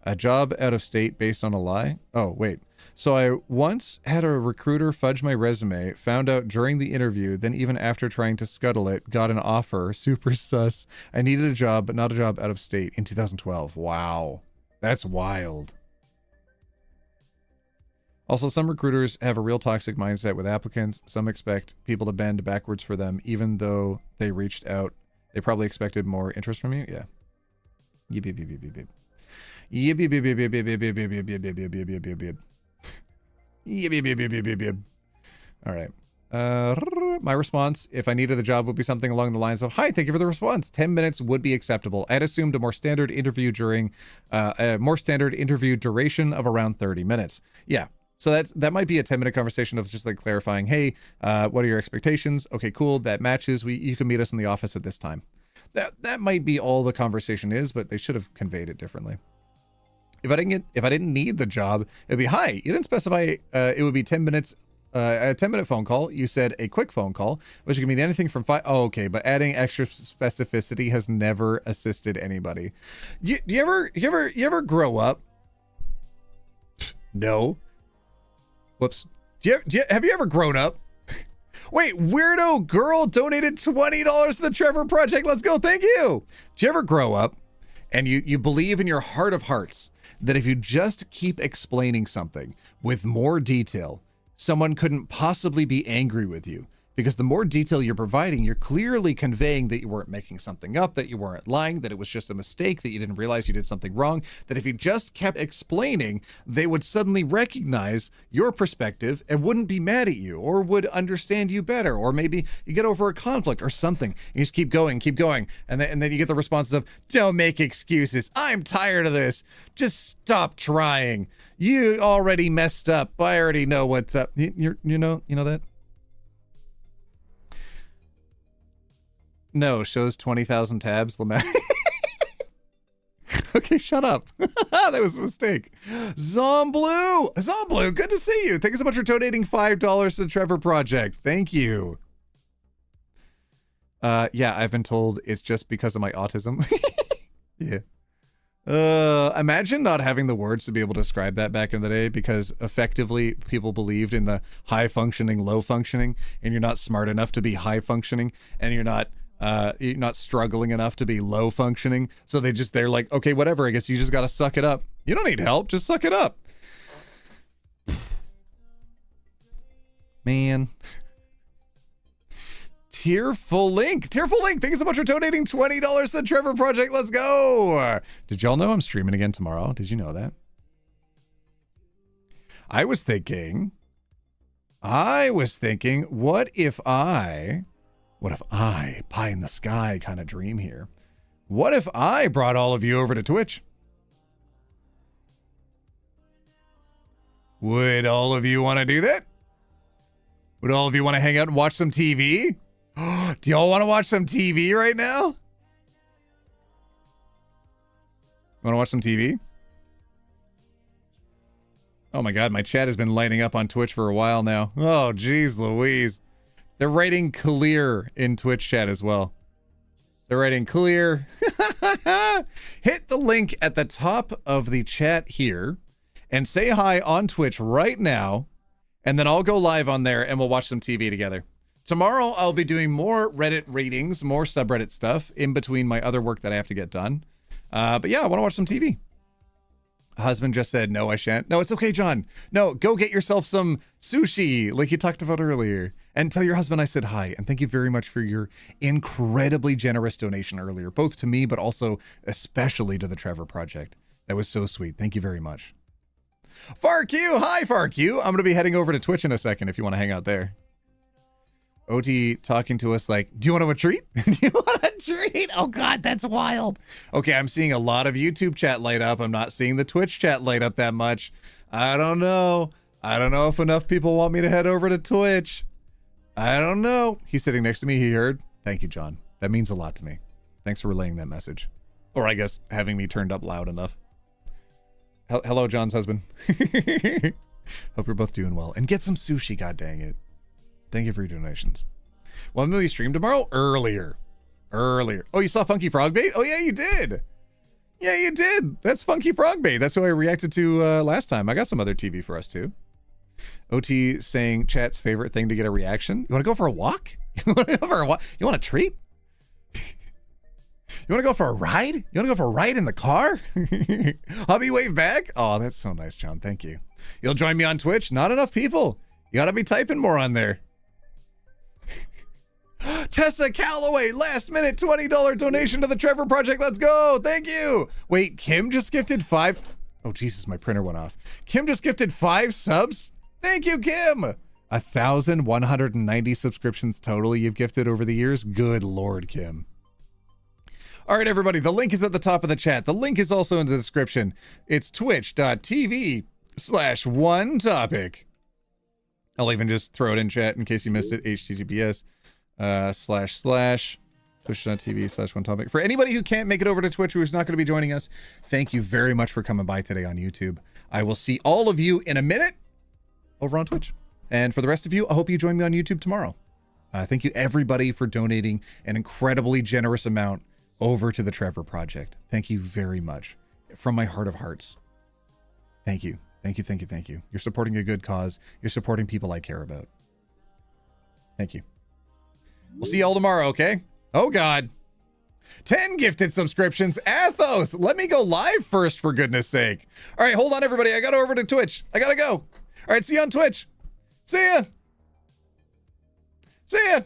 A job out of state based on a lie? Oh, wait. So I once had a recruiter fudge my resume, found out during the interview, then even after trying to scuttle it, got an offer. Super sus. I needed a job, but not a job out of state in 2012. Wow. That's wild. Also, some recruiters have a real toxic mindset with applicants. Some expect people to bend backwards for them, even though they reached out. They probably expected more interest from you. Yeah. Yip, yip, yip, yip, yip, yip. Yip, yip, yip, yip, yip, yip, yip, yip, yip, yip, yip, yip, yip, yip, yip, yip, yip. Yip, yip, yip, yip, yip, yip, yip. All right. My response, if I needed the job, would be something along the lines of, hi, thank you for the response. 10 minutes would be acceptable. I'd assumed a more standard interview duration of around 30 minutes. Yeah. So that might be a 10-minute conversation of just like clarifying, hey, what are your expectations? Okay, cool. That matches. You can meet us in the office at this time. That might be all the conversation is, but they should have conveyed it differently. If I didn't need the job, it'd be, hi, you didn't specify it would be 10 minutes, a 10-minute phone call. You said a quick phone call, which can mean anything from 5. Oh, okay. But adding extra specificity has never assisted anybody. Do you ever grow up? No. Whoops. Have you ever grown up? Wait, weirdo girl donated $20 to the Trevor Project. Let's go. Thank you. Do you ever grow up and you believe in your heart of hearts that if you just keep explaining something with more detail, someone couldn't possibly be angry with you? Because the more detail you're providing, you're clearly conveying that you weren't making something up, that you weren't lying, that it was just a mistake, that you didn't realize you did something wrong, that if you just kept explaining, they would suddenly recognize your perspective and wouldn't be mad at you or would understand you better. Or maybe you get over a conflict or something. You just keep going. And then you get the responses of, don't make excuses. I'm tired of this. Just stop trying. You already messed up. I already know what's up. You know that? No, shows 20,000 tabs. Okay, shut up. That was a mistake. Zomblue, good to see you. Thank you so much for donating $5 to the Trevor Project. Thank you. Yeah, I've been told it's just because of my autism. Yeah. Imagine not having the words to be able to describe that back in the day, because effectively people believed in the high functioning, low functioning, and you're not smart enough to be high functioning, and you're not struggling enough to be low functioning. So they're like, okay, whatever. I guess you just got to suck it up. You don't need help. Just suck it up. Man. Tearful Link. Thank you so much for donating $20 to the Trevor Project. Let's go. Did y'all know I'm streaming again tomorrow? Did you know that? I was thinking, what if I, pie in the sky kind of dream here. What if I brought all of you over to Twitch? Would all of you want to do that? Would all of you want to hang out and watch some TV? Do y'all want to watch some TV right now? Want to watch some TV? Oh my god, my chat has been lighting up on Twitch for a while now. Oh, geez Louise. They're writing clear in Twitch chat as well. They're writing clear. Hit the link at the top of the chat here and say hi on Twitch right now, and then I'll go live on there and we'll watch some TV together. Tomorrow I'll be doing more Reddit ratings, more subreddit stuff in between my other work that I have to get done. But yeah, I want to watch some TV. Husband just said, no, I shan't. No, it's okay, John. No, go get yourself some sushi like you talked about earlier. And tell your husband I said hi. And thank you very much for your incredibly generous donation earlier, both to me, but also especially to the Trevor Project. That was so sweet. Thank you very much. FarQ, hi FarQ. I'm going to be heading over to Twitch in a second if you want to hang out there. OT talking to us like, do you want a treat? Do you want a treat? Oh God, that's wild. Okay, I'm seeing a lot of YouTube chat light up. I'm not seeing the Twitch chat light up that much. I don't know. I don't know if enough people want me to head over to Twitch. I don't know. He's sitting next to me. He heard. Thank you, John. That means a lot to me. Thanks for relaying that message. Or I guess having me turned up loud enough. Hello, John's husband. Hope you're both doing well. And get some sushi, god dang it. Thank you for your donations. When will you stream tomorrow? Earlier. Oh, you saw Funky Frog Bait? Oh, yeah, you did. Yeah, you did. That's Funky Frog Bait. That's who I reacted to last time. I got some other TV for us, too. OT saying chat's favorite thing to get a reaction. You want to go for a walk? You want to go for a walk? You want a treat? You want to go for a ride? You want to go for a ride in the car? Hubby wave back? Oh, that's so nice, John. Thank you. You'll join me on Twitch? Not enough people. You got to be typing more on there. Tessa Calloway, last minute $20 donation to the Trevor Project. Let's go. Thank you. Wait, Kim just gifted 5. Oh, Jesus, my printer went off. Kim just gifted 5 subs. Thank you, Kim. 1,190 subscriptions total you've gifted over the years. Good Lord, Kim. All right, everybody, the link is at the top of the chat. The link is also in the description. It's twitch.tv/OneTopic. I'll even just throw it in chat in case you missed it. https //twitch.tv/OneTopic. For anybody who can't make it over to Twitch, who's not going to be joining us, thank you very much for coming by today on YouTube. I will see all of you in a minute over on Twitch. And for the rest of you, I hope you join me on YouTube tomorrow. Thank you, everybody, for donating an incredibly generous amount over to the Trevor Project. Thank you very much. From my heart of hearts. Thank you. Thank you, thank you, thank you. You're supporting a good cause. You're supporting people I care about. Thank you. We'll see you all tomorrow, okay? Oh, God. 10 gifted subscriptions. Athos, let me go live first, for goodness sake. All right, hold on, everybody. I got over to Twitch. I gotta go. All right, see you on Twitch. See ya. See ya.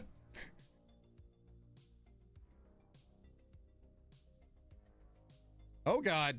Oh, God.